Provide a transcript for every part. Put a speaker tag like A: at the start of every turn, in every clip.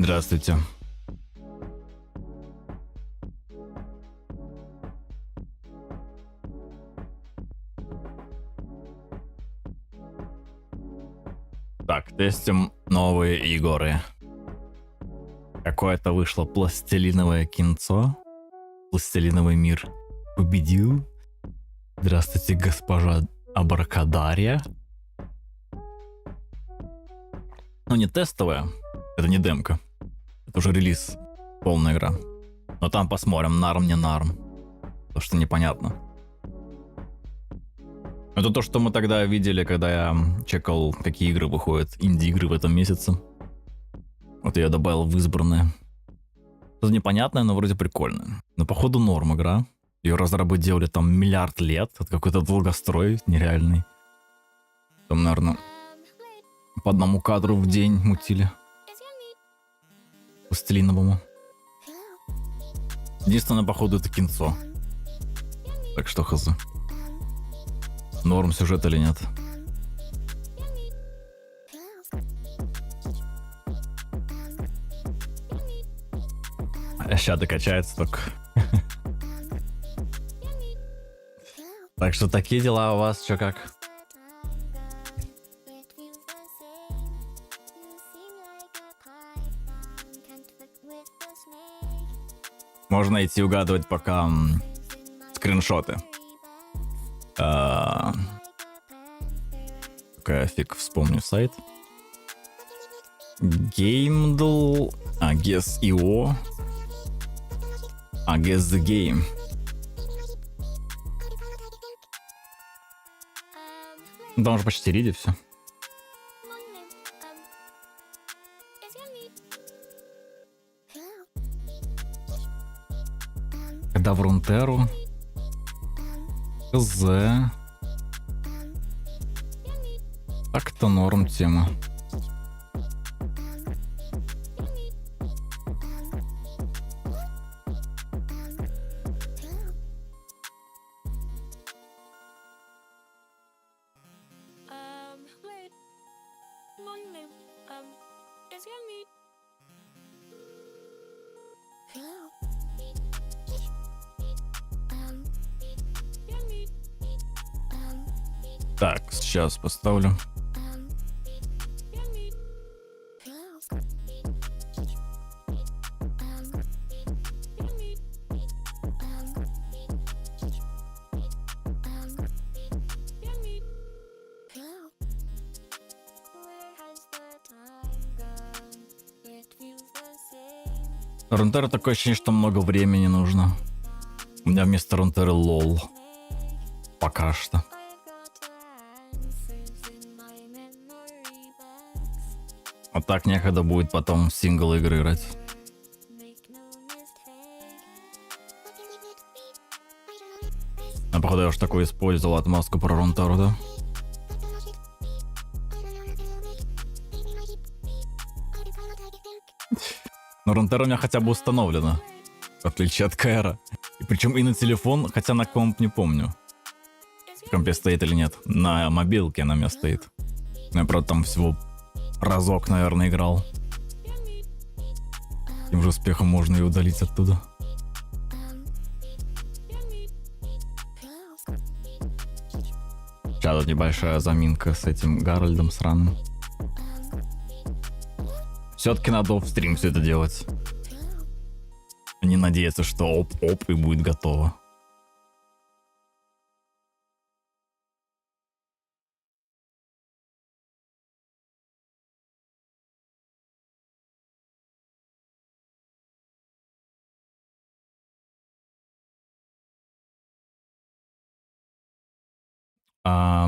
A: Здравствуйте. Так, тестим новые игры. Какое-то вышло пластилиновое кинцо. Пластилиновый мир победил. Здравствуйте, госпожа Абракадария. Ну, не тестовая. Это не демка. Это уже релиз. Полная игра. Но там посмотрим, нарм, не нарм. То, что непонятно. Это то, что мы тогда видели, когда я чекал, какие игры выходят, инди-игры в этом месяце. Вот я добавил в избранное. Это непонятное, но вроде прикольное. Но походу норм игра. Ее разрабы делали там миллиард лет. Это какой-то долгострой нереальный. Там, наверное, по одному кадру в день мутили. Пластилиновому. Единственное, походу, это кинцо. Так что хз. Норм сюжет или нет? Сейчас докачается только. Так что такие дела у вас, чё как? Можно идти угадывать пока скриншоты. Какая фиг вспомню сайт. Gameddle. Guess.io. Guess the Game. Там уже почти реди все. Когда в Рунтеру. Хз. Так-то норм тема. Так, сейчас поставлю. Рунтера такое ощущение, что много времени нужно. У меня вместо Рунтера лол. Пока что. А так некогда будет потом в сингл игры играть. А походу я уж такой использовал отмазку про Рунтеру, да? Но Рунтера у меня хотя бы установлено. В отличие от Кэра. И причем и на телефон, хотя на комп не помню. В компе стоит или нет. На мобилке она у меня стоит. Я, правда, там всего разок, наверное, играл. Тем же успехом можно и удалить оттуда. Сейчас тут небольшая заминка с этим Гарольдом сраным. Все-таки надо в стрим все это делать. Не надеяться, что оп-оп и будет готово.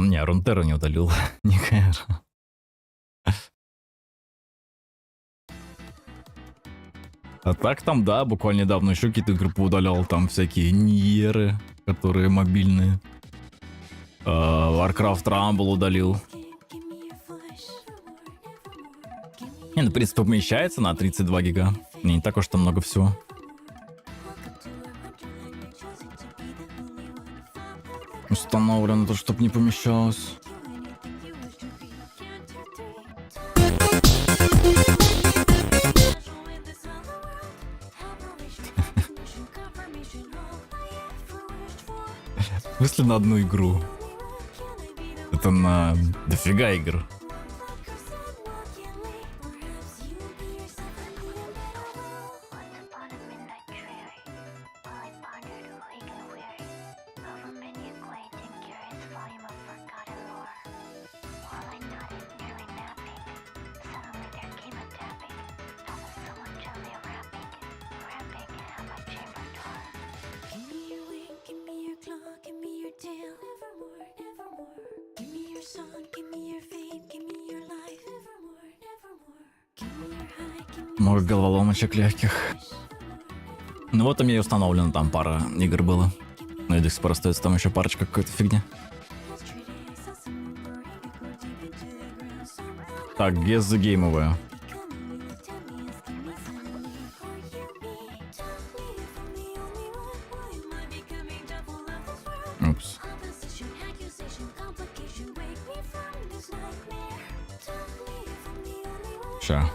A: Не, Рунтера не удалил. Не Кэра. А так там, да, буквально недавно еще какие-то игры поудалял. Там всякие Ниеры, которые мобильные. Warcraft Rumble удалил. Не, ну, в принципе, помещается на 32 гига. Не так уж там много всего. Установлено то, чтобы не помещалось. что ли, на одну игру? Это на дофига игр. Много головоломочек легких. Ну вот у меня и установлено, там пара игр было. Но и до сих пор остается там еще парочка какой-то фигни. Так, guess the game. Упс. Ща.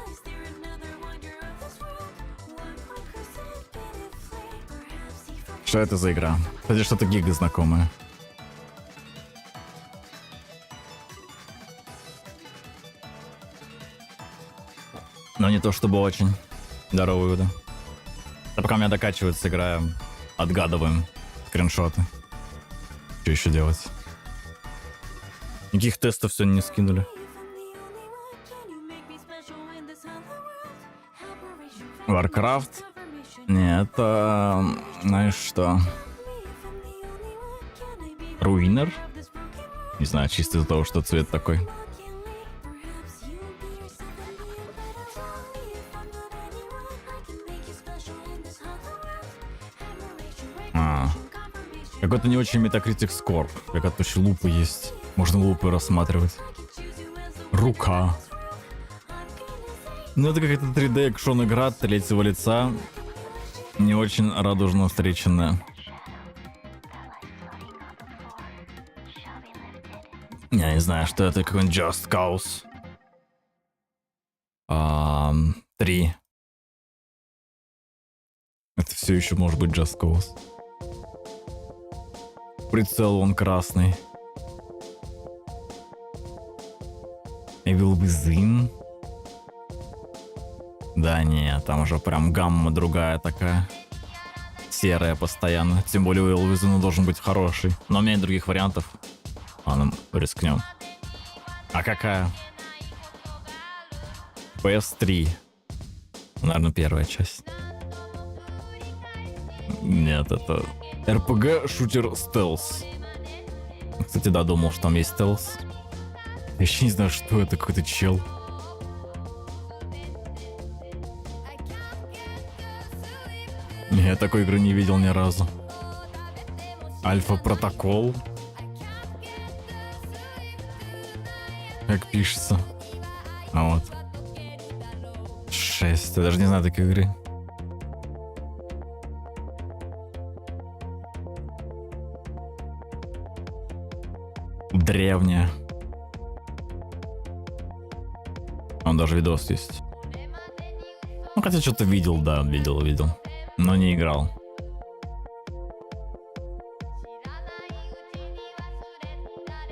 A: Что это за игра? Кстати, что-то гига знакомое. Но не то чтобы очень. Здорово, Юда. А пока у меня докачивается игра, отгадываем скриншоты. Что еще делать? Никаких тестов сегодня не скинули. Warcraft? Нет, знаешь что? Руинер? Не знаю, чисто из-за того, что цвет такой. Какой-то не очень Metacritic Score. Какая-то еще лупа есть. Можно лупы рассматривать. Рука. Ну это какая-то 3D экшон игра от третьего лица. Не очень радужно встреченная. Я не знаю, что это, какой-нибудь Just Cause 3. Это все еще может быть Just Cause. Прицел он красный. Evil Within. Да нет, там уже прям гамма другая такая. Серая постоянно. Тем более у Evil Within должен быть хороший. Но у меня нет других вариантов. Ладно, рискнем. А какая? PS3. Наверное, первая часть. Нет, это... RPG шутер стелс. Кстати, да, думал, что там есть стелс. Я еще не знаю, что это, какой-то чел. Я такой игры не видел ни разу. Альфа Протокол. Как пишется. А вот. 6. Я даже не знаю такой игры. Древняя. Он даже видос есть. Ну, хотя что-то видел, да, видел. Но не играл.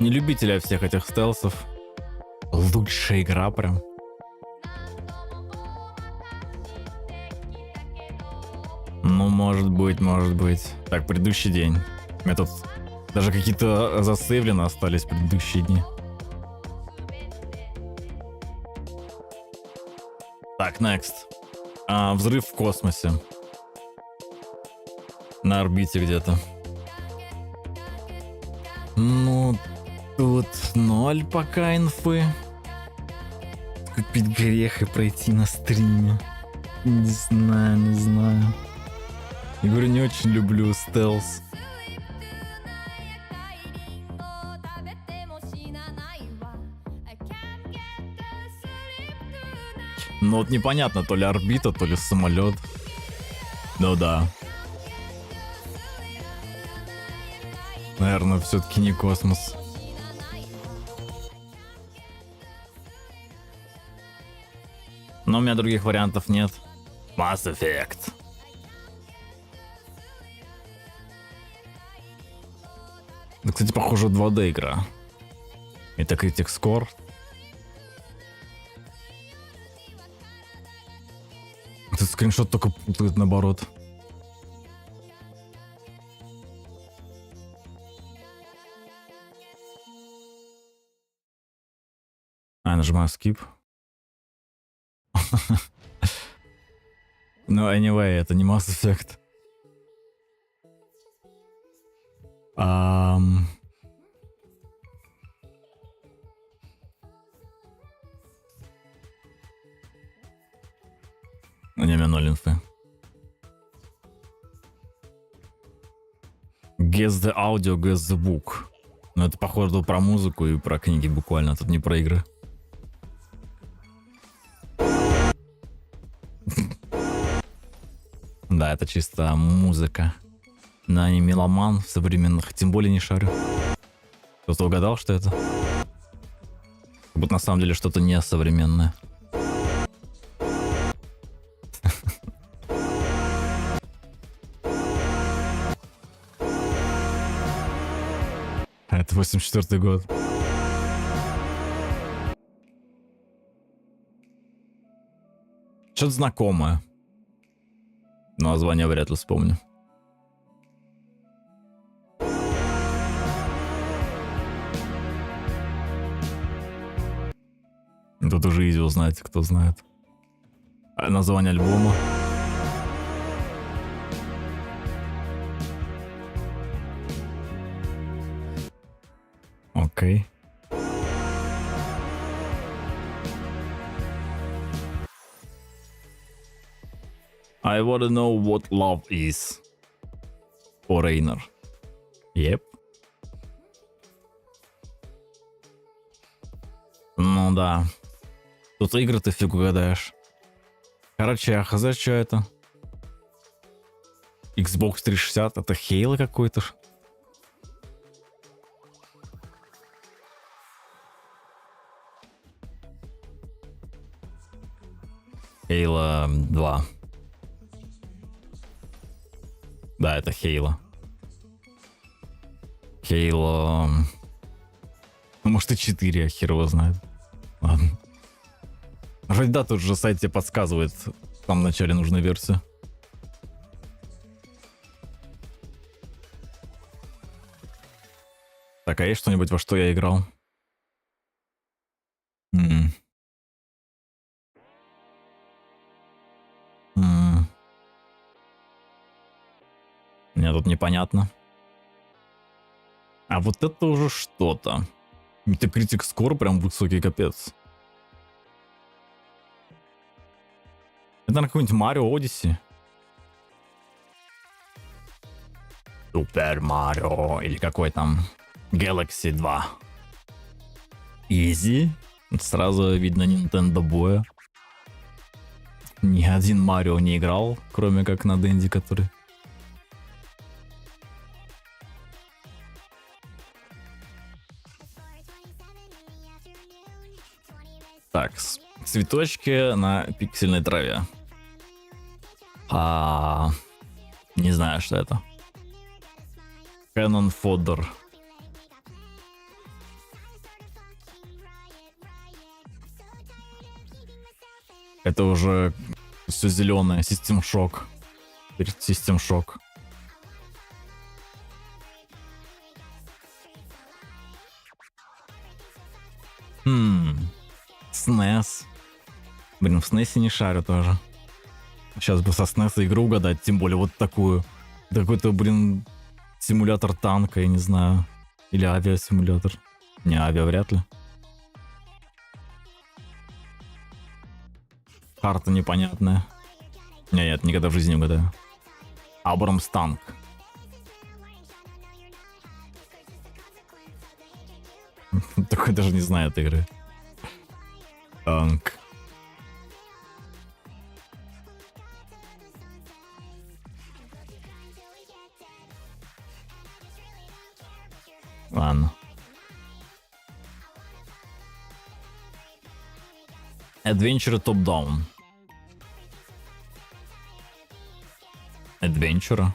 A: Не любителя всех этих стелсов. Лучшая игра прям. Ну, может быть. Так, предыдущий день. У меня тут даже какие-то засейвлены остались предыдущие дни. Так, next. Взрыв в космосе. На орбите где-то. Ну, тут 0 пока инфы. Купить грех и пройти на стриме. Не знаю. Я говорю, не очень люблю стелс. Ну вот непонятно, то ли орбита, то ли самолет. Ну да. Наверное, все-таки не космос. Но у меня других вариантов нет. Mass Effect. Это, кстати, похоже 2D игра. Это Critic Score. Этот скриншот только путает наоборот. Я нажимаю skip. Ну, anyway, это не Mass Effect. У меня 0 инфы. Guess the audio, guess the book. Ну, это походу про музыку и про книги буквально, тут не про игры. Да, это чисто музыка. Но не меломан в современных, тем более не шарю. Кто-то угадал, что это? Как будто на самом деле что-то не современное. Это 84-й год. Что-то знакомое. Но название вряд ли вспомню. Тут уже изи узнать, кто знает. А название альбома. Окей. I wanna know what love is. Foreigner. Yep. Ну да. Тут игры ты фиг угадаешь. Короче, а хз, что это? Xbox 360, это Halo какой-то. Halo 2. Да, это Halo. Halo... Ну, может и 4, хер его знает. Ладно. Вроде да, тут же сайт тебе подсказывает в самом начале нужную версию. Так, а есть что-нибудь, во что я играл? Мне тут непонятно. А вот это уже что-то. Metacritic Score прям высокий, капец. Это на какой-нибудь Mario Odyssey. Super Mario или какой там Galaxy 2. Easy. Сразу видно Nintendo боя. Ни один Марио не играл, кроме как на Денди, который... Так, цветочки на пиксельной траве. Не знаю, что это. Cannon Fodder. Это уже все зеленое. System Shock. System Shock. SNES. Блин, в SNES не шарю тоже. Сейчас бы со SNES игру угадать, тем более вот такую. Какой-то, блин, симулятор танка, я не знаю. Или авиасимулятор. Не, авиа вряд ли. Карта непонятная. Нет, никогда в жизни не угадаю. Абрамс танк. Такой даже не знаю этой игры. Танк. Ладно. Adventure топ-даун. Adventure.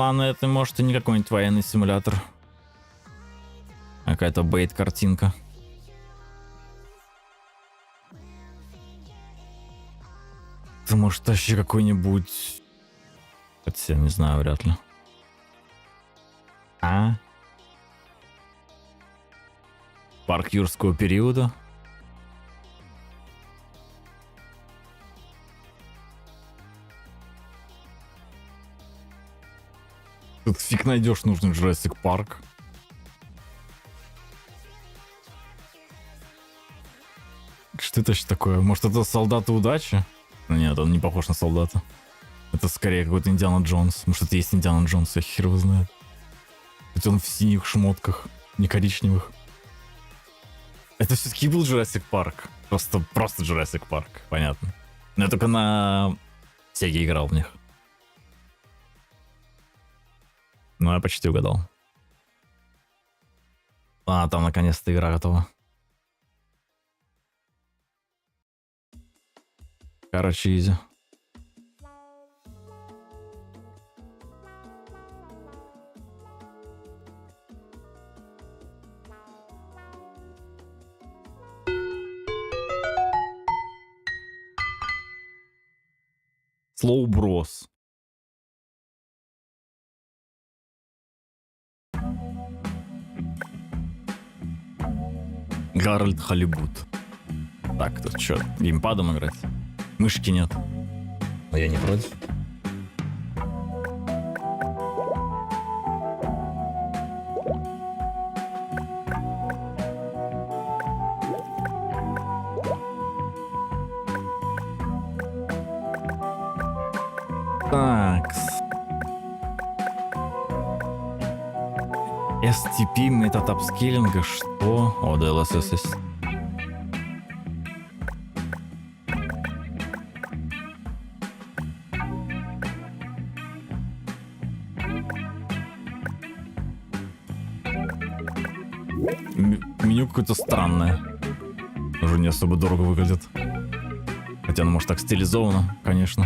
A: Ладно, это может и не какой-нибудь военный симулятор. Какая-то бейт-картинка. Это может вообще какой-нибудь... Хотя, не знаю, вряд ли. Парк юрского периода? Тут фиг найдешь нужный Jurassic Park. Что это вообще такое? Может, это солдаты удачи? Нет, он не похож на солдата. Это скорее какой-то Индиана Джонс. Может, это есть Индиана Джонс, я хер его знает. Ведь он в синих шмотках, не коричневых. Это все-таки был Jurassic Park. Просто Jurassic Park, понятно. Но я только на Сеге играл в них. Ну, я почти угадал. А, там наконец-то игра готова. Короче, изи. Slow Bros. Гарольд Холливуд. Так, тут что, геймпадом играть? Мышки нет. Но я не против. Так. STP, метод апскейлинга, что? О, DLSS есть. Меню какое-то странное. Уже не особо дорого выглядит. Хотя оно может так стилизовано, конечно.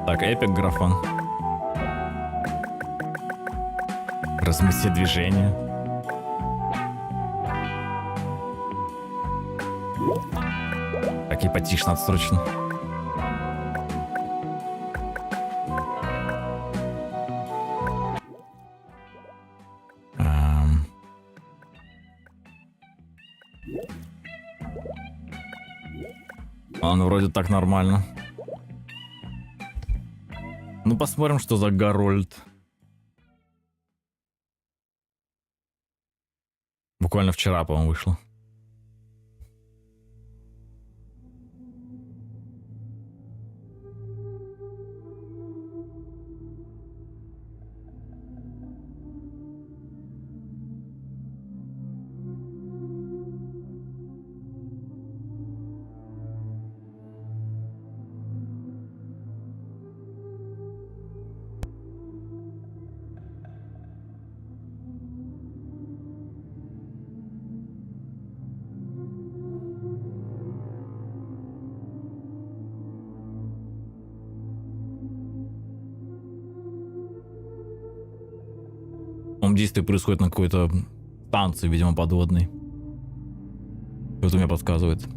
A: Так, эпик графон. Размытие движения. Так, и потише надо срочно. Он вроде так нормально. Ну, посмотрим, что за Гарольд. Буквально вчера, по-моему, вышло. Действие происходит на какой-то станции, видимо, подводной. Что-то мне подсказывает.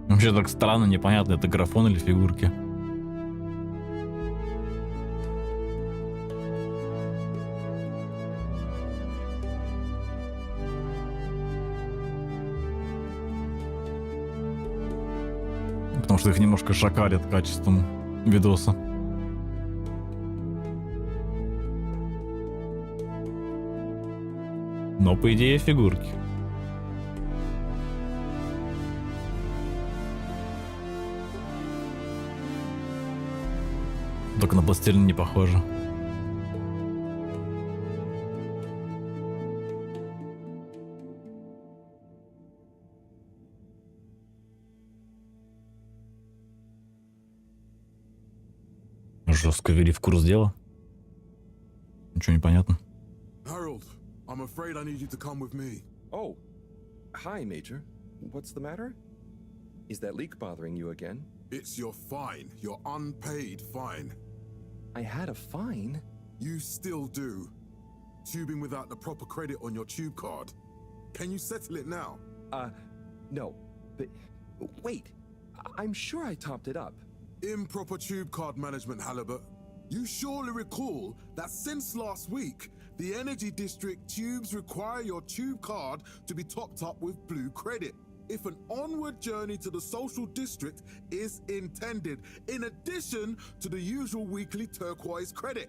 A: Вообще так странно, непонятно, это графон или фигурки. Потому что их немножко шакалят качеством видоса. Но по идее фигурки. Только на пластилин не похоже. Жестко ввели в курс дела. Ничего не понятно.
B: Harold, I'm afraid I need you to come with me.
C: Oh, hi, Major. What's the matter? Is that leak bothering you again?
B: It's your fine, your unpaid fine.
C: I had a fine?
B: You still do. Tubing without the proper credit on your tube card. Can you settle it now?
C: No. But wait, I'm sure I topped it up.
B: Improper tube card management, Halibut. You surely recall that since last week, the Energy District tubes require your tube card to be topped up with blue credit if an onward journey to the social district is intended, in addition to the usual weekly turquoise credit.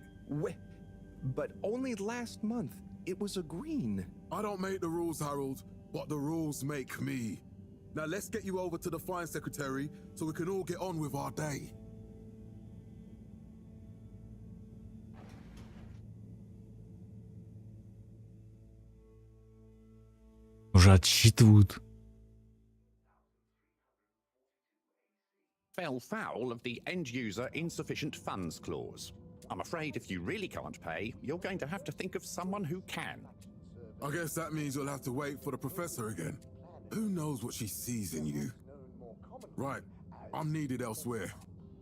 C: But only last month, it was a green.
B: I don't make the rules, Harold, but the rules make me. Now let's get you over to the fine secretary so we can all get on with our day.
A: Уже отсчитывают.
D: Fell foul of the end-user insufficient funds clause. I'm afraid if you really can't pay, you're going to have to think of someone who can.
B: I guess that means you'll have to wait for the professor again. Who knows what she sees in you? Right, I'm needed elsewhere.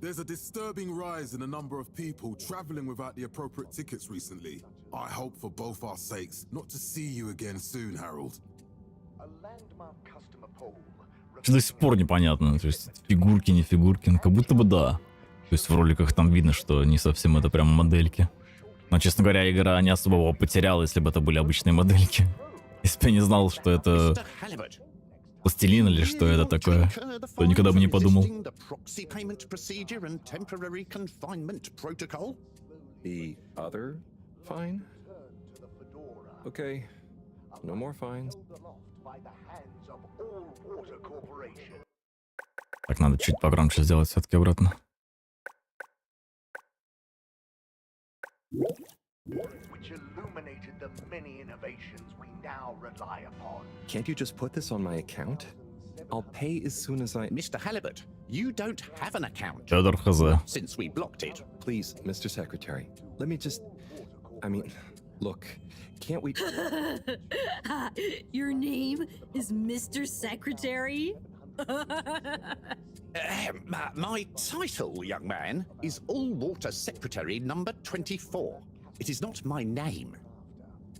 B: There's a disturbing rise in the number of people traveling without the appropriate tickets recently. I hope for both our sakes not to see you again soon, Harold.
A: До сих пор непонятно, то есть фигурки, не фигурки, ну как будто бы да. То есть в роликах там видно, что не совсем это прям модельки. Но, честно говоря, игра не особо его потеряла, если бы это были обычные модельки. Если бы я не знал, что это пластилин или что это такое, то никогда бы не подумал.
C: The other fine? Okay, no more fines.
A: Так, надо чуть погромче сделать все-таки обратно.
C: Can't you just put this on my account? I'll pay as soon as I...
D: Mr. Halibut, you don't have an account.
A: Федор ХЗ.
D: Since we blocked it.
C: Please, Mr. Secretary, let me just... I mean, look, can't we...
E: Your name is Mr. Secretary?
D: My title, young man, is All-Water Secretary number 24. It is not my name.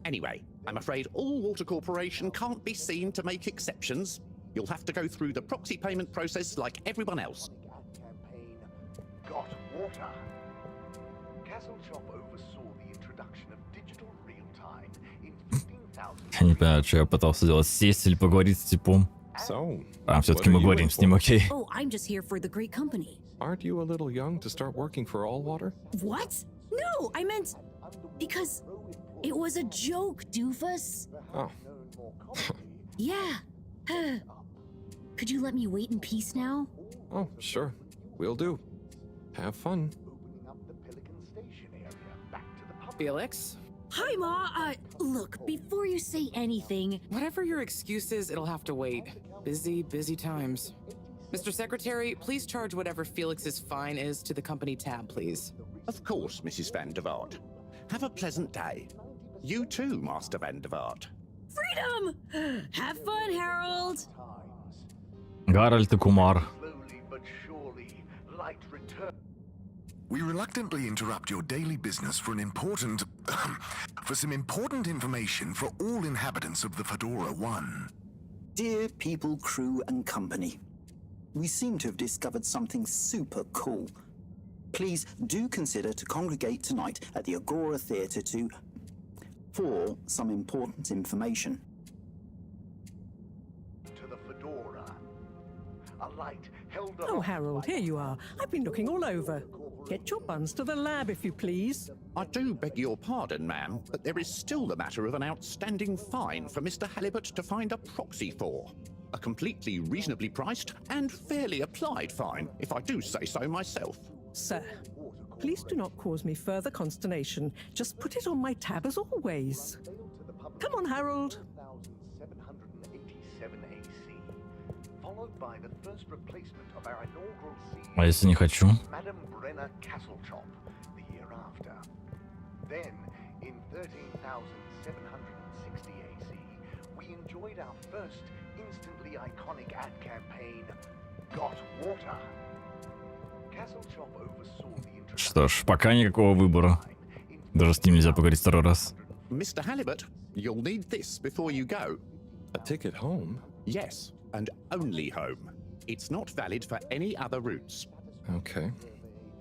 D: Anyway, I'm afraid All-Water Corporation can't be seen to make exceptions. You'll have to go through the proxy payment process like everyone else.
F: Got water. Castle Chop oversaw the introduction of digital real-time in 15,000...
A: Я не понимаю, что я пытался сделать, сесть или поговорить с типом.
C: So,
A: А все-таки мы говорим с ним, окей.
E: Oh, I'm just here for the great company.
C: aren't you a little young to start working for Allwater?
E: What? No, I meant because it was a joke, doofus.
C: Oh,
E: Yeah. Could you let me wait in peace now?
C: oh, sure. Will do. Have fun.
G: Felix?
E: Hi, Ma. Look, before you say anything,
G: Whatever your excuse is, it'll have to wait. Busy times. Mr. Secretary, please charge whatever Felix's fine is to the company tab, please.
D: Of course, Mrs. Van der Vaart. Have a pleasant day. You too, Master Van der Vaart.
E: freedom! Have fun, Harold!
A: Гарольд и Кумар.
F: Slowly but surely, light return.
H: We reluctantly interrupt your daily business for some important information for all inhabitants of the Fedora 1.
I: Dear people, crew, and company, we seem to have discovered something super cool. Please do consider to congregate tonight at the Agora Theatre for some important information.
F: To the Fedora. A light held
J: Oh, Harold, here you are. I've been looking all over. Get your buns to the lab, if you please.
D: I do beg your pardon, ma'am, but there is still the matter of an outstanding fine for Mr. Halibut to find a proxy for. A completely reasonably priced and fairly applied fine, if I do say so myself.
J: Sir, Please do not cause me further consternation. Just put it on my tab as always. Come on, Harold.
F: 1787 AC, followed by the first replacement of our inaugural CEO,
A: А если не хочу?
F: Madame Brenna Castlechop, the year after. Then, in 13,760 AC, we enjoyed our first instantly iconic ad campaign, Got Water. Castlechop oversaw the introduction.
A: Что ж, пока никакого выбора. Даже с ним нельзя поговорить второй раз.
D: Mr. Halibut, you'll need this before you go.
C: A ticket home?
D: Yes, and only home. It's not valid for any other routes.
C: Okay.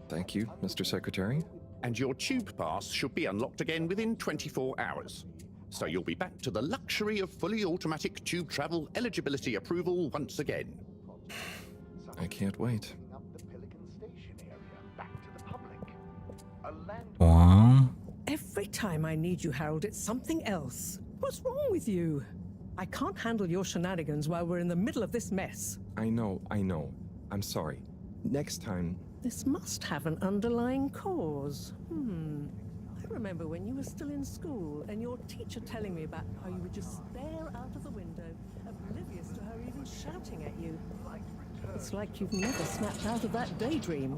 C: Thank you, Mr. Secretary.
D: And your tube pass should be unlocked again within 24 hours. So you'll be back to the luxury of fully automatic tube travel eligibility approval once again.
C: I can't wait.
A: Wow.
J: Every time I need you, Harold, it's something else. What's wrong with you? I can't handle your shenanigans while we're in the middle of this mess.
C: I know. I'm sorry. Next time.
J: This must have an underlying cause. I remember when you were still in school and your teacher telling me about how you would just stare out of the window, oblivious to her even shouting at you. It's like you've never snapped out of that daydream.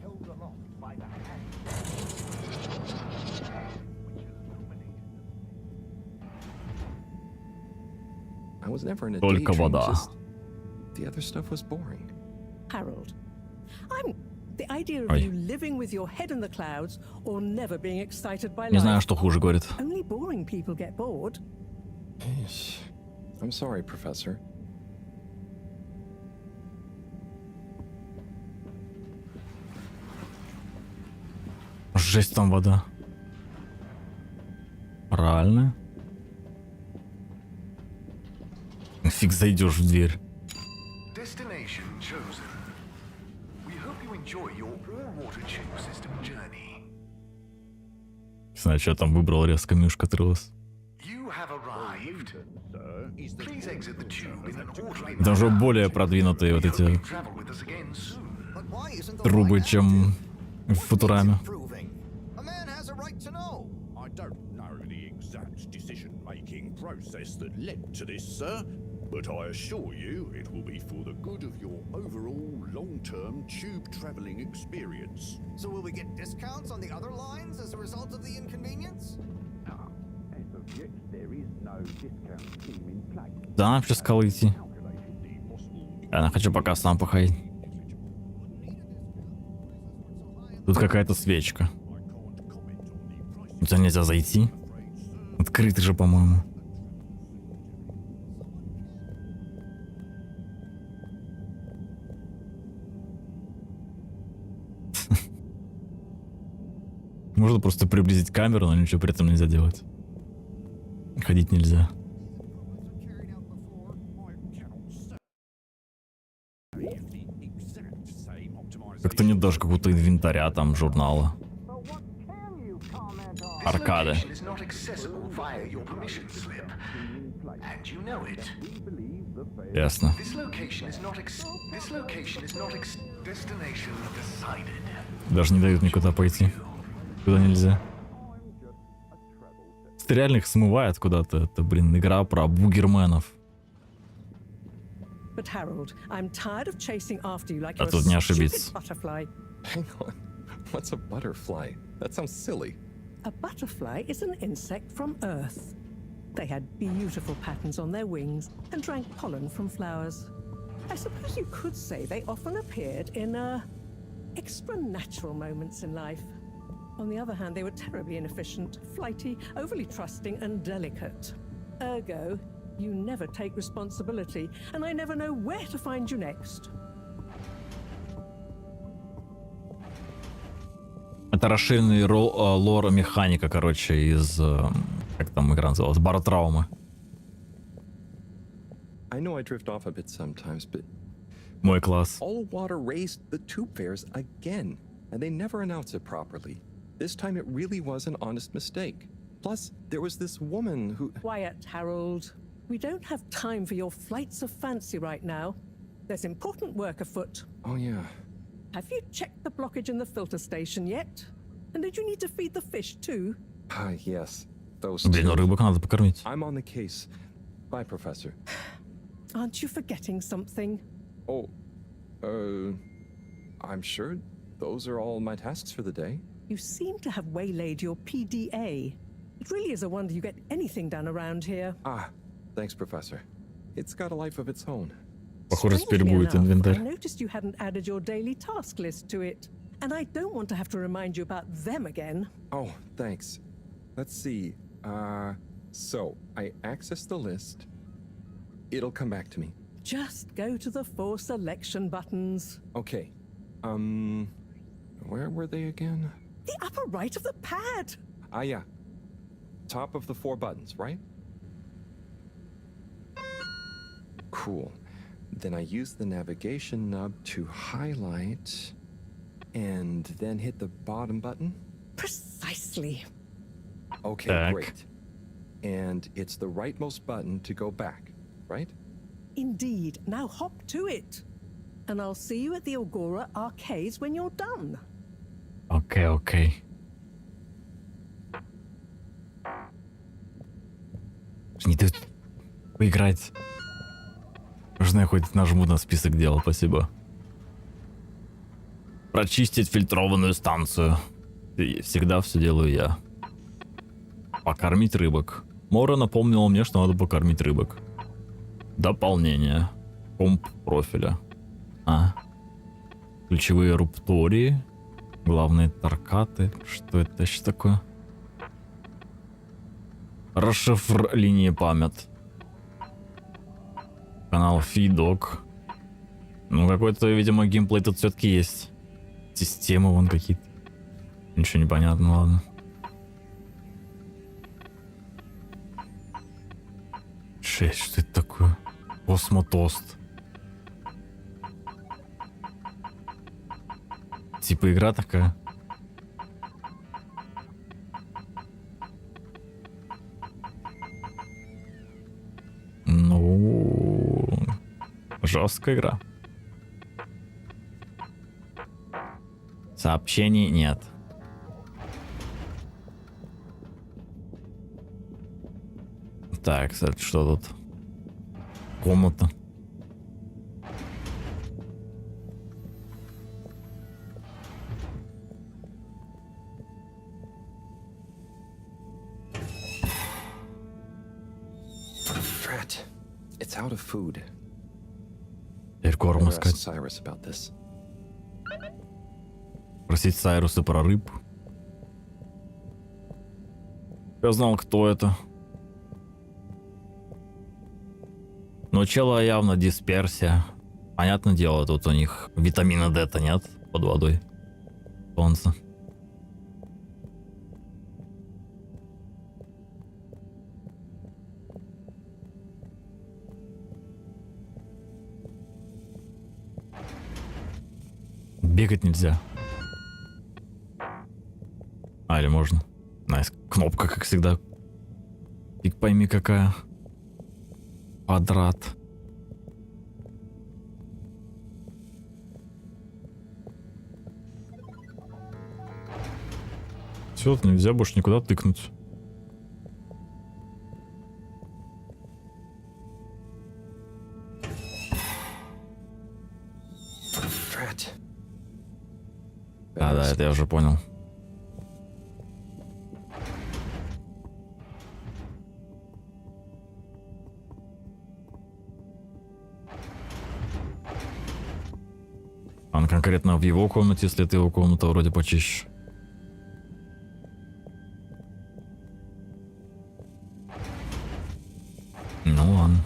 F: Held aloft by the hand.
C: I was never in a
A: Только
C: daydream,
A: вода.
C: just the other stuff was boring.
J: Harold, the idea of
A: Ой.
J: you living with your head in the clouds or never being excited by
A: Не знаю,
J: life.
A: что хуже, говорит.
J: Only boring people get bored.
C: Eesh. I'm sorry, Professor.
A: Жесть, там вода. Правильно. Фиг зайдешь в дверь.
H: Destination chosen. We hope you enjoy your all-water tube system journey.
A: Не знаю, что я там выбрал, резко мышка открылась.
H: You have arrived. Please exit the tube in an orderly
A: Там уже более продвинутые вот эти
H: travel with us again soon.
A: трубы, чем в Футураме.
D: I don't know the exact decision-making process that led to this, sir, but I assure you it will be for the good of your overall long-term tube traveling experience.
K: So will we get discounts on the other lines as a result of the inconvenience?
F: As of yet, there is no discount scheme in place.
A: Да, нам сейчас скалы идти. Я хочу пока сам походить. Тут какая-то свечка. Туда нельзя зайти. Открытый же, по-моему. Можно просто приблизить камеру, но ничего при этом нельзя делать. Ходить нельзя. Как-то нет даже какого-то инвентаря, там, журнала. Аркады.
H: Is not accessible via your permission slip. And you know it.
A: Ясно.
H: This location is not destination decided.
A: Даже не дают никуда пойти. Куда нельзя. Это реально их смывает куда-то. Это, блин, игра про бугерменов.
J: But Harold, I'm tired of chasing after you like
A: А
J: you're
A: тут не
J: a
A: ошибиться.
J: stupid butterfly.
C: Hang on. What's a butterfly? That sounds silly.
J: A butterfly is an insect from Earth. They had beautiful patterns on their wings and drank pollen from flowers. I suppose you could say they often appeared in extra natural moments in life. On the other hand, they were terribly inefficient, flighty, overly trusting, and delicate. Ergo, you never take responsibility, and I never know where to find you next.
A: Это расширенный лор механика, короче, из... Как там игра называлась? Баротраумы.
C: I know I drift off a bit sometimes, but
A: Мой класс.
C: all water raised the tube fares again, and they never announce it properly. This time it really was an honest mistake. Plus, there was this woman who...
J: Quiet, Harold. We don't have time for your flights of fancy right now. There's important work afoot.
C: Oh yeah,
J: Have you checked the blockage in the filter station yet? And did you need to feed the fish too?
C: Yes. Those
A: Блин, ну
C: two.
A: рыбок надо покормить.
C: I'm on the case. Bye, Professor.
J: Aren't you forgetting something?
C: Oh, I'm sure those are all my tasks for the day.
J: You seem to have waylaid your PDA. It really is a wonder you get anything done around here.
C: Thanks, Professor. It's got a life of its own.
A: Похоже, теперь
J: Strangely
A: будет
J: enough, I
A: инвентарь.
J: noticed you hadn't added your daily task list to it. And I don't want to have to remind you about them again.
C: Oh, thanks. Let's see. So I access the list. It'll come back to me.
J: Just go to the 4 selection buttons.
C: Okay. Where were they again?
J: The upper right of the pad.
C: Yeah. Top of the 4 buttons, right? Cool. Then I use the navigation nub to highlight and then hit the bottom button.
J: Precisely.
C: Okay,
A: Tak.
C: great. And it's the rightmost button to go back, right?
J: Indeed. Now hop to it. And I'll see you at the Agora Arcades when you're done.
A: Окей. Не дают поиграть. Можно я хоть нажму на список дел, спасибо. Прочистить фильтрованную станцию. И всегда все делаю я. Покормить рыбок. Мора напомнила мне, что надо покормить рыбок. Дополнение. Комп профиля. Ключевые руптории. Главные таркаты. Что это еще такое? Расшифр линии память. Канал Фидок. Ну, какой-то, видимо, геймплей тут все-таки есть. Системы вон какие-то. Ничего не понятно, ладно. Жесть, что это такое? Космотост. Типа игра такая. Ну, жесткая игра. Сообщений нет. Так, кстати, что тут? Комната.
C: Drat. It's out of food.
A: Теперь корм
C: Better ask
A: искать.
C: Cyrus about this.
A: Просить Сайруса про рыб. Я знал, кто это. Но чела явно дисперсия. Понятное дело, тут у них витамина D-то нет под водой. Солнце. Бегать нельзя. Или можно. Найс. Кнопка, как всегда. Фиг пойми какая. Квадрат. Все, нельзя больше никуда тыкнуть.
C: Drat.
A: Да, это я уже понял. Он конкретно в его комнате, если это его комната, вроде почище. Ну ладно.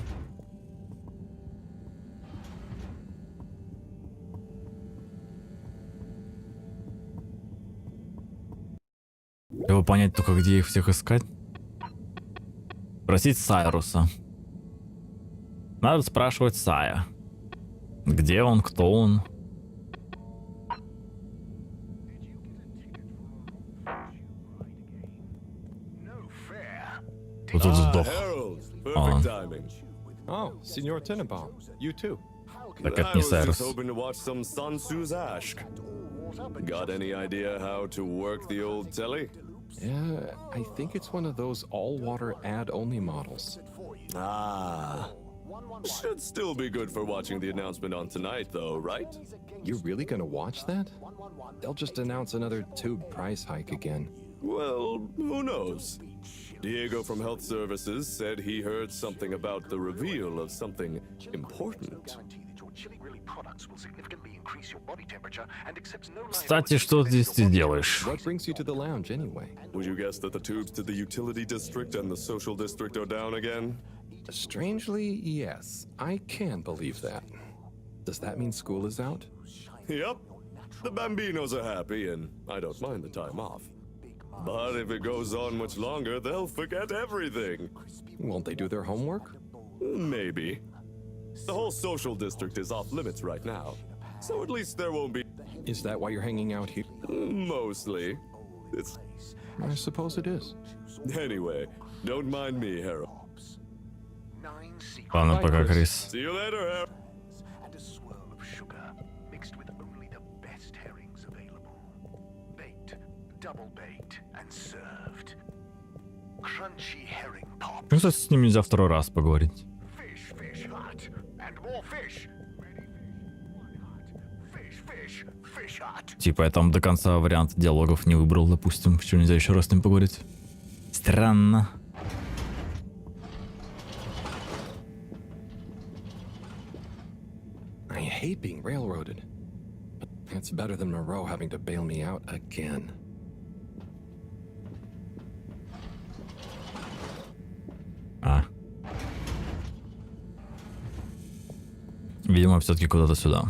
A: Его понять только, где их всех искать. Просить Сайруса. Надо спрашивать Сая. Где он, кто он? Кто тут сдох?
C: Oh, Senor Tenenbaum, you too.
A: Так это не Сайрус.
L: hoping to watch some Sansu's Ashk. Got any idea how to work the old telly?
C: Yeah, I think it's one of those all-water ad-only models.
L: Ah. Should still be good for watching the announcement on tonight, though, right?
C: You're really gonna watch that? They'll just announce another tube price hike again.
L: Well, who knows? Diego from Health Services said he heard something about the reveal of something important.
A: Кстати, что здесь ты делаешь?
C: What brings you to the lounge anyway?
L: Would you guess that the tubes to the utility district and the social district are down again?
C: Strangely, yes. I can believe that. Does that mean school is out?
L: Yep. The Bambinos are happy, and I don't mind the time off. But if it goes on much longer, they'll forget everything.
C: Won't they do their homework?
L: Maybe. The whole social district is off limits right now, so at least there won't be...
C: Is that why you're hanging out here?
L: Mostly. It's...
C: I suppose it is.
L: Anyway, don't mind me, Harold.
A: Ладно, пока, Крис.
L: See you later, Harold.
F: And a swirl of sugar mixed with only the best herrings available. Baked, double baked, and served. Crunchy herring pop.
A: Почему с ним нельзя второй раз поговорить?
F: Fish, fish hut. And more fish. Fish, fish, fish hut.
A: Типа я там до конца вариант диалогов не выбрал, допустим. Почему нельзя еще раз с ним поговорить? Странно.
C: I hate being railroaded. It's better than Moreau having to bail me out again.
A: Видимо, все-таки куда-то сюда.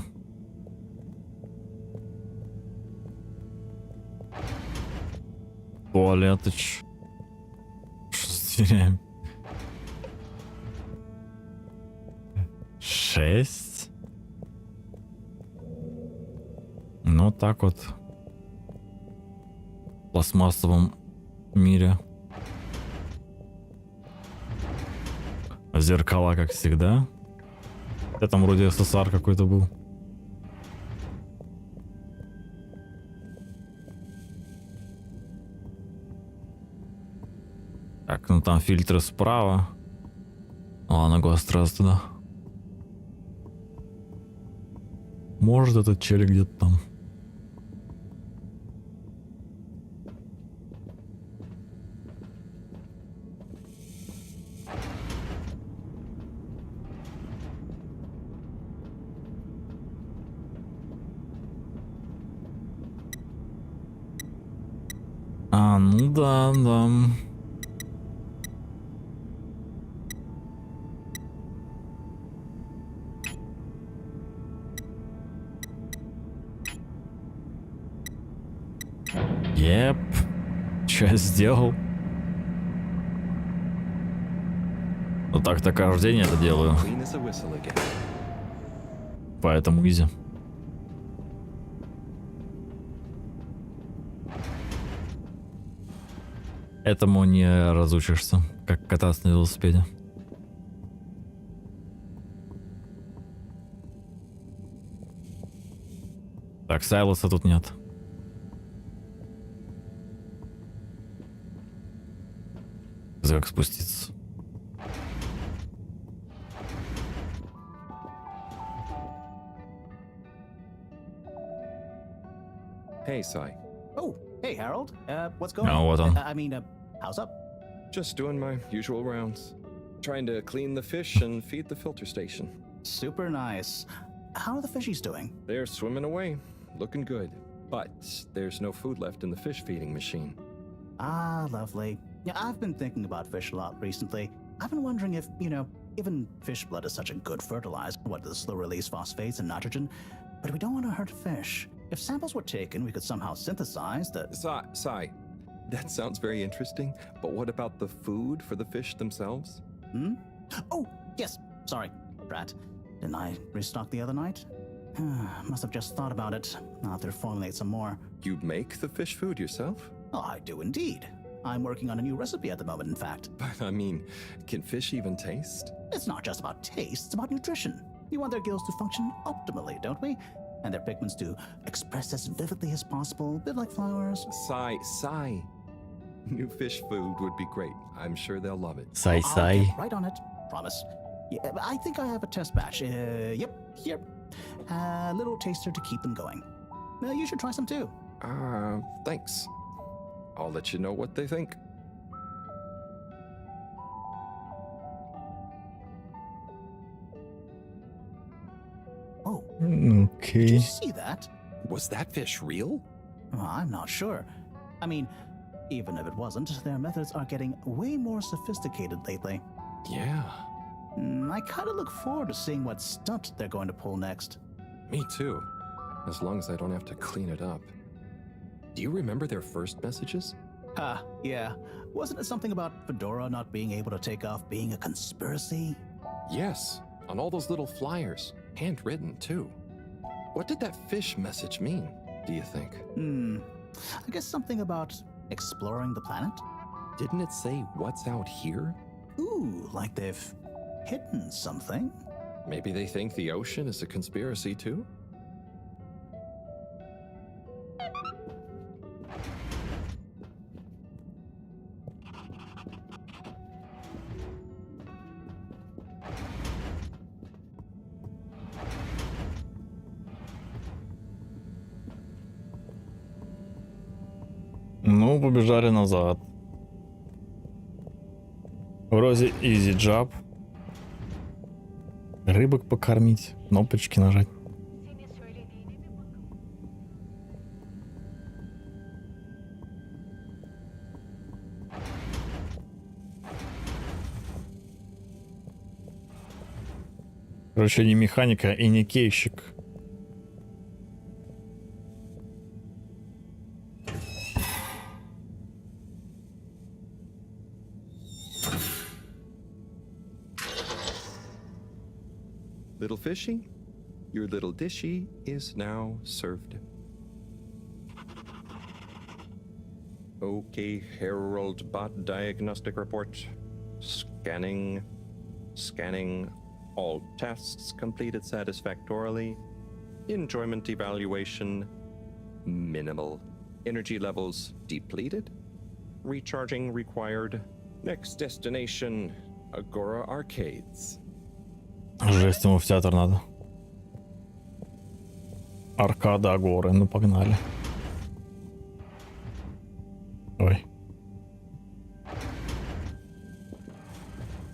A: Туалетыч. Что с дверями? 6. Ну так вот. В пластмассовом мире. Зеркала, как всегда. Это там вроде СССР какой-то был. Так, ну там фильтры справа. Ладно, гость сразу туда. Может, этот челик где-то там. А, ну да, да. Еп. Че я сделал? Ну так-то каждый день это делаю.
C: Clean as a whistle again.
A: Поэтому изи. Этому не разучишься, как кататься на велосипеде. Так, Сайлоса тут нет. Как спуститься?
C: Hey, Sai.
K: Oh, hey, Harold. What's going
A: Oh,
K: on?
A: what on?
K: I mean, how's up?
C: Just doing my usual rounds. Trying to clean the fish and feed the filter station.
K: Super nice. How are the fishies doing?
C: They're swimming away, looking good. But there's no food left in the fish feeding machine.
K: Ah, lovely. Yeah, I've been thinking about fish a lot recently. I've been wondering if, even fish blood is such a good fertilizer, the slow-release phosphates and nitrogen, but we don't want to hurt fish. If samples were taken, we could somehow synthesize the...
C: Sai, that sounds very interesting, but what about the food for the fish themselves?
K: Oh, yes, sorry, Brat. Didn't I restock the other night? Must have just thought about it. I'll have to formulate some more.
C: You make the fish food yourself?
K: Oh, I do indeed. I'm working on a new recipe at the moment, in fact.
C: But I mean, can fish even taste?
K: It's not just about taste, it's about nutrition. We want their gills to function optimally, don't we? And their pigments to express as vividly as possible, a bit like flowers.
C: Sigh. New fish food would be great. I'm sure they'll love it.
A: Сай,
K: I'll
A: сай.
K: get right on it, promise. Yeah, I think I have a test batch. Yep, here. A little taster to keep them going. You should try some too.
C: Thanks. I'll let you know what they think.
K: Oh, did
A: Окей.
K: you see that?
C: Was that fish real?
K: I'm not sure. I mean, even if it wasn't, their methods are getting way more sophisticated lately.
C: Yeah,
K: I kind of look forward to seeing what stunt they're going to pull next.
C: me too. As long as I don't have to clean it up. Do you remember their first messages?
K: Yeah. Wasn't it something about Fedora not being able to take off being a conspiracy?
C: Yes, on all those little flyers. Handwritten, too. What did that fish message mean, do you think?
K: I guess something about exploring the planet?
C: Didn't it say what's out here?
K: Ooh, like they've hidden something.
C: Maybe they think the ocean is a conspiracy, too?
A: Ну, побежали назад. Вроде easy job. Рыбок покормить, кнопочки нажать. Короче, не механика и не кейщик.
C: Little fishy, your little dishy is now served. Okay, Herald Bot Diagnostic Report. Scanning. All tests completed satisfactorily. Enjoyment evaluation minimal. Energy levels depleted. Recharging required. Next destination, Agora Arcades.
A: Жесть, ему в театр надо. Аркада Агоры, ну погнали. Ой.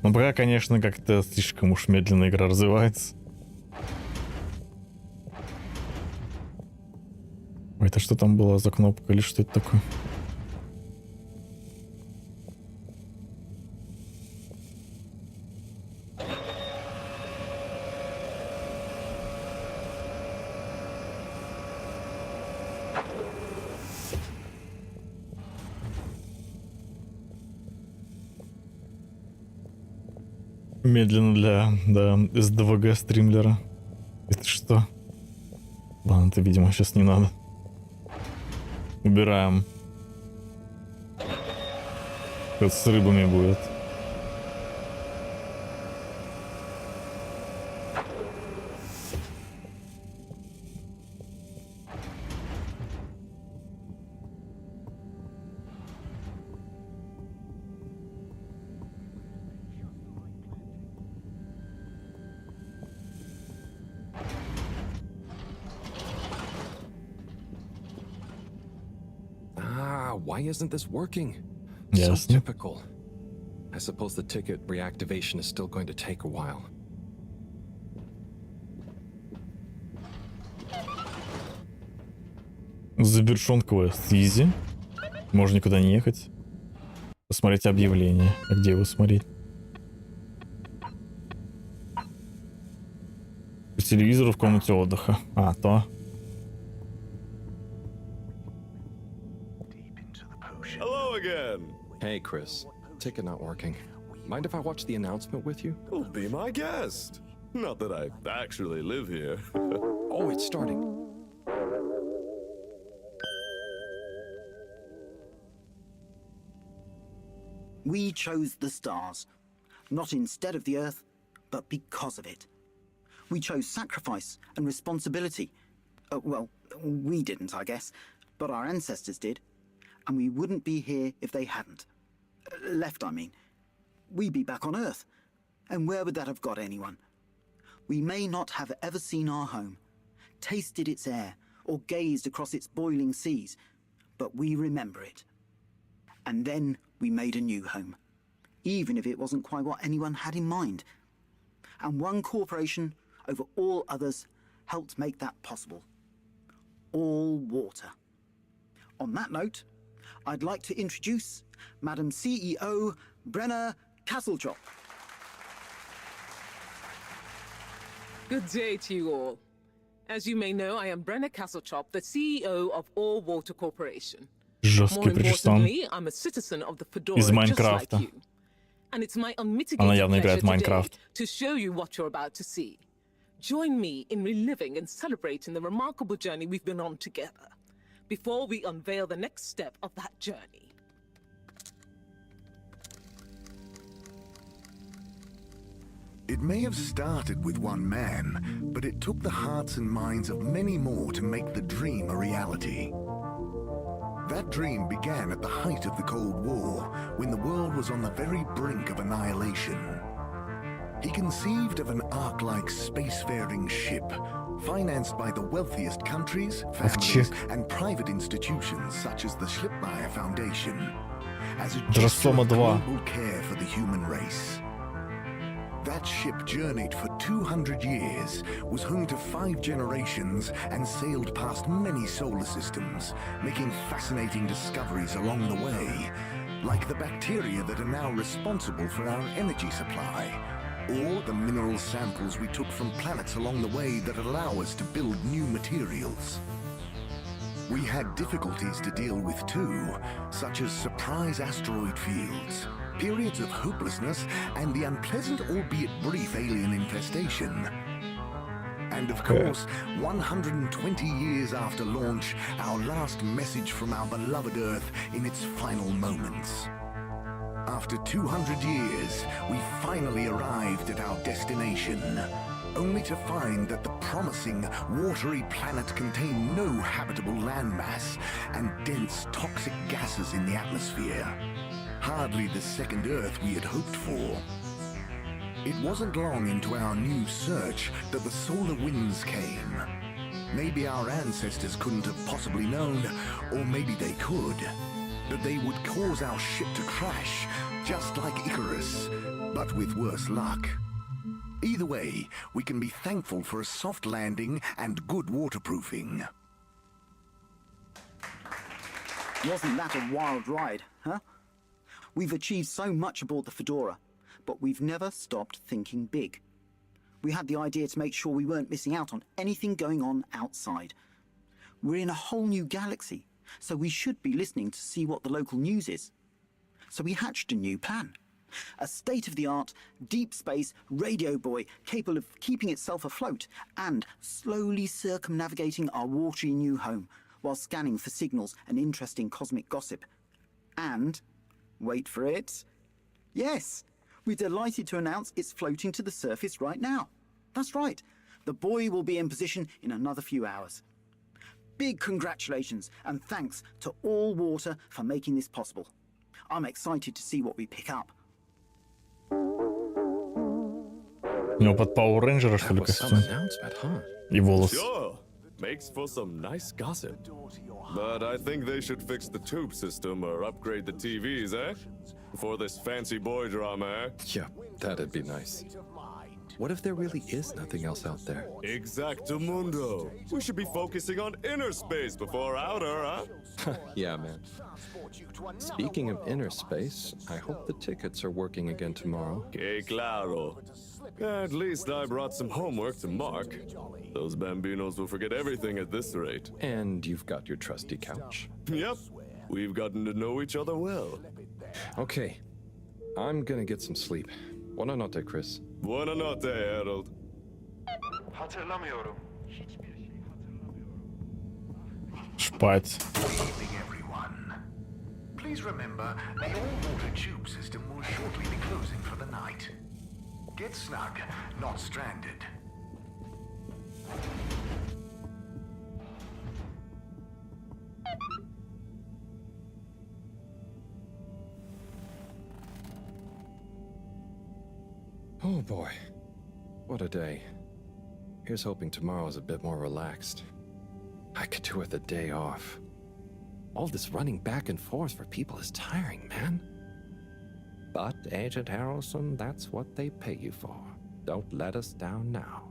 A: Ну пока, конечно, как-то слишком уж медленно игра развивается. Ой, это что там было за кнопка или что это такое? Медленно для SDVG стримлера. Это что? Ладно, это, видимо, сейчас не надо. Убираем. Это с рыбами будет.
C: Why isn't this working?
A: Yes.
C: So typical. I suppose the ticket reactivation is still going to take a while.
A: Завершен квест. Изи. Можно никуда не ехать. Посмотреть объявление. А где его смотреть? По телевизору в комнате отдыха. А, то.
L: Hello again.
C: Hey, Chris. Ticket not working. Mind if I watch the announcement with you?
L: Well, be my guest. Not that I actually live here.
C: Oh, it's starting.
I: We chose the stars, not instead of the Earth, but because of it. We chose sacrifice and responsibility. Well, we didn't, I guess, but our ancestors did. And we wouldn't be here if they hadn't. Left, I mean. We'd be back on Earth. And where would that have got anyone? We may not have ever seen our home, tasted its air, or gazed across its boiling seas, but we remember it. And then we made a new home, even if it wasn't quite what anyone had in mind. And one corporation over all others helped make that possible. All water. On that note, I'd like to introduce Madam CEO Brenna Castletrop.
M: Good day to you all. As you may know, I am Brenna Castletrop, the CEO of All Water Corporation. More importantly, I'm a citizen of the Fedora, just like you. And it's my unmitigated pleasure today to show you what you're about to see. Join me in reliving and celebrating the remarkable journey we've been on together, before we unveil the next step of that journey.
H: It may have started with one man, but it took the hearts and minds of many more to make the dream a reality. That dream began at the height of the Cold War, when the world was on the very brink of annihilation. He conceived of an Ark-like spacefaring ship, financed by the wealthiest countries, families, and private institutions such as the Schlipmeyer Foundation, as a gesture of global care for the human race. That ship journeyed for 200 years, was home to 5 generations, and sailed past many solar systems, making fascinating discoveries along the way, like the bacteria that are now responsible for our energy supply, or the mineral samples we took from planets along the way that allow us to build new materials. We had difficulties to deal with too, such as surprise asteroid fields, periods of hopelessness, and the unpleasant albeit brief alien infestation. And of course, 120 years after launch, our last message from our beloved Earth in its final moments. After 200 years, we finally arrived at our destination, only to find that the promising, watery planet contained no habitable landmass and dense, toxic gases in the atmosphere. Hardly the second Earth we had hoped for. It wasn't long into our new search that the solar winds came. Maybe our ancestors couldn't have possibly known, or maybe they could, that they would cause our ship to crash, just like Icarus, but with worse luck. Either way, we can be thankful for a soft landing and good waterproofing.
I: Wasn't that a wild ride, huh? We've achieved so much aboard the Fedora, but we've never stopped thinking big. We had the idea to make sure we weren't missing out on anything going on outside. We're in a whole new galaxy, so we should be listening to see what the local news is. So we hatched a new plan. A state-of-the-art, deep space radio buoy capable of keeping itself afloat and slowly circumnavigating our watery new home while scanning for signals and interesting cosmic gossip. And, wait for it, yes, we're delighted to announce it's floating to the surface right now. That's right, the buoy will be in position in another few hours. Big congratulations and thanks to All Water for making this possible. I'm excited to see what we pick up.
A: У него под Power Ranger, что ли, костюм? И волосы.
L: Sure. Makes for some nice gossip. But I think they should fix the tube system or upgrade the TVs, eh? For this fancy boy drama, eh?
C: Yeah, that'd be nice. What if there really is nothing else out there?
L: Exactamundo. We should be focusing on inner space before outer, huh?
C: Yeah, man. Speaking of inner space, I hope the tickets are working again tomorrow.
L: Que claro. At least I brought some homework to mark. Those bambinos will forget everything at this rate.
C: And you've got your trusty couch.
L: Yep. We've gotten to know each other well.
C: Okay. I'm gonna get some sleep. Buona notte, Chris.
L: Buona notte, Harold.
A: Spать.
H: Please remember, the all-water tube system will shortly be closing for the night. Get snug, not stranded.
C: Oh boy, what a day. Here's hoping tomorrow's a bit more relaxed. I could do with a day off. All this running back and forth for people is tiring, man. But, Agent Harrelson, that's what they pay you for. Don't let us down now.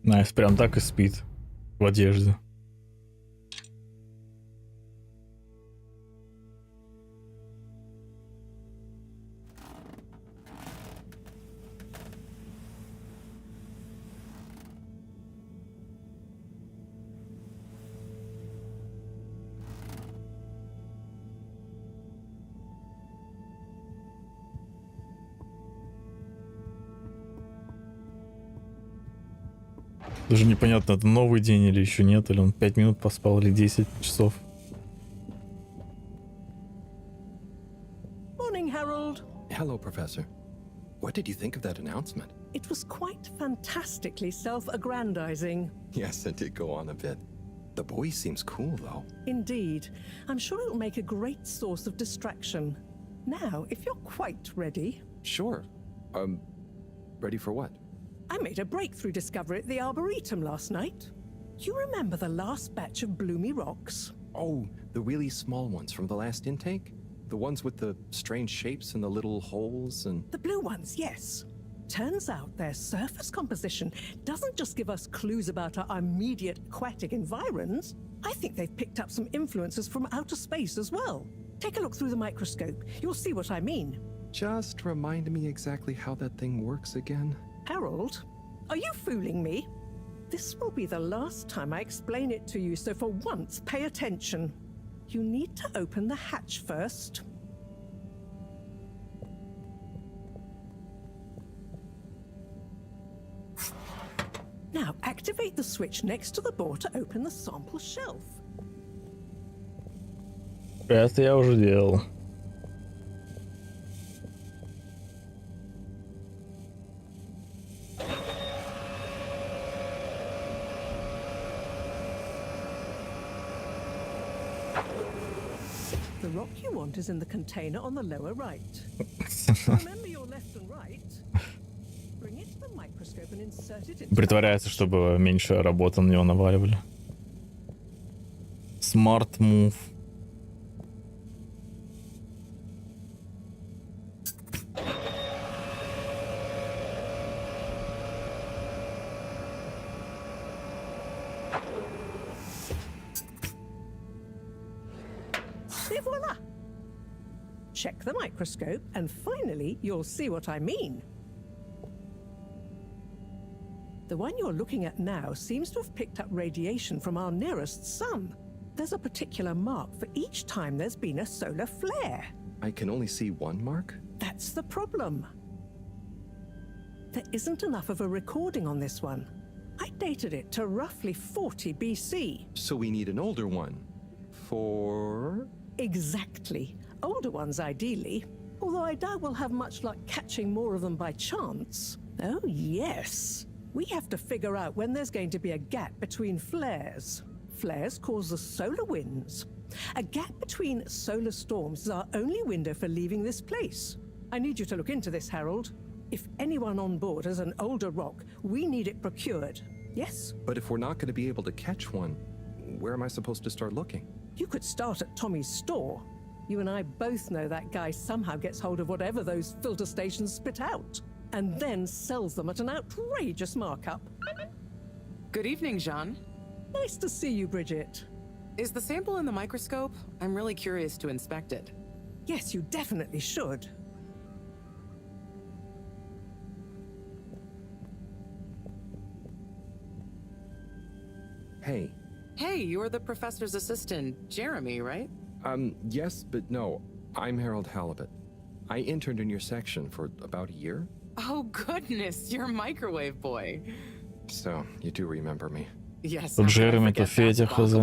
A: Найс, прям так и спит. В одежде. Даже непонятно, это новый день или еще нет, или он 5 минут поспал, или 10 часов.
J: Morning, Harold.
C: Hello, Professor. What did you think of that announcement?
J: It was quite fantastically self-aggrandizing.
C: Yes, it did go on a bit. The boy seems cool, though.
J: Indeed. I'm sure it'll make a great source of distraction. Now, if you're quite ready...
C: Sure. Ready for what?
J: I made a breakthrough discovery at the Arboretum last night. You remember the last batch of bloomy rocks?
C: Oh, the really small ones from the last intake? The ones with the strange shapes and the little holes and...
J: The blue ones, yes. Turns out their surface composition doesn't just give us clues about our immediate aquatic environs. I think they've picked up some influences from outer space as well. Take a look through the microscope. You'll see what I mean.
C: Just remind me exactly how that thing works again.
J: Harold, are you fooling me? This will be the last time I explain it to you, so for once, pay attention. You need to open the hatch first. Now, activate the switch next to the board to open the sample shelf.
A: Это я уже делал.
J: The rock you want is in the container on the lower right. Remember your left and right. Bring it to the microscope and insert it into...
A: Притворяется, чтобы меньше работы на него наваливали. Smart move.
J: Et voila! Check the microscope, and finally, you'll see what I mean. The one you're looking at now seems to have picked up radiation from our nearest sun. There's a particular mark for each time there's been a solar flare.
C: I can only see one mark?
J: That's the problem. There isn't enough of a recording on this one. I dated it to roughly 40 BC.
C: So we need an older one. For...
J: Exactly. Older ones, ideally. Although I doubt we'll have much luck catching more of them by chance. Oh, yes. We have to figure out when there's going to be a gap between flares. Flares cause the solar winds. A gap between solar storms is our only window for leaving this place. I need you to look into this, Harold. If anyone on board has an older rock, we need it procured. Yes?
C: But if we're not going to be able to catch one, where am I supposed to start looking?
J: You could start at Tommy's store. You and I both know that guy somehow gets hold of whatever those filter stations spit out, and then sells them at an outrageous markup.
G: Good evening, Jean.
J: Nice to see you, Bridget.
G: Is the sample in the microscope? I'm really curious to inspect it.
J: Yes, you definitely should.
C: Hey.
G: Hey, you're the professor's assistant, Jeremy, right?
C: Yes, but no. I'm Harold Halibut. I interned in your section for about a year.
G: Oh, goodness, you're Microwave Boy.
C: So, you do remember me.
G: Yes,
A: Тут Джереми, то Федя, хз.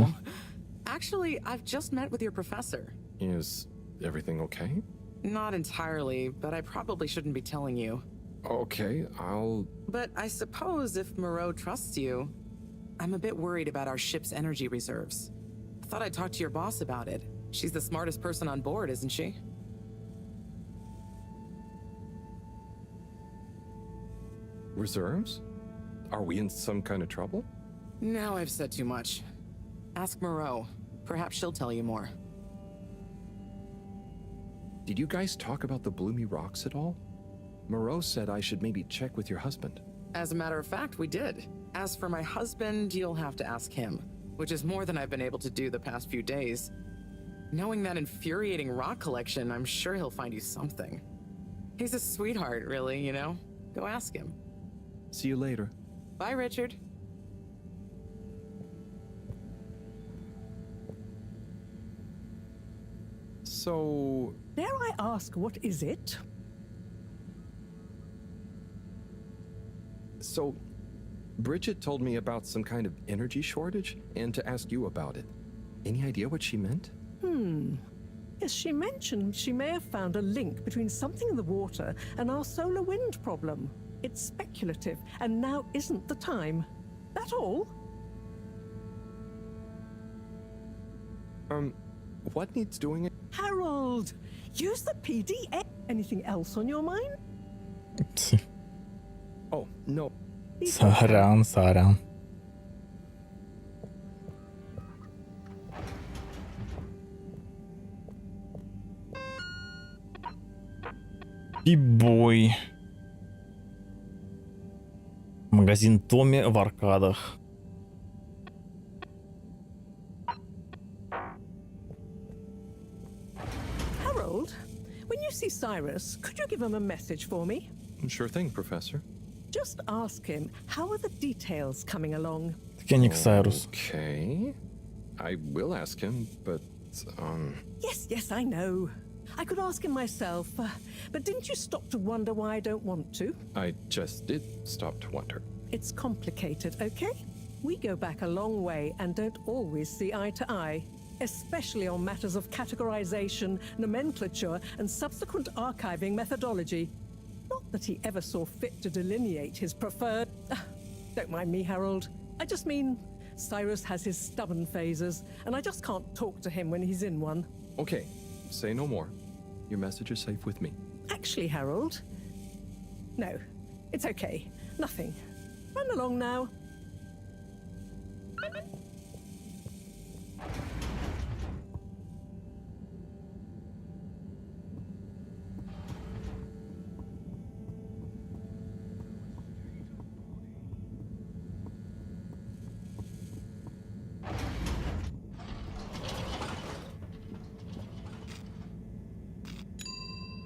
G: Actually, I've just met with your professor.
C: Is everything okay?
G: Not entirely, but I probably shouldn't be telling you.
C: Okay, I'll...
G: But I suppose if Moreau trusts you, I'm a bit worried about our ship's energy reserves. I thought I'd talk to your boss about it. She's the smartest person on board, isn't she?
C: Reserves? Are we in some kind of trouble?
G: Now I've said too much. Ask Moreau. Perhaps she'll tell you more.
C: Did you guys talk about the Bloomy Rocks at all? Moreau said I should maybe check with your husband.
G: As a matter of fact, we did. As for my husband, you'll have to ask him, which is more than I've been able to do the past few days. Knowing that infuriating rock collection, I'm sure he'll find you something. He's a sweetheart, really, you know? Go ask him.
C: See you later.
G: Bye, Richard.
C: So...
J: Dare I ask, what is it?
C: So, Bridget told me about some kind of energy shortage and to ask you about it. Any idea what she meant?
J: Yes, she mentioned she may have found a link between something in the water and our solar wind problem. It's speculative, and now isn't the time. That all?
C: What needs doing?
J: Harold, use the PDA. Anything else on your mind?
C: Oh, no.
A: Сорян. И бой. Магазин Томми в аркадах.
J: Harold, when you see Cyrus, could you give him a message for me?
C: Sure thing, Professor.
J: Just ask him, how are the details coming along?
A: Kenny Cyrus.
C: Okay. I will ask him, but,
J: Yes, I know. I could ask him myself, but didn't you stop to wonder why I don't want to?
C: I just did stop to wonder.
J: It's complicated, okay? We go back a long way and don't always see eye to eye, especially on matters of categorization, nomenclature, and subsequent archiving methodology. Not that he ever saw fit to delineate his preferred... Don't mind me, Harold. I just mean, Cyrus has his stubborn phases, and I just can't talk to him when he's in one.
C: Okay, say no more. Your message is safe with me.
J: Actually, Harold... No, it's okay. Nothing. Run along now.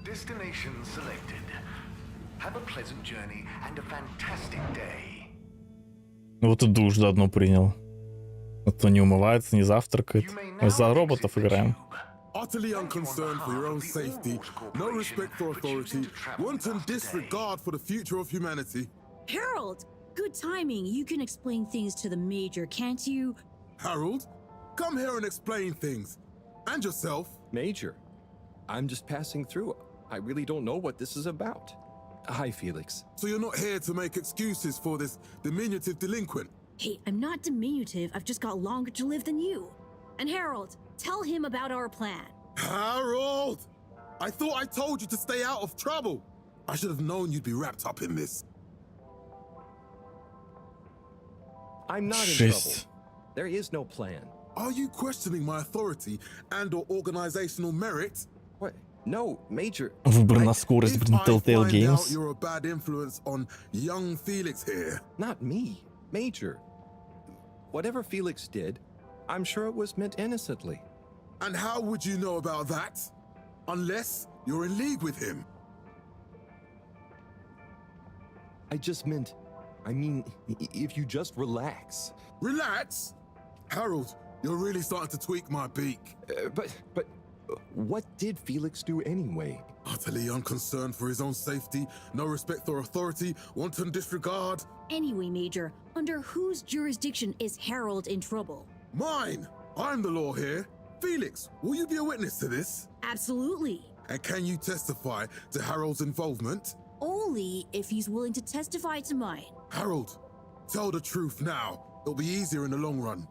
F: Destination selected. Have a pleasant journey and a fantastic day.
A: Вот и душ заодно принял. А то не умывается, не завтракает. Мы за роботов играем.
B: Utterly unconcerned for your own safety, no respect for authority, wanton disregard for the future of humanity.
E: Harold, good timing. You can explain things to the Major, can't you?
B: Harold, come here and explain things. And yourself.
C: Major, I'm just passing through. I really don't know what this is about. Hi, Felix.
B: So you're not here to make excuses for this diminutive delinquent?
E: Hey, I'm not diminutive. I've just got longer to live than you. And Harold, tell him about our plan.
B: Harold! I thought I told you to stay out of trouble. I should have known you'd be wrapped up in this.
C: I'm not in trouble. There is no plan.
B: Are you questioning my authority and/or organizational merit?
C: What? No, Major.
A: Выбор на скорость, блин, Telltale Games.
B: You're a bad influence on young Felix here.
C: Not me, Major. Whatever Felix did, I'm sure it was meant innocently.
B: And how would you know about that? Unless you're in league with him.
C: I mean, if you just relax.
B: Relax? Harold, you're really starting to tweak my beak.
C: But what did Felix do anyway?
B: Utterly unconcerned for his own safety, no respect for authority, wanton disregard.
E: Anyway, Major, under whose jurisdiction is Harold in trouble?
B: Mine! I'm the law here. Felix, will you be a witness to this?
E: Absolutely.
B: And can you testify to Harold's involvement?
E: Only if he's willing to testify to mine.
B: Harold, tell the truth now. It'll be easier in the long run.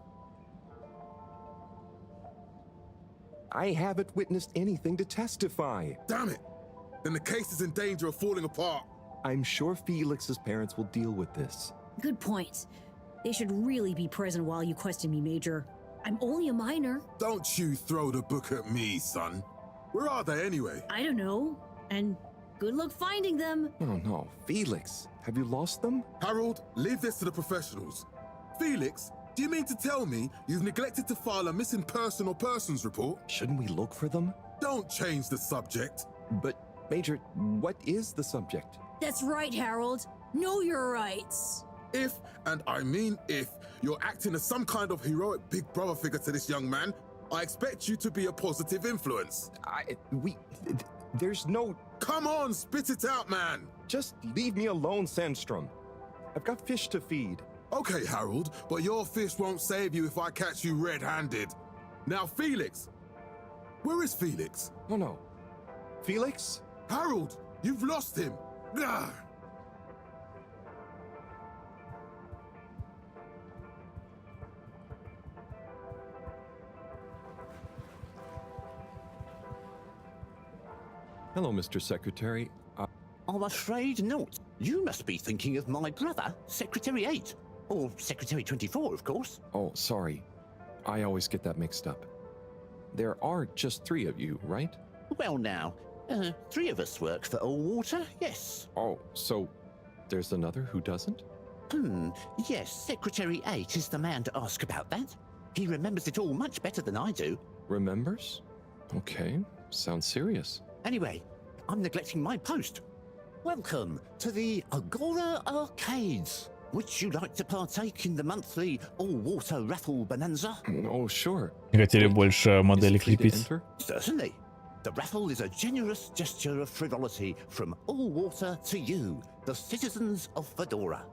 C: I haven't witnessed anything to testify.
B: Damn it! Then the case is in danger of falling apart.
C: I'm sure Felix's parents will deal with this.
E: Good point. They should really be present while you question me, Major. I'm only a minor.
B: Don't you throw the book at me, son. Where are they anyway?
E: I don't know. And good luck finding them.
C: Oh no, Felix, have you lost them?
B: Harold, leave this to the professionals. Felix, do you mean to tell me you've neglected to file a missing person or persons report?
C: Shouldn't we look for them?
B: Don't change the subject.
C: But, Major, what is the subject?
E: That's right, Harold. Know your rights.
B: If, and I mean if, you're acting as some kind of heroic big brother figure to this young man, I expect you to be a positive influence.
C: There's no...
B: Come on, spit it out, man!
C: Just leave me alone, Sandstrom. I've got fish to feed.
B: Okay, Harold, but your fish won't save you if I catch you red-handed. Now, Felix! Where is Felix?
C: Oh no. Felix?
B: Harold, you've lost him! Ugh.
C: Hello, Mr. Secretary.
D: I'm afraid not. You must be thinking of my brother, Secretary 8. Or Secretary 24, of course.
C: Oh, sorry. I always get that mixed up. There are just 3 of you, right?
D: Well now, 3 of us work for Allwater, yes.
C: Oh, so there's another who doesn't?
D: Yes, Secretary 8 is the man to ask about that. He remembers it all much better than I do.
C: Remembers? Okay, sounds serious.
D: Anyway, I'm neglecting my post. Welcome to the Agora Arcades. Would you like to partake in the monthly all-water raffle bonanza?
C: Oh, sure.
A: Хотели больше моделек лепить.
D: Certainly. The raffle is a generous gesture of frivolity from Allwater to you, the citizens of Fedora.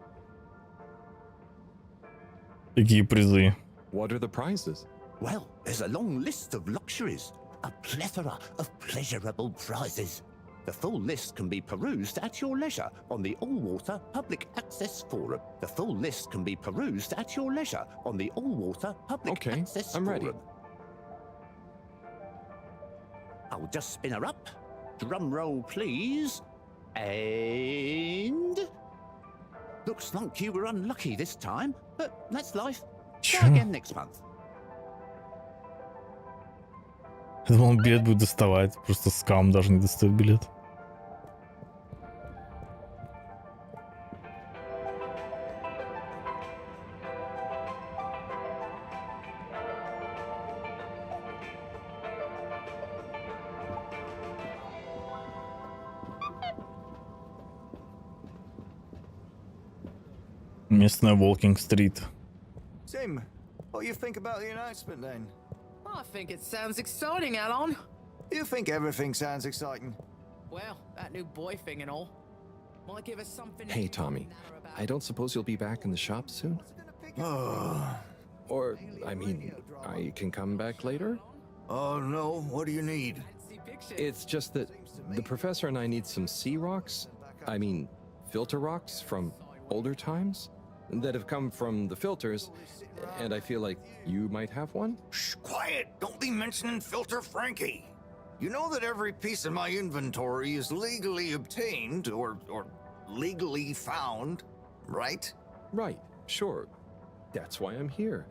A: Какие призы?
C: What are the prizes?
D: Well, there's a long list of luxuries, a plethora of pleasurable prizes. The full list can be perused at your leisure on the Allwater Public Access Forum. The full list can be perused at your leisure on the Allwater Public Access
C: I'm
D: Forum.
C: ready.
D: I'll just spin her up. Drum roll, please. And... Looks like you were unlucky this time, but that's life. Try again next month.
A: Я думал, он билет будет доставать. Просто скам даже не достает билет. Местная Walking-стрит.
N: Tim, what do you think about the announcement then?
G: I think it sounds exciting, Alon.
N: You think everything sounds exciting?
G: Well, that new boy thing and all. Might give us something.
C: Hey, Tommy. I don't suppose you'll be back in the shop soon? Or, I mean, I can come back later?
N: Oh no, what do you need?
C: It's just that the professor and I need some sea rocks. I mean, filter rocks from older times that have come from the filters, and I feel like you might have one?
N: Shh, quiet! Don't be mentioning Filter Frankie! You know that every piece of my inventory is legally obtained, or legally found, right?
C: Right, sure. That's why I'm here.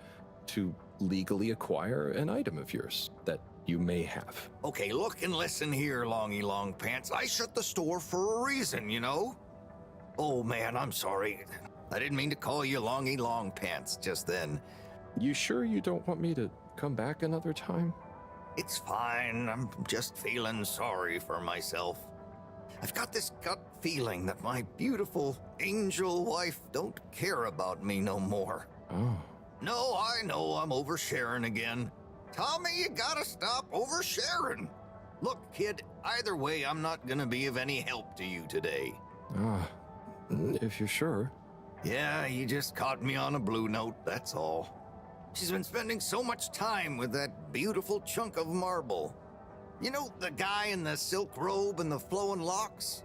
C: To legally acquire an item of yours that you may have.
N: Okay, look and listen here, Longy Long Pants. I shut the store for a reason, you know? Oh man, I'm sorry. I didn't mean to call you Longy Long Pants just then.
C: You sure you don't want me to come back another time?
N: It's fine. I'm just feeling sorry for myself. I've got this gut feeling that my beautiful angel wife don't care about me no more.
C: Oh.
N: No, I know I'm oversharing again. Tommy, you gotta stop oversharing. Look, kid, either way, I'm not gonna be of any help to you today.
C: If you're sure.
N: Yeah, you just caught me on a blue note, that's all. She's been spending so much time with that beautiful chunk of marble. You know, the guy in the silk robe and the flowing locks?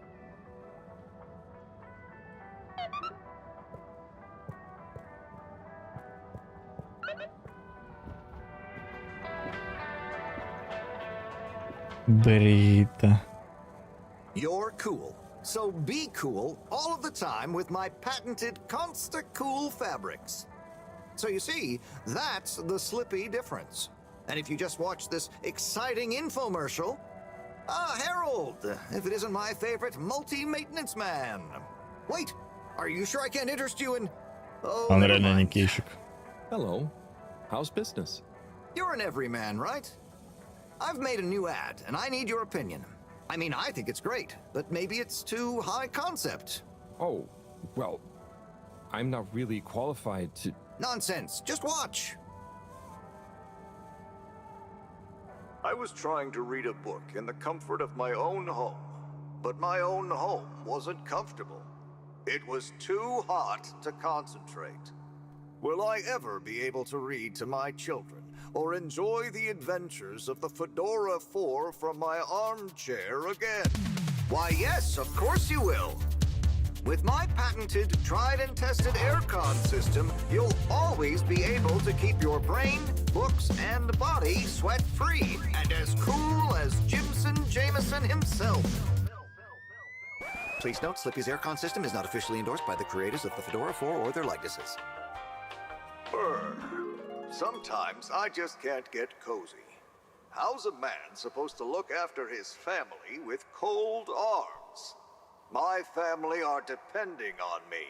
A: Брита.
N: You're cool. So be cool all of the time with my patented Consta Cool fabrics. So you see, that's the Slippy difference. And if you just watch this exciting infomercial, Harold, if it isn't my favorite multi-maintenance man. Wait, are you sure I can't interest you in... Oh,
A: Он
N: never
A: реально
N: mind.
A: никейщик.
C: Hello. How's business?
N: You're an everyman, right? I've made a new ad, and I need your opinion. I mean, I think it's great, but maybe it's too high concept.
C: Oh, well, I'm not really qualified to...
N: Nonsense, just watch.
O: I was trying to read a book in the comfort of my own home, but my own home wasn't comfortable. It was too hot to concentrate. Will I ever be able to read to my children or enjoy the adventures of the Fedora 4 from my armchair again?
N: Why, yes, of course you will. With my patented, tried and tested aircon system, you'll always be able to keep your brain, books, and body sweat-free and as cool as Jimson Jameson himself. Please note, Slippy's aircon system is not officially endorsed by the creators of the Fedora 4 or their likenesses.
O: Sometimes I just can't get cozy. How's a man supposed to look after his family with cold arms? My family are depending on me.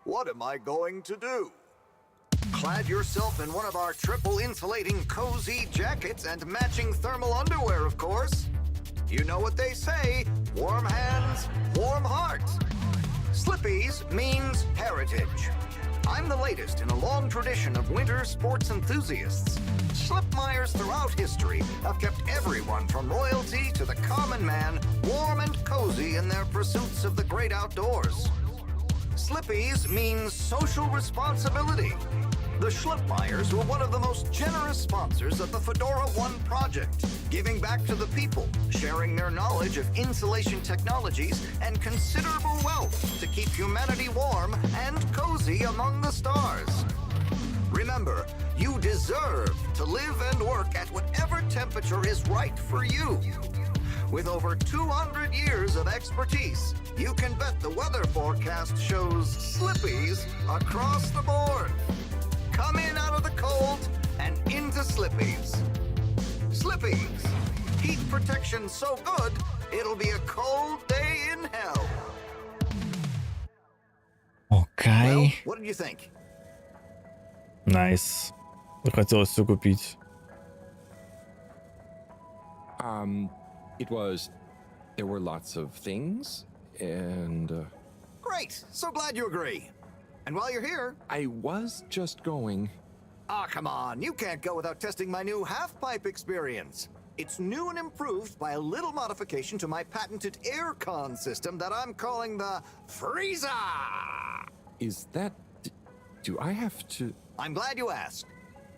O: What am I going to do?
N: Clad yourself in one of our triple insulating cozy jackets and matching thermal underwear, of course. You know what they say, warm hands, warm heart. Slippy's means heritage. I'm the latest in a long tradition of winter sports enthusiasts. Schlipmeyers throughout history have kept everyone from royalty to the common man warm and cozy in their pursuits of the great outdoors. Slippy's means social responsibility. The Schlipmeyers were one of the most generous sponsors of the Fedora 1 project, giving back to the people, sharing their knowledge of insulation technologies and considerable wealth to keep humanity warm and cozy among the stars. Remember, you deserve to live and work at whatever temperature is right for you. With over 200 years of expertise, you can bet the weather forecast shows Slippies across the board. Come in out of the cold and into Slippies. Slippies. Heat protection so good, it'll be a cold day in hell.
A: Окей.
N: Well, what did you think?
A: Найс. Захотелось все купить.
C: There were lots of things, and...
N: Great! So glad you agree. And while you're here...
C: I was just going...
N: Ah, come on. You can't go without testing my new half-pipe experience. It's new and improved by a little modification to my patented aircon system that I'm calling the Freezer!
C: Is that... Do I have to...
N: I'm glad you asked.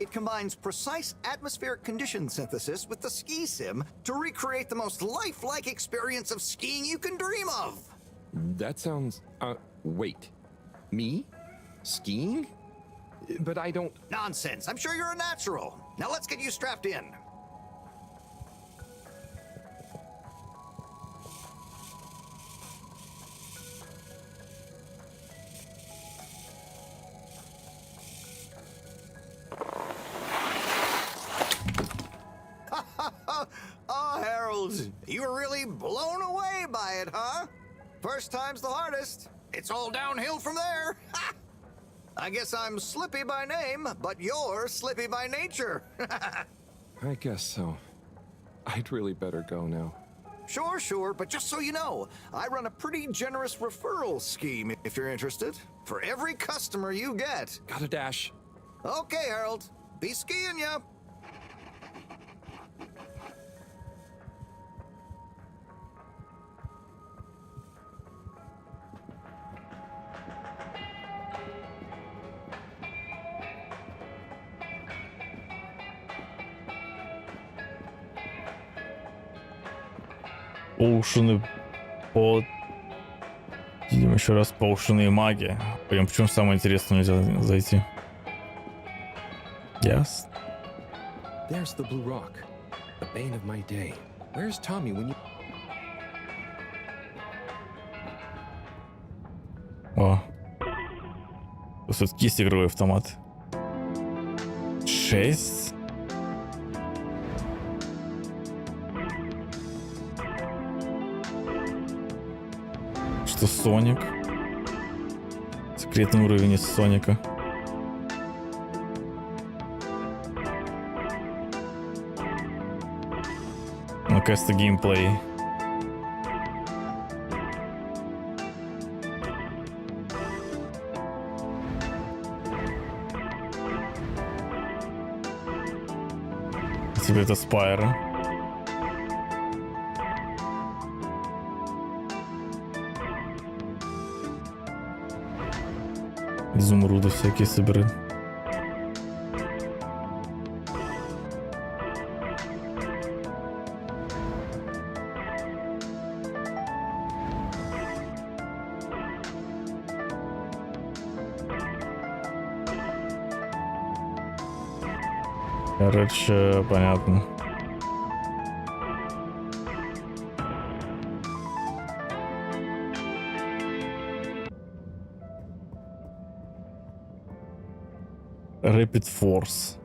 N: It combines precise atmospheric condition synthesis with the ski sim to recreate the most lifelike experience of skiing you can dream of.
C: That sounds... wait. Me? Skiing? But I don't...
N: Nonsense. I'm sure you're a natural. Now let's get you strapped in. Oh, Harold, you were really blown away by it, huh? First time's the hardest. It's all downhill from there. I guess I'm Slippy by name, but you're Slippy by nature.
C: I guess so. I'd really better go now.
N: Sure, but just so you know, I run a pretty generous referral scheme if you're interested. For every customer you get.
C: Gotta dash.
N: Okay, Harold. Be skiing ya.
A: Поушены по... Идем еще раз, поушены и маги. Прям причем самое интересное нельзя зайти. Yes.
C: There's the blue rock, the bane of my day. Where's Tommy when you...
A: О. Все-таки есть игровой автомат. 6. Что Соник? Секретный уровень из Соника. Наконец-то геймплей. Теперь это Спайра. Изумруды всякие собирают. Короче, понятно. Rapid Force.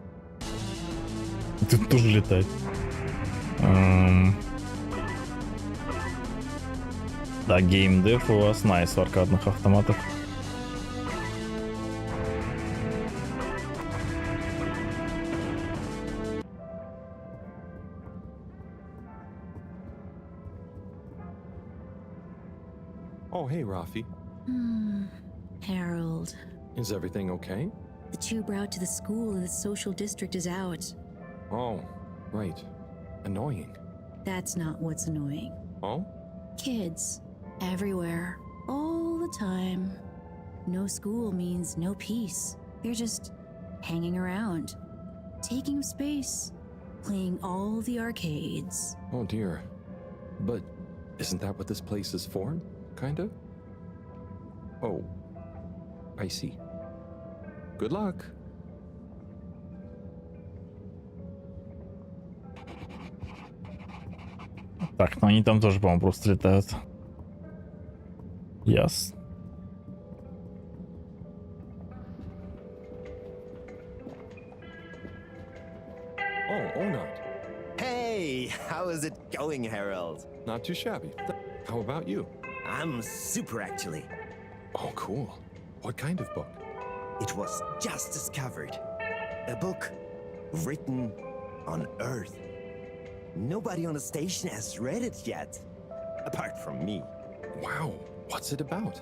A: Тут тоже летать. Да, геймдев у вас найс в аркадных автоматах.
C: Oh, hey, Rafi.
E: Harold.
C: Is everything okay?
E: The tube route to the school in the social district is out.
C: Oh, right. Annoying.
E: That's not what's annoying.
C: Oh?
E: Kids. Everywhere. All the time. No school means no peace. They're just hanging around. Taking up space. Playing all the arcades.
C: Oh, dear. But isn't that what this place is for? Kinda? Oh. I see. Good luck.
A: Так, ну они там тоже, по-моему, просто летают. Yes.
C: Oh, Onat.
P: Hey, how is it going, Harold?
C: Not too shabby. How about you?
P: I'm super, actually.
C: Oh, cool. What kind of book?
P: It was just discovered. A book written on Earth. Nobody on the station has read it yet, apart from me.
C: Wow, what's it about?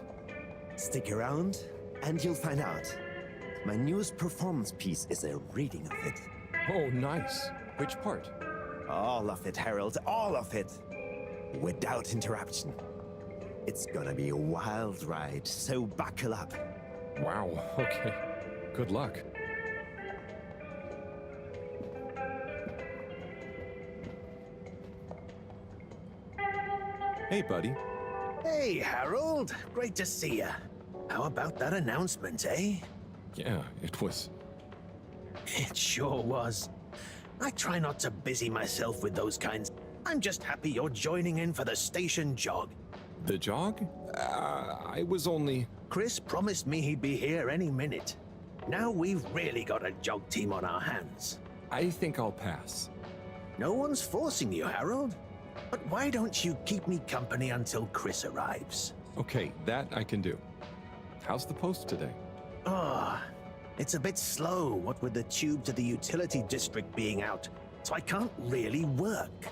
P: Stick around and you'll find out. My newest performance piece is a reading of it.
C: Oh, nice. Which part?
P: All of it, Harold, all of it. Without interruption. It's gonna be a wild ride, so buckle up.
C: Wow, okay. Good luck. Hey, buddy.
Q: Hey, Harold. Great to see ya. How about that announcement, eh?
C: Yeah, it was...
Q: It sure was. I try not to busy myself with those kinds. I'm just happy you're joining in for the station jog.
C: The jog? I was only...
Q: Chris promised me he'd be here any minute. Now we've really got a jog team on our hands.
C: I think I'll pass.
Q: No one's forcing you, Harold. But why don't you keep me company until Chris arrives?
C: Okay, that I can do. How's the post today?
Q: Ah, it's a bit slow, what with the tube to the utility district being out, so I can't really work.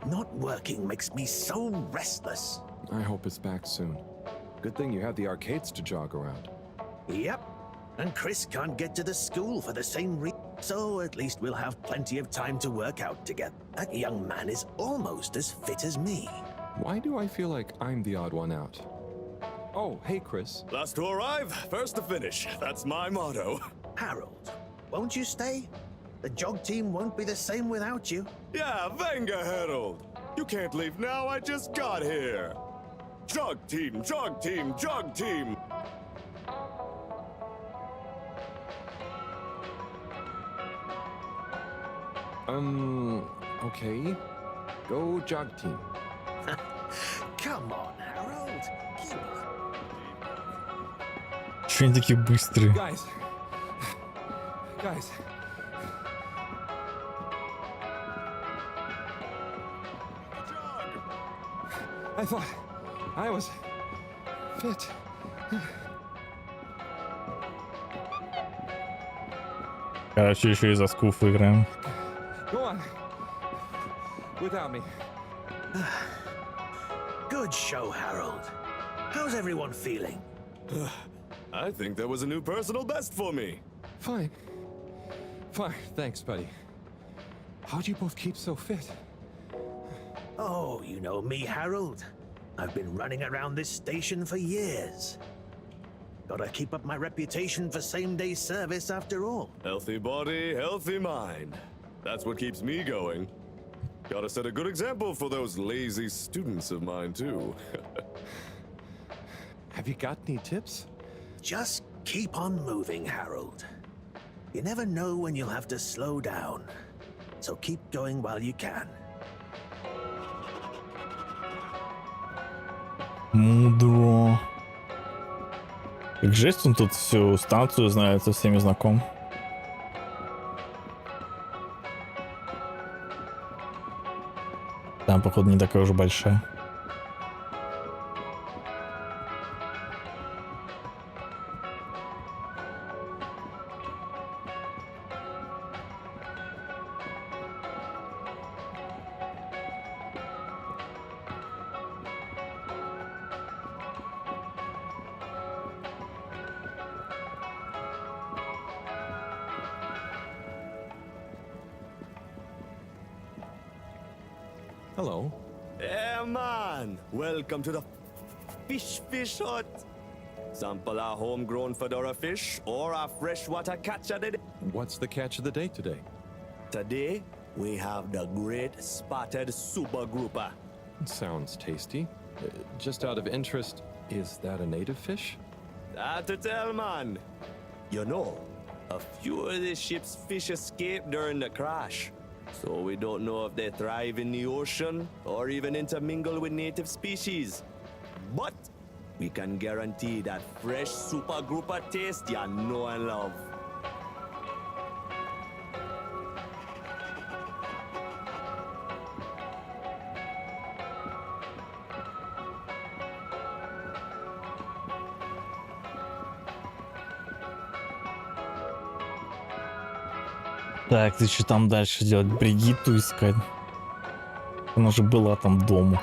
Q: Not working makes me so restless.
C: I hope it's back soon. Good thing you have the arcades to jog around.
Q: Yep, and Chris can't get to the school for the same reason, so at least we'll have plenty of time to work out together. That young man is almost as fit as me.
C: Why do I feel like I'm the odd one out? Oh, hey, Chris.
L: Last to arrive, first to finish. That's my motto.
Q: Harold, won't you stay? The jog team won't be the same without you.
L: Yeah, venga, Harold. You can't leave now, I just got here! Jug team, jug team, jug team!
C: Okay. Go jug team.
Q: Come on, Harold. Keep
A: Чё они такие быстрые?
C: Guys. I thought I was fit.
A: Короче, еще и за скуф играем.
C: Go on. Without me.
Q: Good show, Harold. How's everyone feeling?
L: I think that was a new personal best for me.
C: Fine. Thanks, buddy. How'd you both keep so fit?
Q: Oh, you know me, Harold. I've been running around this station for years. Gotta keep up my reputation for same-day service after all.
L: Healthy body, healthy mind. That's what keeps me going. Gotta set a good example for those lazy students of mine, too.
C: Have you got any tips?
Q: Just keep on moving, Harold. You never know when you'll have to slow down. So keep going while you can.
A: Мудро. Как жесть, он тут всю станцию знает, со всеми знаком. Там, походу, не такая уж большая.
C: Hello.
L: Yeah, man! Welcome to the fish hut. Sample a homegrown Fedora fish or a freshwater catch of the day.
C: What's the catch of the day today?
L: Today, we have the great spotted super grouper.
C: Sounds tasty. Just out of interest, is that a native fish?
L: Hard to tell, man. You know, a few of the ship's fish escaped during the crash. So we don't know if they thrive in the ocean or even intermingle with native species. But we can guarantee that fresh super grouper taste you know and love.
A: Так, ты что там дальше делать? Бригитту искать? Она же была там дома.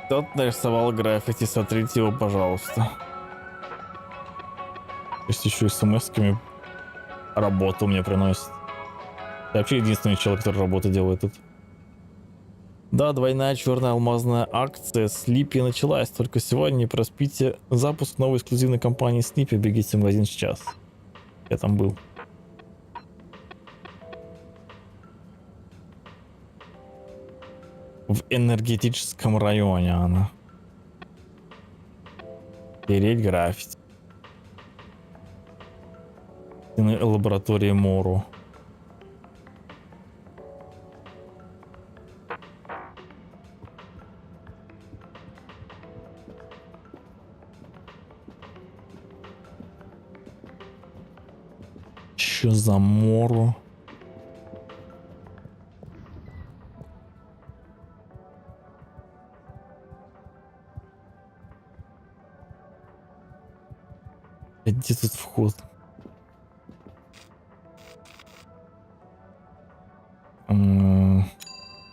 A: Тот нарисовал граффити, сотрите его, пожалуйста. То есть еще смс-ками работу мне приносит. Я вообще единственный человек, который работу делает тут. Да, двойная черная алмазная акция Sleepy началась. Только сегодня не проспите запуск новой эксклюзивной кампании Sleepy. Бегите в магазин сейчас. Я там был. В энергетическом районе она. Переть граффити. На лаборатории Мору. Что за Мору? Где тут вход?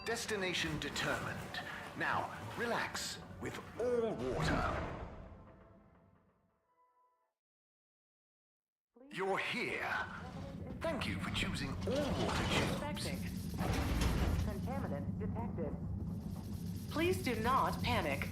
F: Destination determined. Now, relax with all water. You're here. Thank you for choosing all water tubes.
G: Contaminant detected. Please do not panic.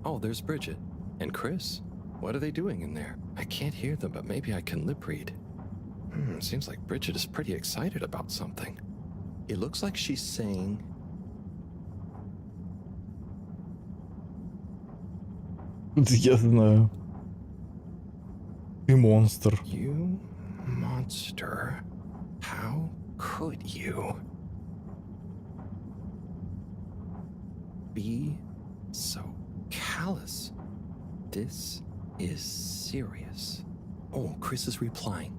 C: Oh, there's Bridget. And Chris. What are they doing in there? I can't hear them, but maybe I can lip read. Seems like Bridget is pretty excited about something. It looks like she's saying...
A: Я знаю. Ты монстр.
C: You monster. How could you be so callous? This is serious. Oh, Chris is replying.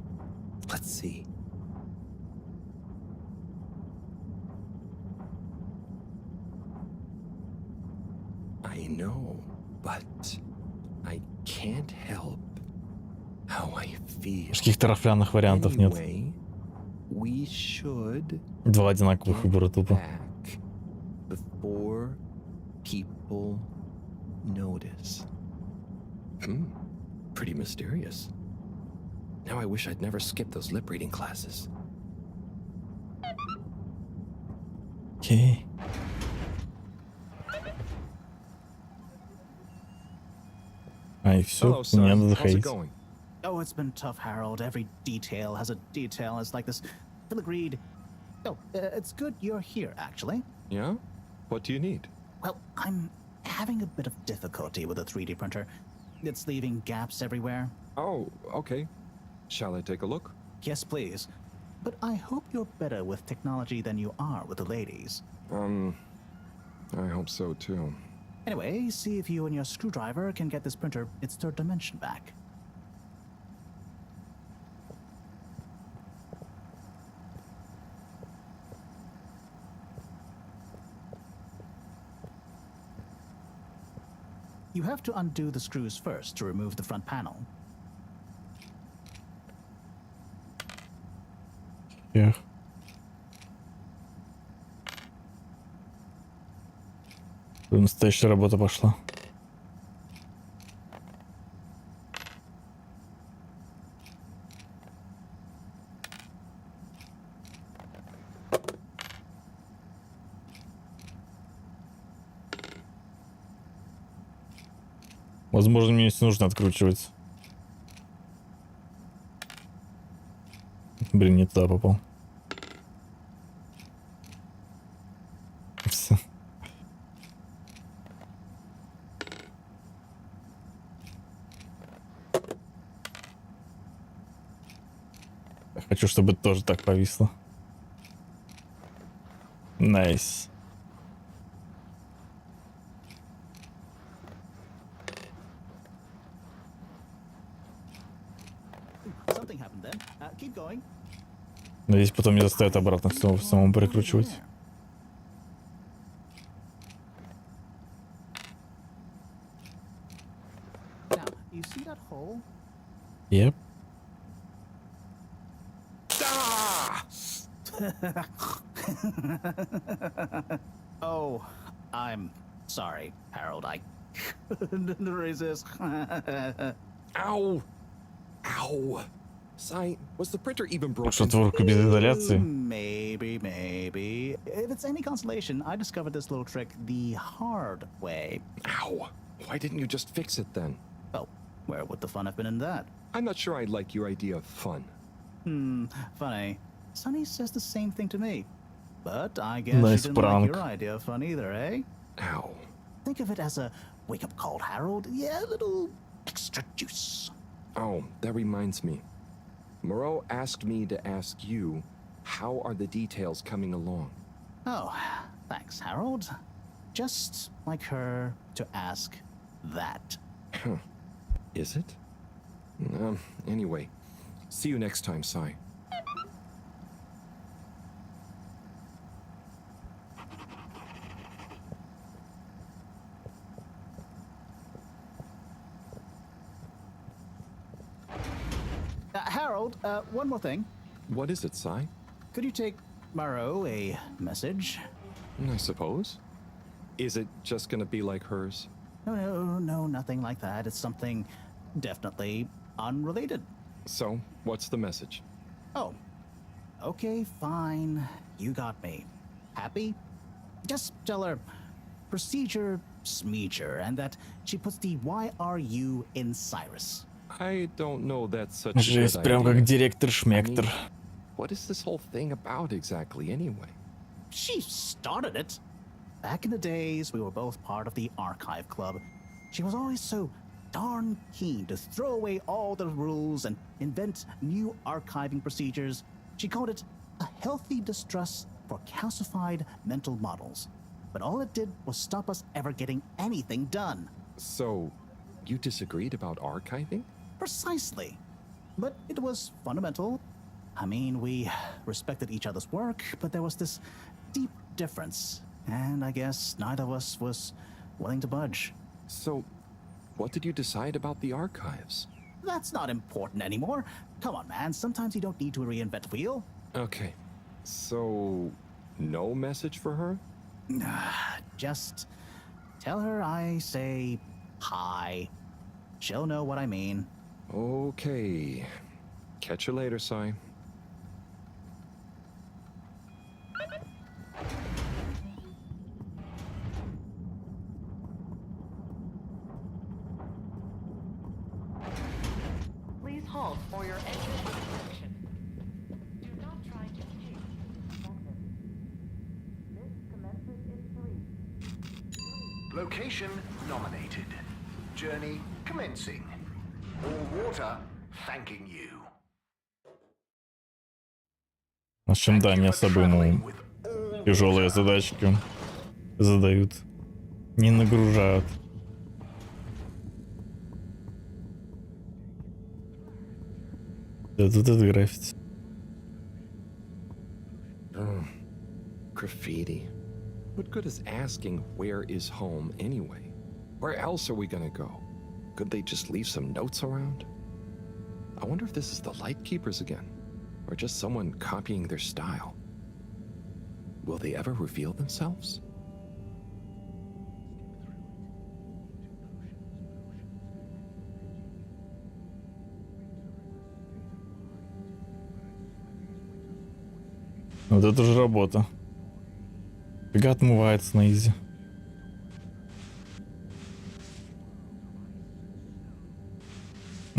C: Let's see. I know, but I can't help how I feel.
A: Каких-то рафляных вариантов нет.
C: Anyway, we should
A: Два одинаковых выбора тупо.
C: back before people notice. Pretty mysterious. Now I wish I'd never skipped those lip reading classes.
A: Окей. А и все,
C: Hello,
A: мне
C: son.
A: надо
C: How's it
A: заходить.
C: going?
K: Oh, it's been tough, Harold. Every detail has a detail. It's like this. Phil agreed. Oh, it's good you're here, actually.
C: Yeah? What do you need?
K: Well, I'm having a bit of difficulty with a 3D printer. It's leaving gaps everywhere.
C: Oh, okay. Shall I take a look?
K: Yes, please. But I hope you're better with technology than you are with the ladies.
C: I hope so too.
K: Anyway, see if you and your screwdriver can get this printer its third dimension back. You have to undo the screws first to remove the front panel.
A: Yeah. Настоящая работа пошла. Возможно, мне здесь нужно откручивать. Блин, не туда попал. Все. Хочу, чтобы это тоже так повисло. Найс.
K: Something happened then. Keep going.
A: Надеюсь, потом не заставят обратно самому перекручивать.
K: Now, you see that hole?
A: Yep.
K: Oh, I'm sorry, Harold. I couldn't resist.
C: Ow! Ow! Sai, was the printer even broken?
A: Шатворка без изоляции.
K: Maybe. If it's any consolation, I discovered this little trick the hard way.
C: Ow! Why didn't you just fix it then?
K: Well, where would the fun have been in that?
C: I'm not sure I like your idea of fun.
K: Funny. Sonny says the same thing to me. But I guess
A: Nice
K: she didn't
A: prank.
K: like your idea of fun either, eh?
C: Ow.
K: Think of it as a wake-up call, Harold. Yeah, a little extra juice.
C: Oh, that reminds me. Moreau asked me to ask you, how are the details coming along?
K: Oh, thanks, Harold. Just like her to ask that.
C: Is it? Anyway, see you next time, Sai.
K: Harold, one more thing.
C: What is it, Sai?
K: Could you take Moreau a message?
C: I suppose. Is it just gonna be like hers?
K: No, nothing like that. It's something definitely unrelated.
C: So, what's the message?
K: Oh, okay, fine. You got me. Happy? Just tell her procedure smeeger, and that she puts the YRU in Cyrus.
C: I don't know that's such a
A: Жесть,
C: good
A: прям
C: idea.
A: как директор Шмектор.
C: What is this whole thing about exactly anyway?
K: She started it. Back in the days, we were both part of the Archive Club. She was always so darn keen to throw away all the rules and invent new archiving procedures. She called it a healthy distrust for calcified mental models. But all it did was stop us ever getting anything done.
C: So, you disagreed about archiving?
K: Precisely. But it was fundamental. I mean, we respected each other's work, but there was this deep difference. And I guess neither of us was willing to budge.
C: So, what did you decide about the archives?
K: That's not important anymore. Come on, man. Sometimes you don't need to reinvent the wheel.
C: Okay. So, no message for her?
K: Just tell her I say hi. She'll know what I mean.
C: Okay. Catch you later, Sai.
R: Please halt for your exit inspection. Do not try to escape. This commences in 3.
F: Location nominated. Journey commencing. All water thanking you.
A: В общем, да, не особо ему тяжелые задачки задают. Не нагружают. Да тут это граффити.
C: Graffiti. What good is asking where is home anyway? Where else are we gonna go? Could they just leave some notes around? I wonder if this is the Lightkeepers again, or just someone copying their style. Will they ever reveal themselves?
A: Вот это же работа. Фига отмывается на изи.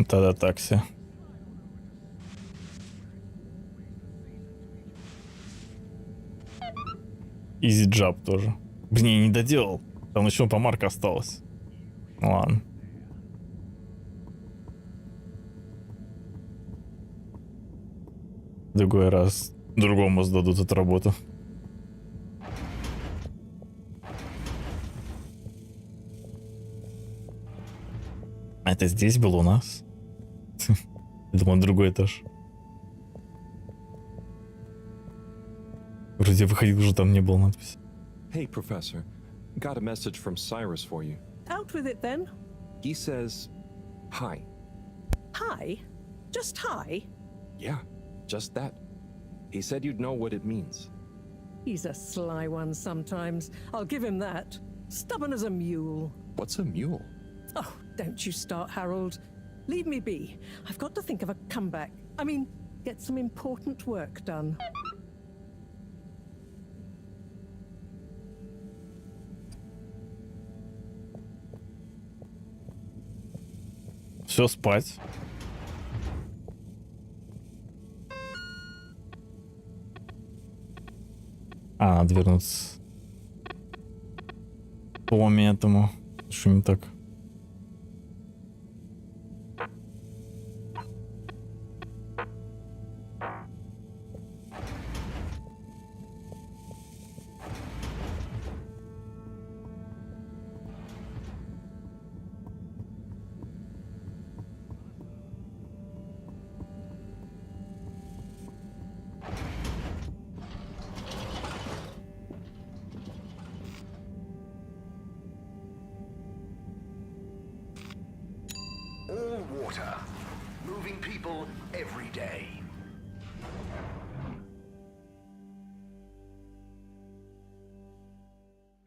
A: Тогда такси. Изи джаб тоже. Блин, я не доделал. Там еще помарка осталась. Ладно. В другой раз другому сдадут эту работу. А это здесь был у нас? Я думал, другой этаж. Вроде выходил, уже там не было надписи.
C: Hey, Professor. Got a message from Cyrus for you.
J: Out with it then.
C: He says, hi.
J: Hi? Just hi?
C: Yeah, just that. He said you'd know what it means.
J: He's a sly one sometimes. I'll give him that. Stubborn as a mule.
C: What's a mule?
J: Oh, don't you start, Harold. Leave me be. I've got to think of a comeback. I mean, get some important work done.
A: Все, спать. Надо вернуться. Помни этому. Что не так?
F: All water. Moving people every day.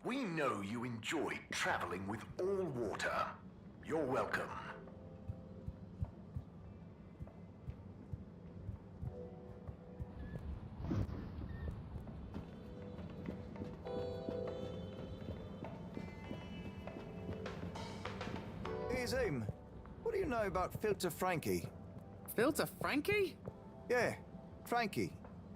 F: We know you enjoyed traveling with All Water. You're welcome.
N: Hey, Zoom. What do you know about Filter Frankie?
G: Filter Frankie?
N: Yeah, Frankie,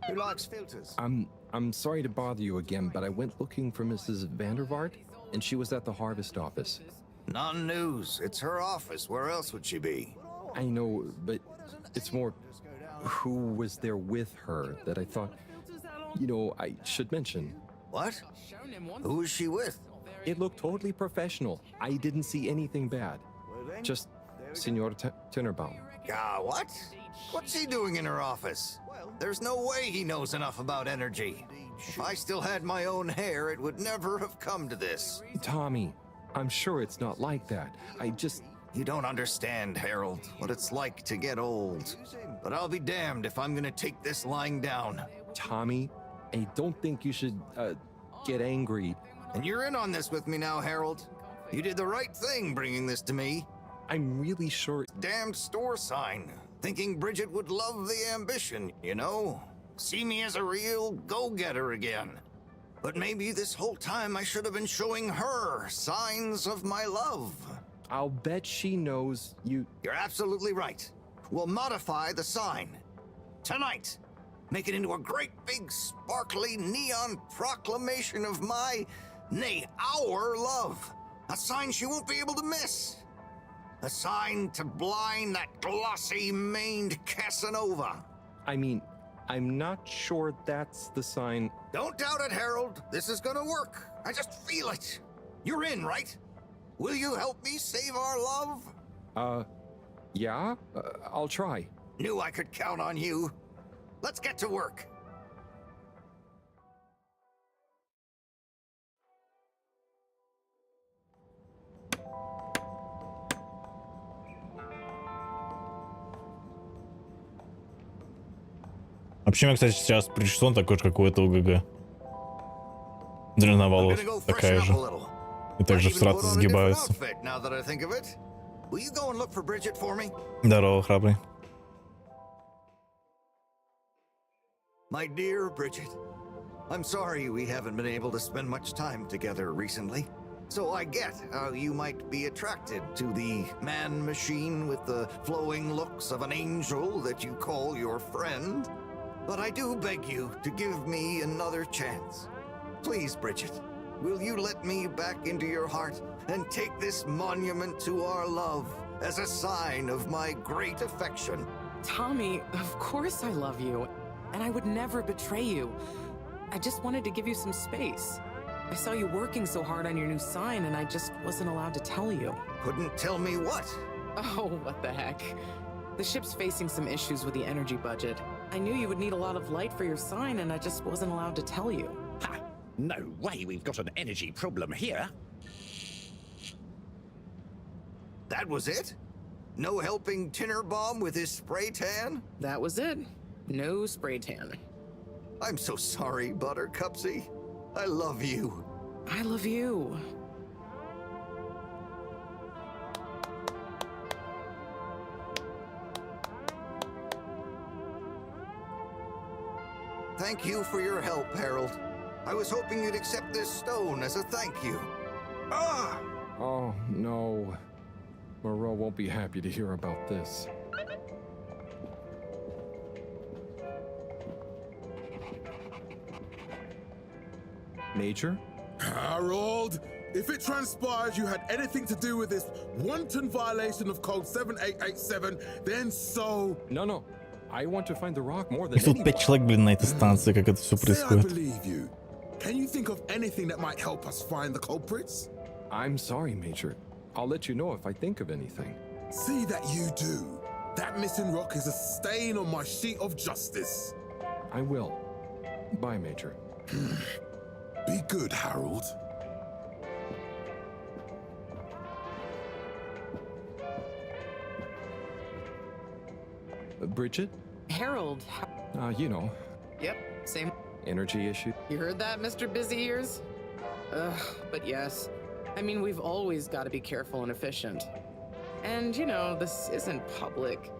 N: who likes filters.
C: I'm sorry to bother you again, but I went looking for Mrs. Vandervaart, and she was at the harvest office.
N: Non-news. It's her office. Where else would she be?
C: I know, but it's more who was there with her that I thought, I should mention.
N: What? Who is she with?
C: It looked totally professional. I didn't see anything bad. Just Senor Tinnerbaum.
N: What? What's he doing in her office? There's no way he knows enough about energy. If I still had my own hair, it would never have come to this.
C: Tommy, I'm sure it's not like that.
N: You don't understand, Harold, what it's like to get old. But I'll be damned if I'm gonna take this lying down.
C: Tommy, I don't think you should, get angry.
N: And you're in on this with me now, Harold. You did the right thing bringing this to me.
C: I'm really sure.
N: Damned store sign. Thinking Bridget would love the ambition, See me as a real go-getter again. But maybe this whole time I should have been showing her signs of my love.
C: I'll bet she knows you.
N: You're absolutely right. We'll modify the sign. Tonight. Make it into a great big sparkly neon proclamation of our love. A sign she won't be able to miss. A sign to blind that glossy-maned Casanova.
C: I mean, I'm not sure that's the sign.
N: Don't doubt it, Harold. This is gonna work. I just feel it. You're in, right? Will you help me save our love?
C: Yeah? I'll try.
N: Knew I could count on you. Let's get to work.
A: Вообще, у меня, кстати, сейчас пришел такой же, как у этого ГГ. Длинноволос, такая же. И также в сраце сгибаются. Здорово, храбрый.
N: My dear Bridget, I'm sorry we haven't been able to spend much time together recently. So I get how you might be attracted to the man-machine with the flowing looks of an angel that you call your friend. But I do beg you to give me another chance. Please, Bridget, will you let me back into your heart and take this monument to our love as a sign of my great affection?
G: Tommy, of course I love you, and I would never betray you. I just wanted to give you some space. I saw you working so hard on your new sign, and I just wasn't allowed to tell you.
N: Couldn't tell me what?
G: Oh, what the heck. The ship's facing some issues with the energy budget. I knew you would need a lot of light for your sign, and I just wasn't allowed to tell you.
D: Ha! No way we've got an energy problem here.
N: That was it? No helping Tinnerbaum with his spray tan?
G: That was it. No spray tan.
N: I'm so sorry, Buttercupsy. I love you.
G: I love you.
N: Thank you for your help, Harold. I was hoping you'd accept this stone as a thank you. Ah!
C: Oh, no. Moreau won't be happy to hear about this. Major?
B: Harold, if it transpires you had anything to do with this wanton violation of Code 7887, then so...
C: No. I want to find the rock more than
A: Тут 5 человек, блин, на этой станции, как это все происходит.
B: I believe you. Can you think of anything that might help us find the culprits?
C: I'm sorry, Major. I'll let you know if I think of anything.
B: See that you do. That missing rock is a stain on my sheet of justice.
C: I will. Bye, Major.
B: Be good, Harold.
C: Bridget?
G: Harold.
C: You know.
G: Yep, same.
C: Energy issue.
G: You heard that, Mr. Busy Ears? Ugh, but yes. I mean, we've always got to be careful and efficient. And, this isn't public.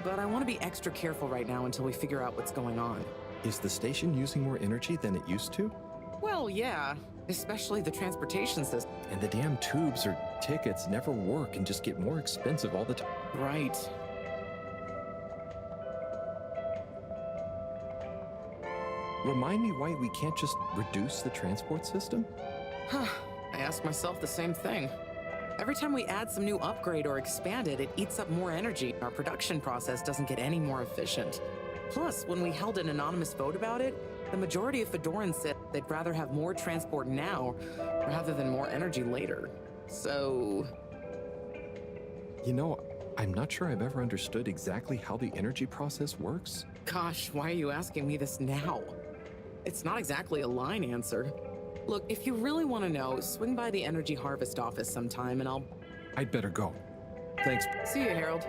G: But I want to be extra careful right now until we figure out what's going on.
C: Is the station using more energy than it used to?
G: Well, yeah. Especially the transportation system.
C: And the damn tubes or tickets never work and just get more expensive all the time.
G: Right.
C: Remind me why we can't just reduce the transport system?
G: I ask myself the same thing. Every time we add some new upgrade or expand it, it eats up more energy. Our production process doesn't get any more efficient. Plus, when we held an anonymous vote about it, the majority of Fedorans said they'd rather have more transport now rather than more energy later. So...
C: You know, I'm not sure I've ever understood exactly how the energy process works.
G: Gosh, why are you asking me this now? It's not exactly a line answer. Look, if you really want to know, swing by the Energy Harvest office sometime and
C: I'd better go. Thanks.
G: See you, Harold.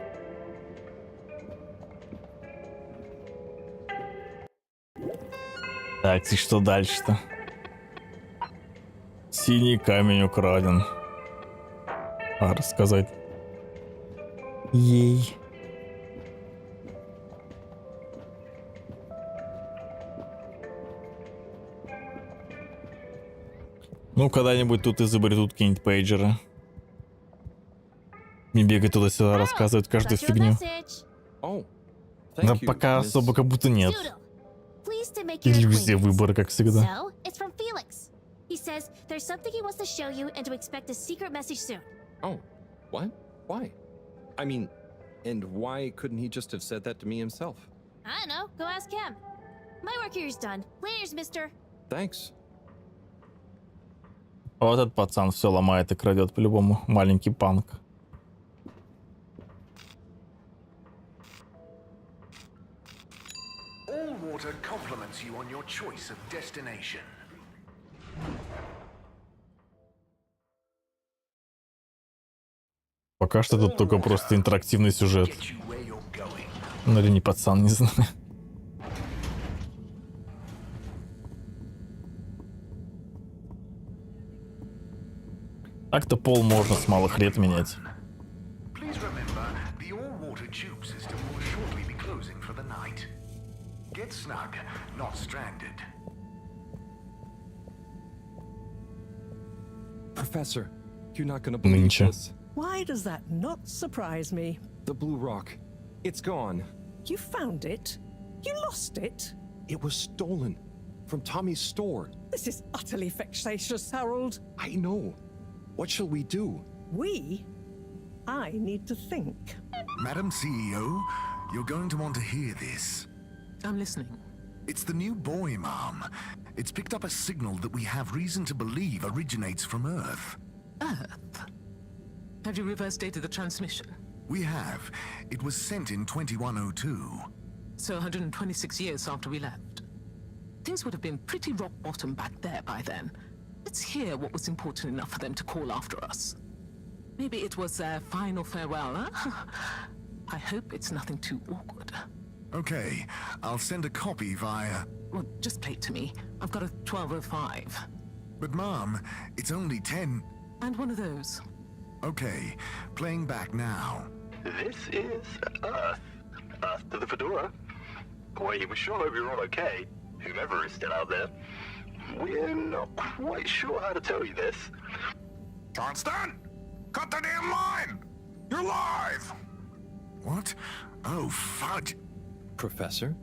A: Так, и что дальше-то? Синий камень украден. А, рассказать. Ей. Ну, когда-нибудь тут изобретут какие-нибудь пейджеры. Не бегать туда-сюда, рассказывать каждую фигню. Да пока особо как будто нет. Или везде выборы, как всегда.
S: So, it's from Felix. He says there's something he wants to show you and to expect a secret message soon.
C: Oh, what? Why? I mean, and why couldn't he just have said that to me himself?
S: I don't know. Go ask him. My work here is done. Laters, mister.
C: Thanks.
A: Вот этот пацан все ломает и крадет по-любому. Маленький панк.
F: Allwater compliments you on your choice of destination.
A: Пока что тут только просто интерактивный сюжет. Ну или не пацан, не знаю. Так-то пол можно с малых лет менять.
F: Please remember, the all-water tube system will shortly be closing for the night. Get snug, not stranded.
C: Professor, you're not gonna believe
A: Нынче.
C: this.
J: Why does that not surprise me?
C: The blue rock. It's gone.
J: You found it? You lost it?
C: It was stolen from Tommy's store.
J: This is utterly vexatious, Harold.
C: I know. What shall we do?
J: We? I need to think.
H: Madam CEO, you're going to want to hear this.
M: I'm listening.
H: It's the new boy, Mom. It's picked up a signal that we have reason to believe originates from Earth.
M: Earth? Have you reverse dated the transmission?
H: We have. It was sent in 2102.
M: So 126 years after we left. Things would have been pretty rock bottom back there by then. Let's hear what was important enough for them to call after us. Maybe it was their final farewell, huh? I hope it's nothing too awkward.
H: Okay, I'll send a copy via...
M: Well, just play it to me. I've got a 1205.
H: But Mom, it's only 10...
M: And one of those.
H: Okay, playing back now.
T: This is Earth. Earth to the Fedora. We were sure we were all okay, whomever is still out there. We're not quite sure how to tell you this.
H: Johnston! Cut the damn line! You're live! What? Oh, fudge.
C: Professor,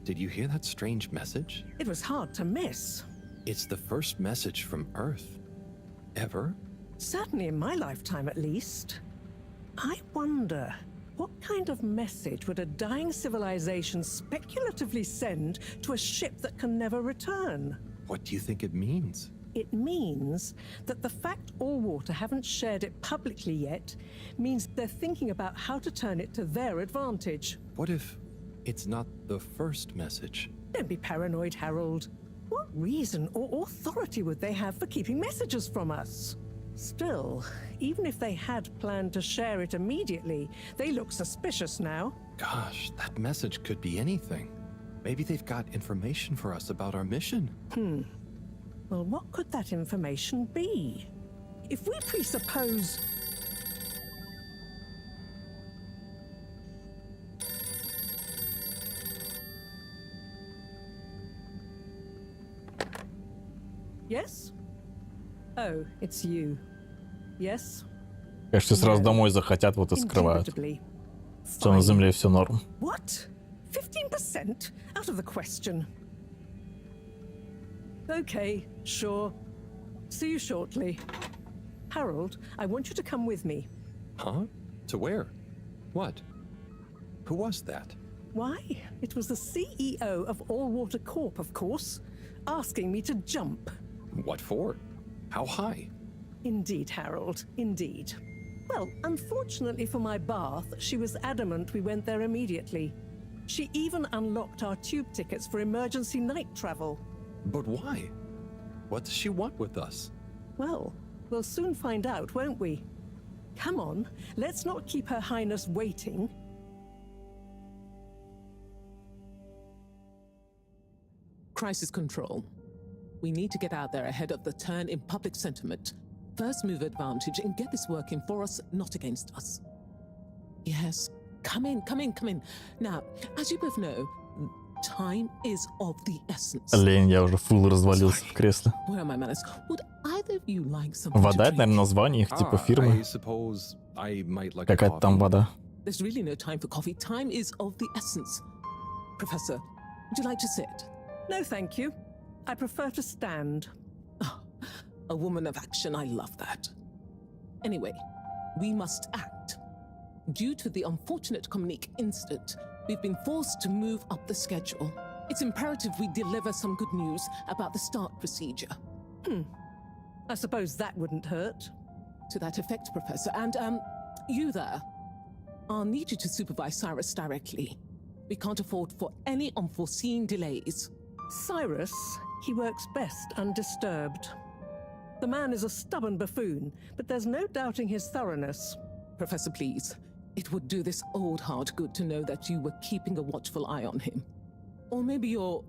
C: did you hear that strange message?
J: It was hard to miss.
C: It's the first message from Earth. Ever?
J: Certainly in my lifetime, at least. I wonder, what kind of message would a dying civilization speculatively send to a ship that can never return?
C: What do you think it means?
J: It means that the fact Allwater haven't shared it publicly yet means they're thinking about how to turn it to their advantage.
C: What if it's not the first message?
J: Don't be paranoid, Harold. What reason or authority would they have for keeping messages from us? Still, even if they had planned to share it immediately, they look suspicious now.
C: Gosh, that message could be anything. Maybe they've got information for us about our mission.
J: Well, what could that information be? If we presuppose... Yes? Oh, it's you. Yes?
A: Конечно, сразу домой захотят, вот и скрывают. Что на земле все норм.
J: What? 15%? Out of the question. Okay, sure. See you shortly. Harold, I want you to come with me.
C: Huh? To where? What? Who was that?
J: Why? It was the CEO of All Water Corp, of course, asking me to jump.
C: What for? How high?
J: Indeed, Harold, indeed. Well, unfortunately for my bath, she was adamant we went there immediately. She even unlocked our tube tickets for emergency night travel.
C: But why? What does she want with us?
J: Well, we'll soon find out, won't we? Come on, let's not keep Her Highness waiting.
M: Crisis control. We need to get out there ahead of the turn in public sentiment. First move advantage and get this working for us, not against us. Yes, come in. Now, as you both know, time is of the essence.
A: Лень, я уже фул развалился в кресле.
M: Where are my manners? Would either of you like something
A: Вода,
M: to
A: это, наверное, название их, типа фирмы.
C: I suppose I might like
A: Какая-то там вода.
M: There's really no time for coffee. Time is of the essence. Professor, would you like to sit?
J: No, thank you. I prefer to stand.
M: Oh, a woman of action, I love that. Anyway, we must act. Due to the unfortunate Communique incident, we've been forced to move up the schedule. It's imperative we deliver some good news about the start procedure.
J: I suppose that wouldn't hurt.
M: To that effect, Professor. And, you there. I'll need you to supervise Cyrus directly. We can't afford for any unforeseen delays.
J: Cyrus, he works best undisturbed. The man is a stubborn buffoon, but there's no doubting his thoroughness.
M: Professor, please. It would do this old heart good to know that you were keeping a watchful eye on him. Or maybe your,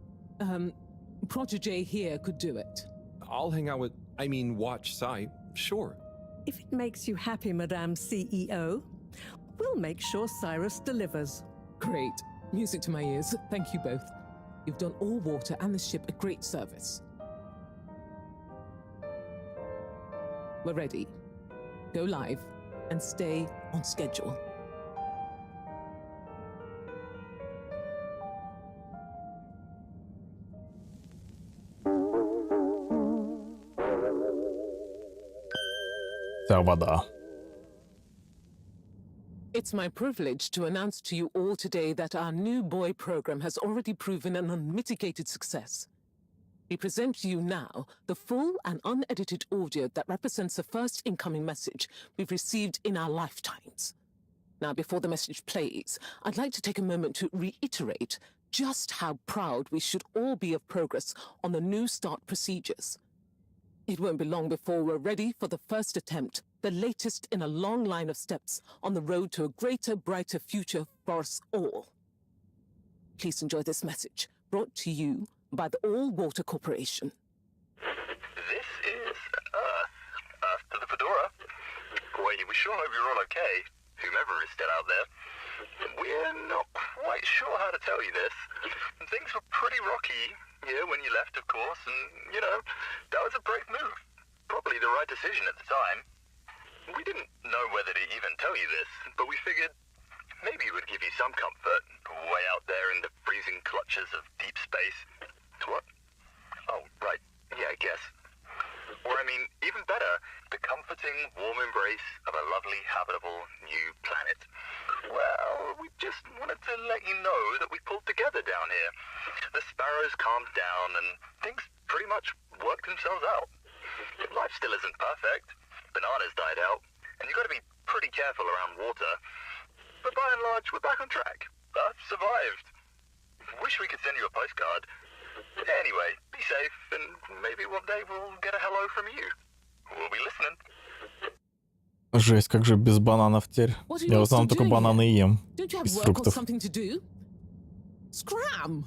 M: protege here could do it.
C: I'll hang out with, watch Sai, sure.
J: If it makes you happy, Madame CEO, we'll make sure Cyrus delivers.
M: Great. Music to my ears. Thank you both. You've done All Water and the ship a great service. We're ready. Go live and stay on schedule.
A: Вода.
M: It's my privilege to announce to you all today that our new buoy program has already proven an unmitigated success. We present to you now the full and unedited audio that represents the first incoming message we've received in our lifetimes. Now, before the message plays, I'd like to take a moment to reiterate just how proud we should all be of progress on the new start procedures. It won't be long before we're ready for the first attempt, the latest in a long line of steps on the road to a greater, brighter future for us all. Please enjoy this message, brought to you by the All Water Corporation.
T: This is Earth to the Fedora. We sure hope you're all okay, whomever is still out there. We're not quite sure how to tell you this. Things were pretty rocky here when you left, of course, and, that was a brave move. Probably the right decision at the time. We didn't know whether to even tell you this, but we figured maybe it would give you some comfort way out there in the freezing clutches of deep space. What? Oh, right. Yeah, I guess. Or, even better, the comforting, warm embrace of a lovely, habitable new planet. Well, we just wanted to let you know that we pulled together down here. The sparrows calmed down and things pretty much worked themselves out. Life still isn't perfect. Bananas died out, and you got to be pretty careful around water. But by and large, we're back on track. I've survived. Wish we could send you a postcard. Anyway, be safe, and maybe one day we'll get a hello from you. We'll be listening.
A: Жесть, как же без бананов теперь? Я в основном только бананы и ем. Без фруктов.
M: Scram!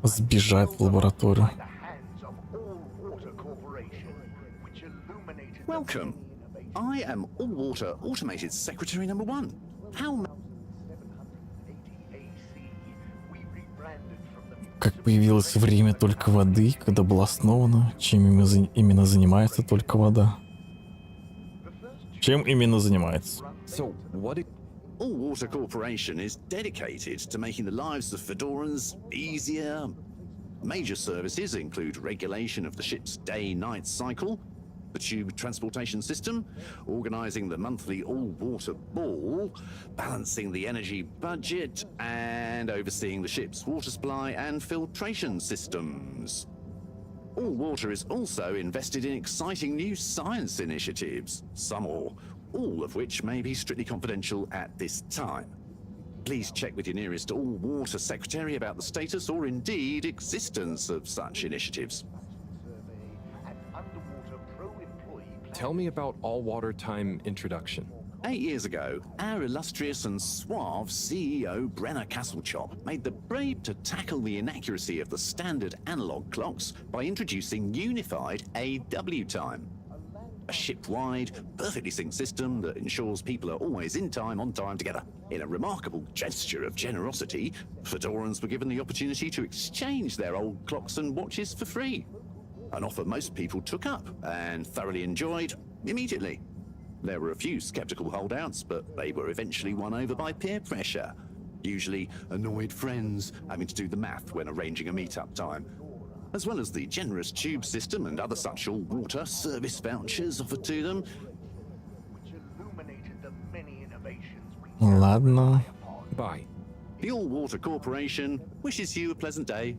A: Сбежать в лабораторию.
D: Welcome. I am All Water Automated Secretary number 1. How
A: Как появилось время только воды, когда было основано, чем именно занимается только вода. Чем именно занимается?
C: So, what it...
D: All Water Corporation is dedicated to making the lives of Fedorans easier. Major services include regulation of the ship's day-night cycle, the tube transportation system, organising the monthly all-water ball, balancing the energy budget, and overseeing the ship's water supply and filtration systems. All Water is also invested in exciting new science initiatives, some or all of which may be strictly confidential at this time. Please check with your nearest All Water secretary about the status or indeed existence of such initiatives.
C: Tell me about All Water Time introduction.
D: 8 years ago, our illustrious and suave CEO Brenner Castlechop made the brave to tackle the inaccuracy of the standard analog clocks by introducing unified AW time. A ship-wide, perfectly synced system that ensures people are always in time, on time, together. In a remarkable gesture of generosity, Fedorans were given the opportunity to exchange their old clocks and watches for free. An offer most people took up and thoroughly enjoyed immediately. There were a few skeptical holdouts, but they were eventually won over by peer pressure. Usually annoyed friends having to do the math when arranging a meet-up time. As well as the generous tube system and other such all-water service vouchers offered to them.
A: Ладно.
C: Bye.
D: The All Water Corporation wishes you a pleasant day.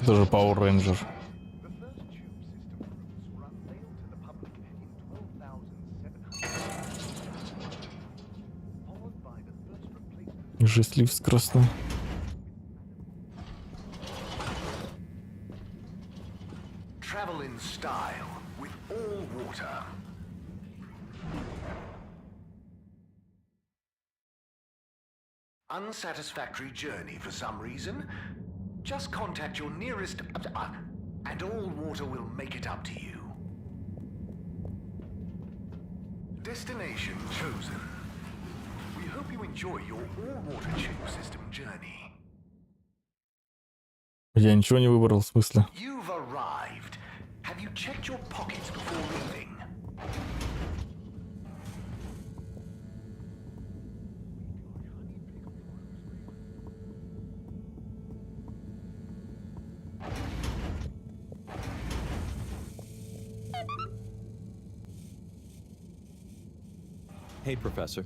A: Даже Power Ranger. Жесть, скоростной.
F: Travel in style with All Water. Unsatisfactory journey for some reason? Just contact your nearest and All Water will make it up to you. Destination chosen. We hope you enjoy your All Water tube system journey.
A: Я ничего не выбрал, в смысле.
F: You've arrived. Have you checked your pockets before leaving?
C: Hey, Professor.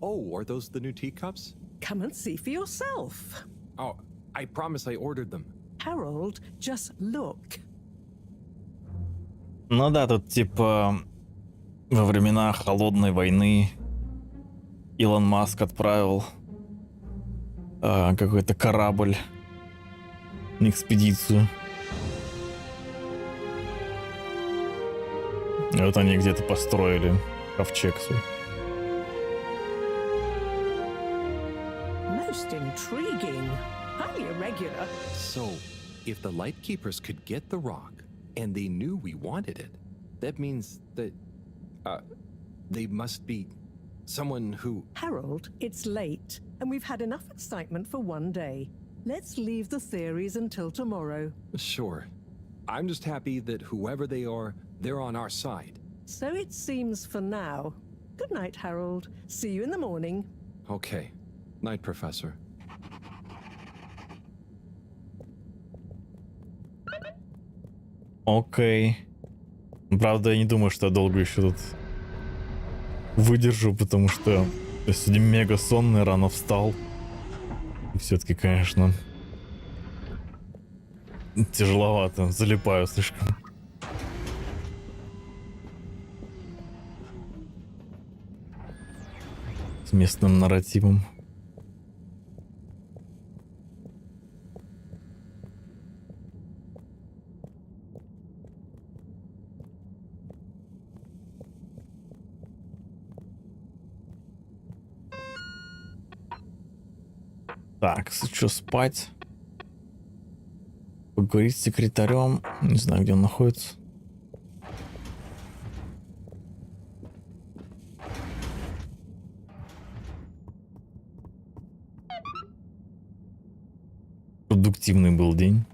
C: Oh, are those the new teacups?
J: Come and see for yourself.
C: Oh, I promise I ordered them.
J: Harold, just look.
A: Ну да, тут типа во времена холодной войны Илон Маск отправил какой-то корабль на экспедицию. И вот они где-то построили ковчег свой.
J: Most intriguing. Highly irregular.
C: So, if the Lightkeepers could get the rock, and they knew we wanted it, that means that, they must be someone who...
J: Harold, it's late, and we've had enough excitement for one day. Let's leave the theories until tomorrow.
C: Sure. I'm just happy that whoever they are, they're on our side.
J: So it seems for now. Good night, Harold. See you in the morning.
C: Okay. Night, Professor.
A: Окей. Правда, я не думаю, что я долго еще тут выдержу, потому что я сегодня мега сонный, рано встал. И все-таки, конечно, тяжеловато, залипаю слишком. С местным нарративом. Так, что спать? Поговорить с секретарем. Не знаю, где он находится. Продуктивный был день.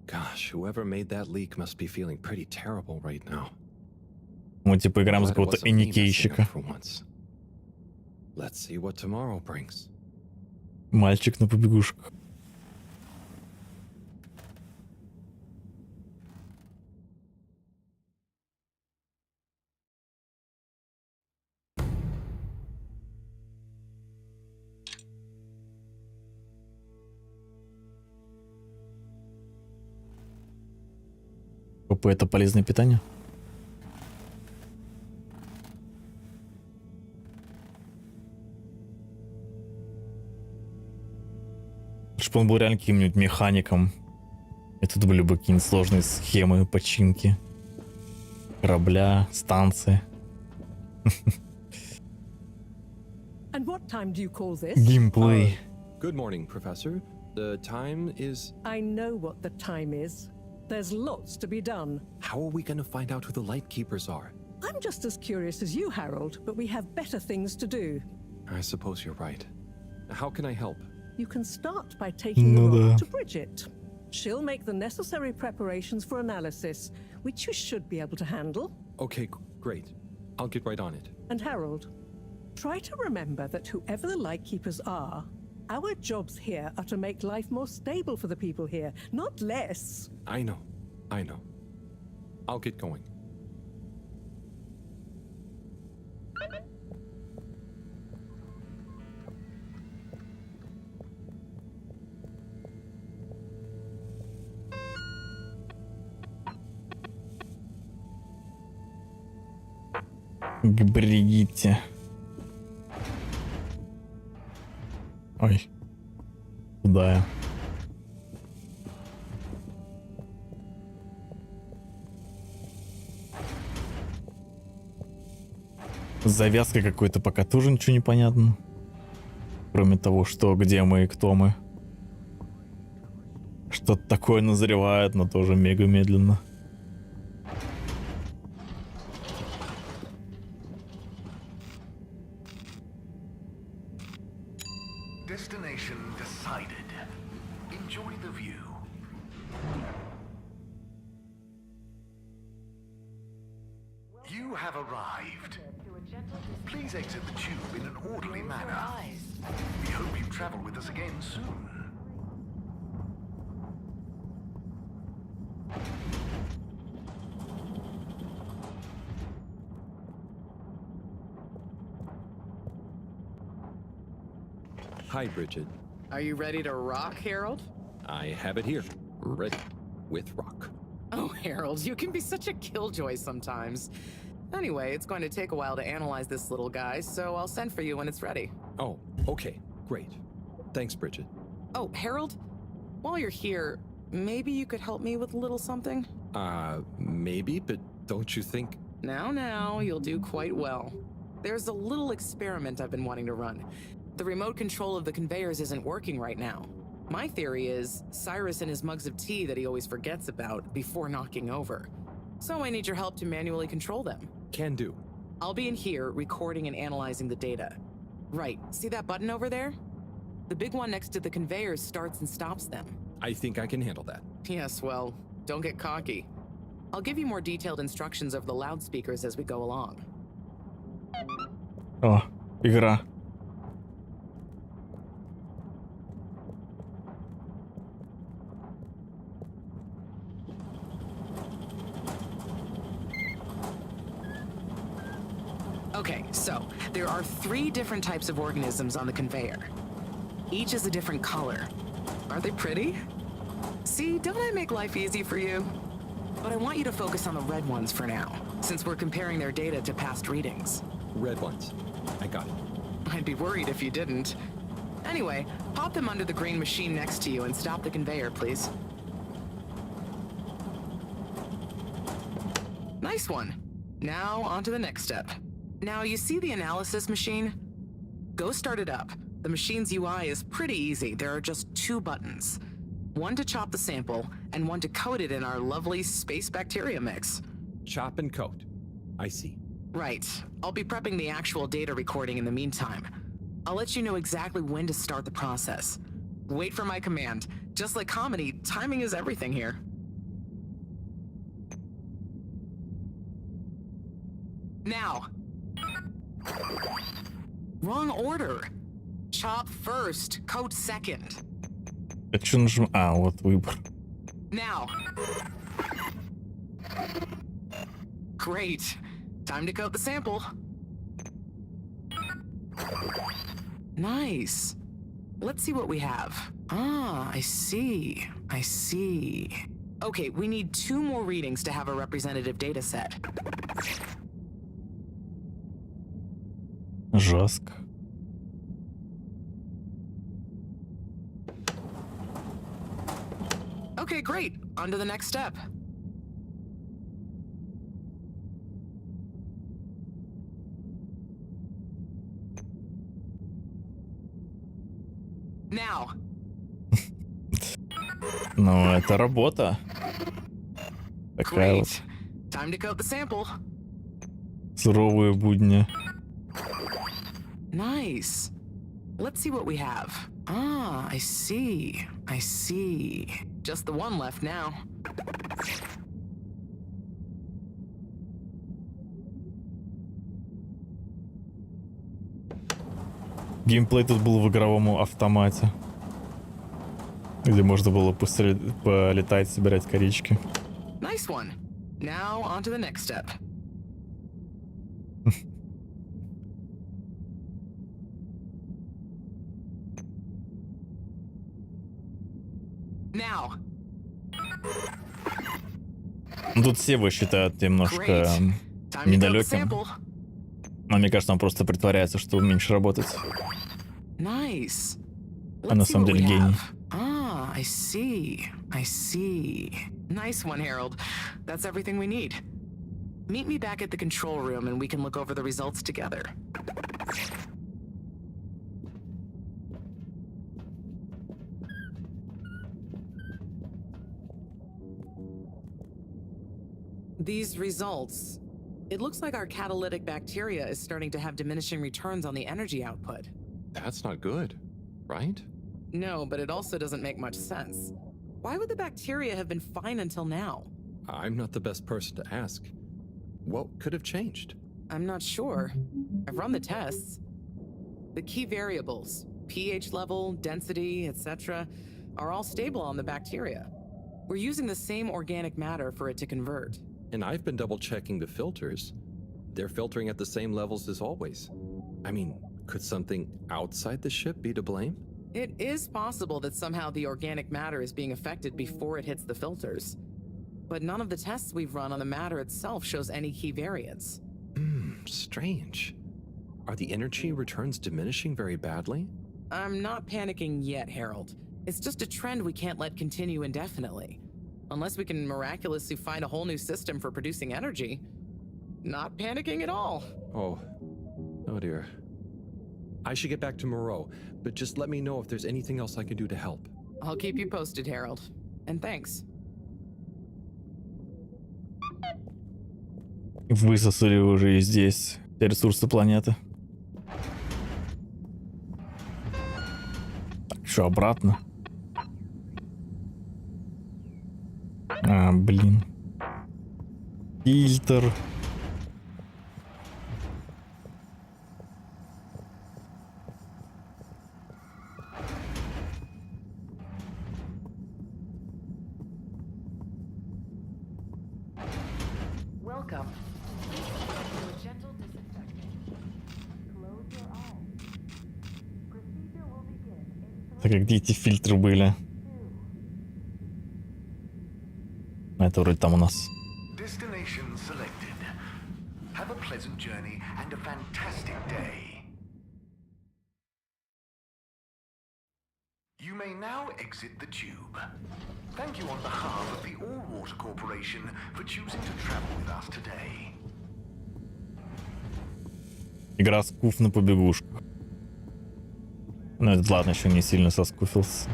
C: Gosh, whoever made that leak must be feeling pretty terrible right now.
A: Мы типа играем за какого-то эникейщика.
C: Let's see what tomorrow brings.
A: Мальчик на побегушках. ПП — это полезное питание? Чтобы он был реально каким-нибудь механиком. И тут были бы какие-нибудь сложные схемы починки корабля, станции.
J: And what time do you call this?
A: Геймплей.
C: Good morning, Professor. The time is...
J: I know what the time is. There's lots to be done.
C: How are we going to find out who the Lightkeepers are?
J: I'm just as curious as you, Harold, but we have better things to do.
C: I suppose you're right. How can I help?
J: You can start by taking the rock to Bridget. She'll make the necessary preparations for analysis, which you should be able to handle.
C: Okay, great. I'll get right on it.
J: And Harold, try to remember that whoever the Lightkeepers are, our jobs here are to make life more stable for the people here, not less.
C: I know. I'll get going.
A: Бригитте. Ой. Куда я? С завязкой какой-то пока тоже ничего не понятно. Кроме того, что, где мы и кто мы. Что-то такое назревает, но тоже мега медленно.
F: Destination decided. Enjoy the view. You have arrived. Please exit the tube in an orderly manner. We hope you travel with us again soon.
C: Hi, Bridget.
G: Are you ready to rock, Harold?
C: I have it here. Ready. With rock.
G: Oh, Harold, you can be such a killjoy sometimes. Anyway, it's going to take a while to analyze this little guy, so I'll send for you when it's ready.
C: Oh, okay. Great. Thanks, Bridget.
G: Oh, Harold, while you're here, maybe you could help me with a little something?
C: Maybe, but don't you think...
G: Now, you'll do quite well. There's a little experiment I've been wanting to run. The remote control of the conveyors isn't working right now. My theory is Cyrus and his mugs of tea that he always forgets about before knocking over. So I need your help to manually control them.
C: Can do.
G: I'll be in here recording and analyzing the data. Right, see that button over there? The big one next to the conveyors starts and stops them.
C: I think I can handle that.
G: Yes, well, don't get cocky. I'll give you more detailed instructions over the loudspeakers as we go along.
A: О, игра.
G: Okay, so there are 3 different types of organisms on the conveyor. Each is a different color. Aren't they pretty? See, don't I make life easy for you? But I want you to focus on the red ones for now, since we're comparing their data to past readings.
C: Red ones. I got it.
G: I'd be worried if you didn't. Anyway, pop them under the green machine next to you and stop the conveyor, please. Nice one. Now, on to the next step. Now, you see the analysis machine? Go start it up. The machine's UI is pretty easy. There are just 2 buttons. One to chop the sample, and one to coat it in our lovely space bacteria mix.
C: Chop and coat. I see.
G: Right. I'll be prepping the actual data recording in the meantime. I'll let you know exactly when to start the process. Wait for my command. Just like comedy, timing is everything here. Now. Wrong order. Chop first, coat second.
A: А что нажим? А, вот выбор.
G: Now. Great. Time to coat the sample. Nice. Let's see what we have. Ah, I see. I see. Okay, we need 2 more readings to have a representative data set.
A: Жестко.
G: Okay, great. On to the next step. Now.
A: Ну, это работа. Такая вот.
G: Great. Time to coat the sample.
A: Суровые будни.
G: Nice. Let's see what we have. Ah, I see. I see. Just the one left now.
A: Геймплей тут был в игровом автомате, где можно было полетать, собирать корички.
G: Nice one. Now on to the next step. Now.
A: Ну, тут все его считают немножко недалеким. Но мне кажется, он просто притворяется, что меньше работать.
G: Nice.
A: А на самом деле гений.
G: Ah, I see. I see. Nice one, Harold. That's everything we need. Meet me back at the control room and we can look over the results together. These results. It looks like our catalytic bacteria is starting to have diminishing returns on the energy output.
C: That's not good, right?
G: No, but it also doesn't make much sense. Why would the bacteria have been fine until now?
C: I'm not the best person to ask. What could have changed?
G: I'm not sure. I've run the tests. The key variables, pH level, density, etc., are all stable on the bacteria. We're using the same organic matter for it to convert.
C: And I've been double-checking the filters. They're filtering at the same levels as always. I mean, could something outside the ship be to blame?
G: It is possible that somehow the organic matter is being affected before it hits the filters. But none of the tests we've run on the matter itself shows any key variants.
C: Strange. Are the energy returns diminishing very badly?
G: I'm not panicking yet, Harold. It's just a trend we can't let continue indefinitely. Unless we can miraculously find a whole new system for producing energy. Not panicking at all.
C: Oh dear. I should get back to Moreau, but just let me know if there's anything else I can do to help.
G: I'll keep you posted, Harold. And thanks.
A: Высосали уже и здесь все ресурсы планеты. Так, еще обратно. А, блин. Фильтр.
R: Welcome. Gentle disinfecting. Close your eyes. Procedure will begin.
A: Так, а где эти фильтры были? Это вроде там у нас.
H: Destination selected. Have a pleasant journey and a fantastic day. You may now exit the tube. Thank you on behalf of the Allwater Corporation for choosing to travel with us today.
A: Игра скуф на побегушках. Ну, это ладно, еще не сильно соскуфился.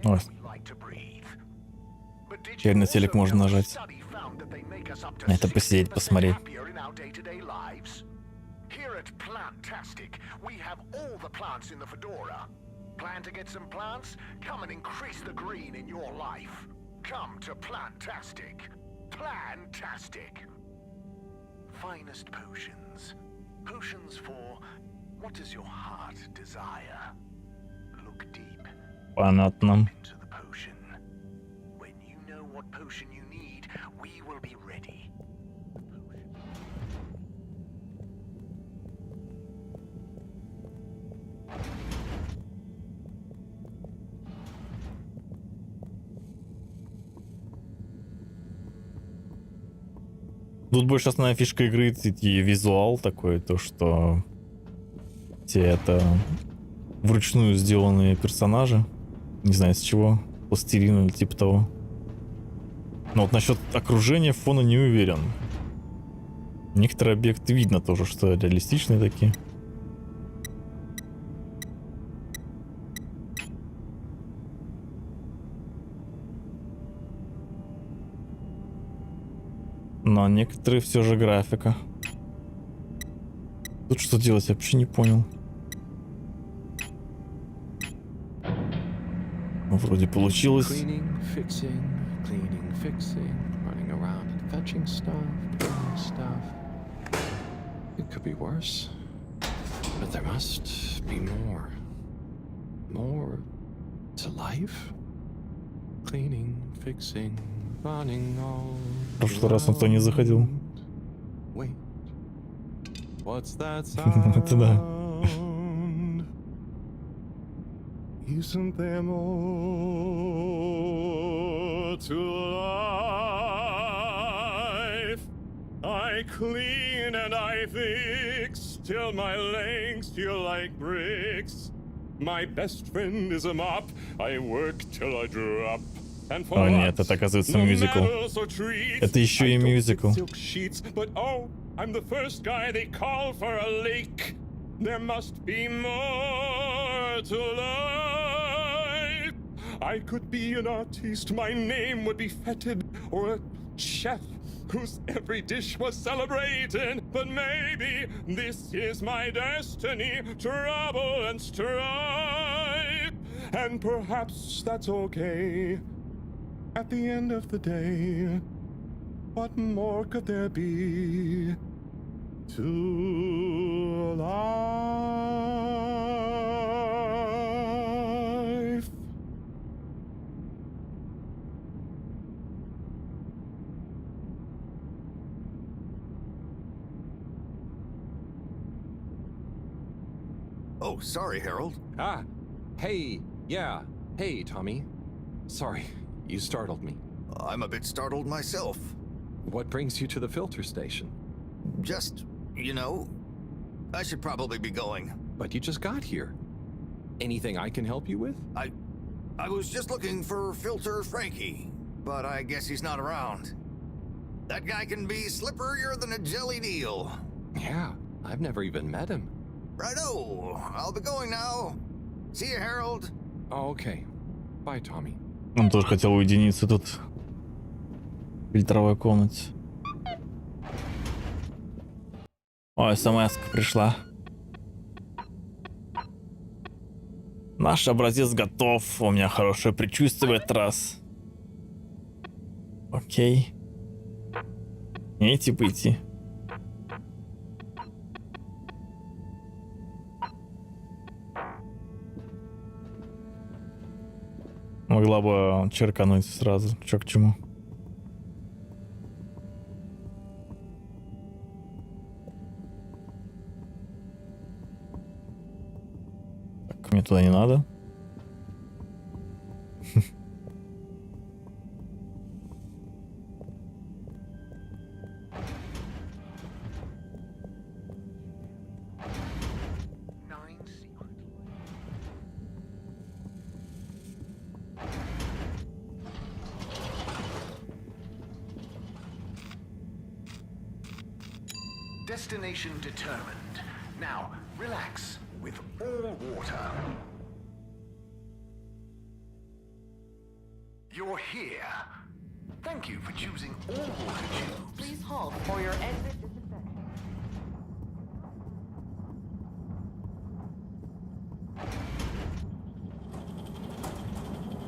A: Ой. Теперь на телек можно нажать. Это посидеть, посмотреть.
F: Here at Plantastic, we have all the plants in the Fedora. Plan to get some plants? Come and increase the green in your life. Come to Plantastic. Plantastic. Finest potions. Potions for what does your heart desire? Look deep
A: Понятно.
F: into the potion. When you know what potion you need, we will be ready.
A: Тут больше основная фишка игры и визуал такой, то что те это вручную сделанные персонажи. Не знаю, с чего, пластилина или типа того. Но вот насчет окружения фона не уверен. Некоторые объекты видно тоже, что реалистичные такие. Но некоторые все же графика. Тут что делать, я вообще не понял. Вроде получилось.
C: Cleaning, fixing, running around and fetching stuff, doing stuff. It could be worse, but there must be more. More to life? Cleaning, fixing, running all.
A: В прошлый раз никто не заходил.
C: Wait. What's that sound?
A: Это да.
C: Isn't there more to life? I clean and I fix till my legs feel like bricks. My best friend is a mop. I work till I drop.
A: О нет, это оказывается мюзикл. Это еще и мюзикл.
C: But oh, I'm the first guy they call for a leak. There must be more to life. I could be an artiste, my name would be feted, or a chef whose every dish was celebrated. But maybe this is my destiny, trouble and strife. And perhaps that's okay. At the end of the day, what more could there be to life?
N: Oh, sorry, Harold.
C: Ah, hey, yeah, hey, Tommy. Sorry, you startled me.
N: I'm a bit startled myself.
C: What brings you to the filter station?
N: Just, you know, I should probably be going.
C: But you just got here. Anything I can help you with?
N: I was just looking for Filter Frankie, but I guess he's not around. That guy can be slipperier than a jellied eel.
C: Yeah, I've never even met him.
N: Righto, I'll be going now. See you, Harold.
C: Oh, okay. Bye, Tommy.
A: Он тоже хотел уединиться тут. В фильтровой комнате. Ой, смс-ка пришла. Наш образец готов. У меня хорошее предчувствие в этот раз. Окей. Не идти пойти. Могла бы черкануть сразу. Чё к чему. Так, мне туда не надо.
F: Destination determined. Now, relax with all water. You're here. Thank you for choosing all water tubes.
R: Please halt for your exit disinfection.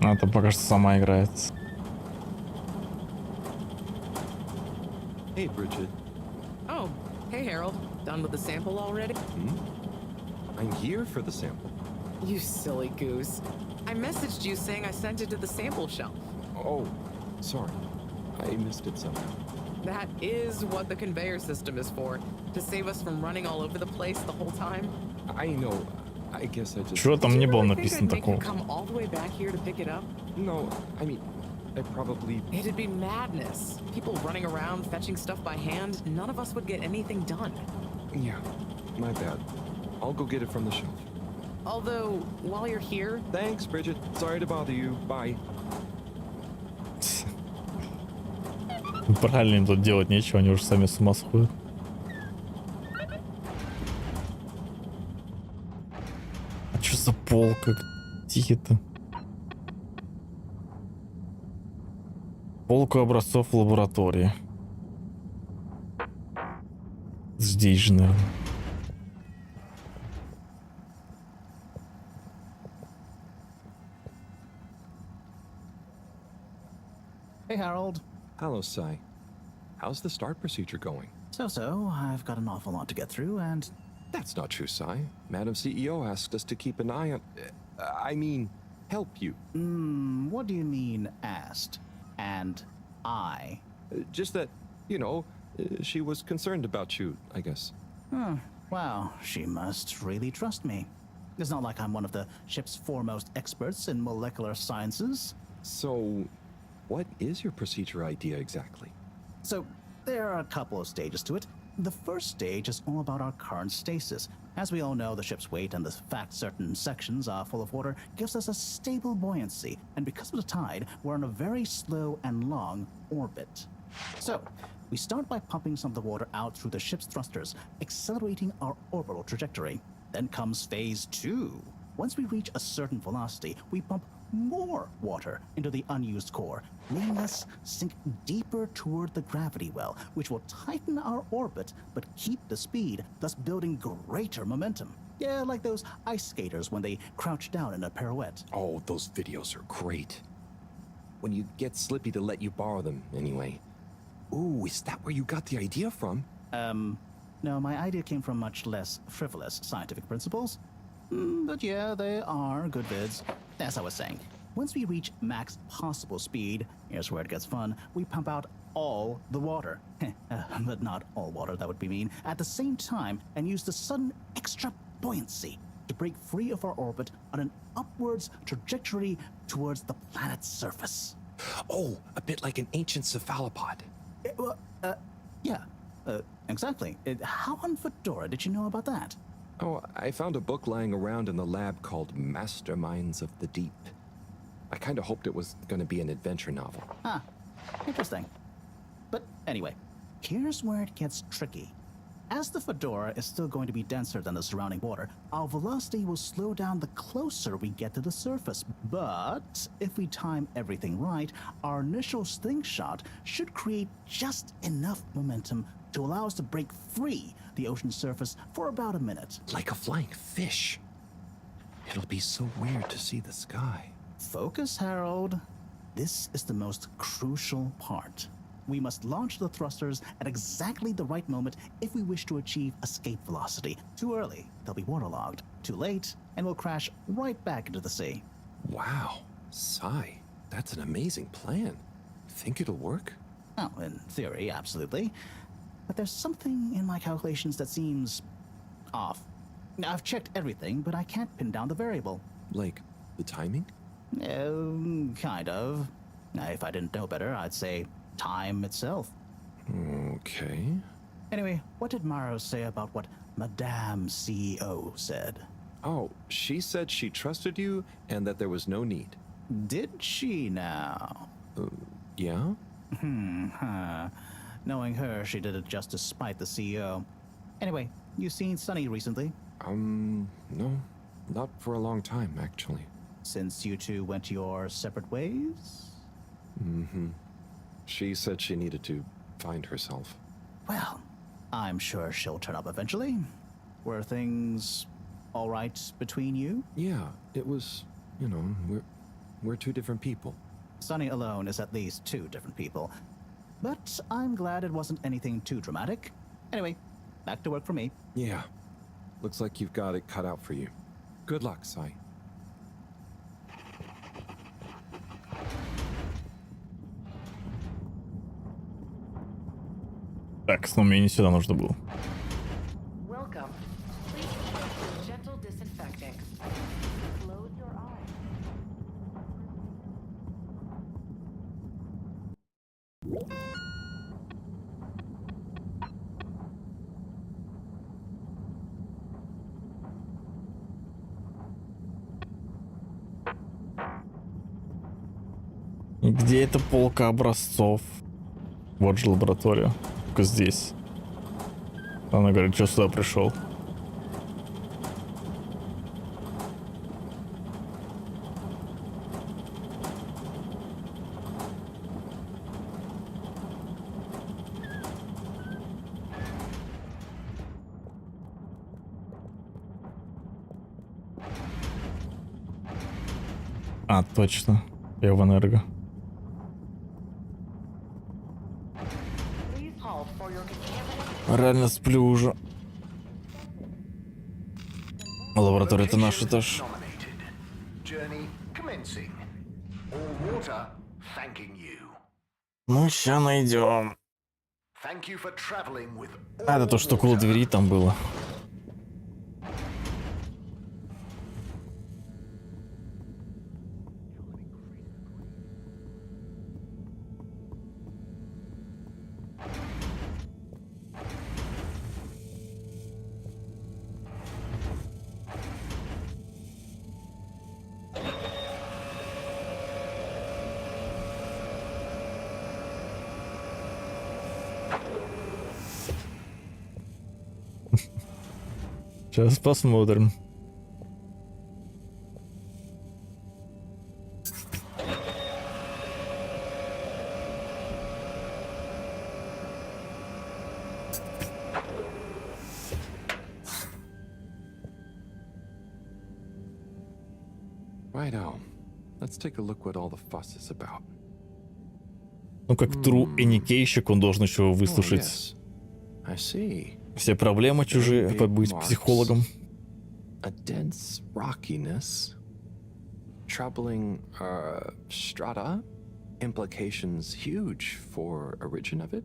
A: Это пока что сама играется.
C: Hey, Bridget.
G: Oh, hey Harold. Done with the sample already?
C: I'm here for the sample.
G: You silly goose. I messaged you saying I sent it to the sample shelf.
C: Oh, sorry. I missed it somehow.
G: That is what the conveyor system is for. To save us from running all over the place the whole time.
C: I know. I guess I just...
A: Чего там не было написано такого?
G: Come all the way back here to pick it up?
C: No, I mean, I probably...
G: It'd be madness. People running around fetching stuff by hand. None of us would get anything done.
C: Yeah, my bad. I'll go get it from the shelf.
G: Although, while you're here...
C: Thanks, Bridget. Sorry to bother you. Bye.
A: Правильно, им тут делать нечего, они уже сами с ума сходят. А чё за полка? Тихо-то. Полку образцов в лаборатории. Здесь же, наверное.
K: Hey, Harold.
C: Hello, Sai. How's the start procedure going?
K: So, I've got an awful lot to get through, and...
C: That's not true, Sai. Madam CEO asked us to keep an eye on... I mean, help you.
K: What do you mean, asked? And I?
C: Just that, you know, she was concerned about you, I guess.
K: Wow, she must really trust me. It's not like I'm one of the ship's foremost experts in molecular sciences.
C: So, what is your procedure idea exactly?
K: So, there are a couple of stages to it. The first stage is all about our current stasis. As we all know, the ship's weight and the fact certain sections are full of water gives us a stable buoyancy, and because of the tide, we're on a very slow and long orbit. So, we start by pumping some of the water out through the ship's thrusters, accelerating our orbital trajectory. Then comes phase 2. Once we reach a certain velocity, we pump more water into the unused core, letting us sink deeper toward the gravity well, which will tighten our orbit but keep the speed, thus building greater momentum. Yeah, like those ice skaters when they crouch down in a pirouette.
C: Oh, those videos are great. When you get Slippy to let you borrow them, anyway. Ooh, is that where you got the idea from?
K: No, my idea came from much less frivolous scientific principles. But yeah, they are good vids. As I was saying, once we reach max possible speed, here's where it gets fun, we pump out all the water. But not all water, that would be mean. At the same time, and use the sudden extra buoyancy to break free of our orbit on an upwards trajectory towards the planet's surface.
C: Oh, a bit like an ancient cephalopod.
K: Yeah, exactly. How on Fedora did you know about that?
C: Oh, I found a book lying around in the lab called Masterminds of the Deep. I kind of hoped it was going to be an adventure novel.
K: Ah, interesting. But anyway, here's where it gets tricky. As the Fedora is still going to be denser than the surrounding water, our velocity will slow down the closer we get to the surface. But if we time everything right, our initial slingshot should create just enough momentum to allow us to break free the ocean surface for about a minute.
C: Like a flying fish. It'll be so weird to see the sky.
K: Focus, Harold. This is the most crucial part. We must launch the thrusters at exactly the right moment if we wish to achieve escape velocity. Too early, they'll be waterlogged. Too late, and we'll crash right back into the sea.
C: Wow, Sai, that's an amazing plan. Think it'll work?
K: Oh, in theory, absolutely. But there's something in my calculations that seems off. Now, I've checked everything, but I can't pin down the variable.
C: Like, the timing?
K: Kind of. Now, if I didn't know better, I'd say time itself.
C: Okay.
K: Anyway, what did Maro say about what Madame CEO said?
C: Oh, she said she trusted you and that there was no need.
K: Did she now?
C: Yeah?
K: Knowing her, she did it just to spite the CEO. Anyway, you seen Sunny recently?
C: No. Not for a long time, actually.
K: Since you two went your separate ways?
C: She said she needed to find herself.
K: Well, I'm sure she'll turn up eventually. Were things all right between you?
C: Yeah, it was, you know, we're two different people.
K: Sunny alone is at least two different people. But I'm glad it wasn't anything too dramatic. Anyway, back to work for me.
C: Yeah. Looks like you've got it cut out for you. Good luck, Sai.
A: Так, ну мне не сюда нужно было.
R: Welcome. Please use gentle disinfecting. Close your eyes.
A: И где эта полка образцов? Вот же лаборатория. Только здесь. Она говорит, что сюда пришел. А, точно. Я в энерго.
R: Please halt for your contaminated.
A: Реально сплю уже. Лаборатория-то наша этаж.
F: Journey commencing. All water thanking you.
A: Ну, ща найдем.
F: Thank you for traveling with
A: А, это то, что около двери там было. Сейчас посмотрим.
C: Righto. Let's take a look what all the fuss is about.
A: Ну, как true эникейщик, он должен еще выслушать
C: I see.
A: все проблемы чужие, побыть психологом.
C: A dense rockiness. Troubling strata. Implications huge for origin of it.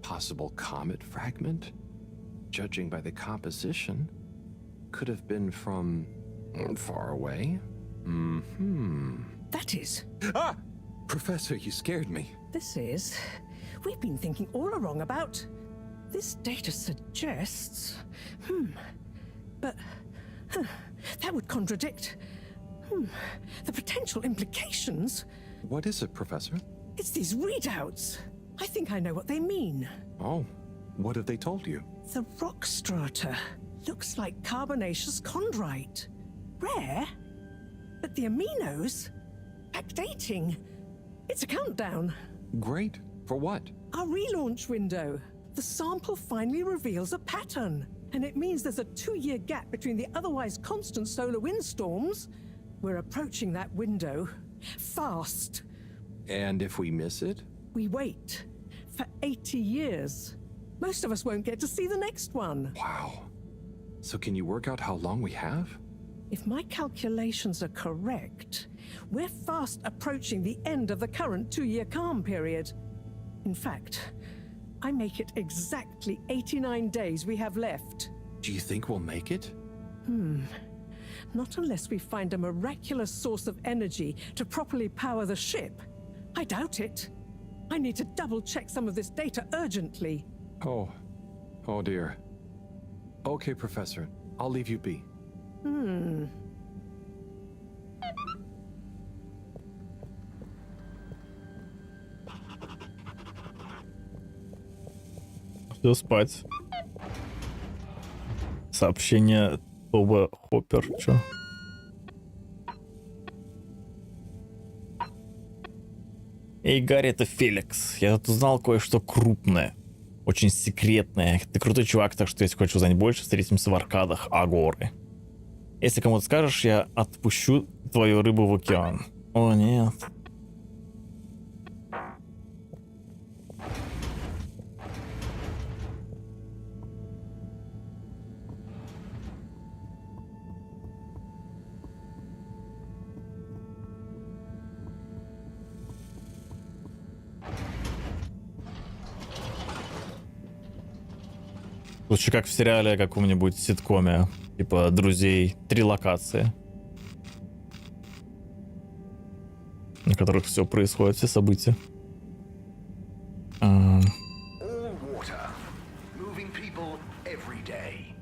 C: Possible comet fragment. Judging by the composition, could have been from far away.
J: That is.
C: Ah! Professor, you scared me.
J: This is. We've been thinking all along about. This data suggests. But. That would contradict. The potential implications.
C: What is it, Professor?
J: It's these readouts. I think I know what they mean.
C: Oh, what have they told you?
J: The rock strata looks like carbonaceous chondrite. Rare, but the aminos backdating. It's a countdown.
C: Great. For what?
J: Our relaunch window. The sample finally reveals a pattern, and it means there's a 2-year gap between the otherwise constant solar windstorms. We're approaching that window fast.
C: And if we miss it?
J: We wait for 80 years. Most of us won't get to see the next one.
C: Wow. So can you work out how long we have?
J: If my calculations are correct, we're fast approaching the end of the current 2-year calm period. In fact, I make it exactly 89 days we have left.
C: Do you think we'll make it?
J: Not unless we find a miraculous source of energy to properly power the ship. I doubt it. I need to double-check some of this data urgently.
C: Oh dear. Okay, Professor. I'll leave you be.
A: Все спать. Сообщение Тоба Хоппер. Чё? Эй, Гарри, это Феликс. Я тут узнал кое-что крупное. Очень секретное. Ты крутой чувак, так что если хочешь узнать больше, встретимся в аркадах Агоры. Если кому-то скажешь, я отпущу твою рыбу в океан. О, нет. Лучше как в сериале каком-нибудь ситкоме, типа «Друзей», 3 локации, на которых все происходит, все события.
F: All water, moving people every day.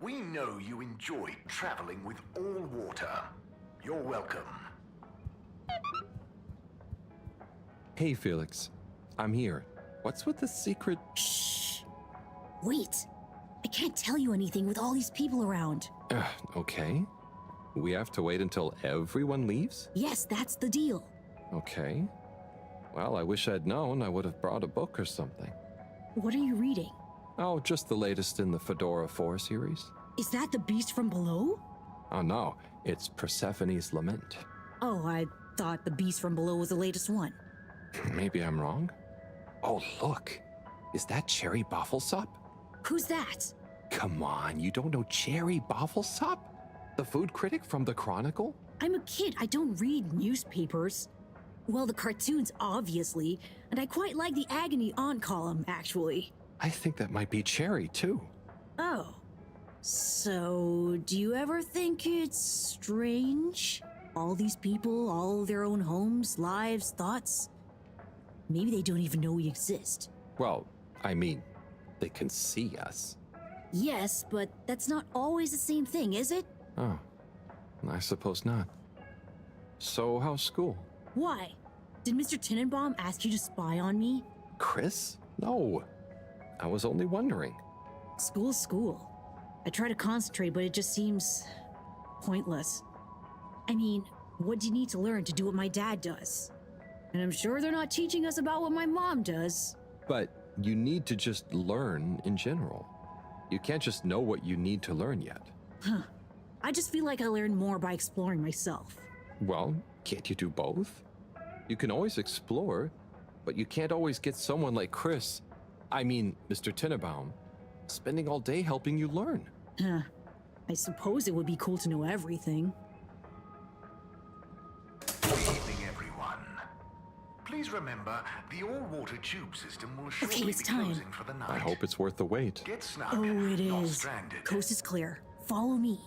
F: We know you enjoyed traveling with all water. You're welcome.
C: Hey, Felix. I'm here. What's with the secret?
E: Shh. Wait. I can't tell you anything with all these people around.
C: Okay. We have to wait until everyone leaves?
E: Yes, that's the deal.
C: Okay. Well, I wish I'd known. I would have brought a book or something.
E: What are you reading?
C: Oh, just the latest in the Fedora 4 series.
E: Is that the beast from below?
C: Oh, no. It's Persephone's Lament.
E: Oh, I thought the beast from below was the latest one.
C: Maybe I'm wrong. Oh, look. Is that Cherry Bofflesop?
E: Who's that?
C: Come on, you don't know Cherry Bofflesop? The food critic from the Chronicle?
E: I'm a kid. I don't read newspapers. Well, the cartoons, obviously. And I quite like the Agony On column, actually.
C: I think that might be Cherry, too.
E: Oh. So, do you ever think it's strange? All these people, all their own homes, lives, thoughts? Maybe they don't even know we exist.
C: Well, I mean, they can see us.
E: Yes, but that's not always the same thing, is it?
C: Oh, I suppose not. So, how's school?
E: Why? Did Mr. Tenenbaum ask you to spy on me?
C: Chris? No. I was only wondering.
E: School's school. I try to concentrate, but it just seems pointless. I mean, what do you need to learn to do what my dad does? And I'm sure they're not teaching us about what my mom does.
C: But you need to just learn in general. You can't just know what you need to learn yet.
E: Huh. I just feel like I learn more by exploring myself.
C: Well, can't you do both? You can always explore, but you can't always get someone like Chris, I mean, Mr. Tenenbaum, spending all day helping you learn.
E: Huh. I suppose it would be cool to know everything.
F: Good evening, everyone. Please remember, the all-water tube system will shortly
E: it's
F: be
E: time.
F: closing for the night.
C: I hope it's worth the wait.
F: Get snug,
E: Oh, it
F: not
E: is.
F: stranded.
E: Coast is clear. Follow me.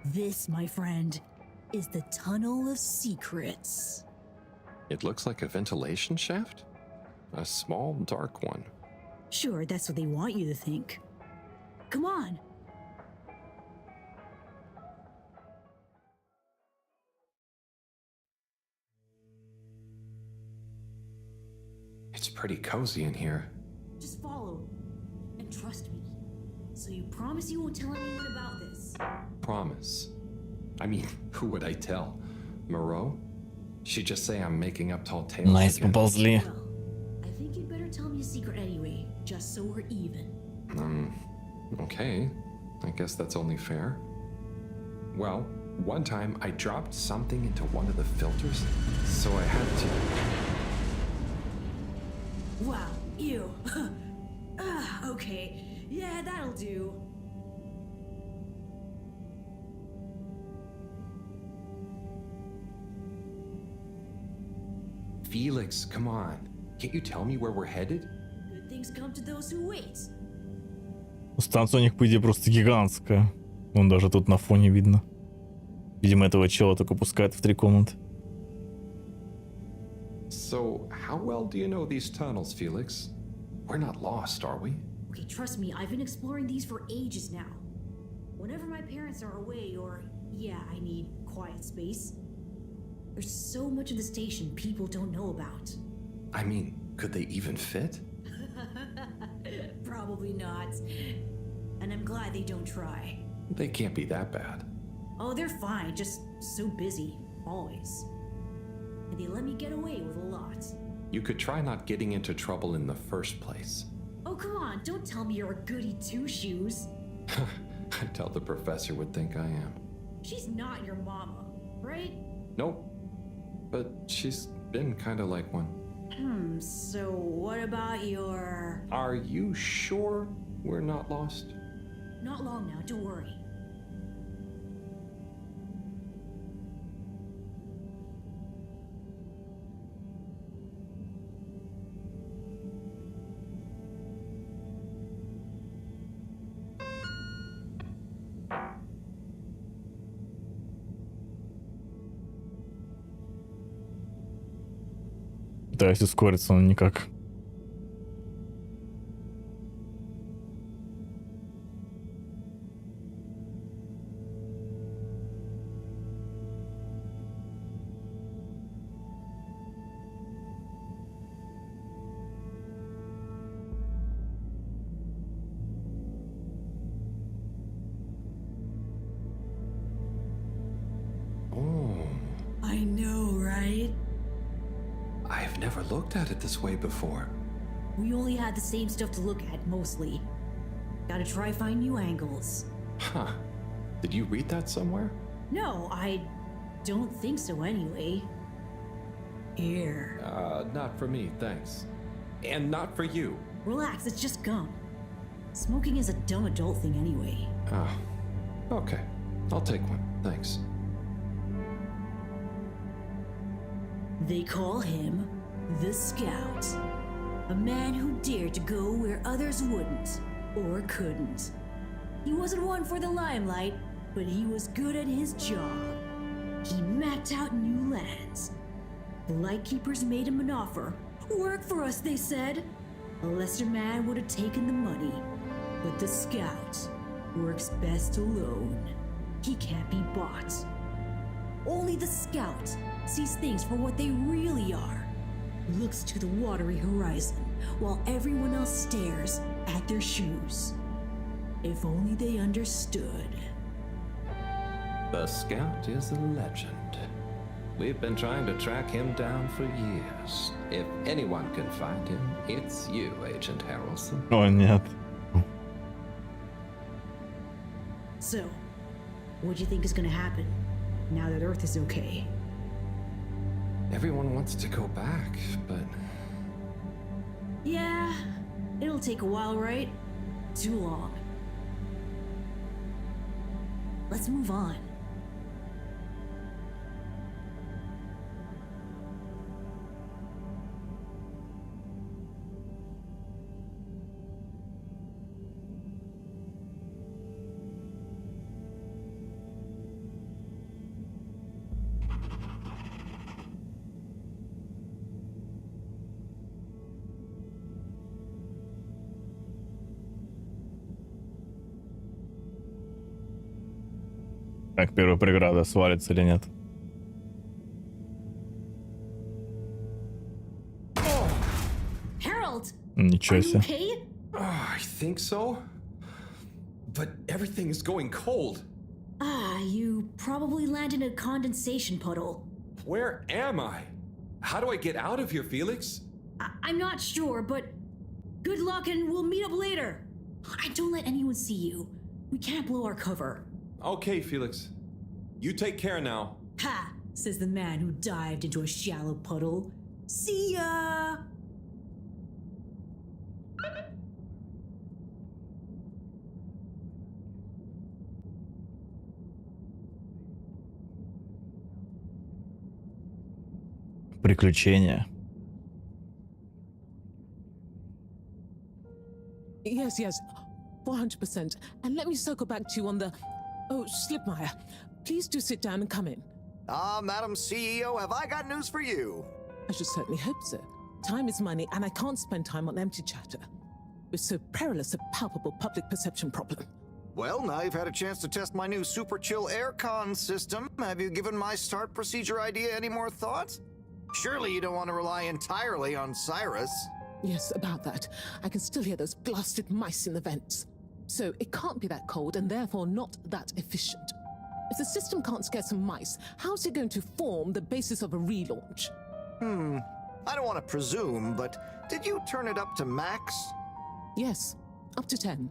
E: This, my friend, is the Tunnel of Secrets.
C: It looks like a ventilation shaft? A small, dark one.
E: Sure, that's what they want you to think. Come on.
C: It's pretty cozy in here.
E: Just follow and trust me. So you promise you won't tell anyone about this?
C: Promise. I mean, who would I tell? Moreau? She'd just say I'm making up tall tales.
A: Nice,
C: again.
A: поползли.
E: I think you'd better tell me a secret anyway, just so we're even.
C: Okay. I guess that's only fair. Well, one time I dropped something into one of the filters, so I had to...
E: Wow, ew. Okay, yeah, that'll do.
C: Felix, come on. Can't you tell me where we're headed?
E: Good things come to those who wait.
A: Станция у них, по идее, просто гигантская. Вон даже тут на фоне видно. Видимо, этого чела только пускают в 3 комнаты.
C: So, how well do you know these tunnels, Felix? We're not lost, are we?
E: Okay, trust me, I've been exploring these for ages now. Whenever my parents are away, or, yeah, I need quiet space, there's so much of the station people don't know about.
C: I mean, could they even fit?
E: Probably not. And I'm glad they don't try.
C: They can't be that bad.
E: Oh, they're fine, just so busy, always. And they let me get away with a lot.
C: You could try not getting into trouble in the first place.
E: Oh, come on, don't tell me you're a goody two-shoes.
C: I tell the professor would think I am.
E: She's not your mama, right?
C: Nope. But she's been kind of like one.
E: So what about your...
C: Are you sure we're not lost?
E: Not long now, don't worry.
A: Пытаюсь ускориться, но никак.
E: I know, right?
C: I've never looked at it this way before.
E: We only had the same stuff to look at, mostly. Gotta try find new angles.
C: Huh. Did you read that somewhere?
E: No, I don't think so anyway. Here.
C: Not for me, thanks. And not for you.
E: Relax, it's just gum. Smoking is a dumb adult thing anyway.
C: Ah, okay. I'll take one, thanks.
E: They call him the Scout. A man who dared to go where others wouldn't, or couldn't. He wasn't one for the limelight, but he was good at his job. He mapped out new lands. The Lightkeepers made him an offer. Work for us, they said. A lesser man would have taken the money. But the Scout works best alone. He can't be bought. Only the Scout sees things for what they really are. Looks to the watery horizon while everyone else stares at their shoes. If only they understood.
C: The Scout is a legend. We've been trying to track him down for years. If anyone can find him, it's you, Agent Harrelson.
A: О, нет.
E: So, what do you think is gonna happen now that Earth is okay?
C: Everyone wants to go back, but...
E: Yeah, it'll take a while, right? Too long. Let's move on.
A: Так, первая преграда свалится или нет?
E: Harold!
A: Ничего себе.
E: Okay?
C: I think so. But everything is going cold.
E: You probably landed in a condensation puddle.
C: Where am I? How do I get out of here, Felix?
E: I'm not sure, but good luck and we'll meet up later. And don't let anyone see you. We can't blow our cover.
C: Okay, Felix. You take care now.
E: Ha! Says the man who dived into a shallow puddle. See ya!
A: Приключения.
M: Yes, 400%. And let me circle back to you on the... Oh, Slipmeyer, please do sit down and come in.
N: Madam CEO, have I got news for you?
M: I should certainly hope so. Time is money, and I can't spend time on empty chatter. With so perilous a palpable public perception problem.
N: Well, now you've had a chance to test my new super chill aircon system. Have you given my start procedure idea any more thought? Surely you don't want to rely entirely on Cyrus.
M: Yes, about that. I can still hear those blasted mice in the vents. So it can't be that cold and therefore not that efficient. If the system can't scare some mice, how's it going to form the basis of a relaunch?
N: I don't want to presume, but did you turn it up to max?
M: Yes, up to 10.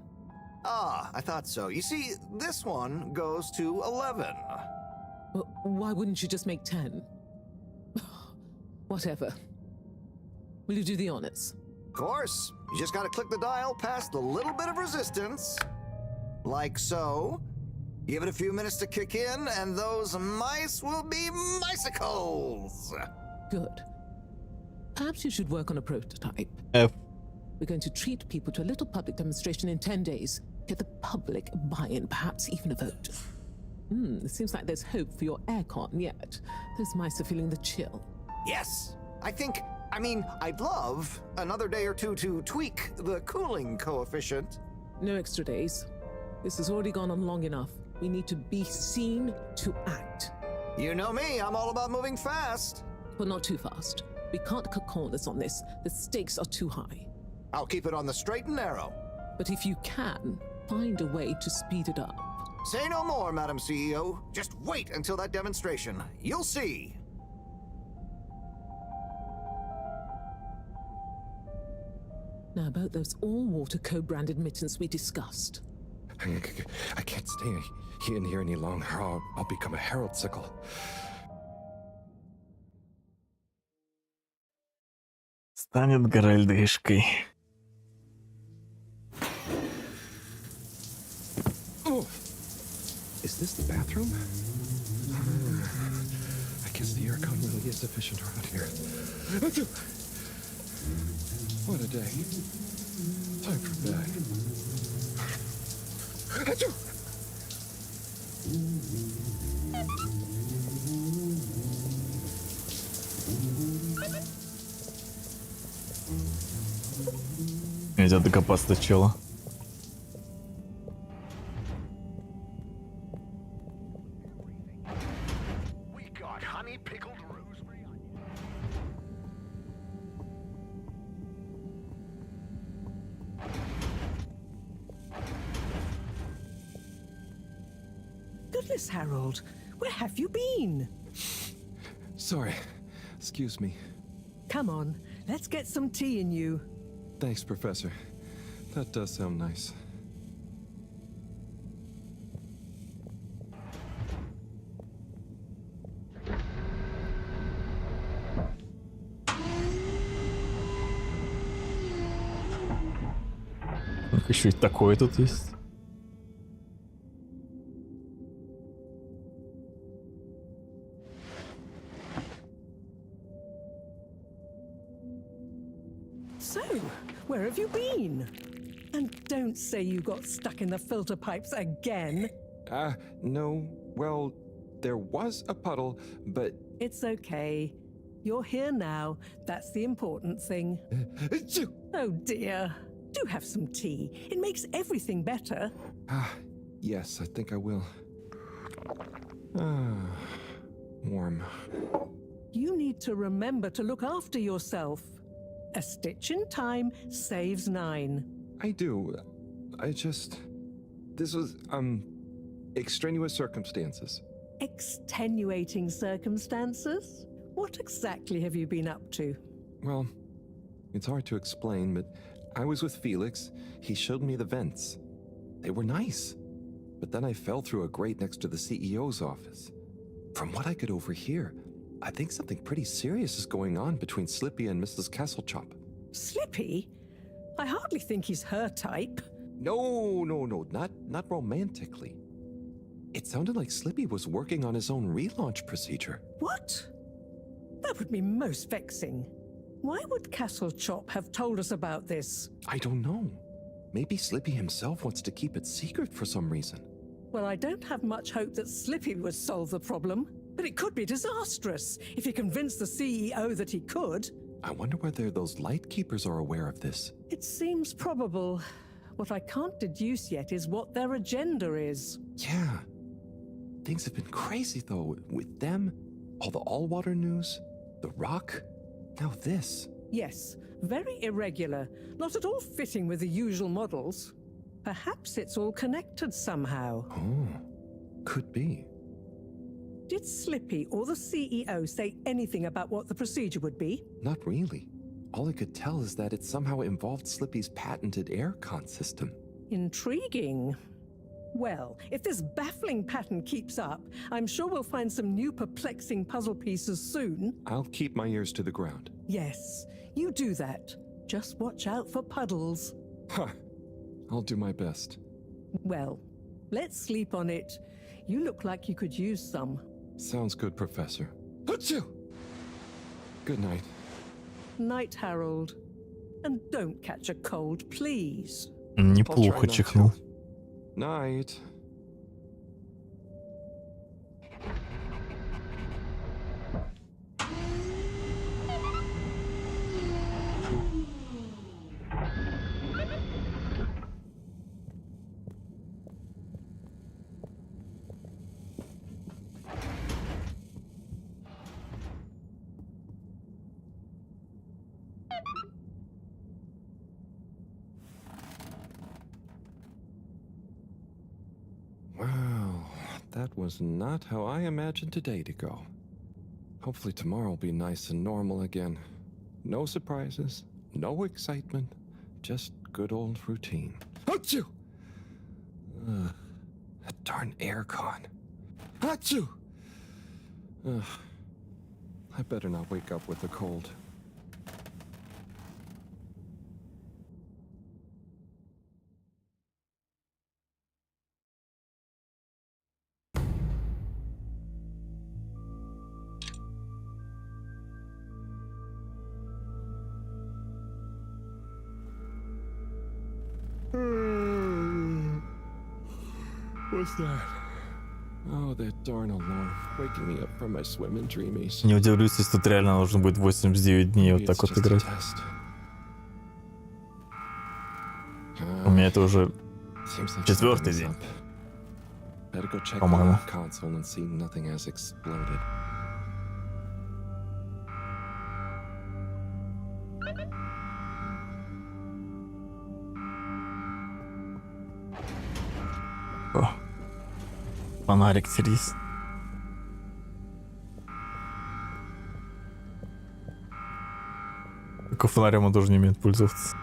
N: Ah, I thought so. You see, this one goes to 11.
M: Well, why wouldn't you just make 10? Whatever. Will you do the honors?
N: Of course. You just gotta click the dial past the little bit of resistance. Like so. Give it a few minutes to kick in, and those mice will be micicles!
M: Good. Perhaps you should work on a prototype.
A: F.
M: We're going to treat people to a little public demonstration in 10 days. Get the public buy-in, perhaps even a vote. It seems like there's hope for your aircon yet. Those mice are feeling the chill.
N: Yes! I'd love another day or two to tweak the cooling coefficient.
M: No extra days. This has already gone on long enough. We need to be seen to act.
N: You know me, I'm all about moving fast.
M: But not too fast. We can't cut corners on this. The stakes are too high.
N: I'll keep it on the straight and narrow.
M: But if you can, find a way to speed it up.
N: Say no more, Madam CEO. Just wait until that demonstration. You'll see.
M: Now about those all-water co-branded mittens we discussed.
C: I can't stay in here any longer. I'll become a herald sickle.
A: Станет Геральдышкой.
C: Oh, is this the bathroom? I guess the aircon really is efficient around here. What a day. Time for bed.
A: Нельзя докопаться до чела.
F: We got honey pickled rosemary.
J: Goodness, Harold, where have you been?
C: Sorry. Excuse me.
J: Come on, let's get some tea in you.
C: Thanks, Professor. That does sound nice.
A: Еще и такое тут есть.
J: So, where have you been? And don't say you got stuck in the filter pipes again.
C: No. Well, there was a puddle, but...
J: It's okay. You're here now. That's the important thing. Oh dear. Do have some tea. It makes everything better.
C: Yes, I think I will. Warm.
J: You need to remember to look after yourself. A stitch in time saves 9.
C: I do. This was, extraneous circumstances.
J: Extenuating circumstances? What exactly have you been up to?
C: Well, it's hard to explain, but I was with Felix. He showed me the vents. They were nice. But then I fell through a grate next to the CEO's office. From what I could overhear, I think something pretty serious is going on between Slippy and Mrs. Kesselchop.
J: Slippy? I hardly think he's her type.
C: No, not romantically. It sounded like Slippy was working on his own relaunch procedure.
J: What? That would be most vexing. Why would Kesselchop have told us about this?
C: I don't know. Maybe Slippy himself wants to keep it secret for some reason.
J: Well, I don't have much hope that Slippy would solve the problem, but it could be disastrous if he convinced the CEO that he could.
C: I wonder whether those Lightkeepers are aware of this.
J: It seems probable. What I can't deduce yet is what their agenda is.
C: Yeah. Things have been crazy, though, with them, all the all-water news. The rock? Now this.
J: Yes, very irregular, not at all fitting with the usual models. Perhaps it's all connected somehow.
C: Oh, could be.
J: Did Slippy or the CEO say anything about what the procedure would be?
C: Not really. All I could tell is that it somehow involved Slippy's patented aircon system.
J: Intriguing. Well, if this baffling pattern keeps up, I'm sure we'll find some new perplexing puzzle pieces soon.
C: I'll keep my ears to the ground.
J: Yes, you do that. Just watch out for puddles.
C: Huh. I'll do my best.
J: Well, let's sleep on it. You look like you could use some.
C: Sounds good, Professor. Achoo! Good night.
J: Night, Harold. And don't catch a cold, please.
A: Неплохо чихнул.
C: Night. Wow, that was not how I imagined today to go. Hopefully tomorrow will be nice and normal again. No surprises, no excitement, just good old routine. Achoo! That darn aircon. Achoo! I better not wake up with a cold. What's that? Oh, that darn alarm, waking me up from my swimming dreamies.
A: Не удивлюсь, если тут реально нужно будет 89 дней вот так вот играть. У меня это уже 4-й день. По-моему. О, фонарик серьез. Только фонарем он тоже не умеет пользоваться.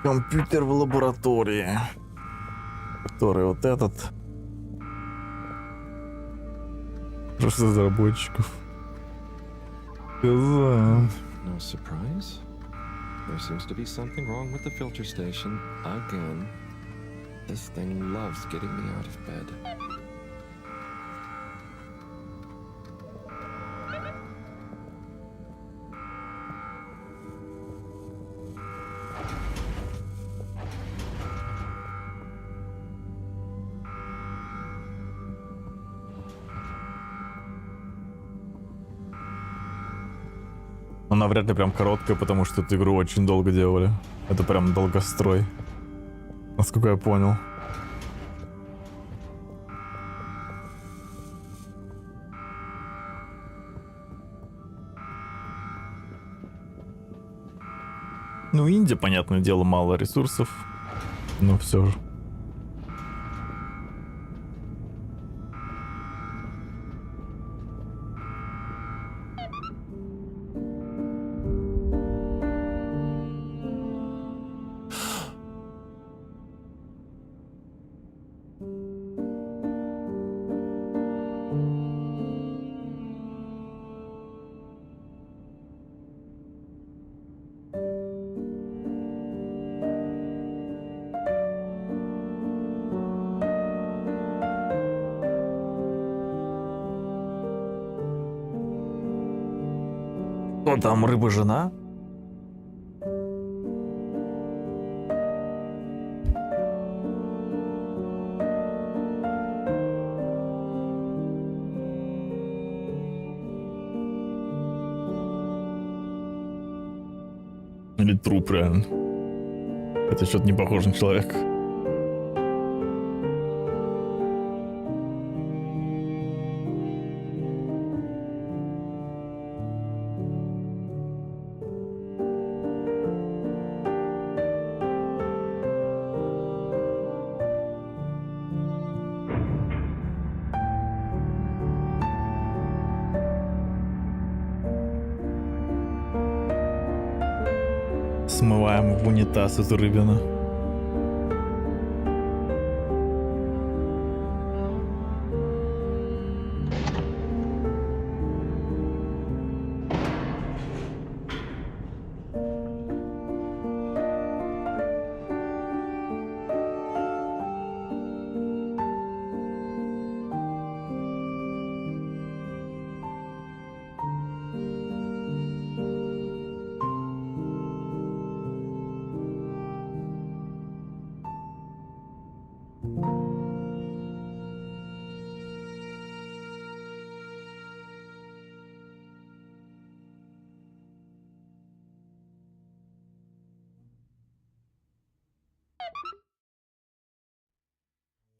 A: Компьютер в лаборатории, который вот этот. Просто разработчиков.
C: No surprise. There seems to be something wrong with the filter station again. This thing loves getting me out of bed.
A: Она вряд ли прям короткая, потому что эту игру очень долго делали. Это прям долгострой. Насколько я понял. Ну, Индия, понятное дело, мало ресурсов. Но все же. Что там, рыба-жена? Или труп, реально. Это что-то не похоже на человека. Смываем в унитаз из Рыбина.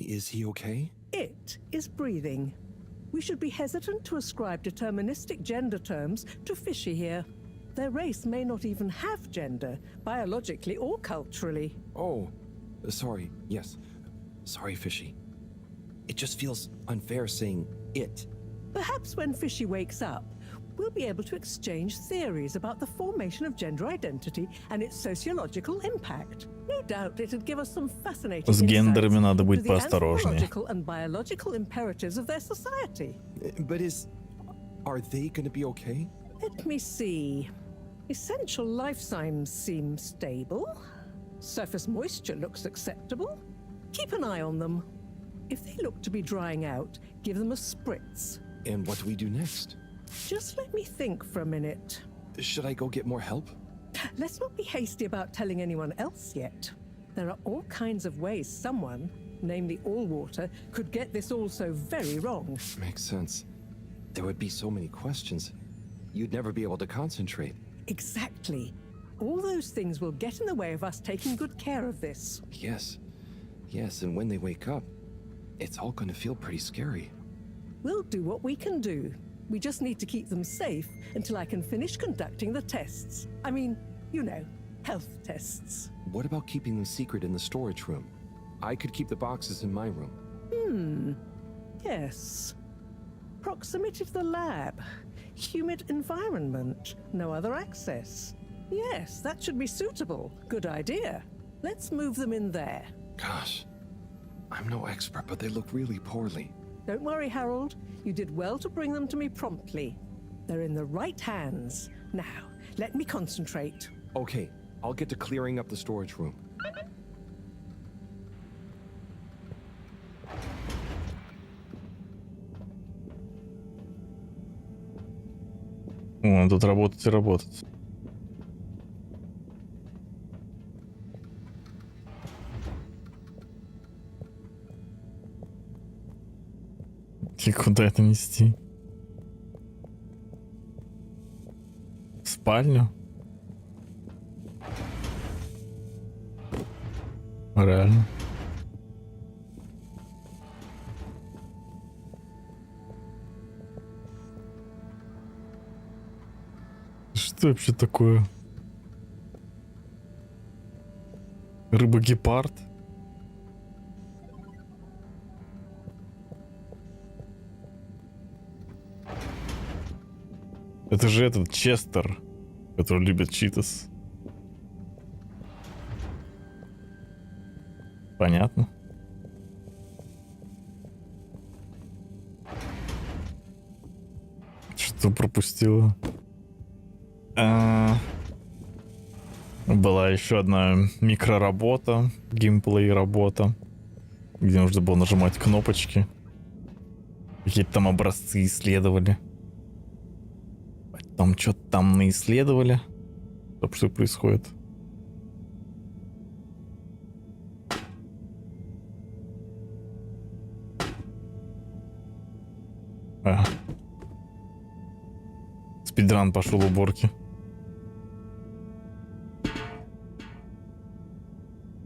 C: Is he okay?
J: It is breathing. We should be hesitant to ascribe deterministic gender terms to Fishy here. Their race may not even have gender, biologically or culturally.
C: Oh, sorry, yes. Sorry, Fishy. It just feels unfair saying it.
J: Perhaps when Fishy wakes up, we'll be able to exchange theories about the formation of gender identity and its sociological impact. No doubt it'd give us some fascinating
A: С гендерами надо быть
J: into the
A: поосторожнее.
J: anthropological and biological imperatives of their society.
C: But are they gonna be okay?
J: Let me see. Essential life signs seem stable. Surface moisture looks acceptable. Keep an eye on them. If they look to be drying out, give them a spritz.
C: And what do we do next?
J: Just let me think for a minute.
C: Should I go get more help?
J: Let's not be hasty about telling anyone else yet. There are all kinds of ways someone, namely Allwater, could get this all so very wrong.
C: Makes sense. There would be so many questions. You'd never be able to concentrate.
J: Exactly. All those things will get in the way of us taking good care of this.
C: Yes. Yes, and when they wake up, it's all gonna feel pretty scary.
J: We'll do what we can do. We just need to keep them safe until I can finish conducting the tests. I mean, you know, health tests.
C: What about keeping them secret in the storage room? I could keep the boxes in my room.
J: Yes. Proximity to the lab. Humid environment. No other access. Yes, that should be suitable. Good idea. Let's move them in there.
C: Gosh, I'm no expert, but they look really poorly.
J: Don't worry, Harold. You did well to bring them to me promptly. They're in the right hands. Now, let me concentrate.
C: Okay, I'll get to clearing up the storage room.
A: О, тут работать и работать. И куда это нести? В спальню? Реально. Что вообще такое? Рыба-гепард? Это же этот Честер, который любит читос. Понятно. Что пропустила? Была еще одна микроработа, геймплей работа, где нужно было нажимать кнопочки. Какие-то там образцы исследовали. Там что-то там наисследовали. Что происходит? Спидран пошел уборки.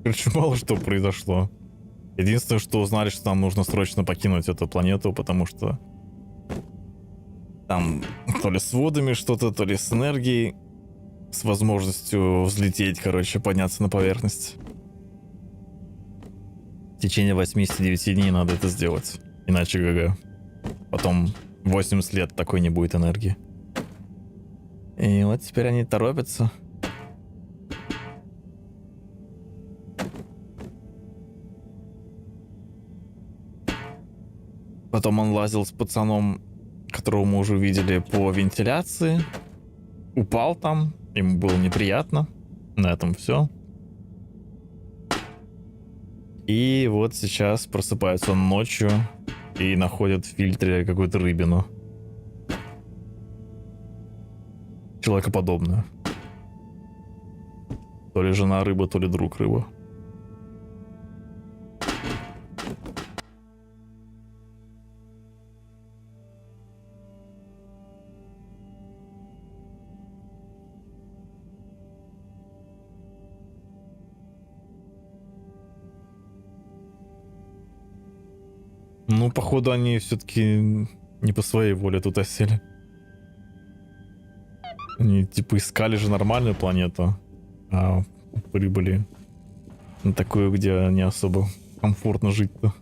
A: Короче, мало что произошло. Единственное, что узнали, что нам нужно срочно покинуть эту планету, потому что там то ли с водами что-то, то ли с энергией, с возможностью взлететь, короче, подняться на поверхность. В течение 89 дней надо это сделать, иначе ГГ. Потом 80 лет такой не будет энергии. И вот теперь они торопятся. Потом он лазил с пацаном, которого мы уже видели, по вентиляции. Упал там, ему было неприятно. На этом все. И вот сейчас просыпается он ночью и находит в фильтре какую-то рыбину. Человекоподобную. То ли жена рыба, то ли друг рыба. Ну, походу, они все-таки не по своей воле тут осели. Они типа искали же нормальную планету, а прибыли на такую, где не особо комфортно жить-то.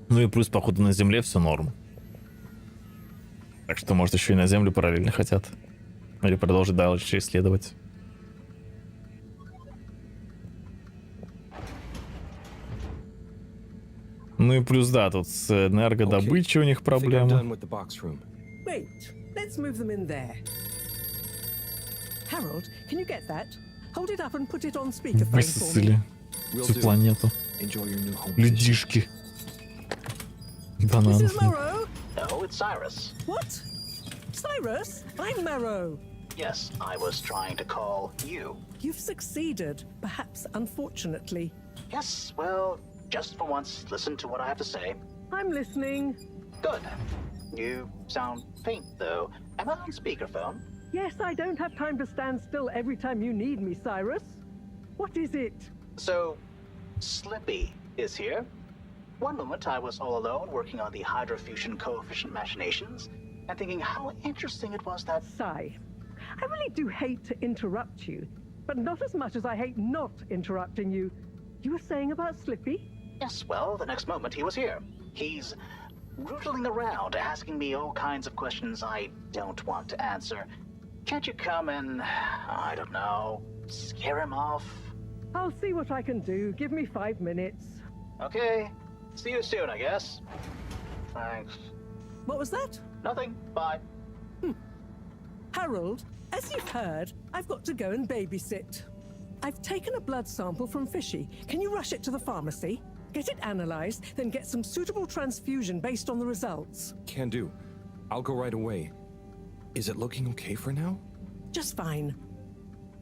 A: Ну и плюс, походу, на Земле все норм. Так что, может, еще и на Землю параллельно хотят. Или продолжить дальше исследовать. Ну и плюс, да, тут с энергодобычей у них проблемы.
J: Wait, let's move them in there. Harold, can you get that? Hold it up and put it on speakerphone for me.
A: Высосали всю планету. Людишки. Банан.
J: This is Marrow?
K: No, it's Cyrus.
J: What? Cyrus? I'm Marrow.
K: Yes, I was trying to call you.
J: You've succeeded, perhaps unfortunately.
K: Yes, well, just for once, listen to what I have to say.
J: I'm listening.
K: Good. You sound faint, though. Am I on speakerphone?
J: Yes, I don't have time to stand still every time you need me, Cyrus. What is it?
K: So, Slippy is here. One moment I was all alone working on the hydrofusion coefficient machinations and thinking how interesting it was that...
J: Sigh. I really do hate to interrupt you, but not as much as I hate not interrupting you. You were saying about Slippy?
K: Yes, well, the next moment he was here. He's rootling around, asking me all kinds of questions I don't want to answer. Can't you come and, I don't know, scare him off?
J: I'll see what I can do. Give me 5 minutes.
K: Okay. See you soon, I guess. Thanks.
J: What was that?
K: Nothing. Bye.
J: Harold, as you've heard, I've got to go and babysit. I've taken a blood sample from Fishy. Can you rush it to the pharmacy? Get it analyzed, then get some suitable transfusion based on the results.
C: Can do. I'll go right away. Is it looking okay for now?
J: Just fine.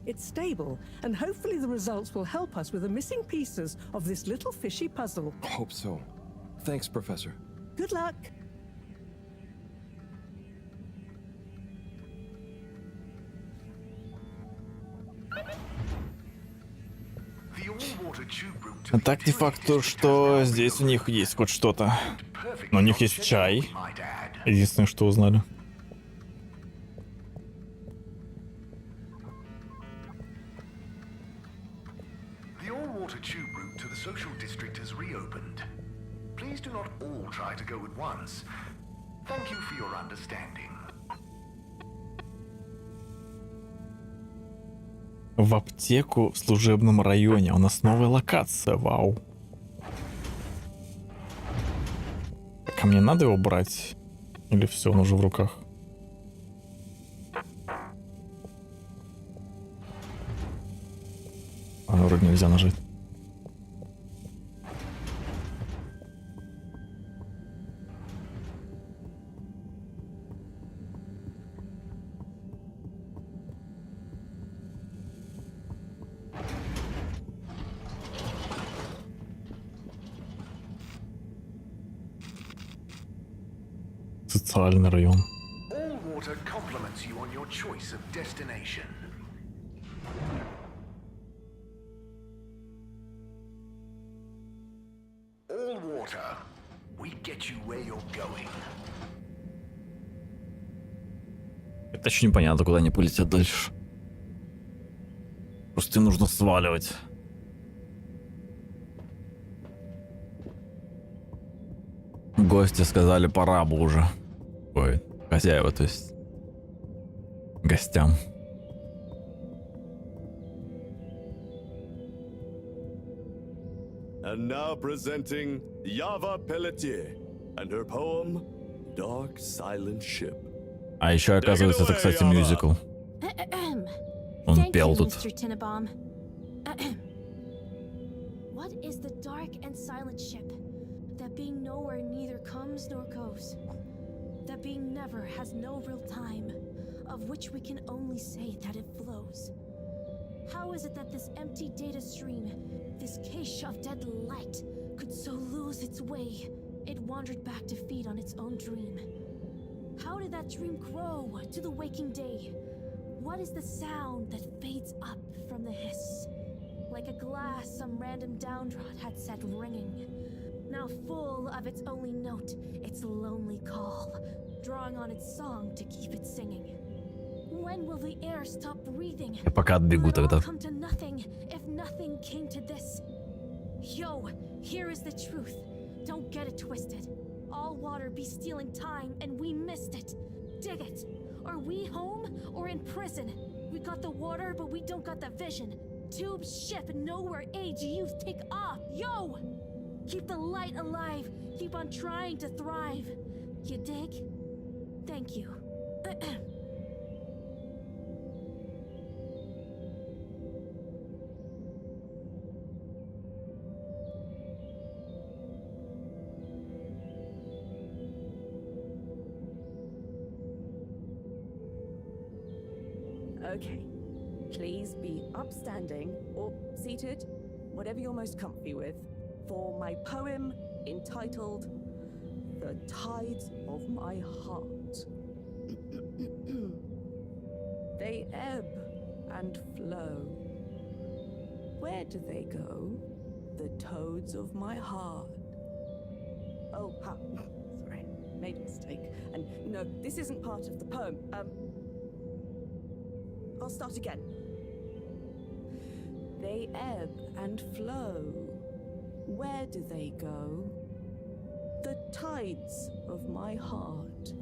J: It's stable, and hopefully the results will help us with the missing pieces of this little fishy puzzle.
C: Hope so. Thanks, Professor.
J: Good luck.
A: А так не факт, что здесь у них есть хоть что-то. Но у них есть чай. Единственное, что узнали.
F: The all-water tube route to the social district has reopened. Please do not all try to go at once. Thank you for your understanding.
A: В аптеку в служебном районе. У нас новая локация, вау. Так, а мне надо его брать? Или все, он уже в руках? А, вроде нельзя нажать. Социальный район.
F: All water compliments you on your choice of destination. water, we get you where you're going.
A: Это еще непонятно, куда они полетят дальше. Просто им нужно сваливать. Гости сказали, пора бы уже. Ой, хозяева, то есть. Гостям.
L: And now presenting Yava Pelletier and her poem Dark Silent Ship.
A: А еще, оказывается, это, кстати, мюзикл. Он пел тут.
S: Mr. Tinnabaum. What is the dark and silent ship that being nowhere neither comes nor goes, that being never has no real time, of which we can only say that it flows? How is it that this empty data stream, this cache of dead light, could so lose its way? It wandered back to feed on its own dream. How did that dream grow to the waking day? What is the sound that fades up from the hiss? Like a glass some random downdraught had set ringing, now full of its only note, its lonely call, drawing on its song to keep it singing. When will the air stop breathing?
A: Пока отбегу тогда.
S: Come to nothing if nothing came to this. Yo, here is the truth. Don't get it twisted. All water be stealing time and we missed it. Dig it. Are we home or in prison? We got the water but we don't got the vision. Tube, ship, nowhere age, youth, take off. Yo! Keep the light alive. Keep on trying to thrive. You dig? Thank you.
U: Okay. Please be upstanding or seated, whatever you're most comfy with, for my poem entitled The Tides of My Heart. They ebb and flow. Where do they go? The toads of my heart. Oh, sorry, made a mistake. And no, this isn't part of the poem. I'll start again. They ebb and flow. Where do they go? The tides of my heart,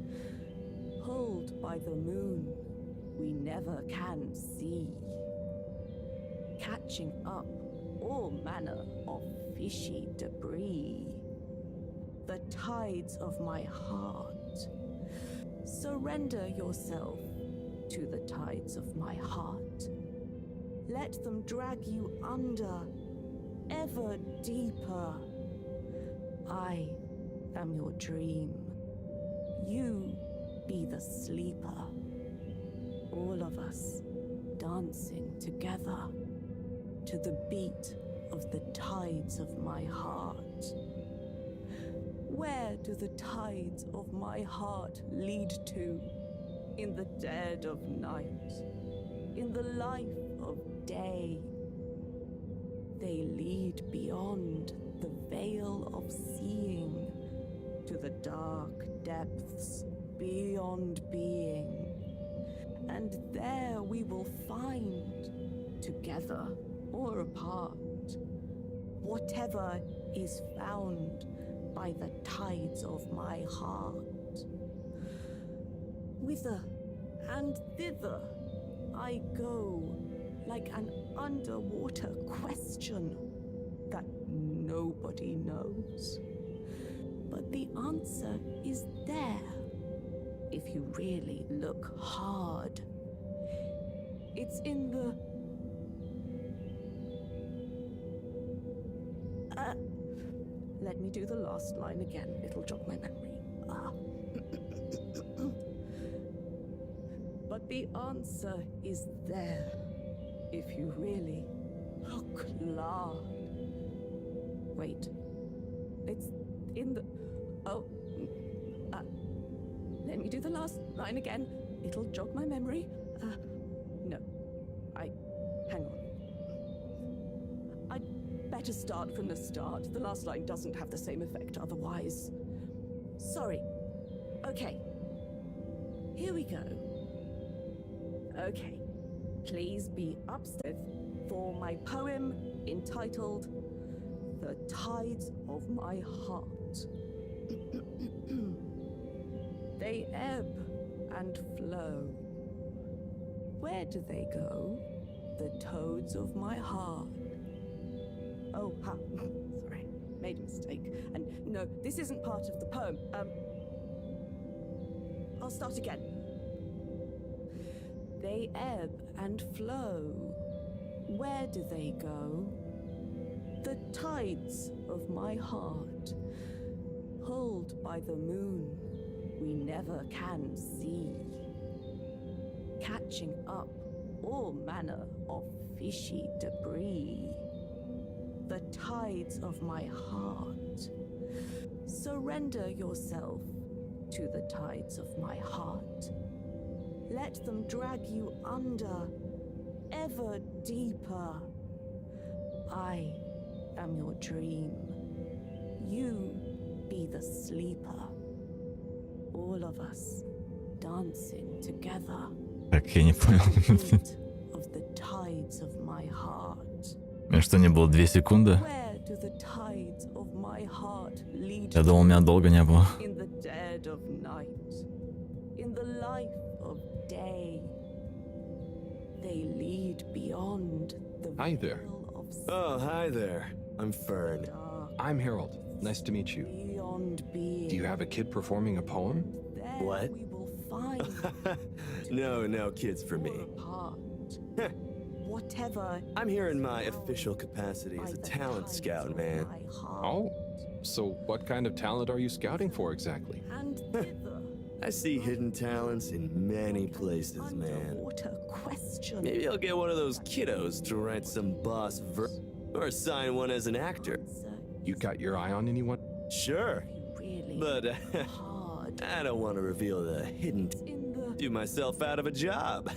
U: pulled by the moon, we never can see, catching up all manner of fishy debris. The tides of my heart. Surrender yourself to the tides of my heart. Let them drag you under, ever deeper. I am your dream. You be the sleeper. All of us dancing together to the beat of the tides of my heart. Where do the tides of my heart lead to? In the dead of night, in the life of day. They lead beyond the veil of seeing to the dark depths beyond being. And there we will find, together or apart, whatever is found by the tides of my heart. Whither and thither I go, like an underwater question that nobody knows. But the answer is there, if you really look hard. It's in the... let me do the last line again, it'll jog my memory. But the answer is there, if you really look hard. Wait, it's in the... oh, let me do the last line again, it'll jog my memory. No, hang on. I'd better start from the start. The last line doesn't have the same effect otherwise. Sorry. Okay. Here we go. Okay. Please be upstairs for my poem entitled The Tides of My Heart. They ebb and flow. Where do they go? The toads of my heart. Oh, sorry, made a mistake. And no, this isn't part of the poem. I'll start again. They ebb and flow. Where do they go? The tides of my heart, pulled by the moon, we never can see, catching up all manner of fishy debris. The tides of my heart. Surrender yourself to the tides of my heart. Let them drag you under, ever deeper. I am your dream. You be the sleeper. All of us dancing together.
A: Так, я не понял.
U: Of the tides of my heart.
A: Что не было 2 секунды?
U: Where do the tides of my heart lead?
A: Я думал, меня долго не было.
U: In the dead of night, in the life of day, they lead beyond the
C: Hi there.
L: Oh, hi there. I'm Fern.
C: I'm Harold. Nice to meet you. Do you have a kid performing a poem?
L: What? No kids for me.
U: Whatever.
L: I'm here in my official capacity as a talent scout, man.
C: Oh, so what kind of talent are you scouting for exactly?
L: I see hidden talents in many places, man. Maybe I'll get one of those kiddos to write some boss verse or sign one as an actor.
C: You got your eye on anyone?
L: Sure, but I don't want to reveal the hidden. Do myself out of a job.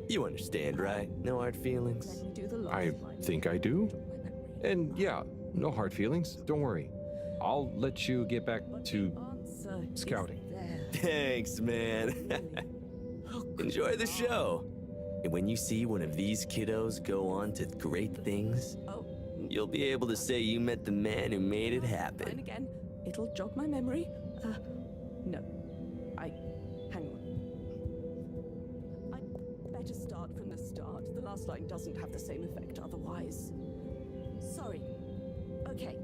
L: You understand, right? No hard feelings?
C: I think I do. And yeah, no hard feelings. Don't worry. I'll let you get back to scouting.
L: Thanks, man. Enjoy the show. And when you see one of these kiddos go on to great things, you'll be able to say you met the man who made it happen.
U: And again, it'll jog my memory. No. Hang on. I'd better start from the start. The last line doesn't have the same effect otherwise. Sorry. Okay.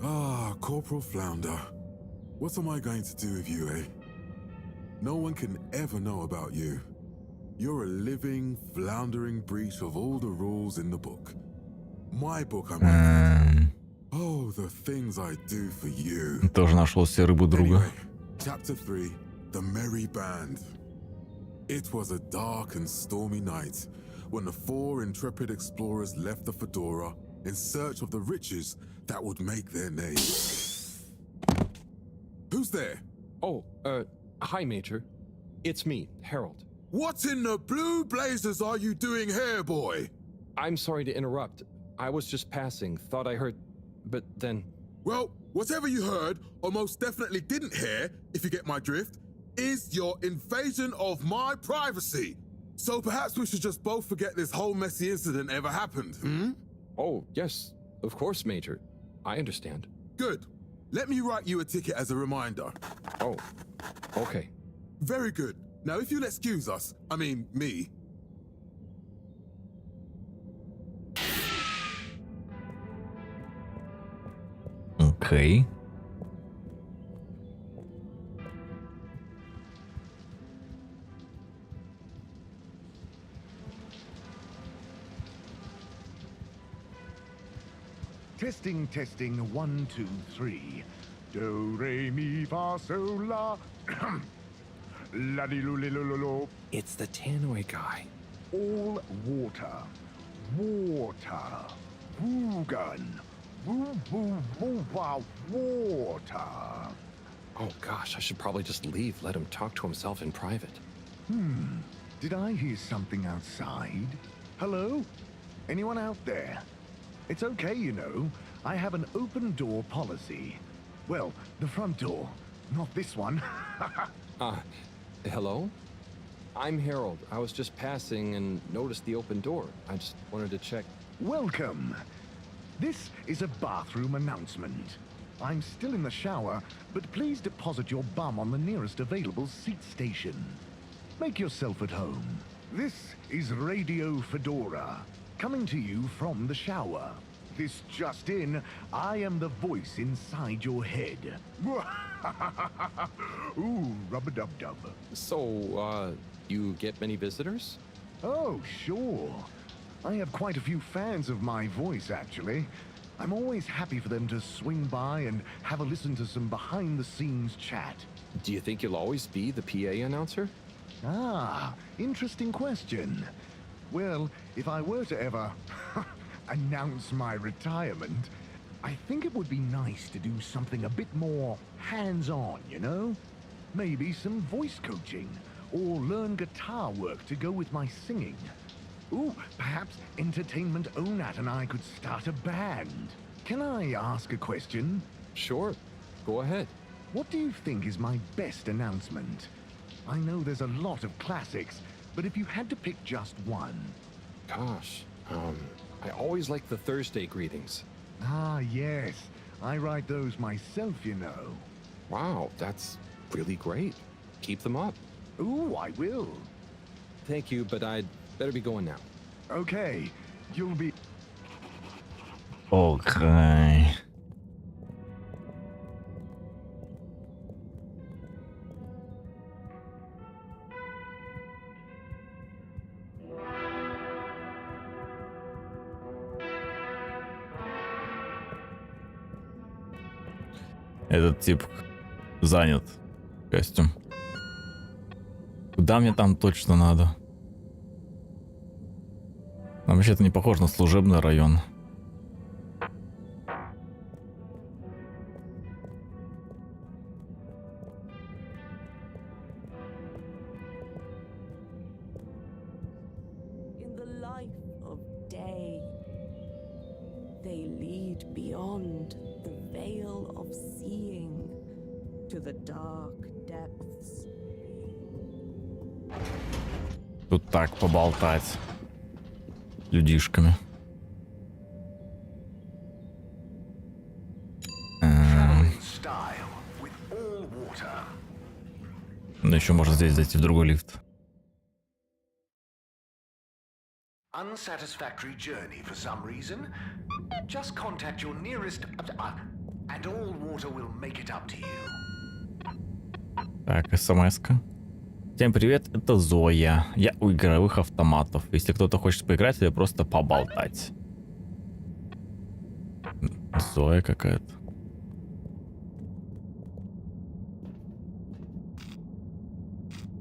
B: Ah, Corporal Flounder. What am I going to do with you, eh? No one can ever know about you. You're a living, floundering breach of all the rules in the book. My book, I mean. Oh, the things I do for you.
A: Тоже нашел себе рыбу друга.
B: Anyway, Chapter 3, The Merry Band. It was a dark and stormy night when the 4 intrepid explorers left the Fedora in search of the riches that would make their name. Who's there?
C: Oh, hi, Major. It's me, Harold.
B: What in the blue blazes are you doing here, boy?
C: I'm sorry to interrupt. I was just passing, thought I heard, but then...
B: Well, whatever you heard, or most definitely didn't hear, if you get my drift, is your invasion of my privacy. So perhaps we should just both forget this whole messy incident ever happened, hmm?
C: Oh, yes, of course, Major. I understand.
B: Good. Let me write you a ticket as a reminder.
C: Oh, okay.
B: Very good. Now, if you'll excuse us, I mean, me.
A: Okay.
H: Testing, testing, 1, 2, 3. Do, re, mi, fa, sol, la. La, di, lu, li, lu, lu, lu.
C: It's the Tannoy guy.
H: All water. Water. Woogun. Woo, woo, woo, wow, water.
C: Oh gosh, I should probably just leave, let him talk to himself in private.
H: Did I hear something outside? Hello? Anyone out there? It's okay, you know. I have an open door policy. Well, the front door, not this one.
C: Hello? I'm Harold. I was just passing and noticed the open door. I just wanted to check.
H: Welcome. This is a bathroom announcement. I'm still in the shower, but please deposit your bum on the nearest available seat station. Make yourself at home. This is Radio Fedora, coming to you from the shower. This just in, I am the voice inside your head. Ooh, rub-a-dub-dub.
C: So, you get many visitors?
H: Oh, sure. I have quite a few fans of my voice, actually. I'm always happy for them to swing by and have a listen to some behind-the-scenes chat.
C: Do you think you'll always be the PA announcer?
H: Ah, interesting question. Well, if I were to ever announce my retirement, I think it would be nice to do something a bit more hands-on, you know? Maybe some voice coaching, or learn guitar work to go with my singing. Ooh, perhaps Entertainment Onat and I could start a band. Can I ask a question?
C: Sure, go ahead.
H: What do you think is my best announcement? I know there's a lot of classics, but if you had to pick just one.
C: Gosh, I always like the Thursday greetings.
H: Ah, yes. I write those myself, you know.
C: Wow, that's really great. Keep them up.
H: Ooh, I will.
C: Thank you, but I'd better be going now.
H: Okay, you'll be...
A: Окей. Этот тип занят. Костюм. Куда мне там точно надо? А вообще-то не похоже на служебный район.
U: In the life of day, they lead beyond the veil of seeing to the dark depths.
A: Тут так поболтать. Людишками. Ну еще можно здесь зайти в другой лифт.
H: Unsatisfactory journey for some reason? Just contact your nearest... and all water will make it up to you.
A: Так, смс-ка. Всем привет, это Зоя. Я у игровых автоматов. Если кто-то хочет поиграть или просто поболтать. Зоя какая-то.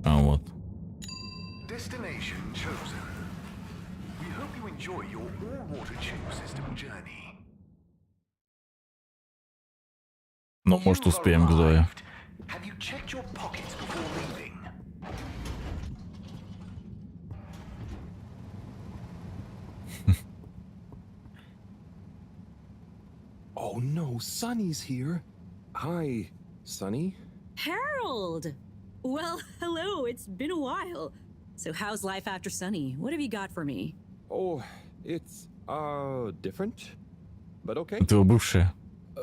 A: А вот.
H: Destination chosen. We hope you enjoy your all-water tube system journey.
A: Ну, может, успеем к Зое.
H: Have you checked your pockets before leaving?
C: Oh no, Sonny's here. Hi, Sonny.
E: Harold! Well, hello, it's been a while. So how's life after Sunny? What have you got for me?
C: Oh, it's, different. But okay.
A: Это его бывшая.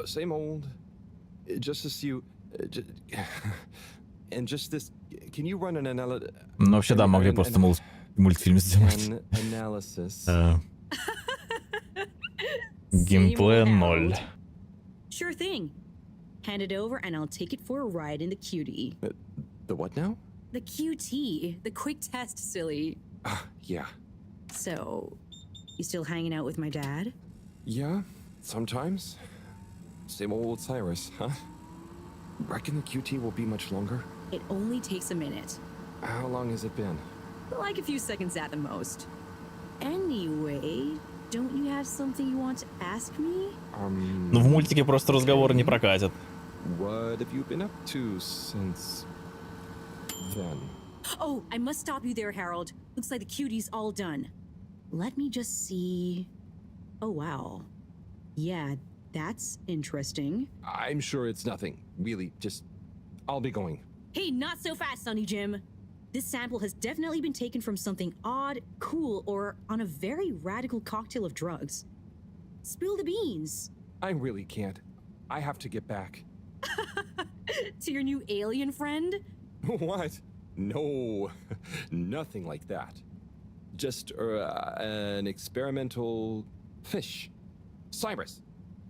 C: Same old. Just as you... and just this... Can you run an analysis...
A: Ну, вообще, да, могли просто мультфильм сделать. Геймплея 0.
E: Sure thing. Hand it over and I'll take it for a ride in the QT.
C: The what now?
E: The QT. The quick test, silly.
C: Yeah.
E: So, you still hanging out with my dad?
C: Yeah, sometimes. Same old Cyrus, huh? Reckon the QT will be much longer?
E: It only takes a minute.
C: How long has it been?
E: Like a few seconds at the most. Anyway, don't you have something you want to ask me?
A: Ну, в мультике просто разговоры не прокатят.
C: What have you been up to since then?
E: Oh, I must stop you there, Harold. Looks like the cutie's all done. Let me just see. Oh, wow. Yeah, that's interesting.
C: I'm sure it's nothing. Really, just... I'll be going.
E: Hey, not so fast, Sonny Jim. This sample has definitely been taken from something odd, cool, or on a very radical cocktail of drugs. Spill the beans.
C: I really can't. I have to get back.
E: To your new alien friend?
C: What? No, nothing like that. Just an experimental fish. Cyrus.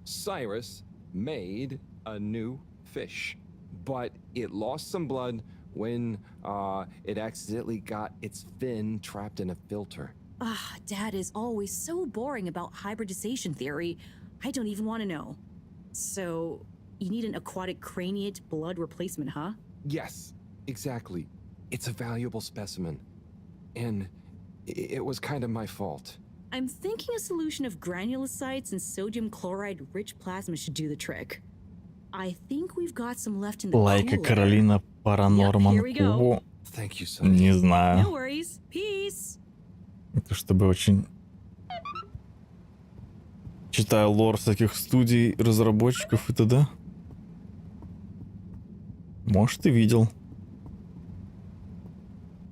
C: Cyrus made a new fish, but it lost some blood when it accidentally got its fin trapped in a filter.
E: Dad is always so boring about hybridization theory. I don't even want to know. So, you need an aquatic craniate blood replacement, huh?
C: Yes, exactly. It's a valuable specimen. And it was kind of my fault.
E: I'm thinking a solution of granulocytes and sodium chloride-rich plasma should do the trick. I think we've got some left in the
A: Лайка
E: cooler.
A: Каролина Паранорман
E: here we go.
A: Ко.
C: Thank you,
A: Не знаю.
E: No worries. Peace.
A: Это чтобы очень... Читаю лор всяких студий, разработчиков и т.д. Может, и видел.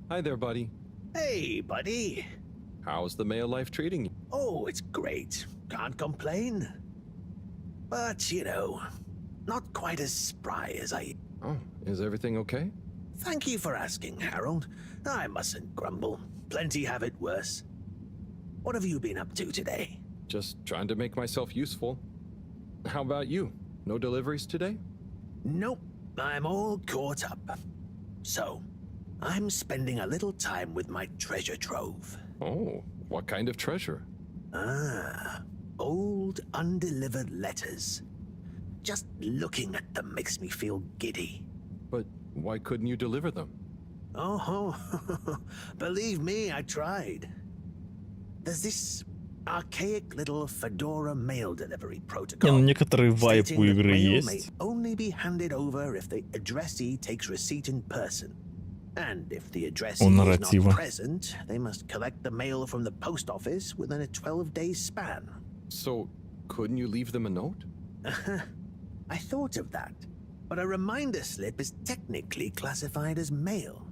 C: Hi there, buddy.
Q: Hey, buddy.
C: How's the male life treating you?
Q: Oh, it's great. Can't complain. But, you know, not quite as spry as I...
C: Oh, is everything okay?
Q: Thank you for asking, Harold. I mustn't grumble. Plenty have it worse. What have you been up to today?
C: Just trying to make myself useful. How about you? No deliveries today?
Q: Nope. I'm all caught up. So, I'm spending a little time with my treasure trove.
C: Oh, what kind of treasure?
Q: Old undelivered letters. Just looking at them makes me feel giddy.
C: But why couldn't you deliver them?
Q: Oh, believe me, I tried. There's this archaic little Fedora mail delivery protocol.
A: Не, ну некоторый вайп у
Q: stating that
A: игры
Q: mail
A: есть.
Q: may only be handed over if the addressee takes receipt in person. And if the addressee is
A: нарратива.
Q: not present, they must collect the mail from the post office within a 12-day span.
C: So, couldn't you leave them a note?
Q: I thought of that, but a reminder slip is technically classified as mail,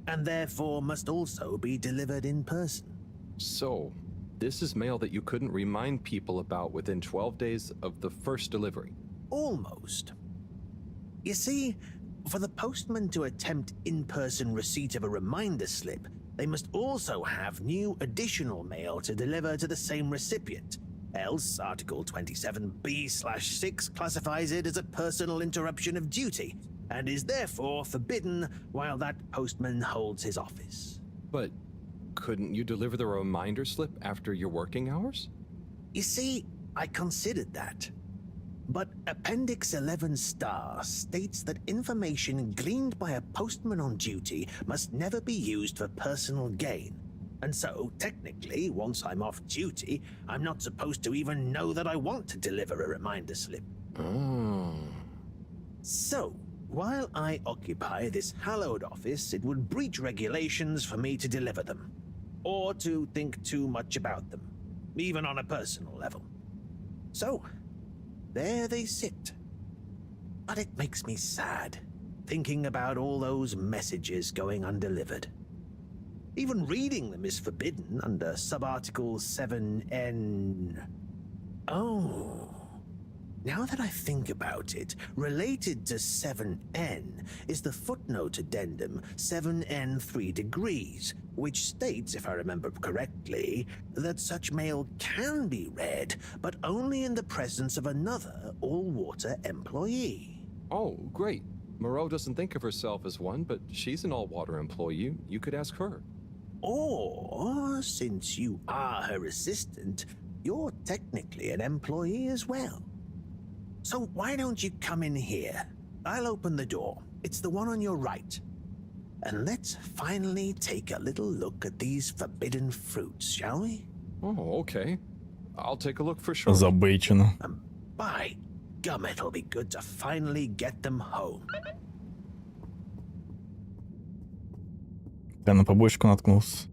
Q: and therefore must also be delivered in person.
C: So, this is mail that you couldn't remind people about within 12 days of the first delivery.
Q: Almost. You see, for the postman to attempt in-person receipt of a reminder slip, they must also have new additional mail to deliver to the same recipient. Else, Article 27B/6 classifies it as a personal interruption of duty, and is therefore forbidden while that postman holds his office.
C: But couldn't you deliver the reminder slip after your working hours?
Q: You see, I considered that. But Appendix 11 Star states that information gleaned by a postman on duty must never be used for personal gain. And so, technically, once I'm off duty, I'm not supposed to even know that I want to deliver a reminder slip.
C: Oh.
Q: So, while I occupy this hallowed office, it would breach regulations for me to deliver them, or to think too much about them, even on a personal level. So, there they sit. But it makes me sad, thinking about all those messages going undelivered. Even reading them is forbidden under Subarticle 7N. Oh. Now that I think about it, related to 7N is the footnote addendum 7N 3 degrees, which states, if I remember correctly, that such mail can be read, but only in the presence of another all-water employee.
C: Oh, great. Moreau doesn't think of herself as one, but she's an all-water employee. You could ask her.
Q: Or, since you are her assistant, you're technically an employee as well. So why don't you come in here? I'll open the door. It's the one on your right. And let's finally take a little look at these forbidden fruits, shall we?
C: Oh, okay. I'll take a look for sure.
A: Забейчено.
Q: By gum, it'll be good to finally get them home.
A: Я на побочку наткнулся.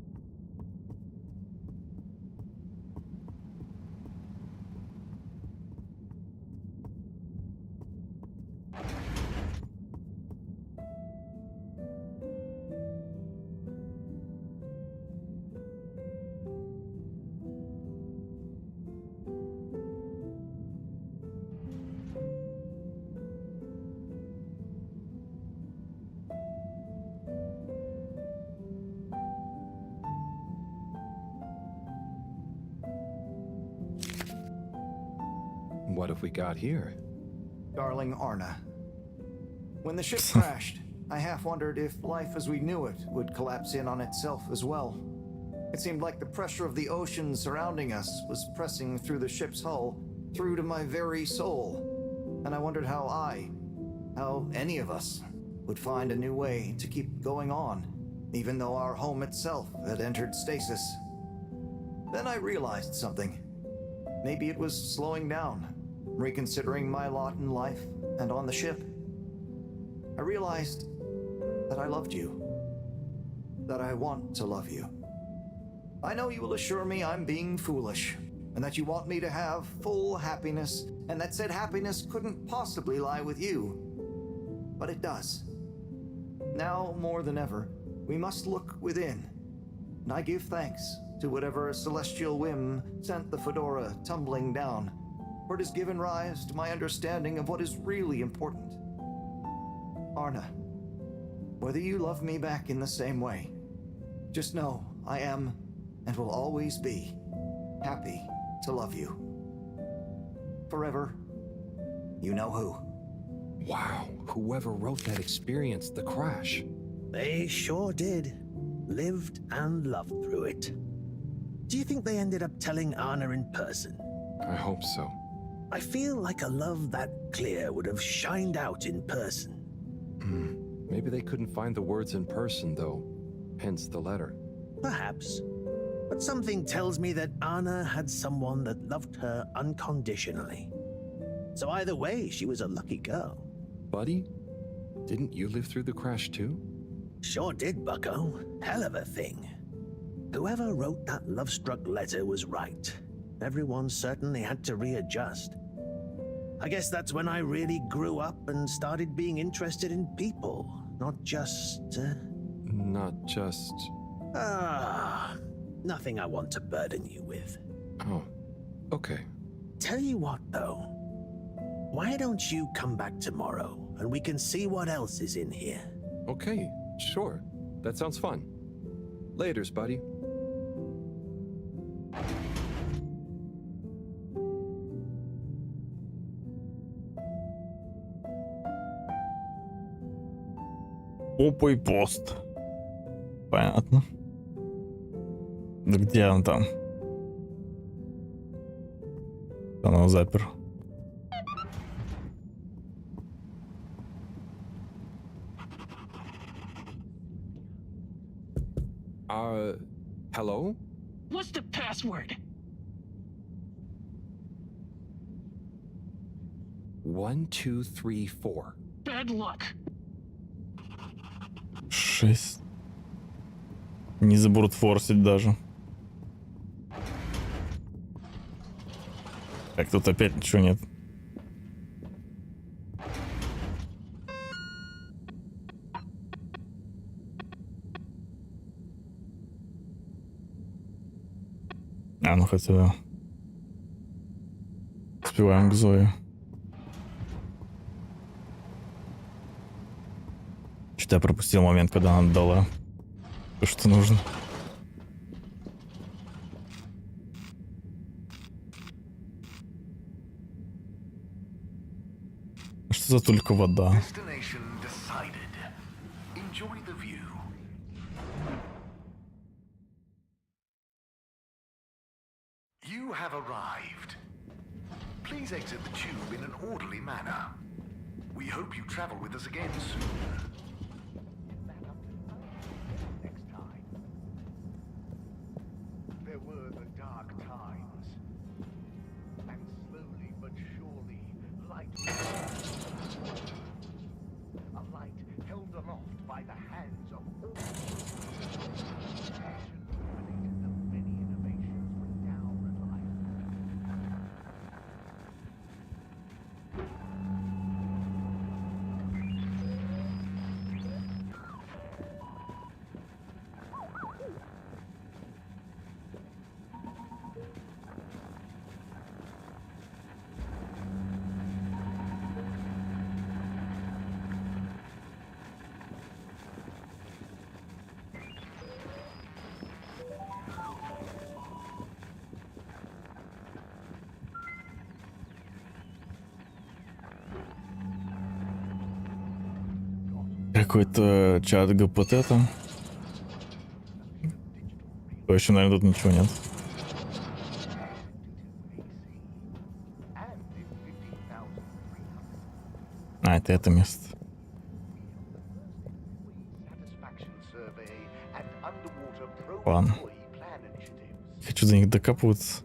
C: What have we got here?
N: Darling Arna. When the ship crashed, I half wondered if life as we knew it would collapse in on itself as well. It seemed like the pressure of the ocean surrounding us was pressing through the ship's hull, through to my very soul. And I wondered how any of us, would find a new way to keep going on, even though our home itself had entered stasis. Then I realized something. Maybe it was slowing down, reconsidering my lot in life and on the ship. I realized that I loved you, that I want to love you. I know you will assure me I'm being foolish, and that you want me to have full happiness, and that said happiness couldn't possibly lie with you. But it does. Now more than ever, we must look within, and I give thanks to whatever celestial whim sent the Fedora tumbling down, for it has given rise to my understanding of what is really important. Arna, whether you love me back in the same way, just know I am, and will always be, happy to love you. Forever, you know who.
C: Wow, whoever wrote that experienced the crash.
Q: They sure did. Lived and loved through it. Do you think they ended up telling Arna in person?
C: I hope so.
Q: I feel like a love that clear would have shined out in person.
C: Maybe they couldn't find the words in person, though. Hence the letter.
Q: Perhaps. But something tells me that Arna had someone that loved her unconditionally. So either way, she was a lucky girl.
C: Buddy, didn't you live through the crash too?
Q: Sure did, bucko. Hell of a thing. Whoever wrote that love-struck letter was right. Everyone certainly had to readjust. I guess that's when I really grew up and started being interested in people, not just... nothing I want to burden you with.
C: Oh, okay.
Q: Tell you what, though. Why don't you come back tomorrow, and we can see what else is in here?
C: Okay, sure. That sounds fun. Laters, buddy.
A: Опой пост. Понятно. Да где он там? Он его запер.
C: Hello?
I: What's the password?
C: 1, 2, 3, 4.
I: Bad luck.
A: 6. Не забрутфорсить даже. Так, тут опять ничего нет. Ну хотя... Успеваем к Зое. Что-то я пропустил момент, когда она дала то, что нужно. Что за только вода?
F: You have arrived. Please exit the tube in an orderly manner. We hope you travel with us again soon. Next time. There were the dark times. And slowly but surely, light...
A: Какой-то чат ГПТ там. Точно, наверное, тут ничего нет. А, это место. Ладно. Хочу до них докопаться.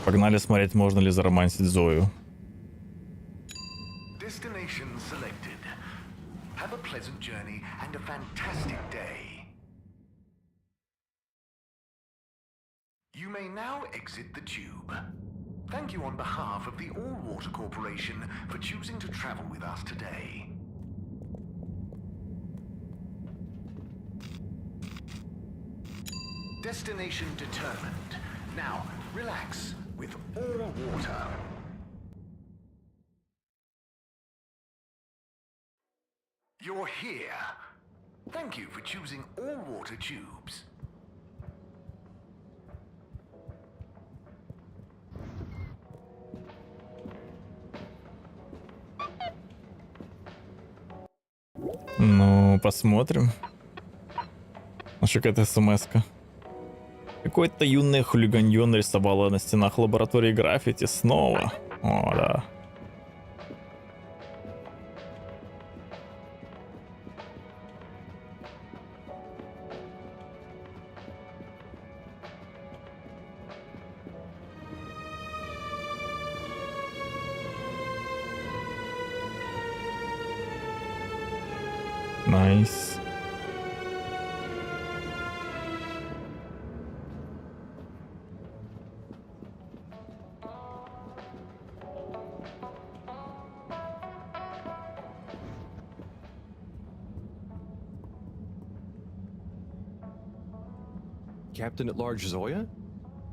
A: Погнали смотреть, можно ли заромансить Зою.
H: Destination selected. Have a pleasant journey and a fantastic day. You may now exit the tube. Thank you on behalf of the Allwater Corporation for choosing to travel with us today. Destination determined. Now, relax with Allwater. You're here. Thank you for choosing Allwater Tubes.
A: Ну, посмотрим. А что какая-то смс-ка? Какой-то юный хулиганьон рисовала на стенах лаборатории граффити снова. О, да. Найс.
C: Captain at Large Zoya?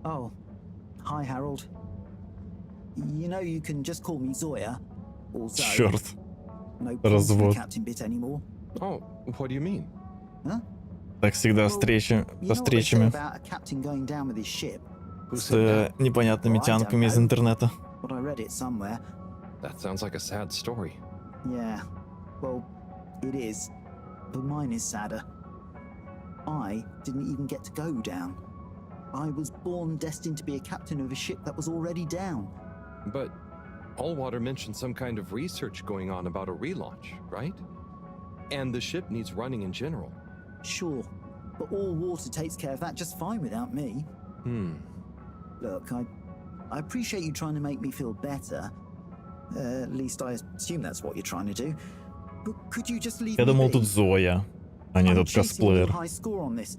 O: Oh, hi Harold. You know you can just call me Zoya. Also,
A: Черт.
O: no problem with
A: Развод.
O: the captain bit anymore.
C: Oh, what do you mean?
O: Huh?
A: Так всегда встречи,
O: You
A: со
O: know what they say
A: встречами
O: about a captain going down with his ship?
A: с непонятными тянками из интернета.
O: But I read it somewhere.
C: That sounds like a sad story.
O: Yeah, well, it is. But mine is sadder. I didn't even get to go down. I was born destined to be a captain of a ship that was already down.
C: But Allwater mentioned some kind of research going on about a relaunch, right? And the ship needs running in general.
O: Sure, but Allwater takes care of that just fine without me. Look, I appreciate you trying to make me feel better. At least I assume that's what you're trying to do. But could you just leave
A: Я
O: me
A: думал,
O: be?
A: тут Зоя, а не
O: I'm
A: тот
O: chasing a
A: косплеер.
O: high score on this.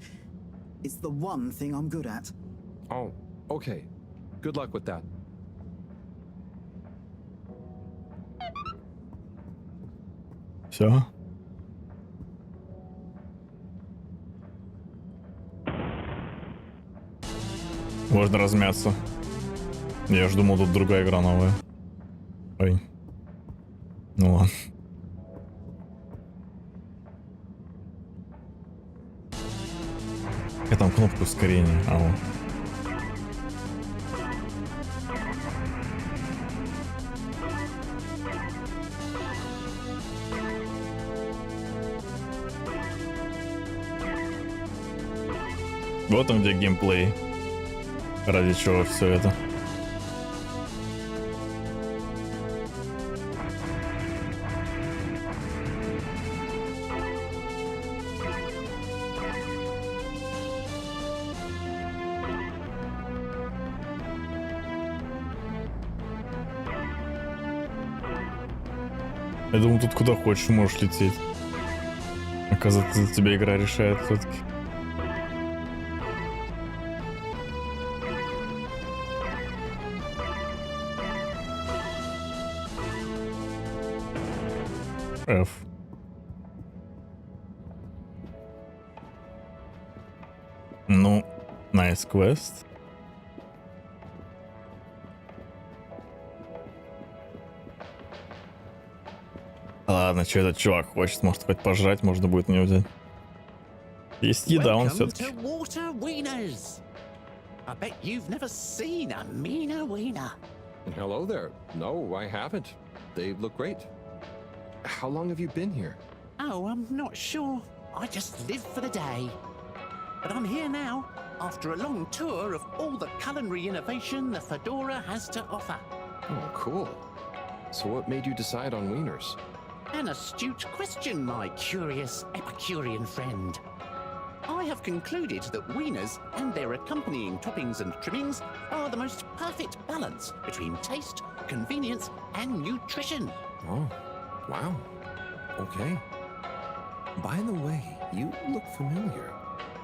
O: It's the one thing I'm good at.
C: Oh, okay. Good luck with that.
A: Все. Можно размяться. Я ж думал, тут другая игра новая. Ой. Ну ладно. Какая там кнопка ускорения? А, вот. Вот он где геймплей. Ради чего все это. Я думал, тут куда хочешь можешь лететь. Оказывается, за тебя игра решает все-таки. F. Ну, nice quest. Ладно, что этот чувак хочет, может хоть пожрать, можно будет у него взять. Есть еда, он все-таки.
D: To Water Wieners. I bet you've never seen a meaner wiener.
C: Hello there. No, I haven't. They look great. How long have you been here?
D: Oh, I'm not sure. I just live for the day. But I'm here now, after a long tour of all the culinary innovation the Fedora has to offer.
C: Oh, cool. So what made you decide on wieners?
D: An astute question, my curious Epicurean friend. I have concluded that wieners and their accompanying toppings and trimmings are the most perfect balance between taste, convenience, and nutrition.
C: Oh, wow. Okay. By the way, you look familiar.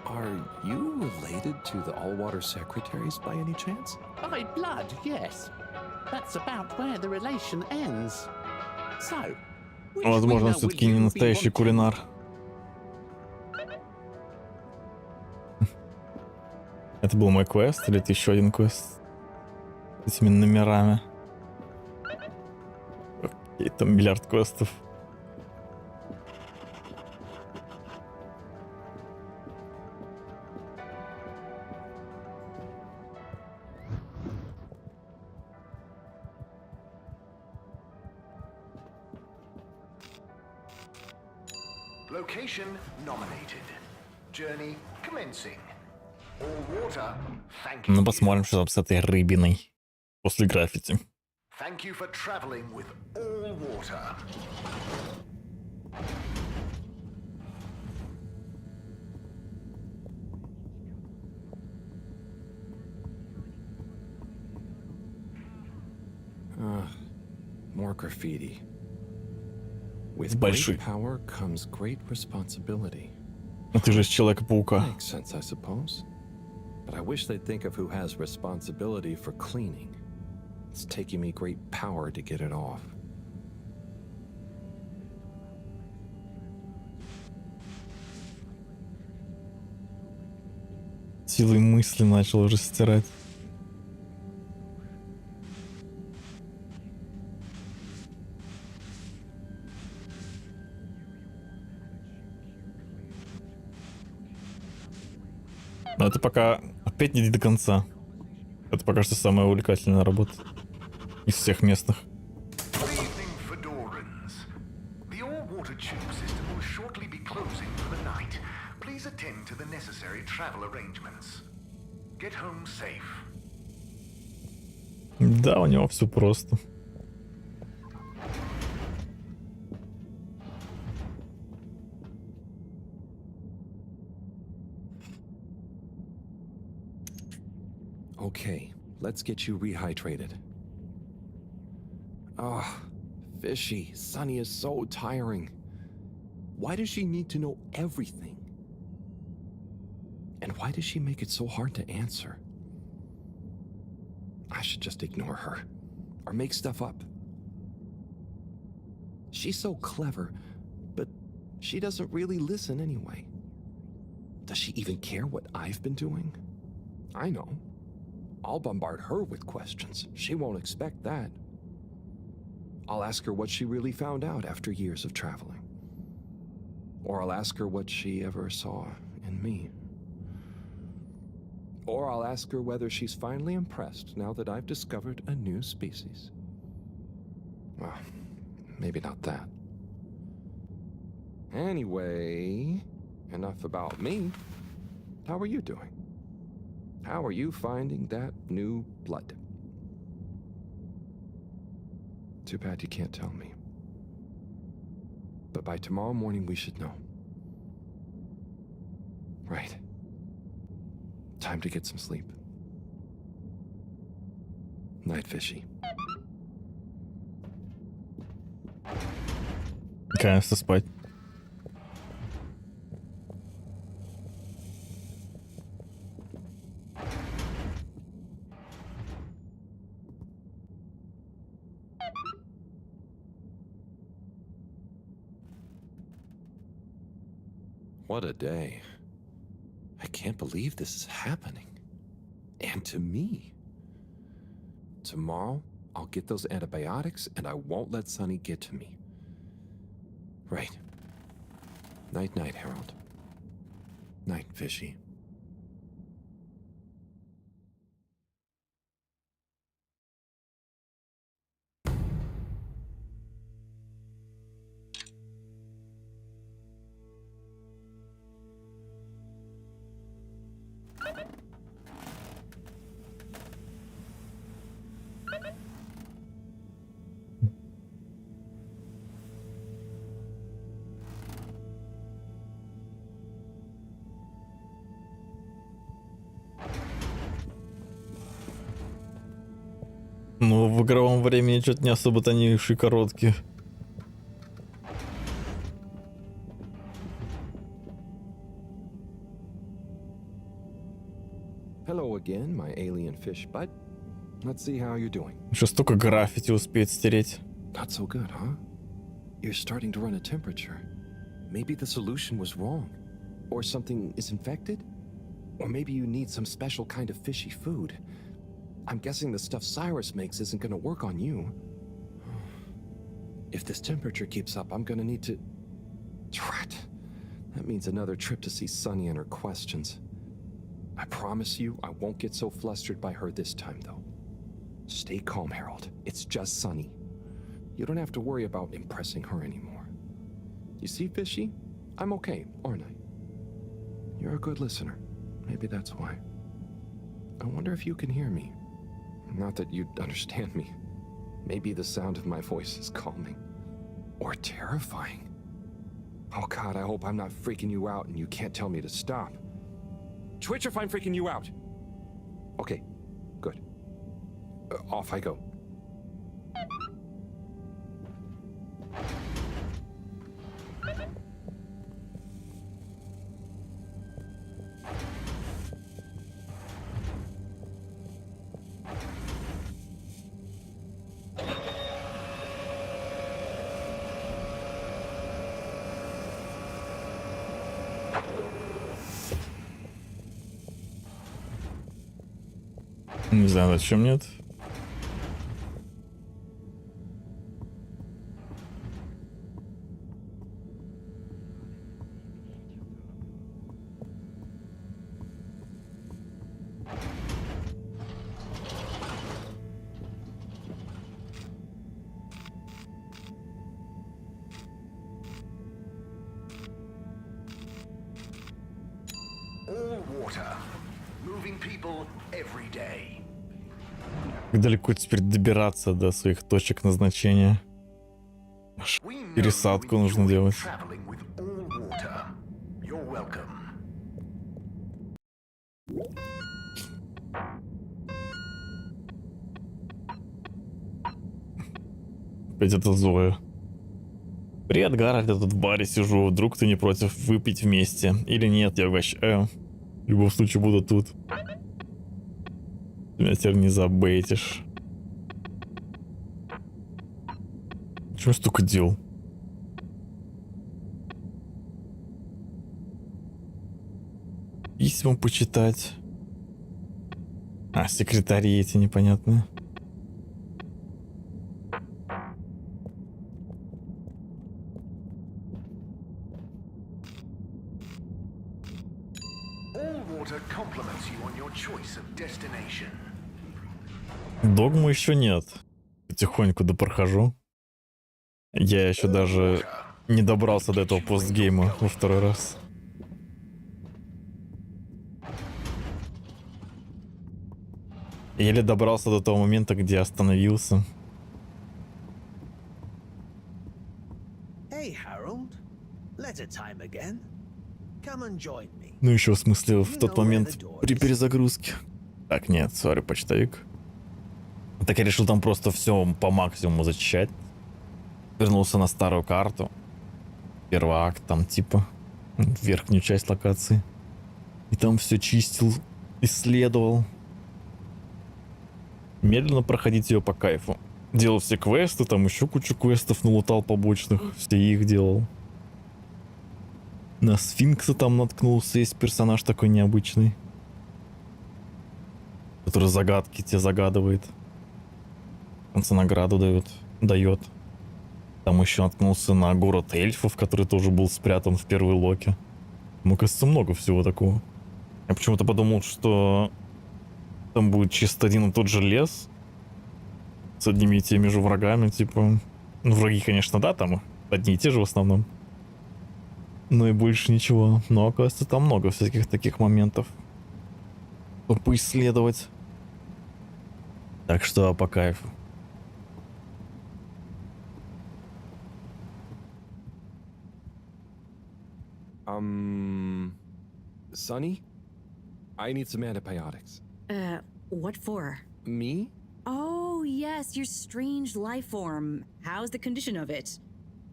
C: Are you related to the Allwater Secretaries by any chance?
D: By blood, yes. That's about where the relation ends. So, which
A: Возможно,
D: wiener
A: все-таки
D: will
A: не
D: you be
A: настоящий
D: wanting?
A: кулинар. Это был мой квест или это еще один квест? С этими номерами. Окей, там миллиард квестов.
F: Location nominated. Journey commencing. All water, thank you.
A: Ну, посмотрим, что там с этой рыбиной после граффити.
F: Thank you for traveling with all water.
C: More graffiti. With
A: Большой.
C: great power comes great responsibility.
A: Ну, ты же из Человека-паука.
C: Makes sense, I suppose. But I wish they'd think of who has responsibility for cleaning. It's taking me great power to get it off.
A: Силой мысли начал уже стирать. Но это пока опять не до конца. Это пока что самая увлекательная работа из всех местных.
F: Good evening, Fedorans. The all-water tube system will shortly be closing for the night. Please attend to the necessary travel arrangements. Get home safe.
A: Да, у него все просто.
C: Okay, let's get you rehydrated. Ah, Fishy, Sunny is so tiring. Why does she need to know everything? And why does she make it so hard to answer? I should just ignore her, or make stuff up. She's so clever, but she doesn't really listen anyway. Does she even care what I've been doing? I know. I'll bombard her with questions. She won't expect that. I'll ask her what she really found out after years of traveling. Or I'll ask her what she ever saw in me. Or I'll ask her whether she's finally impressed now that I've discovered a new species. Well, maybe not that. Anyway, enough about me. How are you doing? How are you finding that new blood? Too bad you can't tell me. But by tomorrow morning we should know. Right. Time to get some sleep. Night, Fishy.
A: Конечно, спать.
C: What a day. I can't believe this is happening. And to me. Tomorrow, I'll get those antibiotics and I won't let Sonny get to me. Right. Night-night, Harold. Night, Fishy.
A: Ну, в игровом времени что-то не особо-то они уж и короткие.
C: Hello again, my alien fish butt. Let's see how you're doing.
A: Еще столько граффити успеет стереть.
C: Not so good, huh? You're starting to run a temperature. Maybe the solution was wrong. Or something is infected? Or maybe you need some special kind of fishy food. I'm guessing the stuff Cyrus makes isn't gonna work on you. If this temperature keeps up, I'm gonna need to... Drat. That means another trip to see Sunny and her questions. I promise you, I won't get so flustered by her this time, though. Stay calm, Harold. It's just Sunny. You don't have to worry about impressing her anymore. You see, Fishy? I'm okay, aren't I? You're a good listener. Maybe that's why. I wonder if you can hear me. Not that you'd understand me. Maybe the sound of my voice is calming. Or terrifying. Oh God, I hope I'm not freaking you out and you can't tell me to stop. Twitch if I'm freaking you out. Okay, good. Off I go.
A: Не знаю, зачем нет.
F: All water. Moving people every day.
A: Как далеко теперь добираться до своих точек назначения? Аж пересадку нужно делать.
F: Traveling with all water. You're welcome.
A: Опять это Зоя. Привет, Гарольд, я тут в баре сижу. Вдруг ты не против выпить вместе? Или нет, я угощаю. В любом случае буду тут. Ты меня теперь не забейтишь. Чего столько дел? Письма почитать. А, секретари эти непонятные.
F: All water compliments you on your choice of destination.
A: Догму еще нет. Потихоньку допрохожу. Я еще даже не добрался до этого постгейма во второй раз. Еле добрался до того момента, где остановился.
Q: Hey, Harold. Letter time again. Come and join me.
A: Ну еще в смысле в тот момент при перезагрузке. Так, нет, сори, почтовик. Так я решил там просто все по максимуму зачищать. Вернулся на старую карту. первый акт, там типа верхнюю часть локации. И там все чистил, исследовал. Медленно проходить ее по кайфу. Делал все квесты, там еще кучу квестов налутал побочных, все их делал. На сфинкса там наткнулся, есть персонаж такой необычный, который загадки тебе загадывает. В конце награду дает. Там еще наткнулся на город эльфов, который тоже был спрятан в первой локе. Мне кажется, много всего такого. Я почему-то подумал, что там будет чисто один и тот же лес с одними и теми же врагами, типа. Ну, враги, конечно, да, там одни и те же в основном. Но и больше ничего. Но, оказывается, там много всяких таких моментов, чтобы поисследовать. Так что по кайфу.
C: Sonny? I need some antibiotics.
E: What for?
C: Me?
E: Oh, yes, your strange life form. How's the condition of it?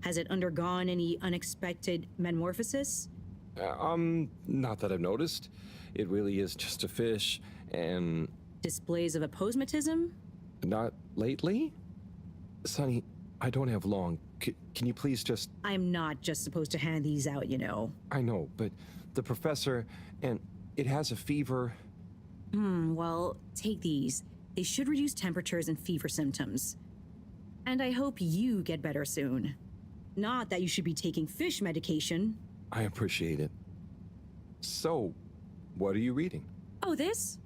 E: Has it undergone any unexpected metamorphosis?
C: Not that I've noticed. It really is just a fish, and...
E: Displays of aposematism?
C: Not lately? Sonny, I don't have long. Can you please just...
E: I'm not just supposed to hand these out, you know.
C: I know, but the professor, and it has a fever.
E: Well, take these. They should reduce temperatures and fever symptoms. And I hope you get better soon. Not that you should be taking fish medication.
C: I appreciate it. So, what are you reading?
E: Oh, this?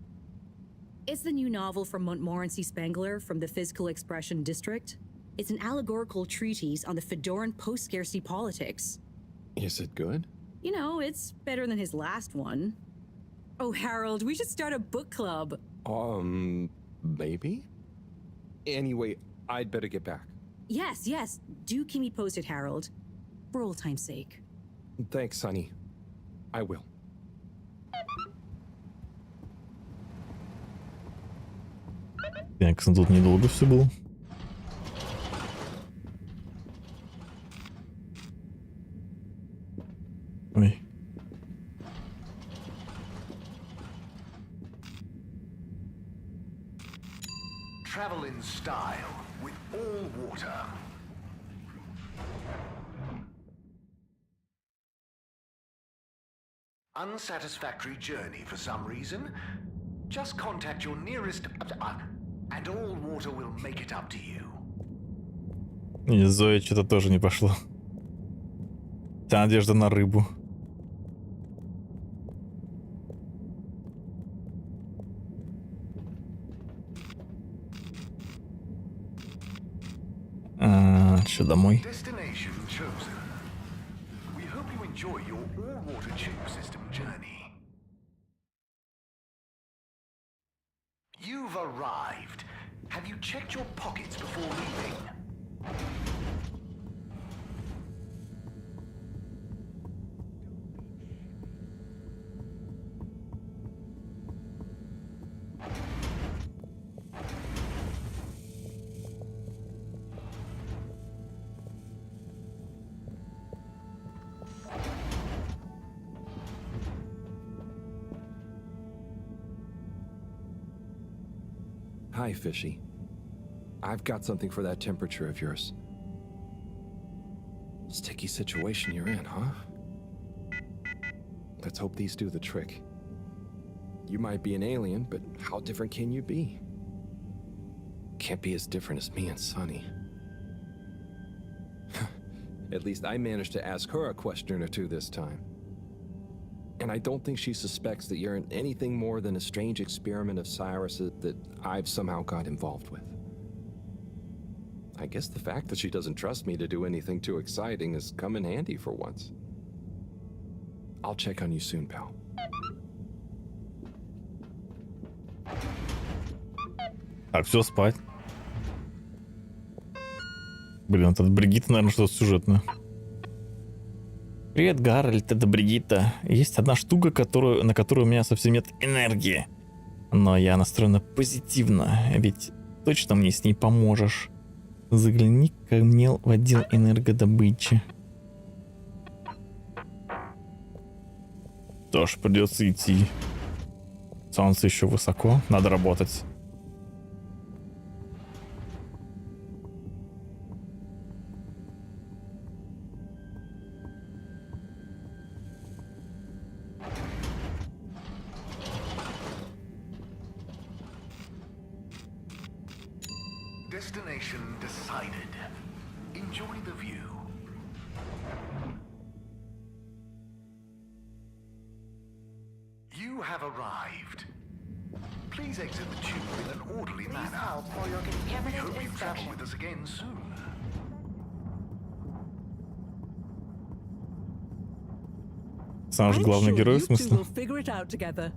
E: It's the new novel from Montmorency Spangler from the Physical Expression District. It's an allegorical treatise on the Fedoran post-scarcity politics.
C: Is it good?
E: You know, it's better than his last one. Oh, Harold, we should start a book club.
C: Maybe? Anyway, I'd better get back.
E: Yes, yes. Do keep me posted, Harold. For old time's sake.
C: Thanks, Sonny. I will.
A: Так, тут недолго все было. Ой.
F: Travel in style with all water. Unsatisfactory journey for some reason? Just contact your nearest... and all water will make it up to you.
A: И Зоя что-то тоже не пошло. Вся надежда на рыбу. Что, домой?
F: Destination chosen. We hope you enjoy your all-water tube system journey. You've arrived. Have you checked your pockets before leaving?
C: Hi, Fishy. I've got something for that temperature of yours. Sticky situation you're in, huh? Let's hope these do the trick. You might be an alien, but how different can you be? Can't be as different as me and Sonny. At least I managed to ask her a question or two this time. And I don't think she suspects that you're anything more than a strange experiment of Cyrus's that I've somehow got involved with. I guess the fact that she doesn't trust me to do anything too exciting has come in handy for once. I'll check on you soon, pal.
A: Так, все, спать. Блин, это Бригитта, наверное, что-то сюжетное. Привет, Гарольд, это Бригитта. Есть одна штука, на которую у меня совсем нет энергии. Но я настроена позитивно, ведь точно мне с ней поможешь. Загляни ко мне в отдел энергодобычи. Что ж, придется идти. Солнце еще высоко, надо работать.
H: Destination decided. Enjoy the view. You have arrived. Please exit the tube in an orderly manner.
R: For your
H: We
R: contaminant
H: hope you travel
R: inspection.
H: with us again soon.
A: Сам же
J: I'm
A: главный
J: sure
A: герой, в
J: you two
A: смысле?
J: will figure it out together.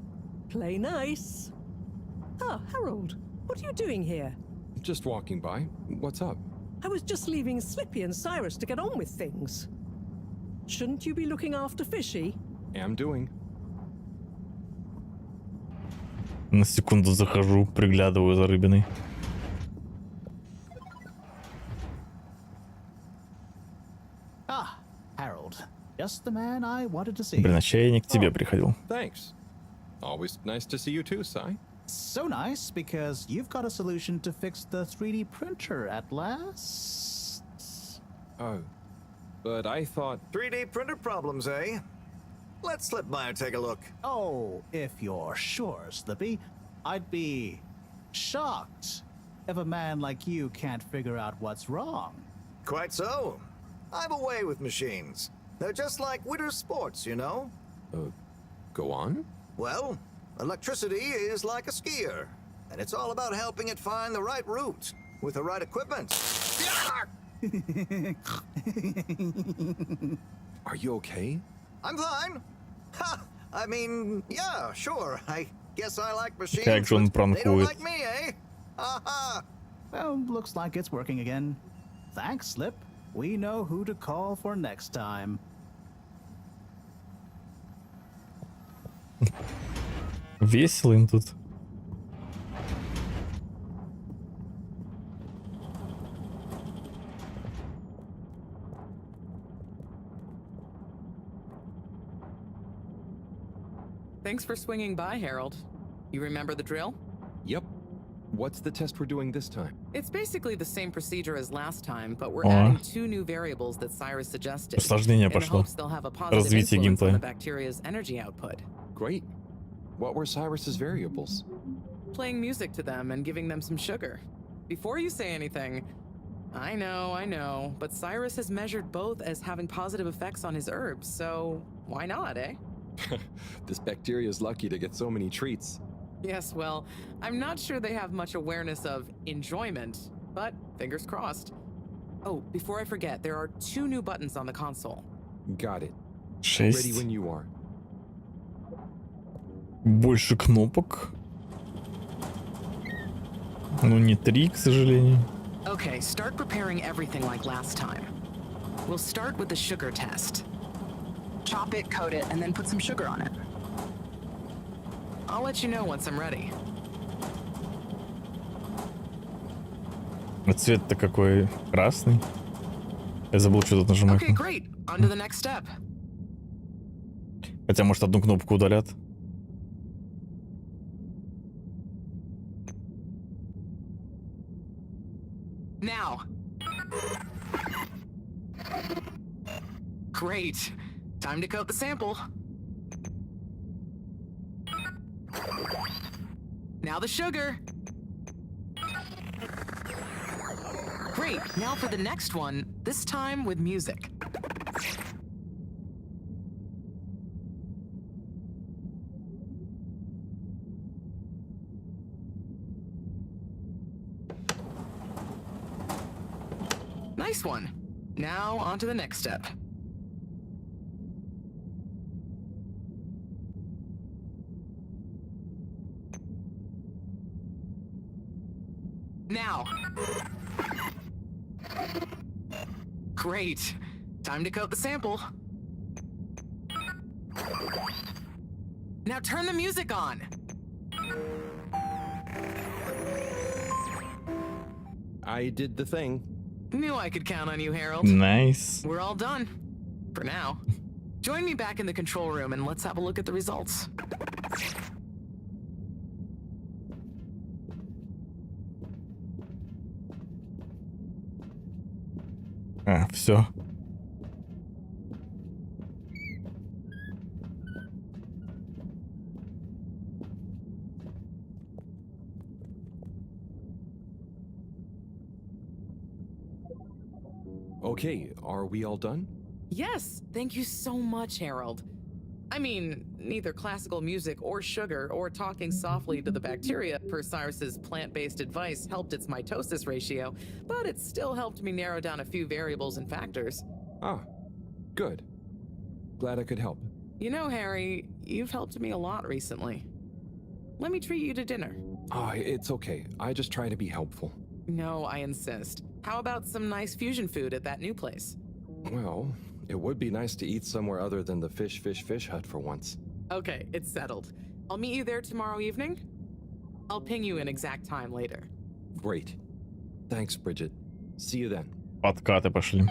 J: Play nice. Ah, Harold, what are you doing here?
C: Just walking by. What's up?
J: I was just leaving Slippy and Cyrus to get on with things. Shouldn't you be looking after Fishy?
C: Am doing.
A: На секунду захожу, приглядываю за рыбиной.
K: Ah, Harold. Just the man I wanted to see.
A: Блин, а чай я не к тебе приходил.
C: Thanks. Always nice to see you too, Sai.
K: So nice, because you've got a solution to fix the 3D printer at last.
C: Oh, but I thought...
N: 3D printer problems, eh? Let's slip by and take a look.
K: Oh, if you're sure, Slippy. I'd be shocked if a man like you can't figure out what's wrong.
N: Quite so. I'm away with machines. They're just like winter sports, you know?
C: Go on?
N: Well, electricity is like a skier, and it's all about helping it find the right route with the right equipment.
C: Are you okay?
N: I'm fine. Ha! I mean, yeah, sure. I guess I like machines.
A: Как же он
N: but they don't
A: пранкует.
N: like me, eh? Ha-ha!
K: Well, looks like it's working again. Thanks, Slip. We know who to call for next time.
A: Весело им тут.
G: Thanks for swinging by, Harold. You remember the drill?
C: Yep. What's the test we're doing this time?
G: It's basically the same procedure as last time, but we're
A: О.
G: adding 2 new variables that Cyrus suggested.
A: Усложнение
G: in
A: пошло.
G: hopes they'll have a positive
A: Развитие
G: influence on
A: геймплея.
G: the bacteria's energy output.
C: Great. What were Cyrus's variables?
G: Playing music to them and giving them some sugar. Before you say anything, I know, but Cyrus has measured both as having positive effects on his herbs, so why not, eh?
C: This bacteria is lucky to get so many treats.
G: Yes, well, I'm not sure they have much awareness of enjoyment, but fingers crossed. Oh, before I forget, there are 2 new buttons on the console.
C: Got it.
A: 6.
C: Ready when you are.
A: Больше кнопок. Ну, не 3, к сожалению.
G: Okay, start preparing everything like last time. We'll start with the sugar test. Chop it, coat it, and then put some sugar on it. I'll let you know once I'm ready.
A: А цвет-то какой красный. Я забыл, что тут нажимать.
G: Okay, great. On to the next step.
A: Хотя, может, одну кнопку удалят.
G: Now. Great. Time to coat the sample. Now the sugar. Great. Now for the next one, this time with music. Nice one. Now on to the next step. Now. Great. Time to coat the sample. Now turn the music on.
C: I did the thing.
G: Knew I could count on you, Harold.
A: Nice.
G: We're all done. For now. Join me back in the control room and let's have a look at the results.
A: Все.
C: Okay, are we all done?
G: Yes, thank you so much, Harold. I mean, neither classical music or sugar or talking softly to the bacteria per Cyrus's plant-based advice helped its mitosis ratio, but it still helped me narrow down a few variables and factors.
C: Ah, good. Glad I could help.
G: You know, Harry, you've helped me a lot recently. Let me treat you to dinner.
C: Ah, it's okay. I just try to be helpful.
G: No, I insist. How about some nice fusion food at that new place?
C: Well, it would be nice to eat somewhere other than the fish hut for once.
G: Okay, it's settled. I'll meet you there tomorrow evening. I'll ping you an exact time later.
C: Great. Thanks, Bridget. See you then.
A: Подкаты пошли.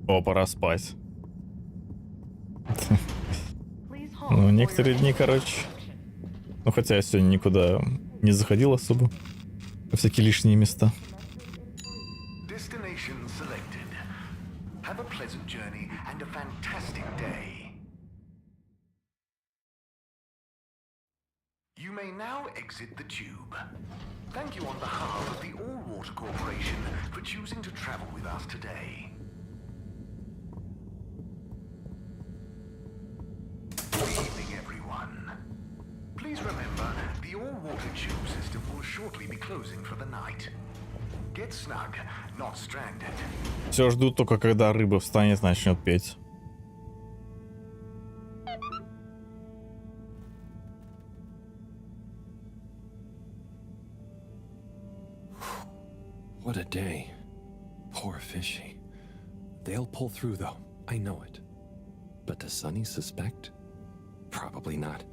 A: О, пора спать. Ну, некоторые дни, короче. Ну, хотя я сегодня никуда не заходил особо. Во всякие лишние места.
H: Destination selected. Have a pleasant journey and a fantastic day. You may now exit the tube. Thank you on behalf of the All-Water Corporation for choosing to travel with us today. Good evening, everyone. Please remember, the all-water tube system will shortly be closing for the night. Get snug, not stranded.
A: Все ждут только, когда рыба встанет, начнет петь.
C: What a day. Poor Fishy. They'll pull through, though. I know it. But does Sunny suspect? Probably not.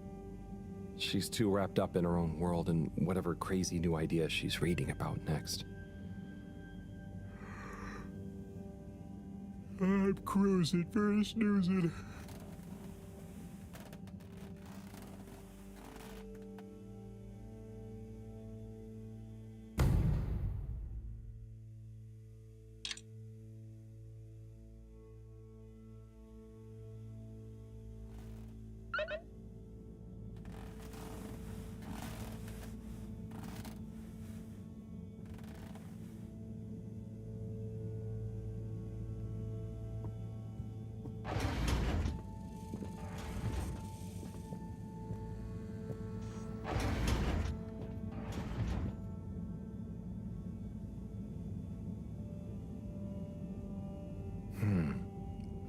C: She's too wrapped up in her own world and whatever crazy new idea she's reading about next. I'm cruising for snoozing.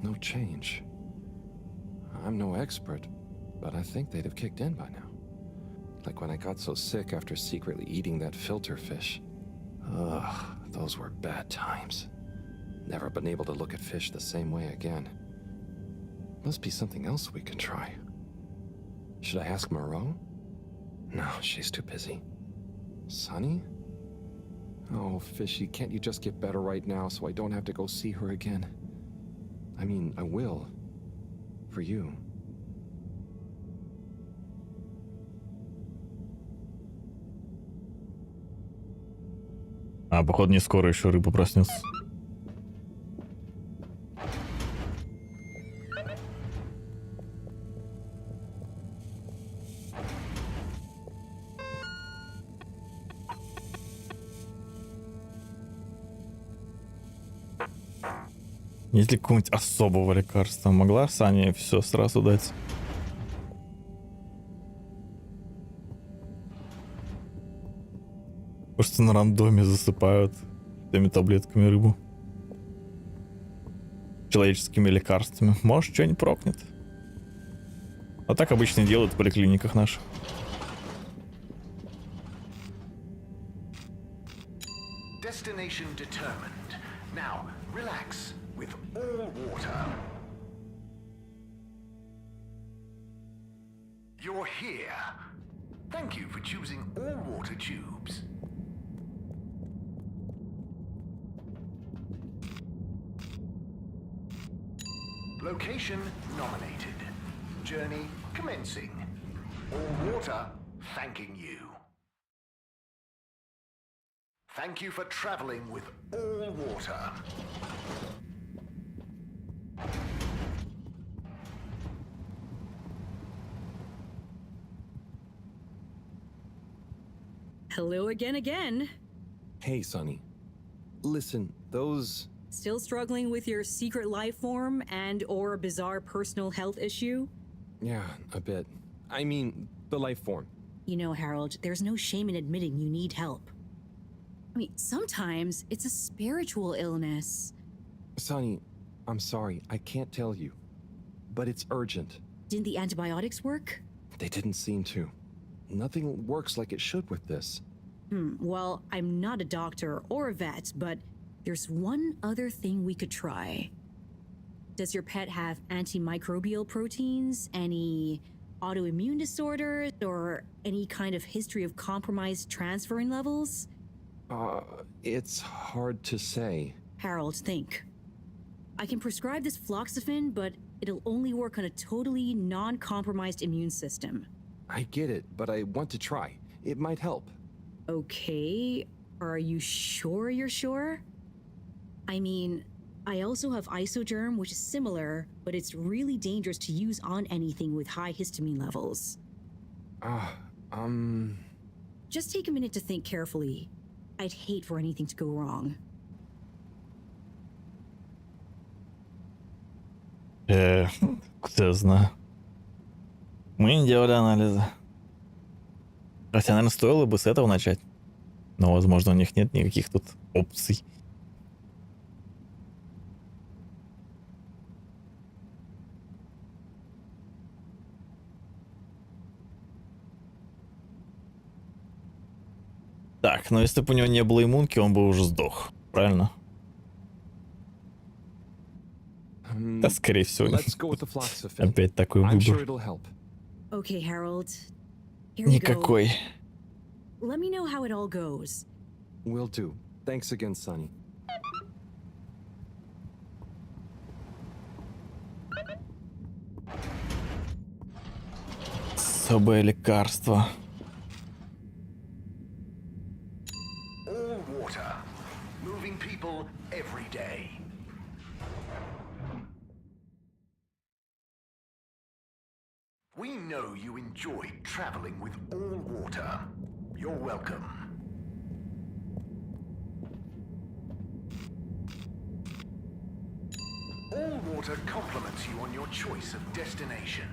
C: No change. I'm no expert, but I think they'd have kicked in by now. Like when I got so sick after secretly eating that filter fish. Ugh, those were bad times. Never been able to look at fish the same way again. Must be something else we can try. Should I ask Moreau? No, she's too busy. Sunny? Oh, Fishy, can't you just get better right now so I don't have to go see her again? I mean, I will. For you.
A: А, походу, не скоро еще рыба проснется. Есть ли какого-нибудь особого лекарства? Могла Саня все сразу дать? Просто на рандоме засыпают теми таблетками рыбу. Человеческими лекарствами. Может, что-нибудь прокнет. А так обычно делают в поликлиниках наших.
H: Destination determined. Now, relax with all water. You're here. Thank you for choosing all water tubes. Location nominated. Journey commencing. All water thanking you. Thank you for traveling with all water.
P: Hello again.
C: Hey, Sonny. Listen, those...
P: Still struggling with your secret life form and or bizarre personal health issue?
C: Yeah, a bit. I mean, the life form.
P: You know, Harold, there's no shame in admitting you need help. I mean, sometimes it's a spiritual illness.
C: Sonny, I'm sorry, I can't tell you. But it's urgent.
P: Didn't the antibiotics work?
C: They didn't seem to. Nothing works like it should with this.
P: Well, I'm not a doctor or a vet, but there's one other thing we could try. Does your pet have antimicrobial proteins, any autoimmune disorders, or any kind of history of compromised transferrin levels?
C: It's hard to say.
P: Harold, think. I can prescribe this Floxafin, but it'll only work on a totally non-compromised immune system.
C: I get it, but I want to try. It might help.
P: Okay, are you sure you're sure? I mean, I also have Isogerm, which is similar, but it's really dangerous to use on anything with high histamine levels. Just take a minute to think carefully. I'd hate for anything to go wrong.
A: Кто знает. Мы не делали анализы. Хотя, наверное, стоило бы с этого начать. Но, возможно, у них нет никаких тут опций. Так, но если бы у него не было иммунки, он бы уже сдох. Правильно? Да, скорее всего. Опять такой выбор.
P: Okay, Harold.
A: Никакой.
P: Let me know how it all goes.
C: Will do. Thanks again, Sonny.
A: Особое лекарство.
H: All water. Moving people every day. We know you enjoy traveling with all water. You're welcome. All water compliments you on your choice of destination.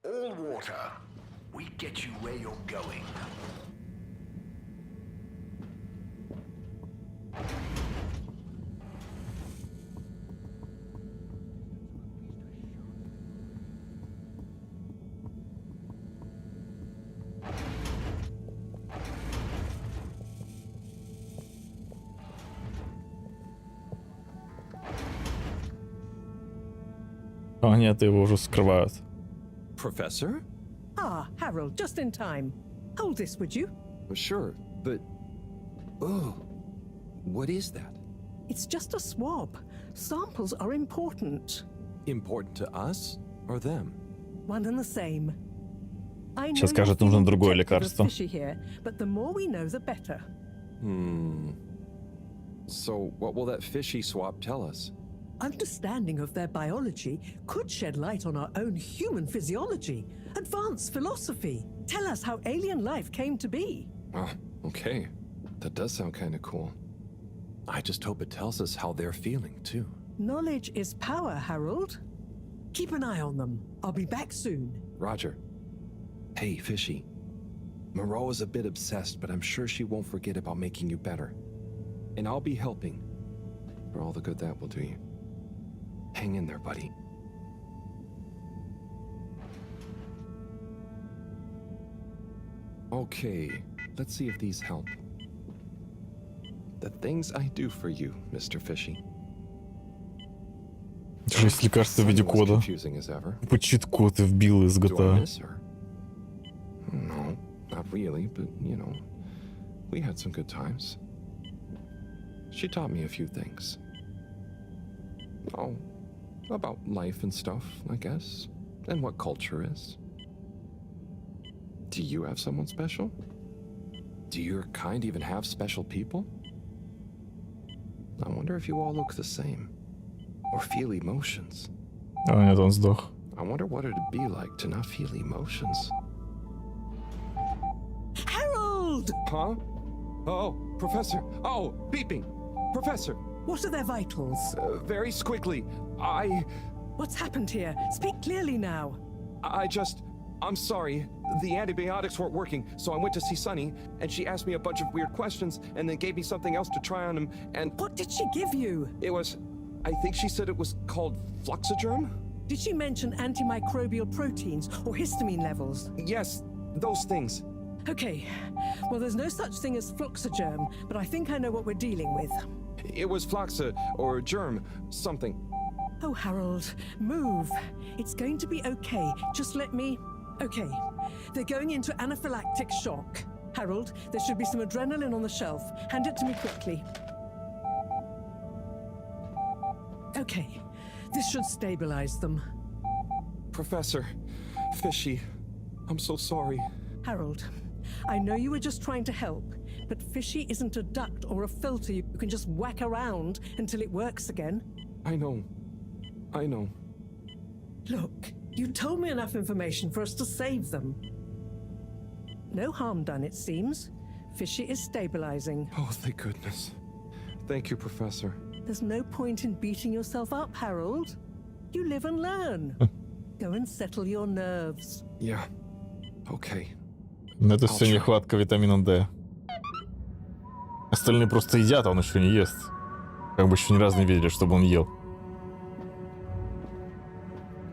H: All water. We get you where you're going.
A: О, нет, его уже скрывают.
C: Professor?
J: Ah, Harold, just in time. Hold this, would you?
C: Sure, but... Oh, what is that?
J: It's just a swab. Samples are important.
C: Important to us or them?
J: One and the same. I know
A: Сейчас скажет, нужно другое лекарство.
J: Here, but the more we know, the better.
C: So, what will that fishy swab tell us?
J: Understanding of their biology could shed light on our own human physiology, advance philosophy, tell us how alien life came to be.
C: Oh, okay. That does sound kind of cool. I just hope it tells us how they're feeling, too.
J: Knowledge is power, Harold. Keep an eye on them. I'll be back soon.
C: Roger. Hey, Fishy. Moreau is a bit obsessed, but I'm sure she won't forget about making you better. And I'll be helping. For all the good that will do you. Hang in there, buddy. Okay, let's see if these help. The things I do for you, Mr. Fishy.
A: Жесть, лекарство в виде кода. По чит-код вбил из GTA.
C: No, not really, but you know, we had some good times. She taught me a few things. Oh, about life and stuff, I guess, and what culture is. Do you have someone special? Do your kind even have special people? I wonder if you all look the same, or feel emotions.
A: А, нет, он сдох.
C: I wonder what it'd be like to not feel emotions.
J: Harold!
C: Huh? Oh, Professor. Oh, beeping. Professor.
J: What are their vitals?
C: Very squiggly.
J: What's happened here? Speak clearly now.
C: I'm sorry. The antibiotics weren't working, so I went to see Sunny, and she asked me a bunch of weird questions, and then gave me something else to try on him, and...
J: What did she give you?
C: It was... I think she said it was called Fluxagerm?
J: Did she mention antimicrobial proteins or histamine levels?
C: Yes, those things.
J: Okay. Well, there's no such thing as Fluxagerm, but I think I know what we're dealing with.
C: It was Fluxa, or germ, something.
J: Oh, Harold, move. It's going to be okay. Just let me... Okay. They're going into anaphylactic shock. Harold, there should be some adrenaline on the shelf. Hand it to me quickly. Okay. This should stabilize them.
C: Professor, Fishy, I'm so sorry.
J: Harold, I know you were just trying to help, but Fishy isn't a duct or a filter you can just whack around until it works again.
C: I know.
J: Look, you told me enough information for us to save them. No harm done, it seems. Fishy is stabilizing.
C: Oh, thank goodness. Thank you, Professor.
J: There's no point in beating yourself up, Harold. You live and learn. Go and settle your nerves.
C: Yeah. Okay.
A: Но это все нехватка витамина D. Остальные просто едят, а он еще не ест. Как бы еще ни разу не видели, чтобы он ел.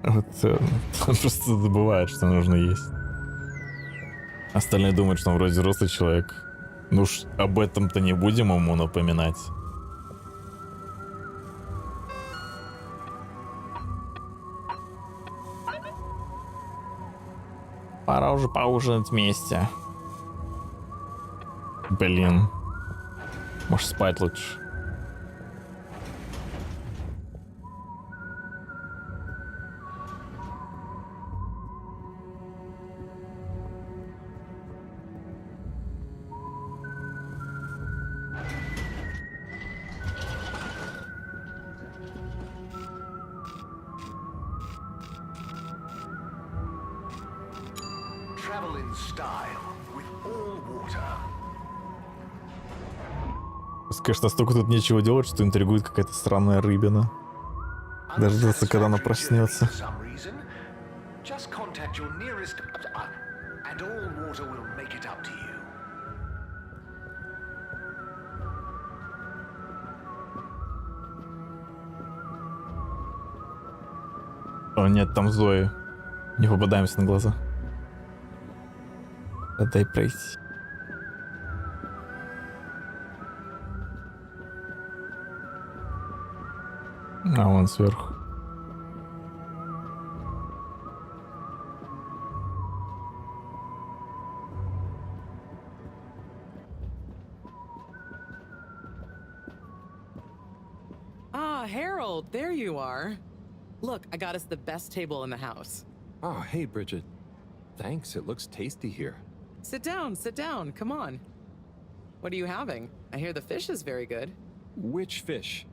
A: Вот, он просто забывает, что нужно есть. Остальные думают, что он вроде взрослый человек. Ну уж об этом-то не будем ему напоминать. Пора уже поужинать вместе. Блин. Может, спать лучше.
F: Travel in style with all water.
A: Конечно, столько тут нечего делать, что интригует какая-то странная рыбина. Дождаться, когда она проснется.
F: Just contact your nearest and all water will make it up to you.
A: О нет, там Зои. Не попадаемся на глаза. Дай пройти. А вон сверху.
G: Ah, Harold, there you are. Look, I got us the best table in the house.
C: Oh, hey, Bridget. Thanks, it looks tasty here.
G: Sit down, come on. What are you having? I hear the fish is very good.
C: Which fish?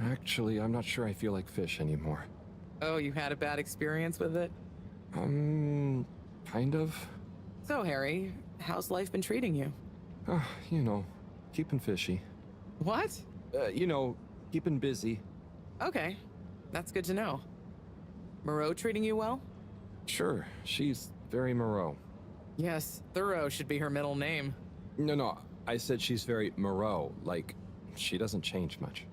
C: Actually, I'm not sure I feel like fish anymore.
G: Oh, you had a bad experience with it?
C: Kind of.
G: So, Harry, how's life been treating you?
C: You know, keeping fishy.
G: What?
C: You know, keeping busy.
G: Okay, that's good to know. Moreau treating you well?
C: Sure, she's very Moreau.
G: Yes, Thorough should be her middle name.
C: No, I said she's very Moreau, like, she doesn't change much.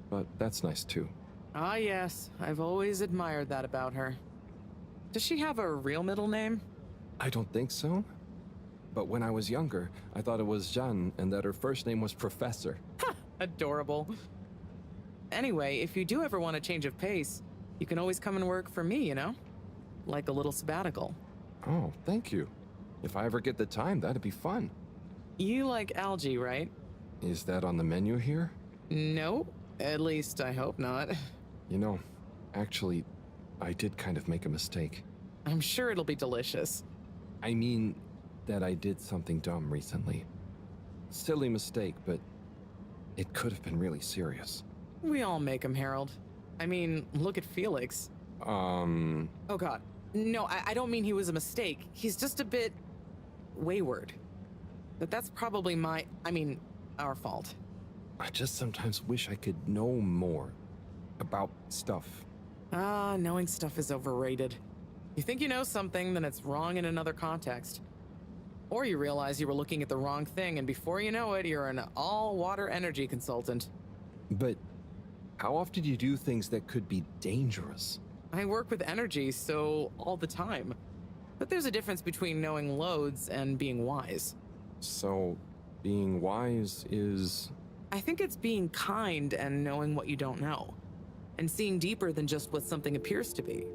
C: But that's nice too.
G: Ah, yes, I've always admired that about her. Does she have a real middle name?
C: I don't think so. But when I was younger, I thought it was Jeanne and that her first name was Professor.
G: Adorable. Anyway, if you do ever want a change of pace, you can always come and work for me, you know? Like a little sabbatical.
C: Oh, thank you. If I ever get the time, that'd be fun.
G: You like algae, right?
C: Is that on the menu here?
G: No, at least I hope not.
C: You know, actually, I did kind of make a mistake.
G: I'm sure it'll be delicious.
C: I mean that I did something dumb recently. Silly mistake, but it could have been really serious.
G: We all make them, Harold. I mean, look at Felix. Oh god. No, I don't mean he was a mistake. He's just a bit wayward. But that's probably our fault.
C: I just sometimes wish I could know more about stuff.
G: Knowing stuff is overrated. You think you know something, then it's wrong in another context. Or you realize you were looking at the wrong thing, and before you know it, you're an all-water energy consultant.
C: But how often do you do things that could be dangerous?
G: I work with energy, so all the time. But there's a difference between knowing loads and being wise.
C: So, being wise is...
G: I think it's being kind and knowing what you don't know. And seeing deeper than just what something appears to be.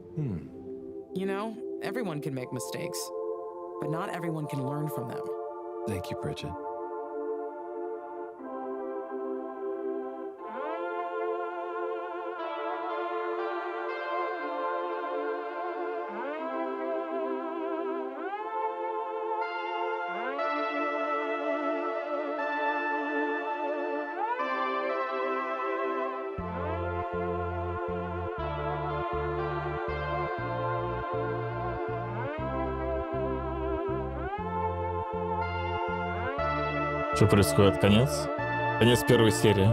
G: You know, everyone can make mistakes. But not everyone can learn from them.
C: Thank you, Bridget.
A: Что происходит? Конец? Конец первой серии.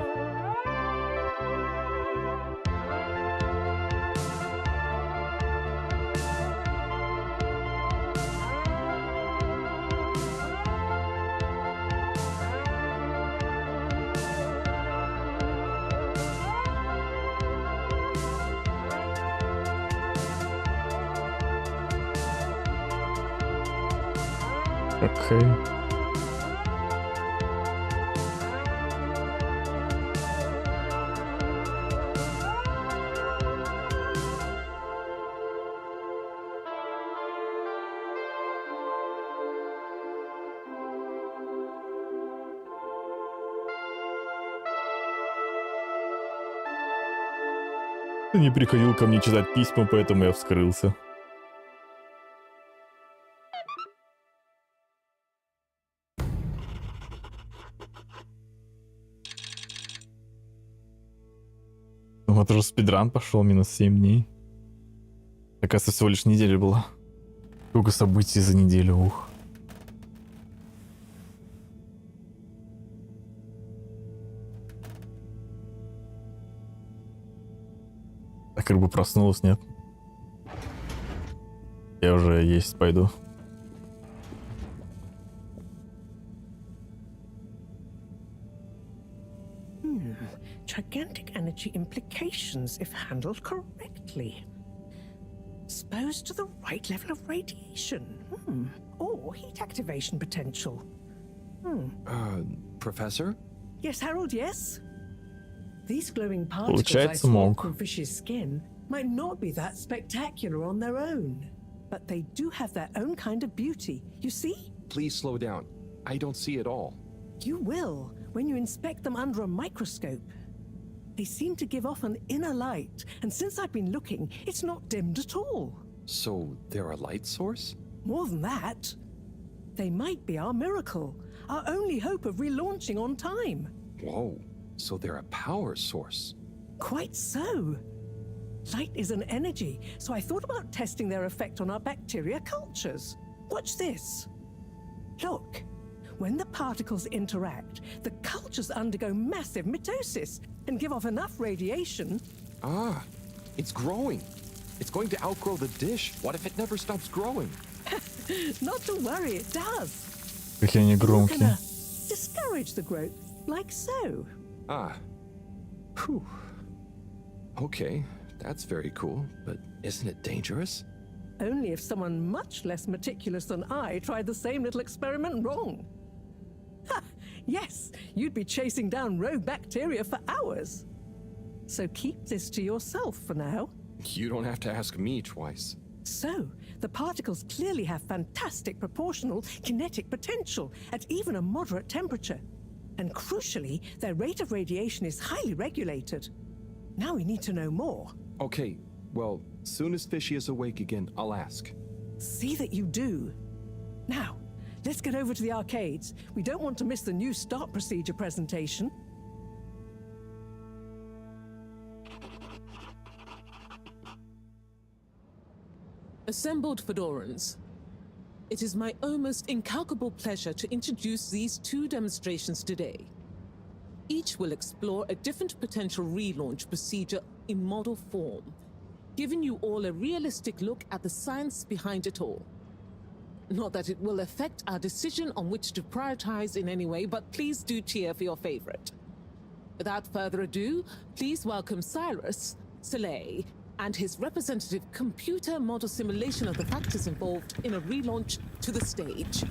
A: Окей. Не приходил ко мне читать письма, поэтому я вскрылся. Вот уже спидран пошел, минус 7 дней. Оказывается, всего лишь неделя была. Сколько событий за неделю, ух. Так как бы проснулась, нет? Я уже есть пойду.
J: Gigantic energy implications if handled correctly. Exposed to the right level of radiation. Or heat activation potential.
C: Professor?
J: Yes, Harold, yes? These glowing particles I
A: Получается,
J: saw
A: мог.
J: from fish's skin might not be that spectacular on their own. But they do have their own kind of beauty, you see?
C: Please slow down. I don't see it all.
J: You will when you inspect them under a microscope. They seem to give off an inner light, and since I've been looking, it's not dimmed at all.
C: So they're a light source?
J: More than that, they might be our miracle, our only hope of relaunching on time.
C: Whoa, so they're a power source.
J: Quite so. Light is an energy, so I thought about testing their effect on our bacteria cultures. Watch this. Look, when the particles interact, the cultures undergo massive mitosis and give off enough radiation.
C: Ah, it's growing. It's going to outgrow the dish. What if it never stops growing?
J: Not to worry, it does.
A: Какие они громкие.
J: Discourage the growth, like so.
C: Ah. Whew. Okay, that's very cool, but isn't it dangerous?
J: Only if someone much less meticulous than I tried the same little experiment wrong. Ha! Yes, you'd be chasing down rogue bacteria for hours. So keep this to yourself for now.
C: You don't have to ask me twice.
J: So, the particles clearly have fantastic proportional kinetic potential at even a moderate temperature. And crucially, their rate of radiation is highly regulated. Now we need to know more.
C: Okay, well, soon as Fishy is awake again, I'll ask.
J: See that you do. Now, let's get over to the arcades. We don't want to miss the new start procedure presentation.
M: Assembled Fedorans, it is my almost incalculable pleasure to introduce these two demonstrations today. Each will explore a different potential relaunch procedure in model form, giving you all a realistic look at the science behind it all. Not that it will affect our decision on which to prioritize in any way, but please do cheer for your favorite. Without further ado, please welcome Cyrus, Soleil, and his representative computer model simulation of the factors involved in a relaunch to the stage.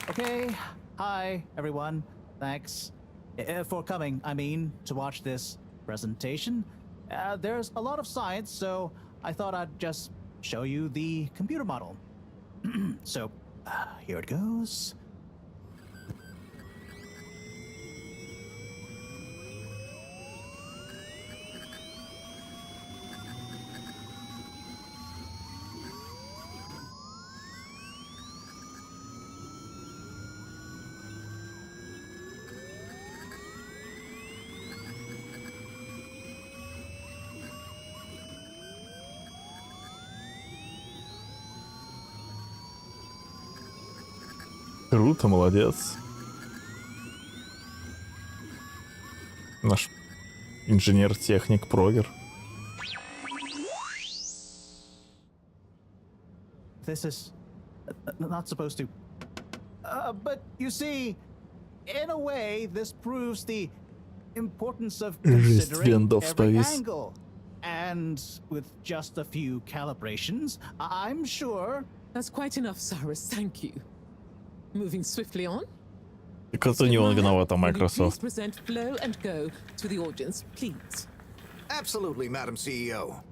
K: Okay, hi everyone. Thanks for coming, to watch this presentation. There's a lot of science, so I thought I'd just show you the computer model. So, here it goes.
A: Круто, молодец. Наш инженер-техник Прогер.
K: This is not supposed to. But you see, in a way, this proves the importance of considering every angle. And with just a few calibrations, I'm sure...
M: That's quite enough, Cyrus. Thank you. Moving swiftly on.
A: Because у него виновата Microsoft.
M: Please present Flow and Go to the audience, please.
N: Absolutely, Madam CEO.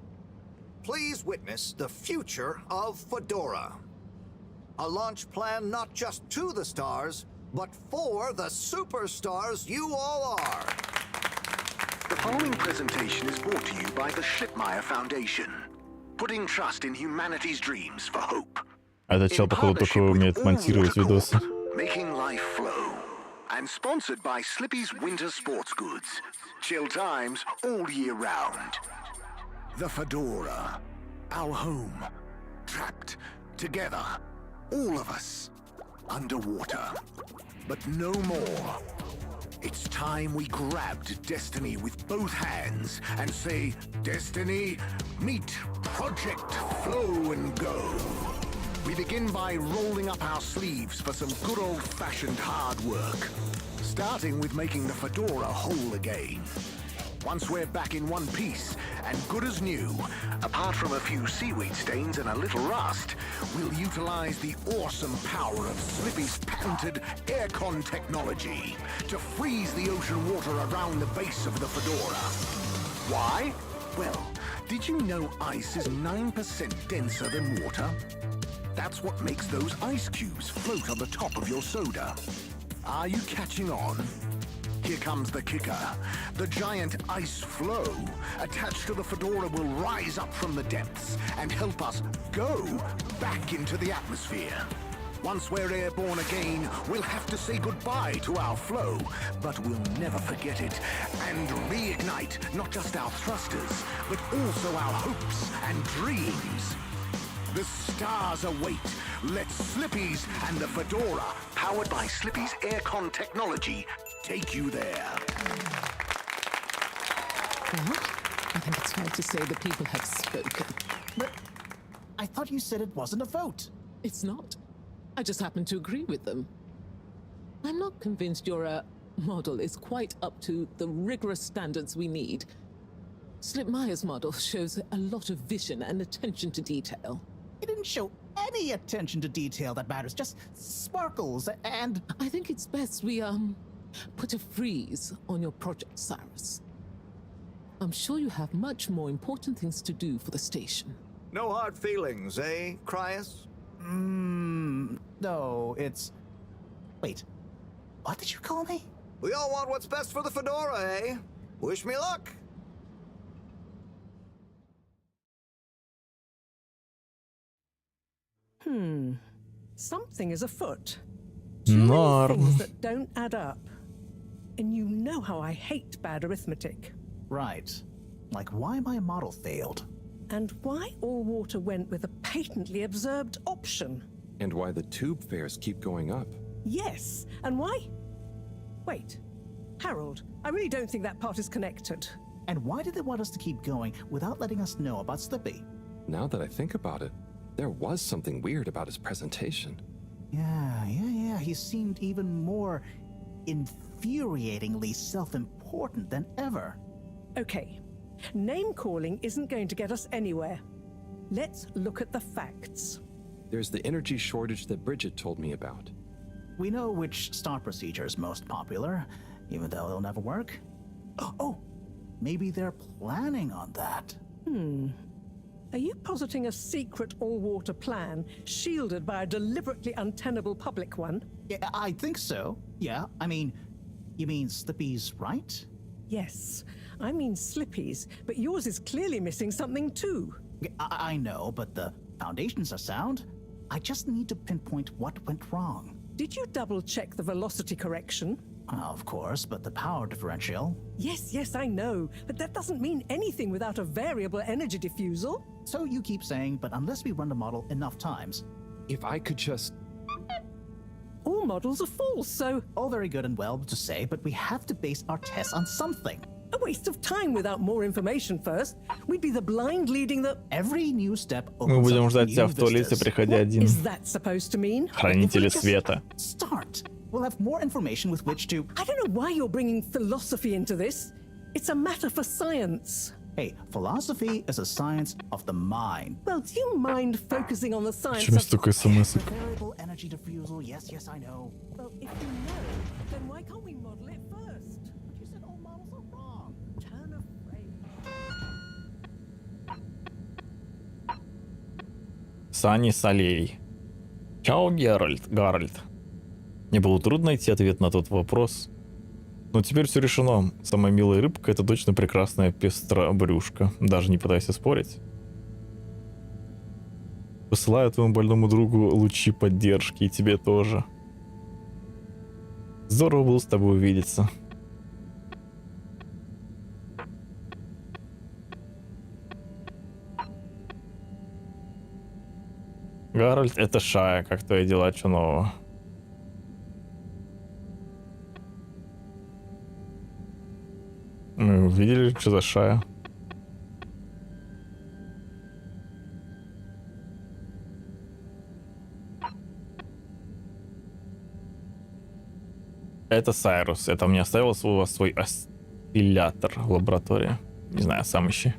N: Please witness the future of Fedora. A launch plan not just to the stars, but for the superstars you all are.
H: The following presentation is brought to you by the Schlittmeyer Foundation, putting trust in humanity's dreams for hope.
A: Этот чел, походу, только умеет монтировать видосы.
H: Making life flow. And sponsored by Slippy's Winter Sports Goods. Chill times all year round. The Fedora. Our home. Trapped. Together. All of us. Underwater. But no more. It's time we grabbed Destiny with both hands and say, Destiny, meet Project Flow and Go. We begin by rolling up our sleeves for some good old-fashioned hard work, starting with making the Fedora whole again. Once we're back in one piece and good as new, apart from a few seaweed stains and a little rust, we'll utilize the awesome power of Slippy's patented aircon technology to freeze the ocean water around the base of the Fedora. Why? Well, did you know ice is 9% denser than water? That's what makes those ice cubes float on the top of your soda. Are you catching on? Here comes the kicker. The giant ice flow attached to the Fedora will rise up from the depths and help us go back into the atmosphere. Once we're airborne again, we'll have to say goodbye to our flow, but we'll never forget it and reignite not just our thrusters, but also our hopes and dreams. The stars await. Let Slippy's and the Fedora, powered by Slippy's aircon technology, take you there.
M: Well, I think it's fair to say the people have spoken.
K: But I thought you said it wasn't a vote.
M: It's not. I just happen to agree with them. I'm not convinced your model is quite up to the rigorous standards we need. Schlittmeyer's model shows a lot of vision and attention to detail.
K: It didn't show any attention to detail that matters, just sparkles and...
M: I think it's best we, put a freeze on your project, Cyrus. I'm sure you have much more important things to do for the station.
N: No hard feelings, eh, Cryus?
K: No, it's... Wait, what did you call me?
N: We all want what's best for the Fedora, eh? Wish me luck.
J: Something is afoot. Too many
A: Norm.
J: things that don't add up. And you know how I hate bad arithmetic.
K: Right. Like why my model failed.
J: And why Allwater went with a patently absurd option.
C: And why the tube fares keep going up.
J: Yes, and why? Wait, Harold, I really don't think that part is connected.
K: And why did they want us to keep going without letting us know about Slippy?
C: Now that I think about it, there was something weird about his presentation.
K: Yeah. He seemed even more infuriatingly self-important than ever.
J: Okay, name-calling isn't going to get us anywhere. Let's look at the facts.
C: There's the energy shortage that Bridget told me about.
K: We know which start procedure is most popular, even though it'll never work. Oh, maybe they're planning on that.
J: Are you positing a secret all-water plan, shielded by a deliberately untenable public one?
K: Yeah, I think so. Yeah, I mean, you mean Slippy's right?
J: Yes, I mean Slippy's, but yours is clearly missing something too.
K: I know, but the foundations are sound. I just need to pinpoint what went wrong.
J: Did you double-check the velocity correction?
K: Of course, but the power differential...
J: Yes, I know, but that doesn't mean anything without a variable energy diffusal.
K: So you keep saying, but unless we run the model enough times...
C: If I could just...
J: All models are false, so...
K: All very good and well to say, but we have to base our tests on something.
J: A waste of time without more information first. We'd be the blind leading the...
K: Every new step
A: Мы будем ждать тебя в туалете, приходи один.
J: Is that supposed to mean?
A: Хранители света.
K: Start. We'll have more information with which to...
J: I don't know why you're bringing philosophy into this. It's a matter for science.
K: Hey, philosophy is a science of the mind.
J: Well, do you mind focusing on the science
A: Почему
J: of...
A: столько смс-ок?
K: Variable energy diffusal, yes, I know.
J: Well, if you know, then why can't we model it first? But you said all models are wrong. Turn of phrase.
A: Сани Солей. Чао, Гарольд. Мне было трудно найти ответ на тот вопрос. Но теперь все решено. Самая милая рыбка — это точно прекрасная пестробрюшка. Даже не пытайся спорить. Посылаю твоему больному другу лучи поддержки, и тебе тоже. Здорово было с тобой увидеться. Гарольд, это Шая. Как твои дела, чё нового? Мы увидели, что за Шая. Это Сайрус. Это мне оставил свой осциллятор в лаборатории. Не знаю, сам ищи.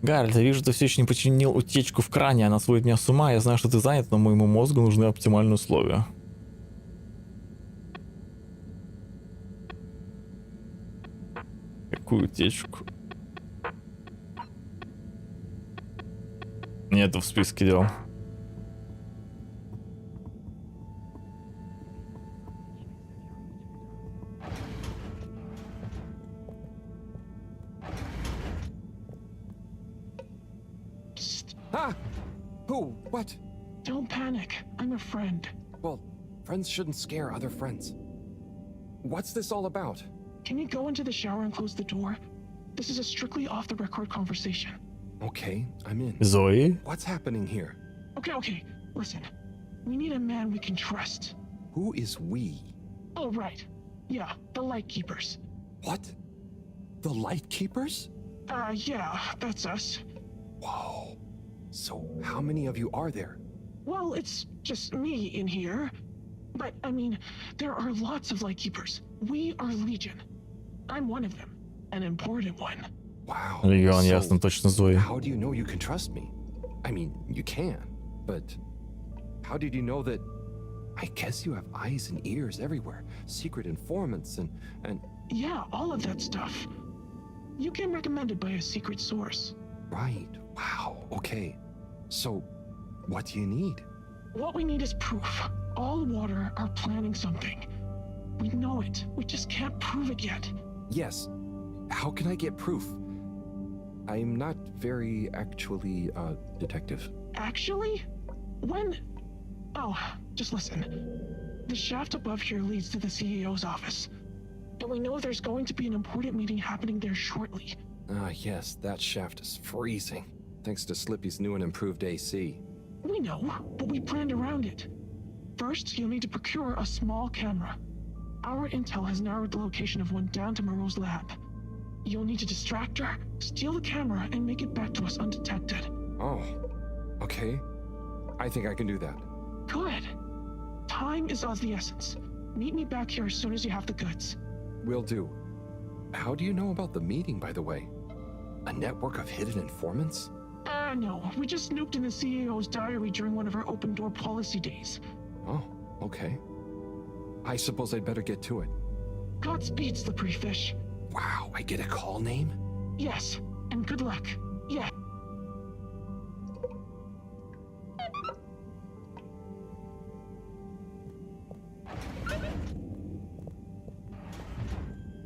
A: Гарольд, я вижу, ты все еще не починил утечку в кране. Она сводит меня с ума. Я знаю, что ты занят, но моему мозгу нужны оптимальные условия. Какую утечку? Нету в списке дел.
C: Ah! Who? What?
I: Don't panic. I'm a friend.
C: Well, friends shouldn't scare other friends. What's this all about?
I: Can you go into the shower and close the door? This is a strictly off-the-record conversation.
C: Okay, I'm in.
A: Zoe?
C: What's happening here?
I: Okay. Listen. We need a man we can trust.
C: Who is we?
I: Oh, right. Yeah, the Lightkeepers.
C: What? The Lightkeepers?
I: Yeah, that's us.
C: Whoa. So, how many of you are there?
I: Well, it's just me in here. But, I mean, there are lots of Lightkeepers. We are Legion. I'm one of them. An important one.
C: Wow.
A: Легион, ясно, точно Зои.
C: How do you know you can trust me? I mean, you can, but how did you know that I guess you have eyes and ears everywhere. Secret informants and...
I: Yeah, all of that stuff. You came recommended by a secret source.
C: Right. Wow. Okay. So, what do you need?
I: What we need is proof. All water are planning something. We know it. We just can't prove it yet.
C: Yes. How can I get proof? I'm not very actually, detective.
I: Actually? When... Oh, just listen. The shaft above here leads to the CEO's office. And we know there's going to be an important meeting happening there shortly.
C: Ah, yes, that shaft is freezing. Thanks to Slippy's new and improved AC.
I: We know, but we planned around it. First, you'll need to procure a small camera. Our intel has narrowed the location of one down to Moreau's lab. You'll need to distract her, steal the camera, and make it back to us undetected.
C: Oh, okay. I think I can do that.
I: Good. Time is of the essence. Meet me back here as soon as you have the goods.
C: Will do. How do you know about the meeting, by the way? A network of hidden informants?
I: No. We just snooped in the CEO's diary during one of our open-door policy days.
C: Oh, okay. I suppose I'd better get to it.
I: Godspeed, Slippery Fish.
C: Wow, I get a call name?
I: Yes, and good luck. Yeah.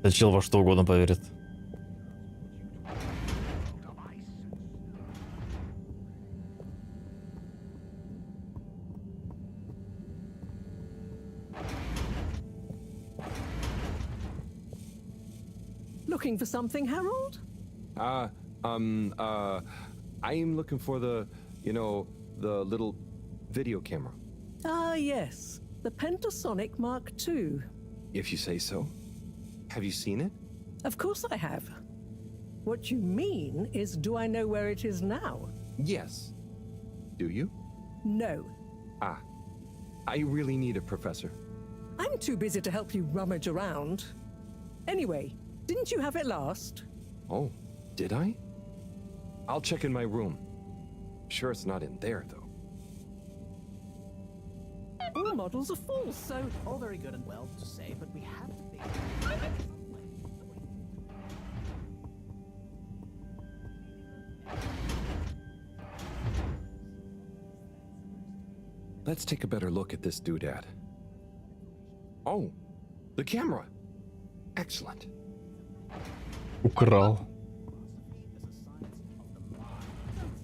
A: Да чел во что угодно поверит.
J: Looking for something, Harold?
C: I'm looking for the little video camera.
J: Ah, yes. The Pentasonic Mark II.
C: If you say so. Have you seen it?
J: Of course I have. What you mean is, do I know where it is now?
C: Yes. Do you?
J: No.
C: Ah. I really need it, Professor.
J: I'm too busy to help you rummage around. Anyway, didn't you have it last?
C: Oh, did I? I'll check in my room. Sure it's not in there, though.
J: All models are full, so...
K: All very good and well to say, but we have to be...
C: Let's take a better look at this doodad. Oh, the camera. Excellent.
A: Украл.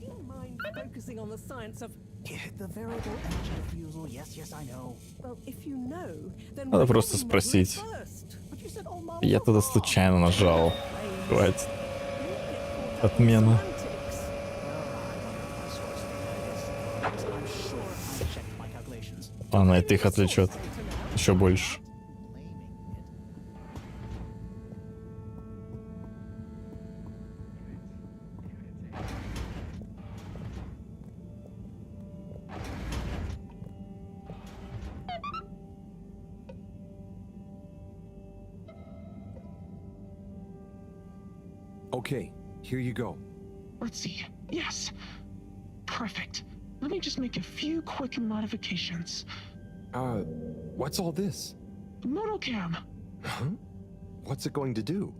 J: Do you mind focusing on the science of...
K: The variable energy diffusal, yes, I know.
J: Well, if you know, then
A: Надо просто спросить. Я туда случайно нажал. Хватит. Отмена. Ладно, это их отвлечет. Еще больше.
C: Okay, here you go.
I: Let's see. Yes. Perfect. Let me just make a few quick modifications.
C: What's all this?
I: Motocam.
C: Huh? What's it going to do?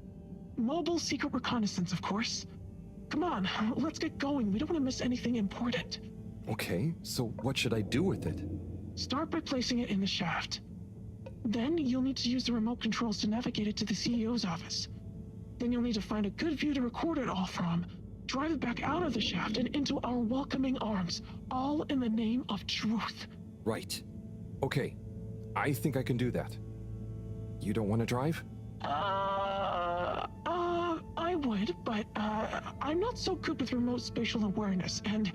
I: Mobile secret reconnaissance, of course. Come on, let's get going. We don't want to miss anything important.
C: Okay, so what should I do with it?
I: Start by placing it in the shaft. Then you'll need to use the remote controls to navigate it to the CEO's office. Then you'll need to find a good view to record it all from, drive it back out of the shaft and into our welcoming arms, all in the name of truth.
C: Right. Okay, I think I can do that. You don't want to drive?
I: I would, but, I'm not so good with remote spatial awareness, and,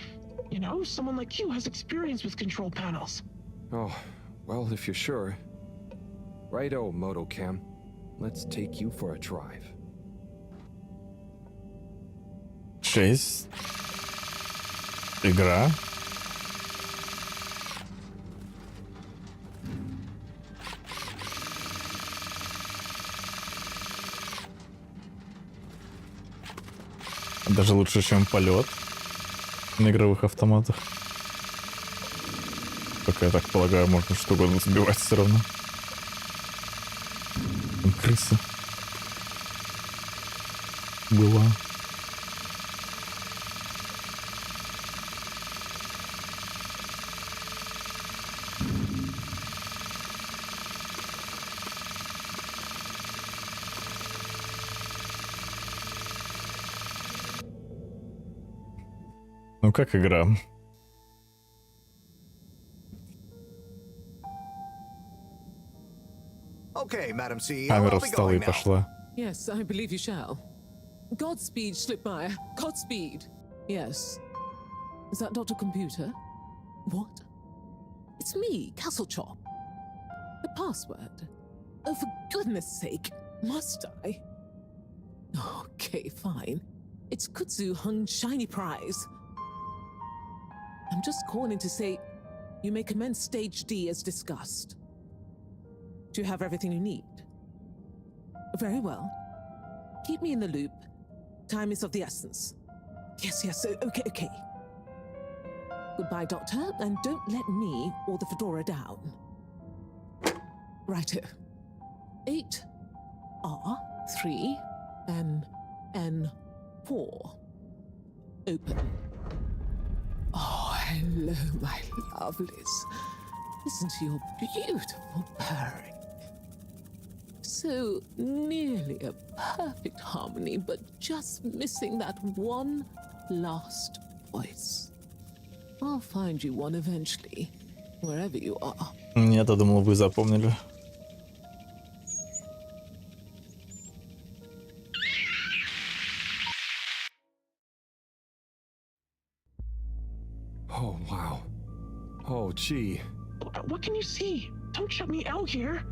I: you know, someone like you has experience with control panels.
C: Oh, well, if you're sure. Righto, Motocam. Let's take you for a drive.
A: 6. Игра. Даже лучше, чем полет на игровых автоматах. как я так полагаю, можно что угодно забивать все равно. Там крыса была. Ну как игра?
N: Okay, Madam CEO,
A: Камера
N: I'll be
A: встала и
N: going now.
A: пошла.
M: Yes, I believe you shall. Godspeed, Slipmire. Godspeed. Yes. Is that Dr. Computer? What? It's me, Castlechop. The password. Oh, for goodness sake. Must I? Okay, fine. It's Kutsu Hung Shiny Prize. I'm just calling to say you may commence Stage D as discussed. Do you have everything you need? Very well. Keep me in the loop. Time is of the essence. Yes, okay. Goodbye, Doctor, and don't let me or the Fedora down. Righto. 8 R3 N 4. Open. Oh, hello, my lovelies. Listen to your beautiful purring. So nearly a perfect harmony, but just missing that one last voice. I'll find you one eventually, wherever you are.
A: Я-то думал, вы запомнили.
C: Oh, wow. Oh, gee.
I: What can you see? Don't shut me out here.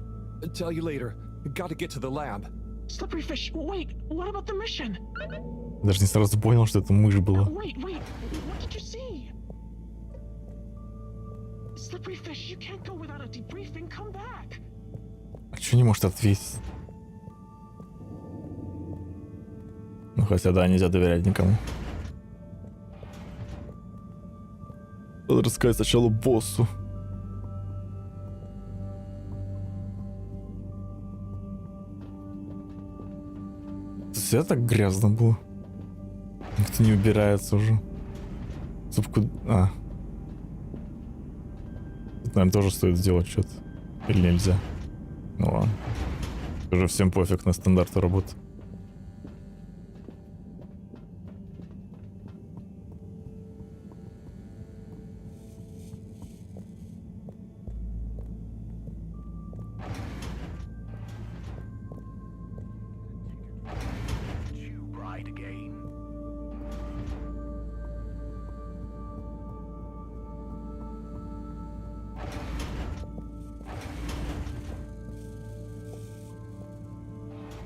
C: Tell you later. Gotta get to the lab.
I: Slippery fish, wait, what about the mission?
A: Даже не сразу понял, что это мышь была.
I: Wait, what did you see? Slippery fish, you can't go without a debriefing, come back.
A: А чё не может ответить? Ну хотя да, нельзя доверять никому. Надо рассказать сначала боссу. Все так грязно было. Никто не убирается уже. Зубку... Тут, наверное, тоже стоит сделать что-то. Или нельзя? Ну ладно. Уже всем пофиг на стандарты работы.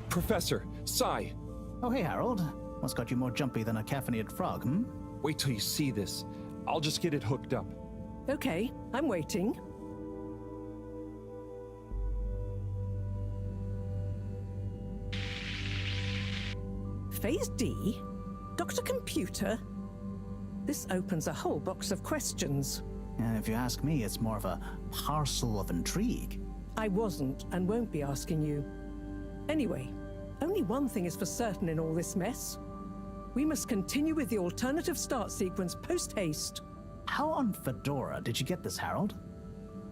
C: Professor, Sai.
K: Oh, hey, Harold. What's got you more jumpy than a caffeinated frog, hmm?
C: Wait till you see this. I'll just get it hooked up.
J: Okay, I'm waiting. Phase D? Dr. Computer? This opens a whole box of questions.
K: And if you ask me, it's more of a parcel of intrigue.
J: I wasn't and won't be asking you. Anyway, only one thing is for certain in all this mess. We must continue with the alternative start sequence post-haste.
K: How on Fedora did you get this, Harold?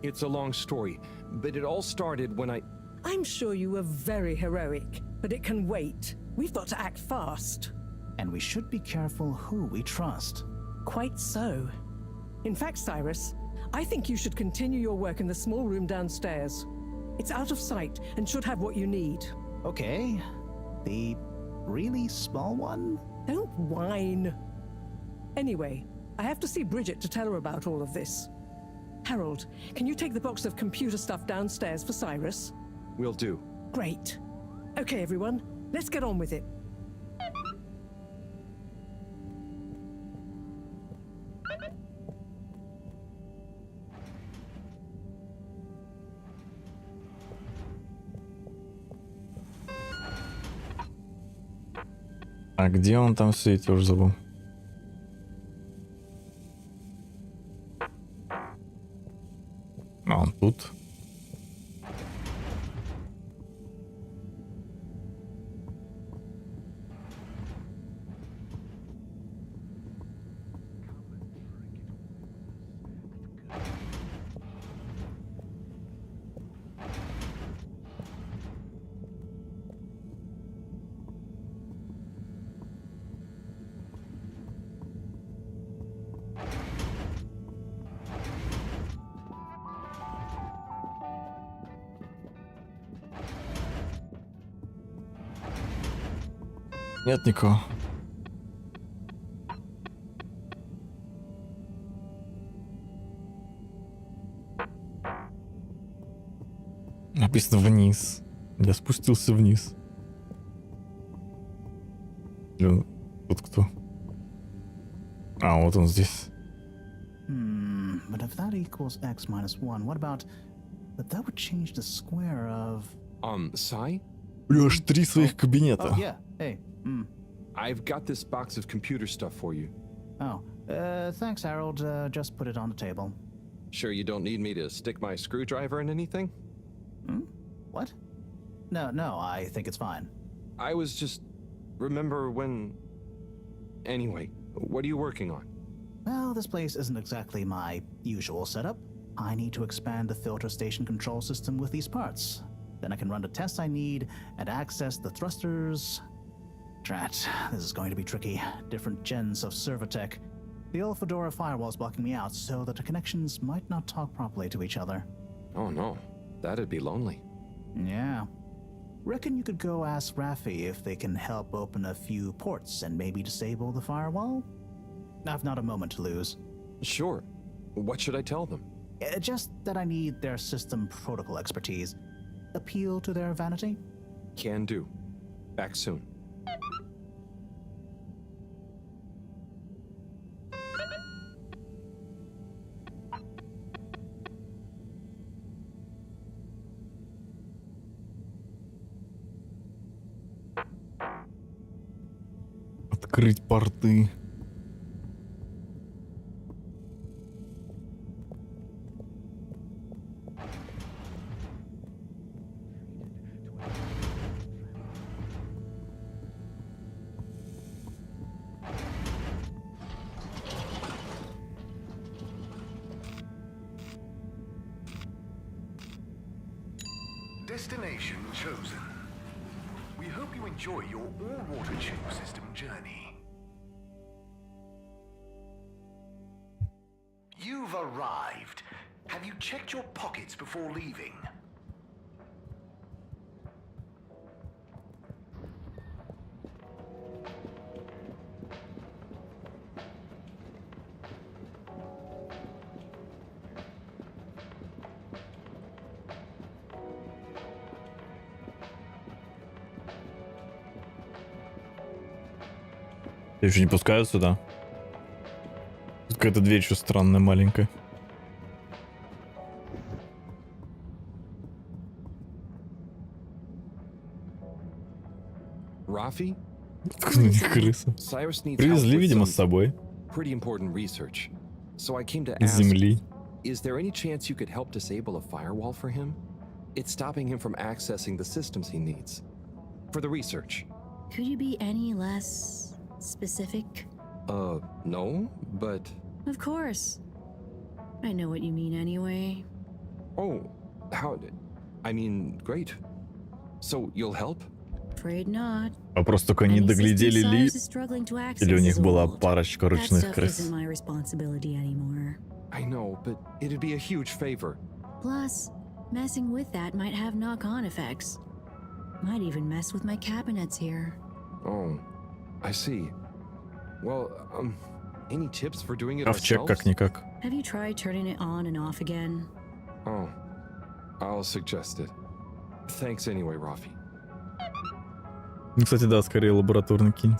C: It's a long story, but it all started when
J: I'm sure you were very heroic, but it can wait. We've got to act fast.
K: And we should be careful who we trust.
J: Quite so. In fact, Cyrus, I think you should continue your work in the small room downstairs. It's out of sight and should have what you need.
K: Okay. The really small one?
J: Don't whine. Anyway, I have to see Bridget to tell her about all of this. Harold, can you take the box of computer stuff downstairs for Cyrus?
C: Will do.
J: Great. Okay, everyone, let's get on with it.
A: А где он там сидит, я уже забыл. А он тут. Нет никого. Написано вниз. Я спустился вниз. Блин, тут кто? А, вот он здесь.
K: But if that equals x minus 1, what about... But that would change the square of...
C: Sai?
A: Бля, аж 3 своих кабинета.
K: Oh, yeah. Hey.
C: I've got this box of computer stuff for you.
K: Oh, thanks, Harold. Just put it on the table.
C: Sure you don't need me to stick my screwdriver in anything?
K: What? No, I think it's fine.
C: I was just... Remember when... Anyway, what are you working on?
K: Well, this place isn't exactly my usual setup. I need to expand the filter station control system with these parts. Then I can run the tests I need and access the thrusters. Drat, this is going to be tricky. Different gens of server tech. The old Fedora firewall's blocking me out so that the connections might not talk properly to each other.
C: Oh no, that'd be lonely.
K: Yeah. Reckon you could go ask Raffi if they can help open a few ports and maybe disable the firewall? I've not a moment to lose.
C: Sure. What should I tell them?
K: Just that I need their system protocol expertise. Appeal to their vanity?
C: Can do. Back soon.
A: Открыть порты.
F: Destination chosen. We hope you enjoy your all-water tube system journey. You've arrived. Have you checked your pockets before leaving?
A: Я еще не пускаю сюда. Тут какая-то дверь еще странная, маленькая.
C: Raffi?
A: Крыса.
C: Cyrus needs
A: Привезли,
C: help with
A: видимо,
C: some
A: с собой.
C: Pretty important research. So I came to
A: Из
C: ask,
A: земли.
C: is there any chance you could help disable a firewall for him? It's stopping him from accessing the systems he needs. For the research.
E: Could you be any less specific?
C: No, but...
E: Of course. I know what you mean anyway.
C: Oh, how... I mean, great. So, you'll help?
E: Afraid not.
A: Вопрос только не доглядели ли, или у них была парочка
E: That
A: ручных
E: stuff
A: крыс.
E: isn't my responsibility anymore.
C: I know, but it'd be a huge favor.
E: Plus, messing with that might have knock-on effects. Might even mess with my cabinets here.
C: Oh, I see. Well, any tips for doing it
A: Ковчег
C: ourselves?
A: как-никак.
E: Have you tried turning it on and off again?
C: Oh, I'll suggest it. Thanks anyway, Raffi.
A: Ну, кстати, да, скорее лабораторный кинь.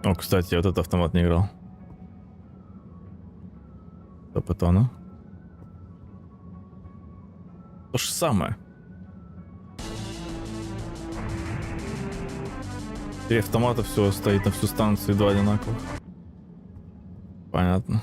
A: О, кстати, я вот этот автомат не играл. Стоп, это оно? То же самое. 3 автомата, все стоит на всю станцию, 2 одинаковых. Понятно.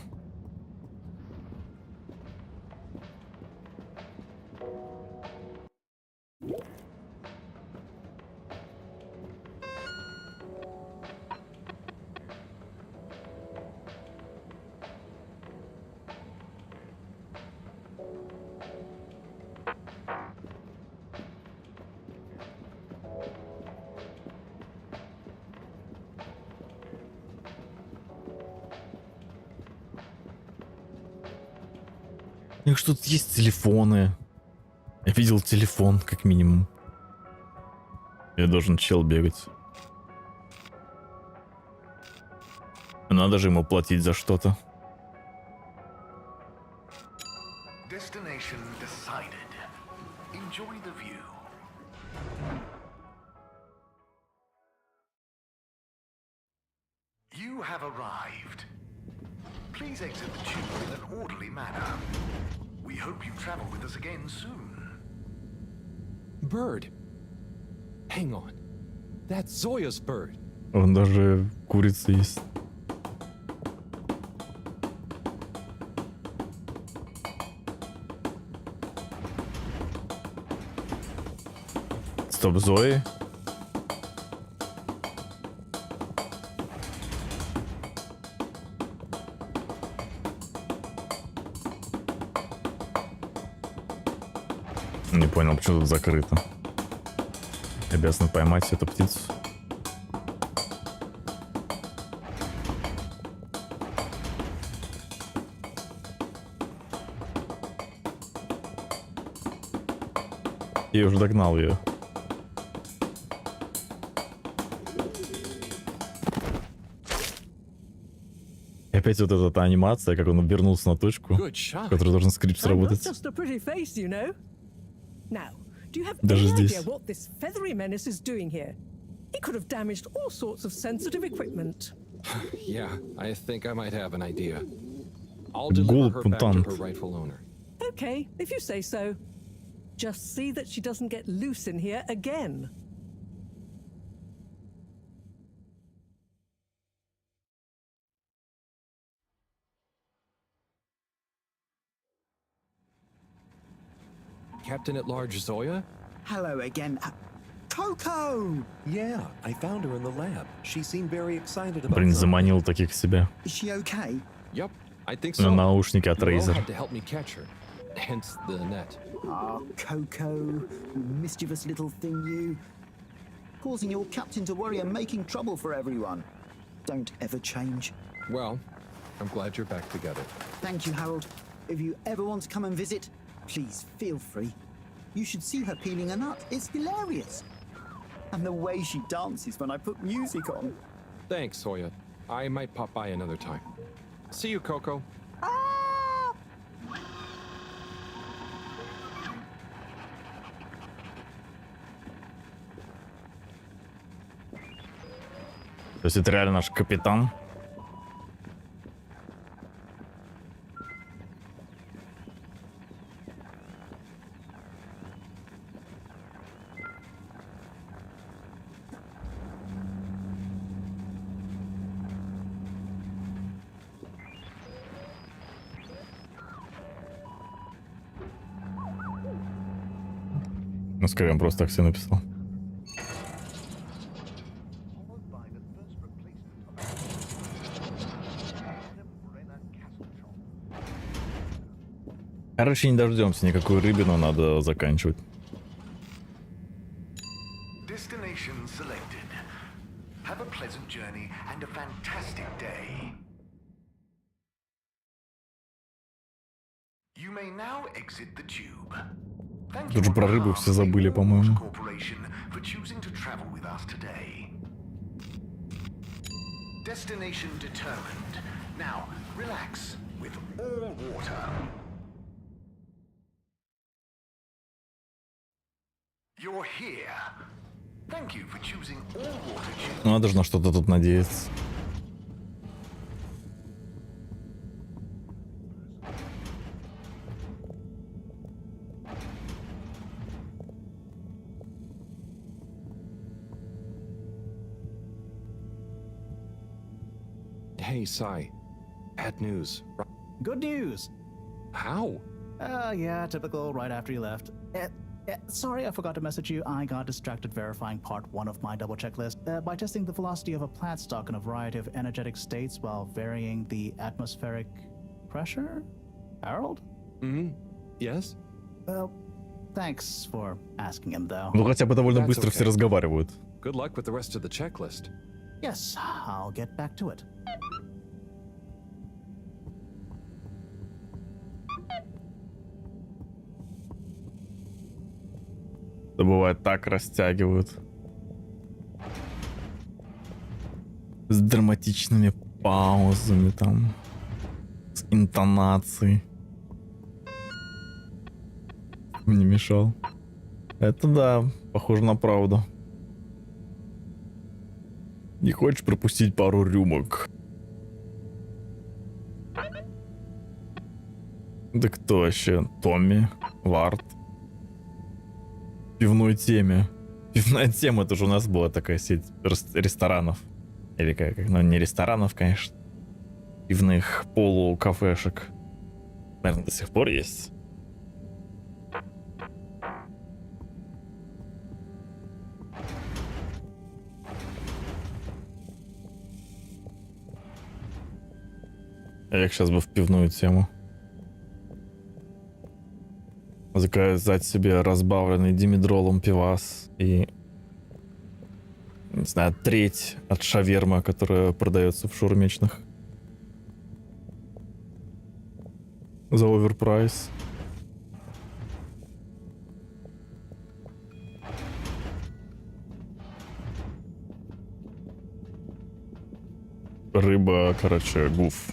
A: У них что тут есть телефоны. Я видел телефон, как минимум. Я должен чел бегать. Надо же ему платить за что-то.
F: Destination decided. Enjoy the view. You have arrived. Please exit the tube in an orderly manner. We hope you travel with us again soon.
C: Bird. Hang on. That's Zoya's bird.
A: Он даже курица есть. Стоп, Зои? Не понял, почему тут закрыто. Обязан поймать эту птицу. Я уже догнал ее. И опять вот эта анимация, как он вернулся на точку, в которой должен скрипт сработать.
J: Now, do you have
A: Даже
J: any
A: здесь.
J: idea what this feathery menace is doing here? He could have damaged all sorts of sensitive equipment.
C: Yeah, I think I might have an idea. I'll deliver her back to her rightful owner.
J: Okay, if you say so. Just see that she doesn't get loose in here again.
C: Captain at Large Zoya?
O: Hello again. Coco!
C: Yeah, I found her in the lab. She seemed very excited about
A: Блин,
C: something.
A: заманил таких к себе.
O: Is she okay?
C: Yep, I think
A: На
C: so.
A: наушники от
C: You all
A: Razer.
C: had to help me catch her. Hence the net.
O: Ah, Coco, you mischievous little thing, you. Causing your captain to worry and making trouble for everyone. Don't ever change.
C: Well, I'm glad you're back together.
O: Thank you, Harold. If you ever want to come and visit, please feel free. You should see her peeling a nut. It's hilarious. And the way she dances when I put music on.
C: Thanks, Zoya. I might pop by another time. See you, Coco.
A: То есть это реально наш капитан? Ну, скорее, он просто так все написал. Короче, не дождемся, никакую рыбину надо заканчивать.
F: Destination selected. Have a pleasant journey and a fantastic day. You may now exit the tube. Thank
A: Тут же про рыбу все забыли, по-моему.
F: Corporation for choosing to travel with us today. Destination determined. Now, relax with all water. You're here. Thank you for choosing all water tubes.
A: Ну, надо же на что-то тут надеяться.
C: Hey, Sai. Bad news.
K: Good news!
C: How?
K: Yeah, typical, right after you left. Sorry, I forgot to message you. I got distracted verifying part 1 of my double checklist by testing the velocity of a plant stock in a variety of energetic states while varying the atmospheric pressure? Harold?
C: Yes?
K: Well, thanks for asking him, though.
A: Ну, хотя бы довольно
C: That's
A: быстро все
C: okay.
A: разговаривают.
C: Good luck with the rest of the checklist.
K: Yes, I'll get back to it.
A: Это бывает так растягивают. С драматичными паузами там. С интонацией. Не мешал. Это да, похоже на правду. Не хочешь пропустить пару рюмок? Да кто вообще? Томми? Вард? В пивной теме. Пивная тема, это же у нас была такая сеть ресторанов. Или как? Ну, не ресторанов, конечно. Пивных полукафешек. Наверное, до сих пор есть. Я сейчас бы в пивную тему. Заказать себе разбавленный димедролом пивас и, не знаю, треть от шавермы, которая продается в шаурмечных. За оверпрайс. Рыба, короче, гуф.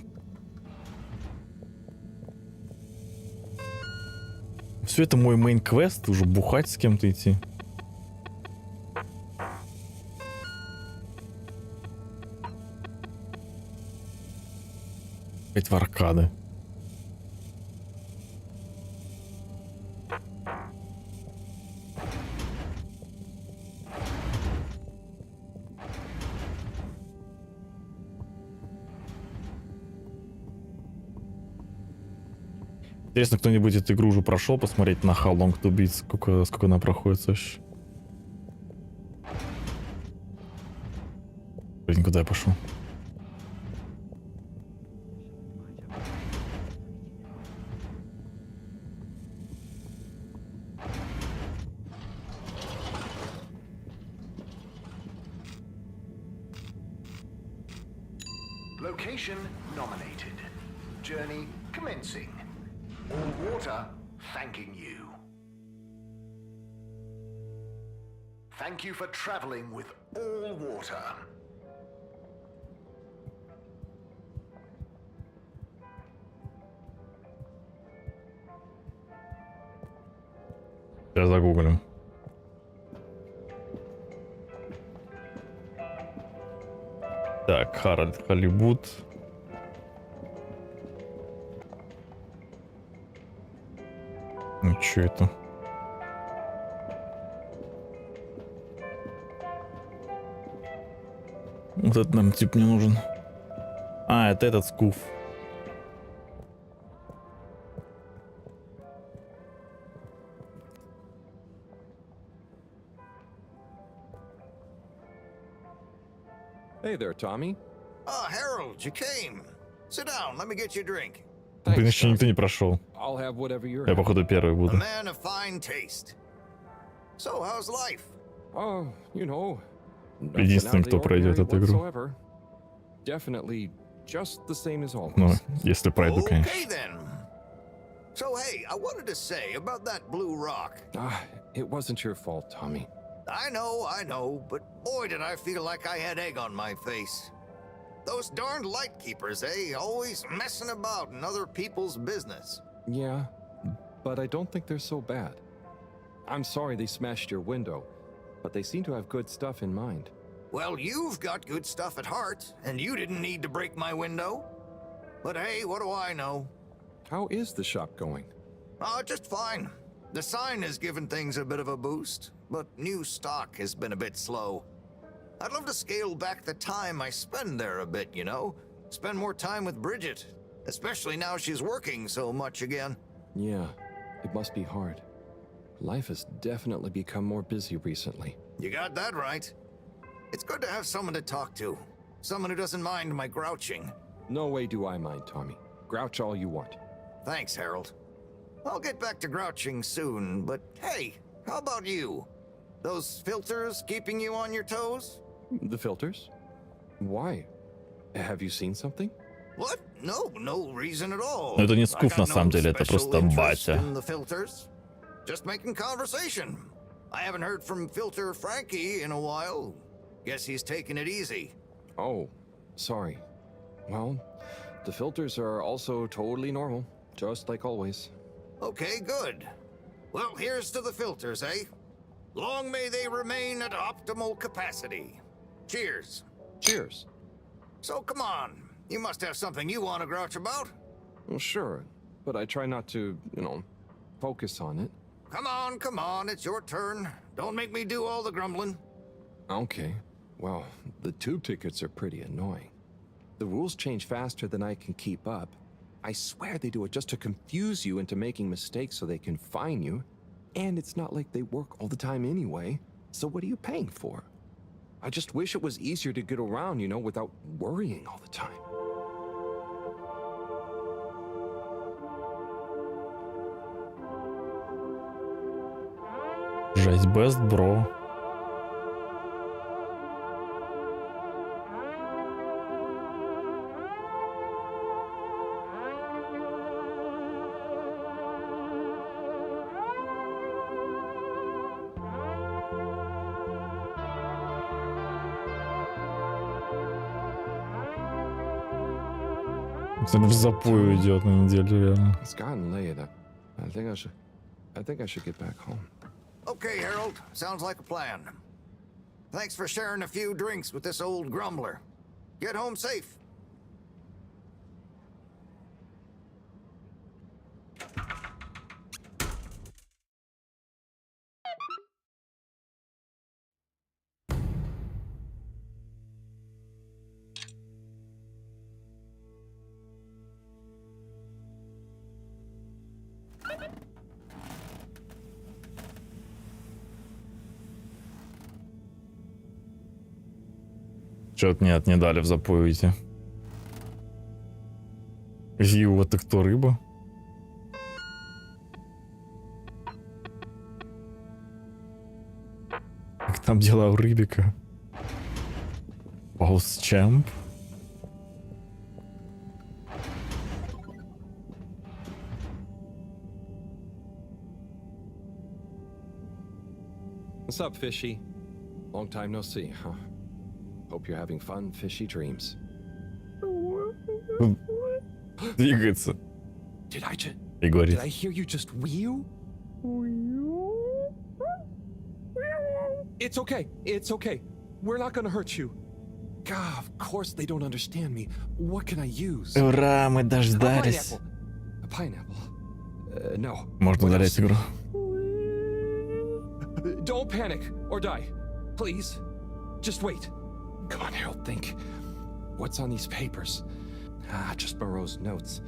A: Все это мой мейн-квест, уже бухать с кем-то идти. Опять в аркады. Интересно, кто-нибудь эту игру уже прошел, посмотреть на How Long to Beat, сколько она проходит вообще. Блин, куда я пошел?
F: Location nominated. Journey commencing. All water thanking you. Thank you for traveling with all water.
A: Сейчас загуглим. Так, Харальд Холливуд. Ну, чё это? Вот этот нам тип не нужен. А, это этот скуф.
C: Hey there, Tommy.
N: Oh, Harold, you came. Sit down, let me get you a drink.
A: Блин, еще никто не прошел.
C: I'll have whatever you're
A: Я, походу, первый
N: A
A: буду.
N: man of fine taste. So, how's life?
C: Oh, you know.
A: Единственный, кто пройдет эту игру.
C: Whatsoever. Definitely just the same as always.
A: Ну, если пройду, конечно.
N: Okay then. So, hey, I wanted to say about that blue rock.
C: It wasn't your fault, Tommy.
N: I know, but boy did I feel like I had egg on my face. Those darned lightkeepers, eh? Always messing about in other people's business.
C: Yeah, but I don't think they're so bad. I'm sorry they smashed your window, but they seem to have good stuff in mind.
N: Well, you've got good stuff at heart, and you didn't need to break my window. But hey, what do I know?
C: How is the shop going?
N: Oh, just fine. The sign has given things a bit of a boost, but new stock has been a bit slow. I'd love to scale back the time I spend there a bit, you know? spend more time with Bridget, especially now she's working so much again.
C: Yeah, it must be hard. Life has definitely become more busy recently.
N: You got that right. It's good to have someone to talk to. Someone who doesn't mind my grouching.
C: No way do I mind, Tommy. Grouch all you want.
N: Thanks, Harold. I'll get back to grouching soon, but hey, how about you? Those filters keeping you on your toes?
C: The filters? Why? Have you seen something?
N: What? No reason at all.
A: Но это не скуф на самом деле, это просто батя.
N: In the filters. Just making conversation. I haven't heard from Filter Frankie in a while. Guess he's taking it easy.
C: Oh, sorry. Well, the filters are also totally normal, just like always.
N: Okay, good. Well, here's to the filters, eh? Long may they remain at optimal capacity. Cheers.
C: Cheers.
N: So come on, you must have something you want to grouch about.
C: Well, sure, but I try not to, focus on it.
N: Come on, it's your turn. Don't make me do all the grumbling.
C: Okay. Well, the tube tickets are pretty annoying. The rules change faster than I can keep up. I swear they do it just to confuse you into making mistakes so they can fine you. And it's not like they work all the time anyway, so what are you paying for? I just wish it was easier to get around, without worrying all the time.
A: Жесть, best bro. Это в запою идет на неделю, реально.
C: It's gotten late. I think I should get back home.
N: Okay, Harold. Sounds like a plan. Thanks for sharing a few drinks with this old grumbler. Get home safe.
A: Чё-то нет, не дали в запою идти. Ю, это кто, рыба? Как там дела у Рыбика? Паус-чемп?
C: What's up, Fishy? Long time no see, huh? Hope you're having fun, fishy dreams.
A: Двигается. И говорит.
C: Did I hear you just wheel? It's okay. We're not gonna hurt you. God, of course they don't understand me. What can I use?
A: Ура, мы дождались.
C: A pineapple. No.
A: Можно удалять игру.
C: Don't panic or die. Please. Just wait. Come on, Harold, think. What's on these papers? Just Moreau's notes.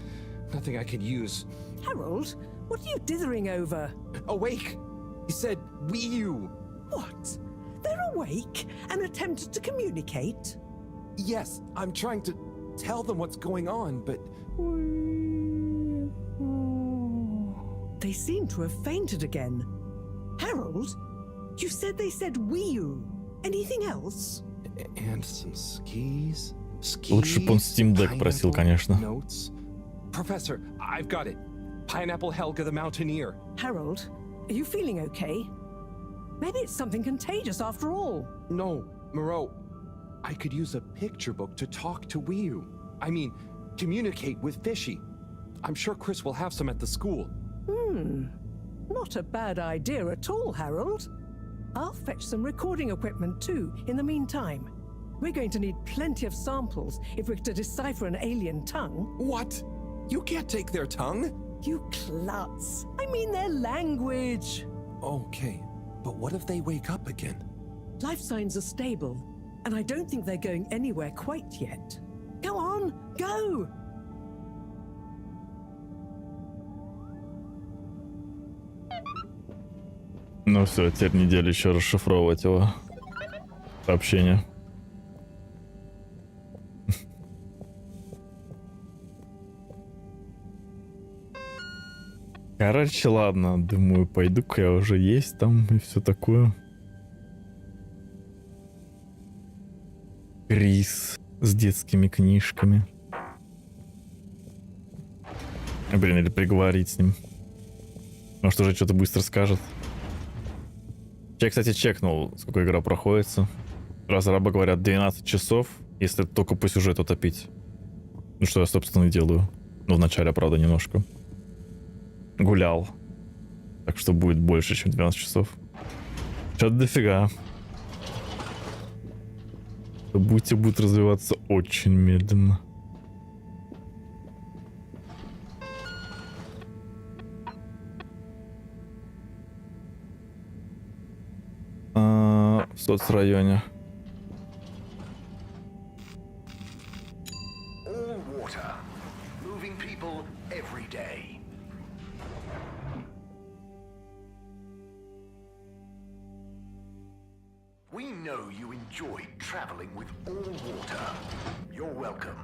C: Nothing I can use.
J: Harold, what are you dithering over?
C: Awake! He said, Wii U.
J: What? They're awake and attempted to communicate?
C: Yes, I'm trying to tell them what's going on, but...
J: They seem to have fainted again. Harold, you said they said Wii U. Anything else?
C: And some skis.
A: Лучше бы он Steam Deck просил, конечно.
C: Notes. Professor, I've got it. Pineapple Helga the Mountaineer.
J: Harold, are you feeling okay? Maybe it's something contagious after all.
C: No, Moreau. I could use a picture book to talk to Wii U. I mean, communicate with Fishy. I'm sure Chris will have some at the school.
J: Not a bad idea at all, Harold. I'll fetch some recording equipment too, in the meantime. We're going to need plenty of samples if we're to decipher an alien tongue.
C: What? You can't take their tongue?
J: You klutz. I mean their language.
C: Okay, but what if they wake up again?
J: Life signs are stable, and I don't think they're going anywhere quite yet. Go on, go!
A: Ну все, теперь неделю еще расшифровывать его сообщение. Короче, ладно, думаю, пойду-ка я уже есть там и все такое. Крис с детскими книжками. Блин, или приговорить с ним. Может, уже что-то быстро скажет. Я, кстати, чекнул, сколько игра проходится. Разрабы говорят 12 часов, если только по сюжету топить. Ну, что я, собственно, и делаю. Ну, вначале, правда, немножко. Гулял. Так что будет больше, чем 12 часов. Что-то дофига. События будут развиваться очень медленно. В соцрайоне.
F: All water, moving people every day. We know you enjoyed traveling with all water. You're welcome.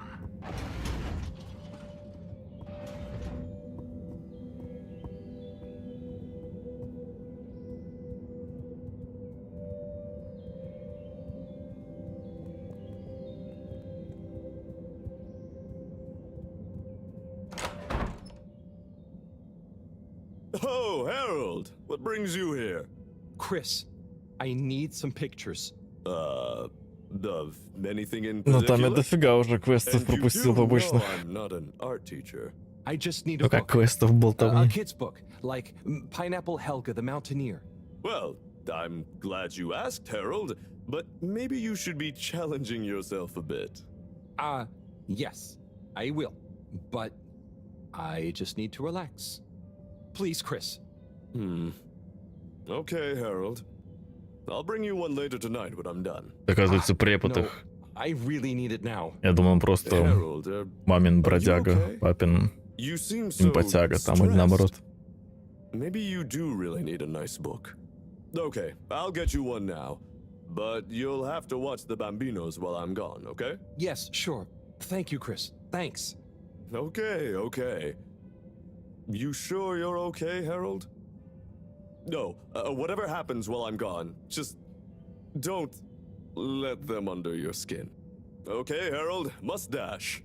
L: Oh, Harold, what brings you here?
C: Chris, I need some pictures.
L: Of anything in
A: Ну там я
L: particular?
A: дофига уже квестов
L: And you
A: пропустил
L: do know
A: побочных.
L: I'm not an art teacher.
C: I just need a
A: Ну как
C: book.
A: квестов
C: A
A: болтовни.
C: kid's book, like Pineapple Helga the Mountaineer.
L: Well, I'm glad you asked, Harold, but maybe you should be challenging yourself a bit.
C: Yes, I will. But I just need to relax. Please, Chris.
L: Okay, Harold. I'll bring you one later tonight when I'm done.
A: Оказывается, препод
C: No,
A: их.
C: I really need it now.
A: Я думал, он просто
L: Harold,
A: мамин
L: are you
A: бродяга,
L: okay?
A: папин
L: You seem so
A: симпатяга, там или
L: stressed.
A: наоборот.
L: Maybe you do really need a nice book. Okay, I'll get you one now. But you'll have to watch the Bambinos while I'm gone, okay?
C: Yes, sure. Thank you, Chris. Thanks.
L: Okay. You sure you're okay, Harold? No, whatever happens while I'm gone, just don't let them under your skin. Okay, Harold, mustache.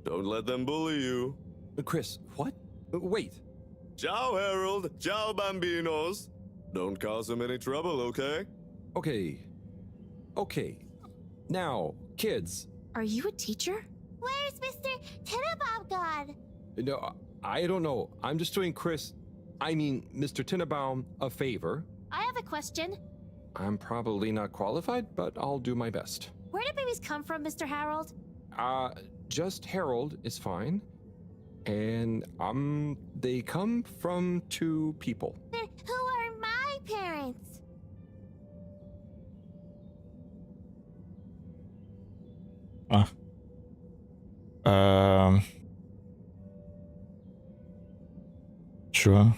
L: Don't let them bully you.
C: Chris, what? Wait.
L: Ciao, Harold. Ciao, Bambinos. Don't cause them any trouble, okay?
C: Okay. Now, kids.
S: Are you a teacher? Where's Mr. Tenenbaum gone?
C: No, I don't know. I'm just doing Mr. Tinnebaum a favor.
S: I have a question.
C: I'm probably not qualified, but I'll do my best.
S: Where do babies come from, Mr. Harold?
C: Just Harold is fine. And, they come from two people.
S: Then who are my parents?
A: Чё?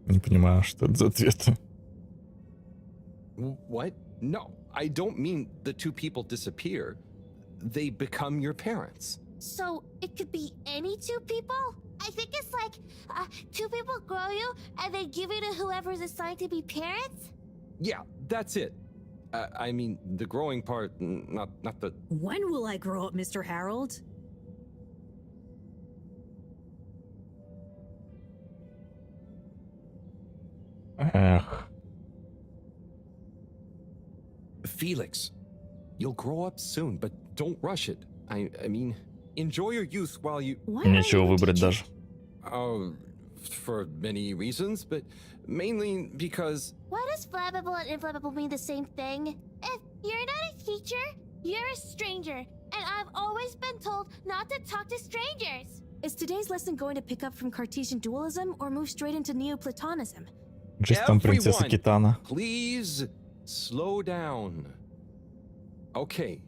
A: Не понимаю, что это за ответы.
C: What? No, I don't mean the two people disappear. They become your parents.
S: So it could be any two people? I think it's like two people grow you and they give you to whoever's assigned to be parents?
C: Yeah, that's it. I mean, the growing part, not the...
P: When will I grow up, Mr. Harold?
A: Эх.
C: Felix, you'll grow up soon, but don't rush it. I mean, enjoy your youth while you...
A: Нечего выбрать даже.
C: For many reasons, but mainly because...
S: Why does flammable and inflammable mean the same thing? If you're not a teacher, you're a stranger. And I've always been told not to talk to strangers. Is today's lesson going to pick up from Cartesian dualism or move straight into Neoplatonism?
A: Жизнь там принцесса
C: Everyone,
A: Китана.
C: please slow down. Okay,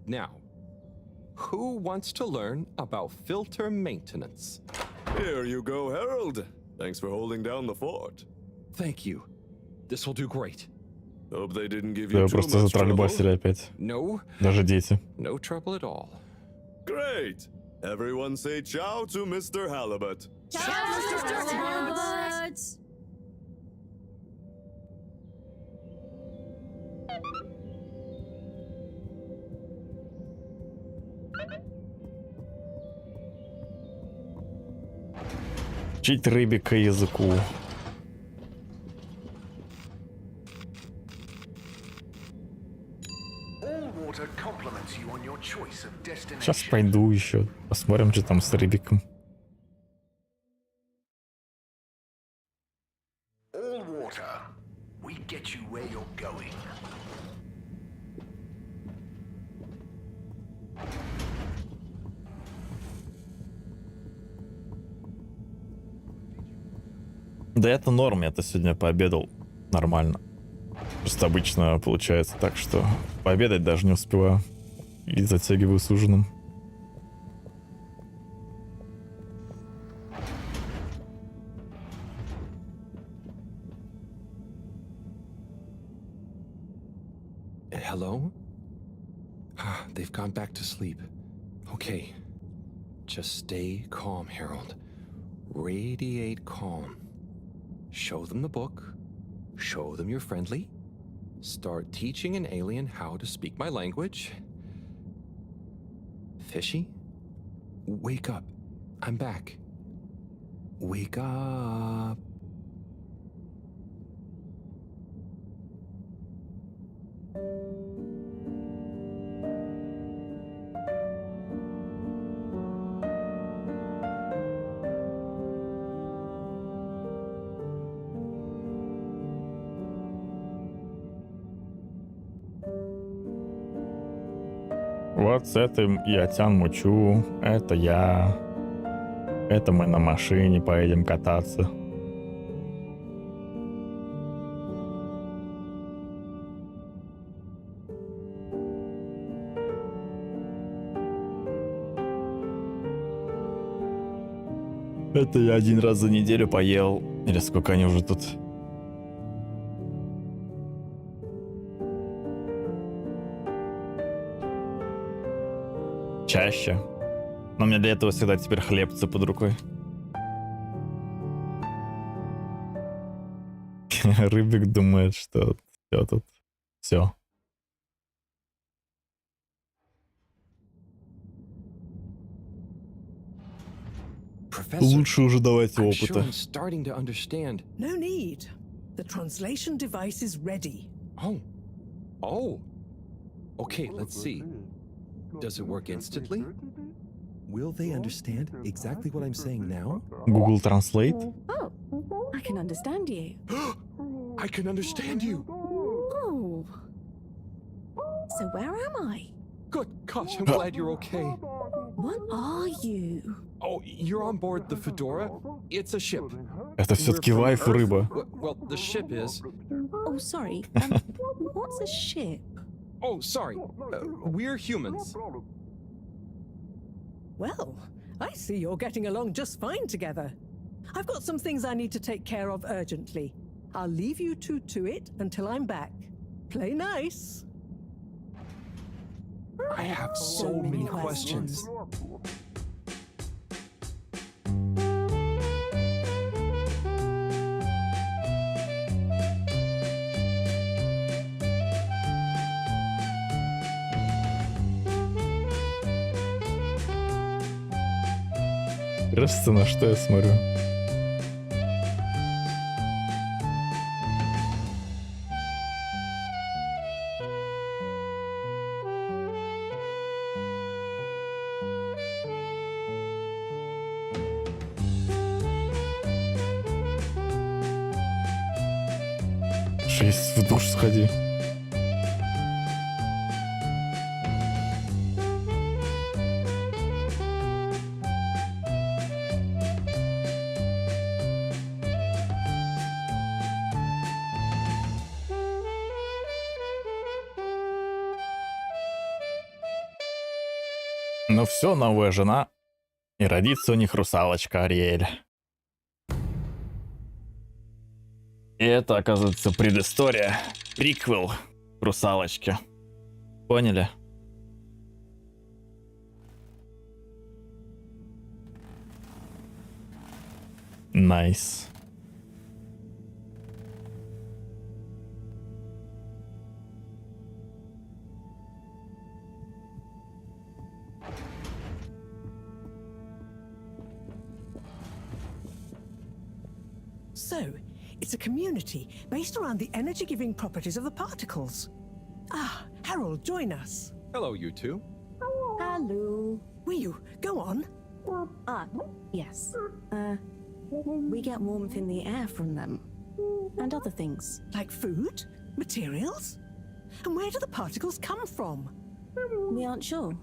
C: now, Who wants to learn about filter maintenance?
L: Here you go, Harold. Thanks for holding down the fort.
C: Thank you. This will do great.
L: Hope they didn't give
A: Да,
L: you
A: вы
L: too
A: просто
L: much
A: затроллебасили
L: trouble.
A: опять.
C: No.
A: Даже дети.
C: No trouble at all.
L: Great. Everyone say ciao to Mr. Halibut.
A: Учить рыбика языку.
F: Allwater compliments you on your choice of destination.
A: Сейчас пойду еще. Посмотрим, что там с рыбиком.
F: Allwater, we get you where you're going.
A: Да это норм, я-то сегодня пообедал нормально. Просто обычно получается так, что пообедать даже не успеваю. И затягиваю с ужином.
C: Hello? They've gone back to sleep. Okay. Just stay calm, Harold. Radiate calm. Show them the book. Show them you're friendly. Start teaching an alien how to speak my language. Fishy? Wake up. I'm back. Wake up.
A: Вот с этим я Тян мучу. Это я. Это мы на машине поедем кататься. Это я один раз за неделю поел. Или сколько они уже тут? Чаще. Но у меня для этого всегда теперь хлебцы под рукой. Рыбик думает, что все тут. Все. Лучше уже давайте опыта.
C: I'm starting to understand.
J: No need. The translation device is ready.
C: Oh. Oh. Okay, let's see. Does it work instantly? Will they understand exactly what I'm saying now?
A: Google Translate?
U: Oh, I can understand you.
C: I can understand you.
U: Oh. So where am I?
C: Good gosh, I'm glad you're okay.
U: What are you?
C: Oh, you're on board the Fedora? It's a ship.
A: Это все-таки
C: We're from
A: вайф
C: Earth.
A: рыба.
C: Well, the ship is.
U: Oh, sorry. What's a ship?
C: Oh, sorry. We're humans.
J: Well, I see you're getting along just fine together. I've got some things I need to take care of urgently. I'll leave you two to it until I'm back. Play nice.
C: I have so many questions.
A: Кажется, на что я смотрю. Шесть, в душ сходи. Ну все, новая жена. И родится у них русалочка Ариэль. И это, оказывается, предыстория. Приквел русалочки. Поняли? Найс.
J: So, it's a community based around the energy-giving properties of the particles. Ah, Harold, join us.
C: Hello, you two.
U: Hello.
J: Will go on?
U: Yes. We get warmth in the air from them. And other things.
J: Like food? Materials? And where do the particles come from?
U: We aren't sure.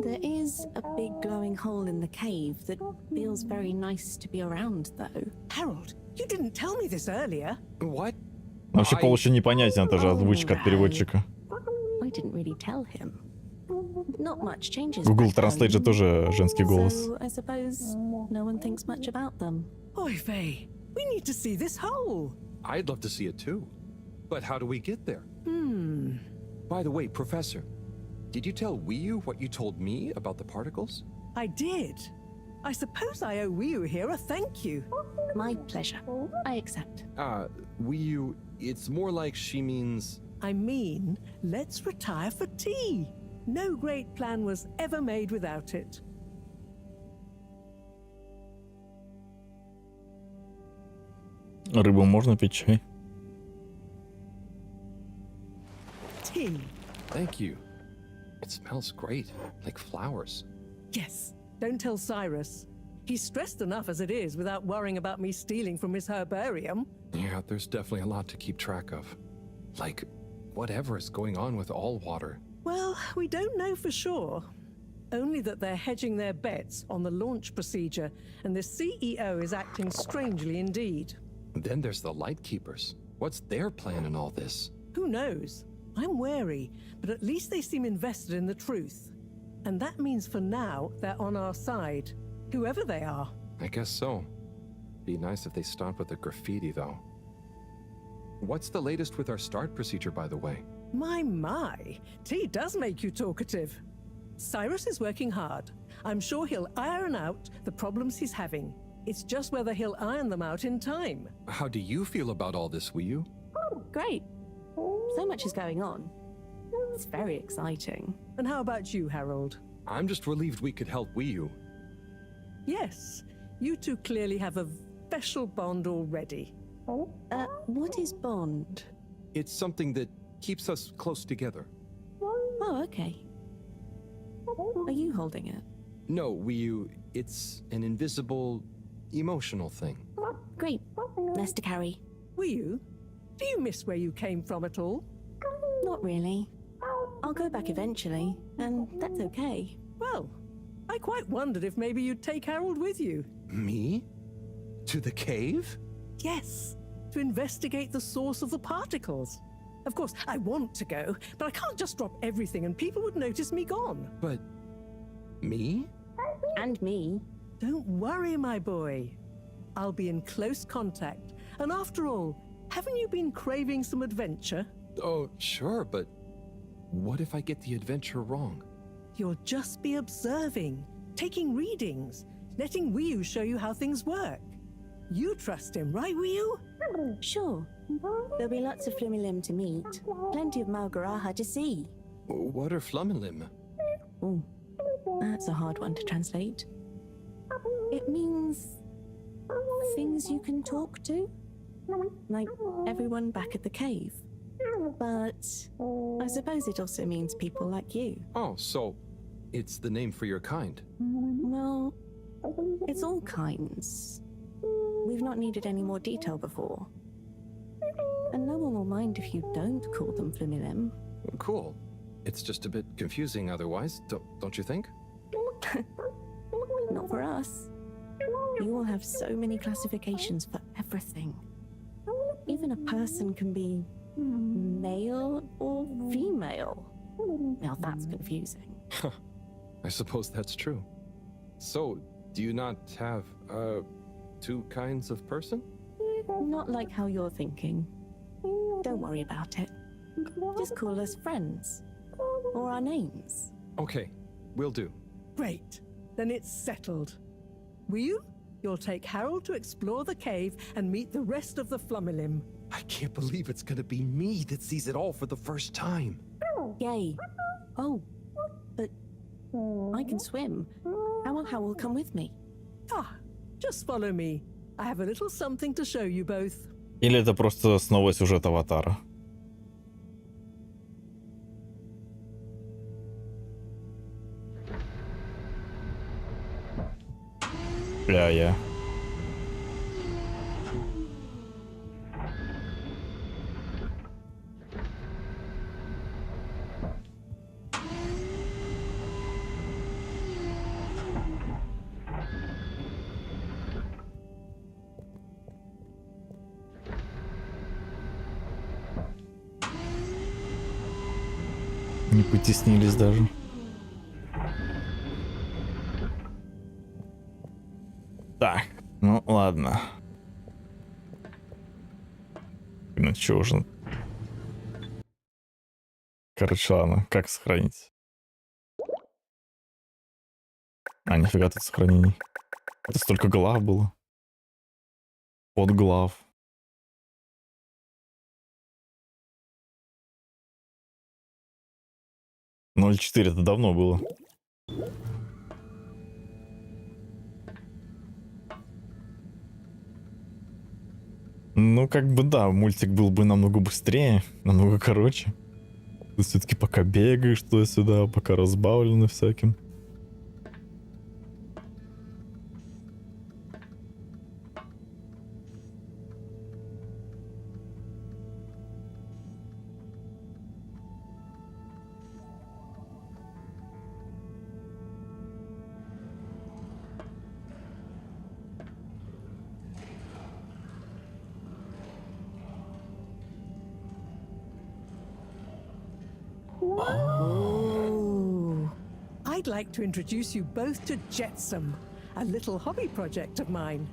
U: There is a big glowing hole in the cave that feels very nice to be around, though.
J: Harold, you didn't tell me this earlier.
C: What?
A: Вообще полностью непонятен, это же озвучка от переводчика.
U: I didn't really tell him. Not much changes.
A: Google Translate же тоже женский голос.
U: So I suppose no one thinks much about them.
J: Oy vey, we need to see this hole.
C: I'd love to see it too. But how do we get there? By the way, Professor, did you tell Wiyu what you told me about the particles?
J: I did. I suppose I owe Wiyu here a thank you.
U: My pleasure. I accept.
C: Wiyu, it's more like she means...
J: I mean, let's retire for tea. No great plan was ever made without it.
A: Рыбу можно пить, чай?
J: Tea.
C: Thank you. It smells great, like flowers.
J: Yes, don't tell Cyrus. He's stressed enough as it is without worrying about me stealing from his herbarium.
C: Yeah, there's definitely a lot to keep track of. Like, whatever is going on with all water.
J: Well, we don't know for sure. Only that they're hedging their bets on the launch procedure, and the CEO is acting strangely indeed.
C: Then there's the Lightkeepers. What's their plan in all this?
J: Who knows? I'm wary, but at least they seem invested in the truth. And that means for now, they're on our side. Whoever they are.
C: I guess so. Be nice if they stopped with the graffiti, though. What's the latest with our start procedure, by the way?
J: My. Tea does make you talkative. Cyrus is working hard. I'm sure he'll iron out the problems he's having. It's just whether he'll iron them out in time.
C: How do you feel about all this, Wiyu?
U: Great. So much is going on. It's very exciting.
J: And how about you, Harold?
C: I'm just relieved we could help Wiyu.
J: Yes, you two clearly have a special bond already.
U: What is bond?
C: It's something that keeps us close together.
U: Oh, okay. Are you holding it?
C: No, Wiyu, it's an invisible, emotional thing.
U: Great. Less to carry.
J: Wiyu, do you miss where you came from at all?
U: Not really. I'll go back eventually, and that's okay.
J: Well, I quite wondered if maybe you'd take Harold with you.
C: Me? To the cave?
J: Yes, to investigate the source of the particles. Of course, I want to go, but I can't just drop everything and people would notice me gone.
C: But... me?
U: And me.
J: Don't worry, my boy. I'll be in close contact. And after all, haven't you been craving some adventure?
C: Oh, sure, but what if I get the adventure wrong?
J: You'll just be observing, taking readings, letting Wiyu show you how things work. You trust him, right, Wiyu?
U: Sure. There'll be lots of Flumilim to meet. Plenty of Malgaraha to see.
C: What are Flumilim?
U: Oh, that's a hard one to translate. It means things you can talk to. Like everyone back at the cave. But I suppose it also means people like you.
C: Oh, so it's the name for your kind.
U: Well, it's all kinds. We've not needed any more detail before. And no one will mind if you don't call them Flumilim.
C: Cool. It's just a bit confusing otherwise, don't you think?
U: Not for us. You will have so many classifications for everything. Even a person can be male or female. Now that's confusing.
C: I suppose that's true. So, do you not have, two kinds of person?
U: Not like how you're thinking. Don't worry about it. Just call us friends. Or our names.
C: Okay, will do.
J: Great. Then it's settled. Will you'll take Harold to explore the cave and meet the rest of the Flummelim.
C: I can't believe it's gonna be me that sees it all for the first time.
U: Yay. Oh, but I can swim. How will Howell come with me?
J: Ah, just follow me. I have a little something to show you both.
A: Или это просто снова сюжет Аватара? Бля, я. Не потеснились даже. Так, ну ладно. Ну чё уже. Короче, ладно, как сохранить? А, нифига тут сохранений. Это столько глав было. Под глав. — 0.4, это давно было. Ну, как бы да, мультик был бы намного быстрее, намного короче. Ты все-таки пока бегаешь туда-сюда, пока разбавлено всяким.
J: Oh. I'd like to introduce you both to Jetsam, a little hobby project of mine.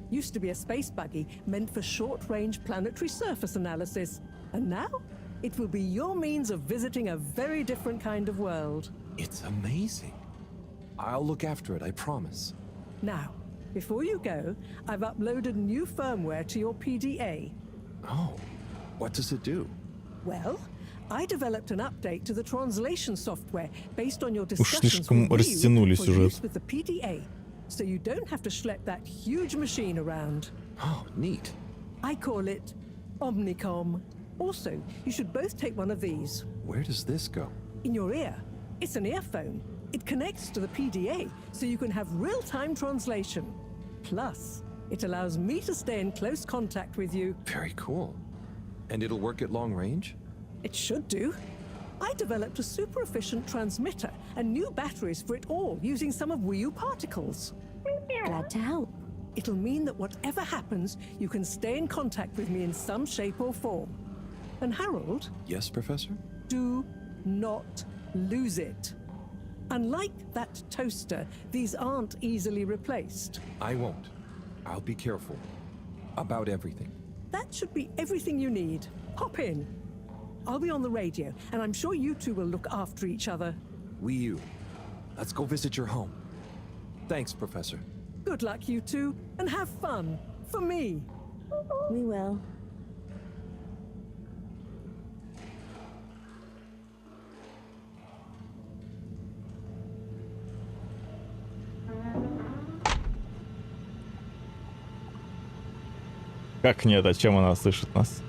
J: Used to be a space buggy meant for short-range planetary surface analysis, and now it will be your means of visiting a very different kind of world.
C: It's amazing. I'll look after it, I promise.
J: Now, before you go, I've uploaded new firmware to your PDA.
C: Oh, what does it do?
J: Well, I developed an update to the translation software based on your
A: Уж
J: discussions
A: слишком
J: with
A: растянули
J: you for
A: сюжет.
J: use with the PDA, so you don't have to schlep that huge machine around.
C: Oh, neat.
J: I call it Omnicom. Also, you should both take one of these.
C: Where does this go?
J: In your ear. It's an earphone. It connects to the PDA, so you can have real-time translation. Plus, it allows me to stay in close contact with you.
C: Very cool. And it'll work at long range?
J: It should do. I developed a super efficient transmitter and new batteries for it all using some of Wii U particles.
U: Glad to help.
J: It'll mean that whatever happens, you can stay in contact with me in some shape or form. And Harold?
C: Yes, Professor?
J: Do not lose it. Unlike that toaster, these aren't easily replaced.
C: I won't. I'll be careful. About everything.
J: That should be everything you need. Hop in. I'll be on the radio, and I'm sure you two will look after each other.
C: Wii U. Let's go visit your home. Thanks, Professor.
J: Good luck, you two, and have fun. For me.
U: We will.
A: Как нет, а чем она слышит нас?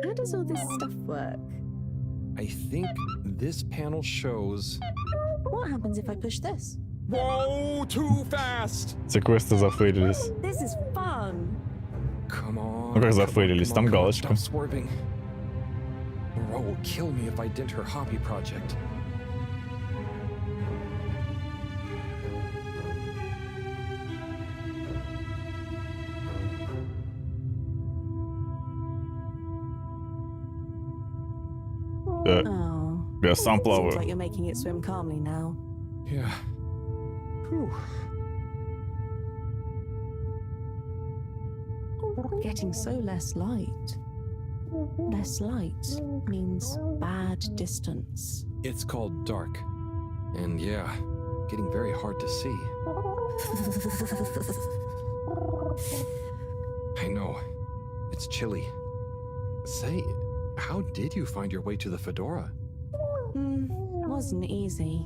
U: How does all this stuff work?
C: I think this panel shows...
U: What happens if I push this?
C: Whoa, too fast!
A: Все квесты зафейлились.
U: This is fun.
C: Come on.
A: Ну как зафейлились? Там галочка.
C: Stop swerving. Ro will kill me if I dent her hobby project.
A: Да. Я сам
U: Seems
A: плаваю.
U: like you're making it swim calmly now.
C: Yeah. Whew.
U: Getting so less light. Less light means bad distance.
C: It's called dark. And yeah, getting very hard to see. I know. It's chilly. Say, how did you find your way to the Fedora?
U: Wasn't easy.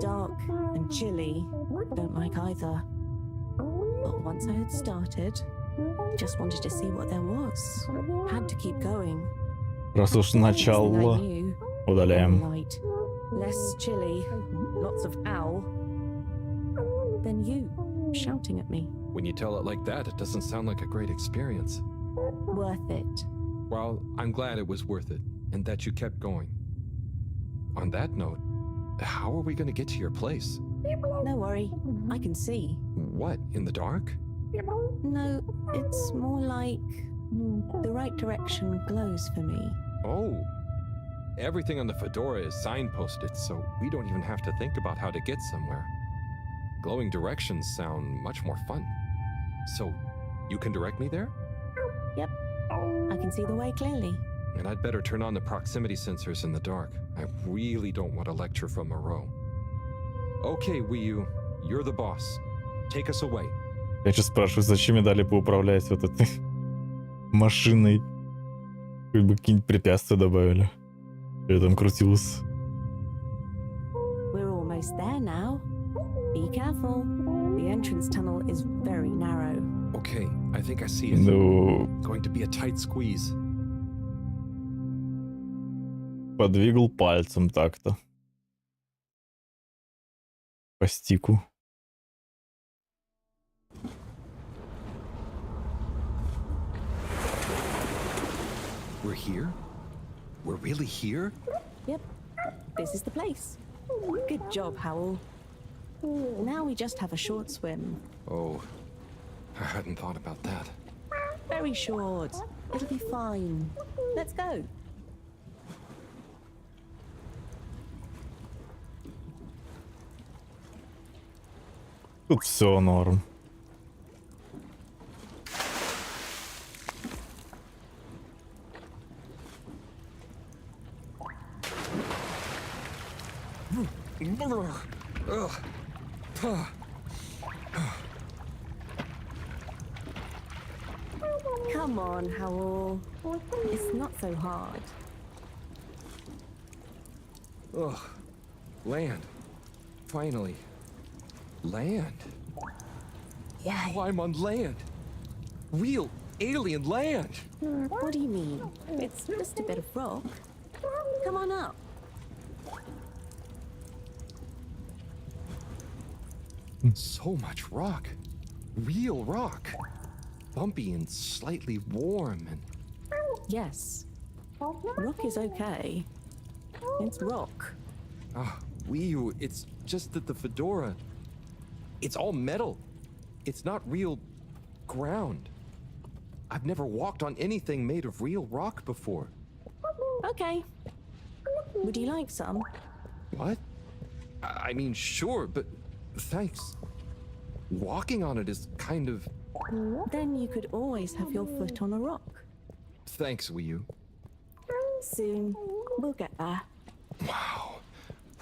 U: Dark and chilly. Don't like either. But once I had started, just wanted to see what there was. Had to keep going.
A: Раз уж начало, удаляем.
U: Light, less chilly, lots of owl. Then you shouting at me.
C: When you tell it like that, it doesn't sound like a great experience.
U: Worth it.
C: Well, I'm glad it was worth it, and that you kept going. On that note, how are we going to get to your place?
U: No worry, I can see.
C: What, in the dark?
U: No, it's more like the right direction glows for me.
C: Oh. Everything on the Fedora is signposted, so we don't even have to think about how to get somewhere. Glowing directions sound much more fun. So, you can direct me there?
U: Yep, I can see the way clearly.
C: And I'd better turn on the proximity sensors in the dark. I really don't want a lecture from Moreau. Okay, Wii U, you're the boss. Take us away.
A: Я сейчас спрашиваю, зачем мне дали поуправлять вот этой машиной? Как бы какие-нибудь препятствия добавили. Я там крутился.
U: We're almost there now. Be careful. The entrance tunnel is very narrow.
C: Okay, I think I see it.
A: Ну,
C: Going to be a tight squeeze.
A: подвигал пальцем так-то. По стику.
C: We're here? We're really here?
U: Yep, this is the place. Good job, Howell. Now we just have a short swim.
C: Oh, I hadn't thought about that.
U: Very short. It'll be fine. Let's go.
A: Тут все норм.
U: Come on, Howell. It's not so hard.
C: Ugh. Land. Finally. Land.
U: Yeah.
C: Oh, I'm on land. Real alien land.
U: What do you mean? It's just a bit of rock. Come on up.
C: So much rock. Real rock. Bumpy and slightly warm and...
U: Yes. Rock is okay. It's rock.
C: Ah, Wii U, it's just that the Fedora... It's all metal. It's not real ground. I've never walked on anything made of real rock before.
U: Okay. Would you like some?
C: What? I mean, sure, but thanks. Walking on it is kind of...
U: Then you could always have your foot on a rock.
C: Thanks, Wii U.
U: Soon, we'll get there.
C: Wow,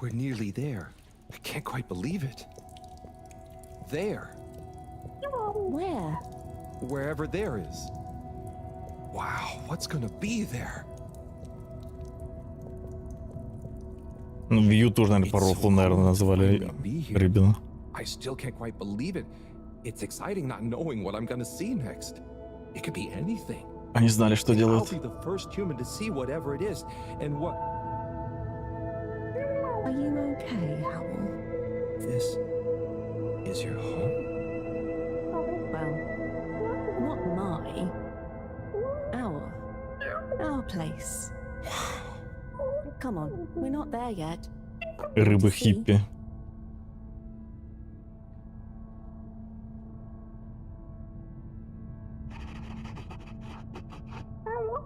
C: we're nearly there. I can't quite believe it. There.
U: Where?
C: Wherever there is. Wow, what's gonna be there?
A: Ну, Вью тоже, наверное, по рофлу, наверное, назвали Рыбина.
C: I still can't quite believe it. It's exciting not knowing what I'm gonna see next. It could be anything.
A: Они знали, что делают.
C: I'll be the first human to see whatever it is, and what...
U: Are you okay, Howell?
C: This is your home?
U: Well, not my. Our place. Come on, we're not there yet.
A: Рыба-хиппи.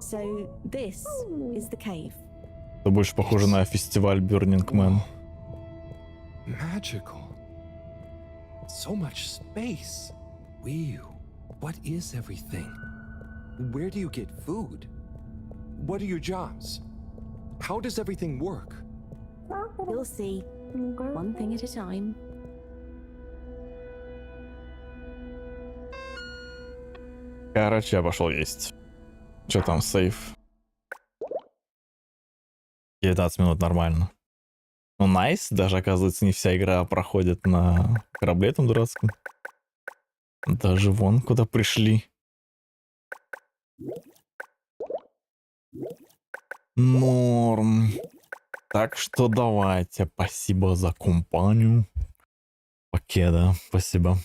U: So, this is the cave.
A: Это больше похоже на фестиваль Burning Man.
C: Magical. So much space. What is everything? Where do you get food? What are your jobs? How does everything work?
U: You'll see. One thing at a time.
A: Короче, я пошел есть. Что там, сейф? 19 минут нормально. Ну, найс. Даже, оказывается, не вся игра проходит на корабле этом дурацком. Даже вон куда пришли. Норм. Так что давайте. Спасибо за компанию. Окей, да, спасибо.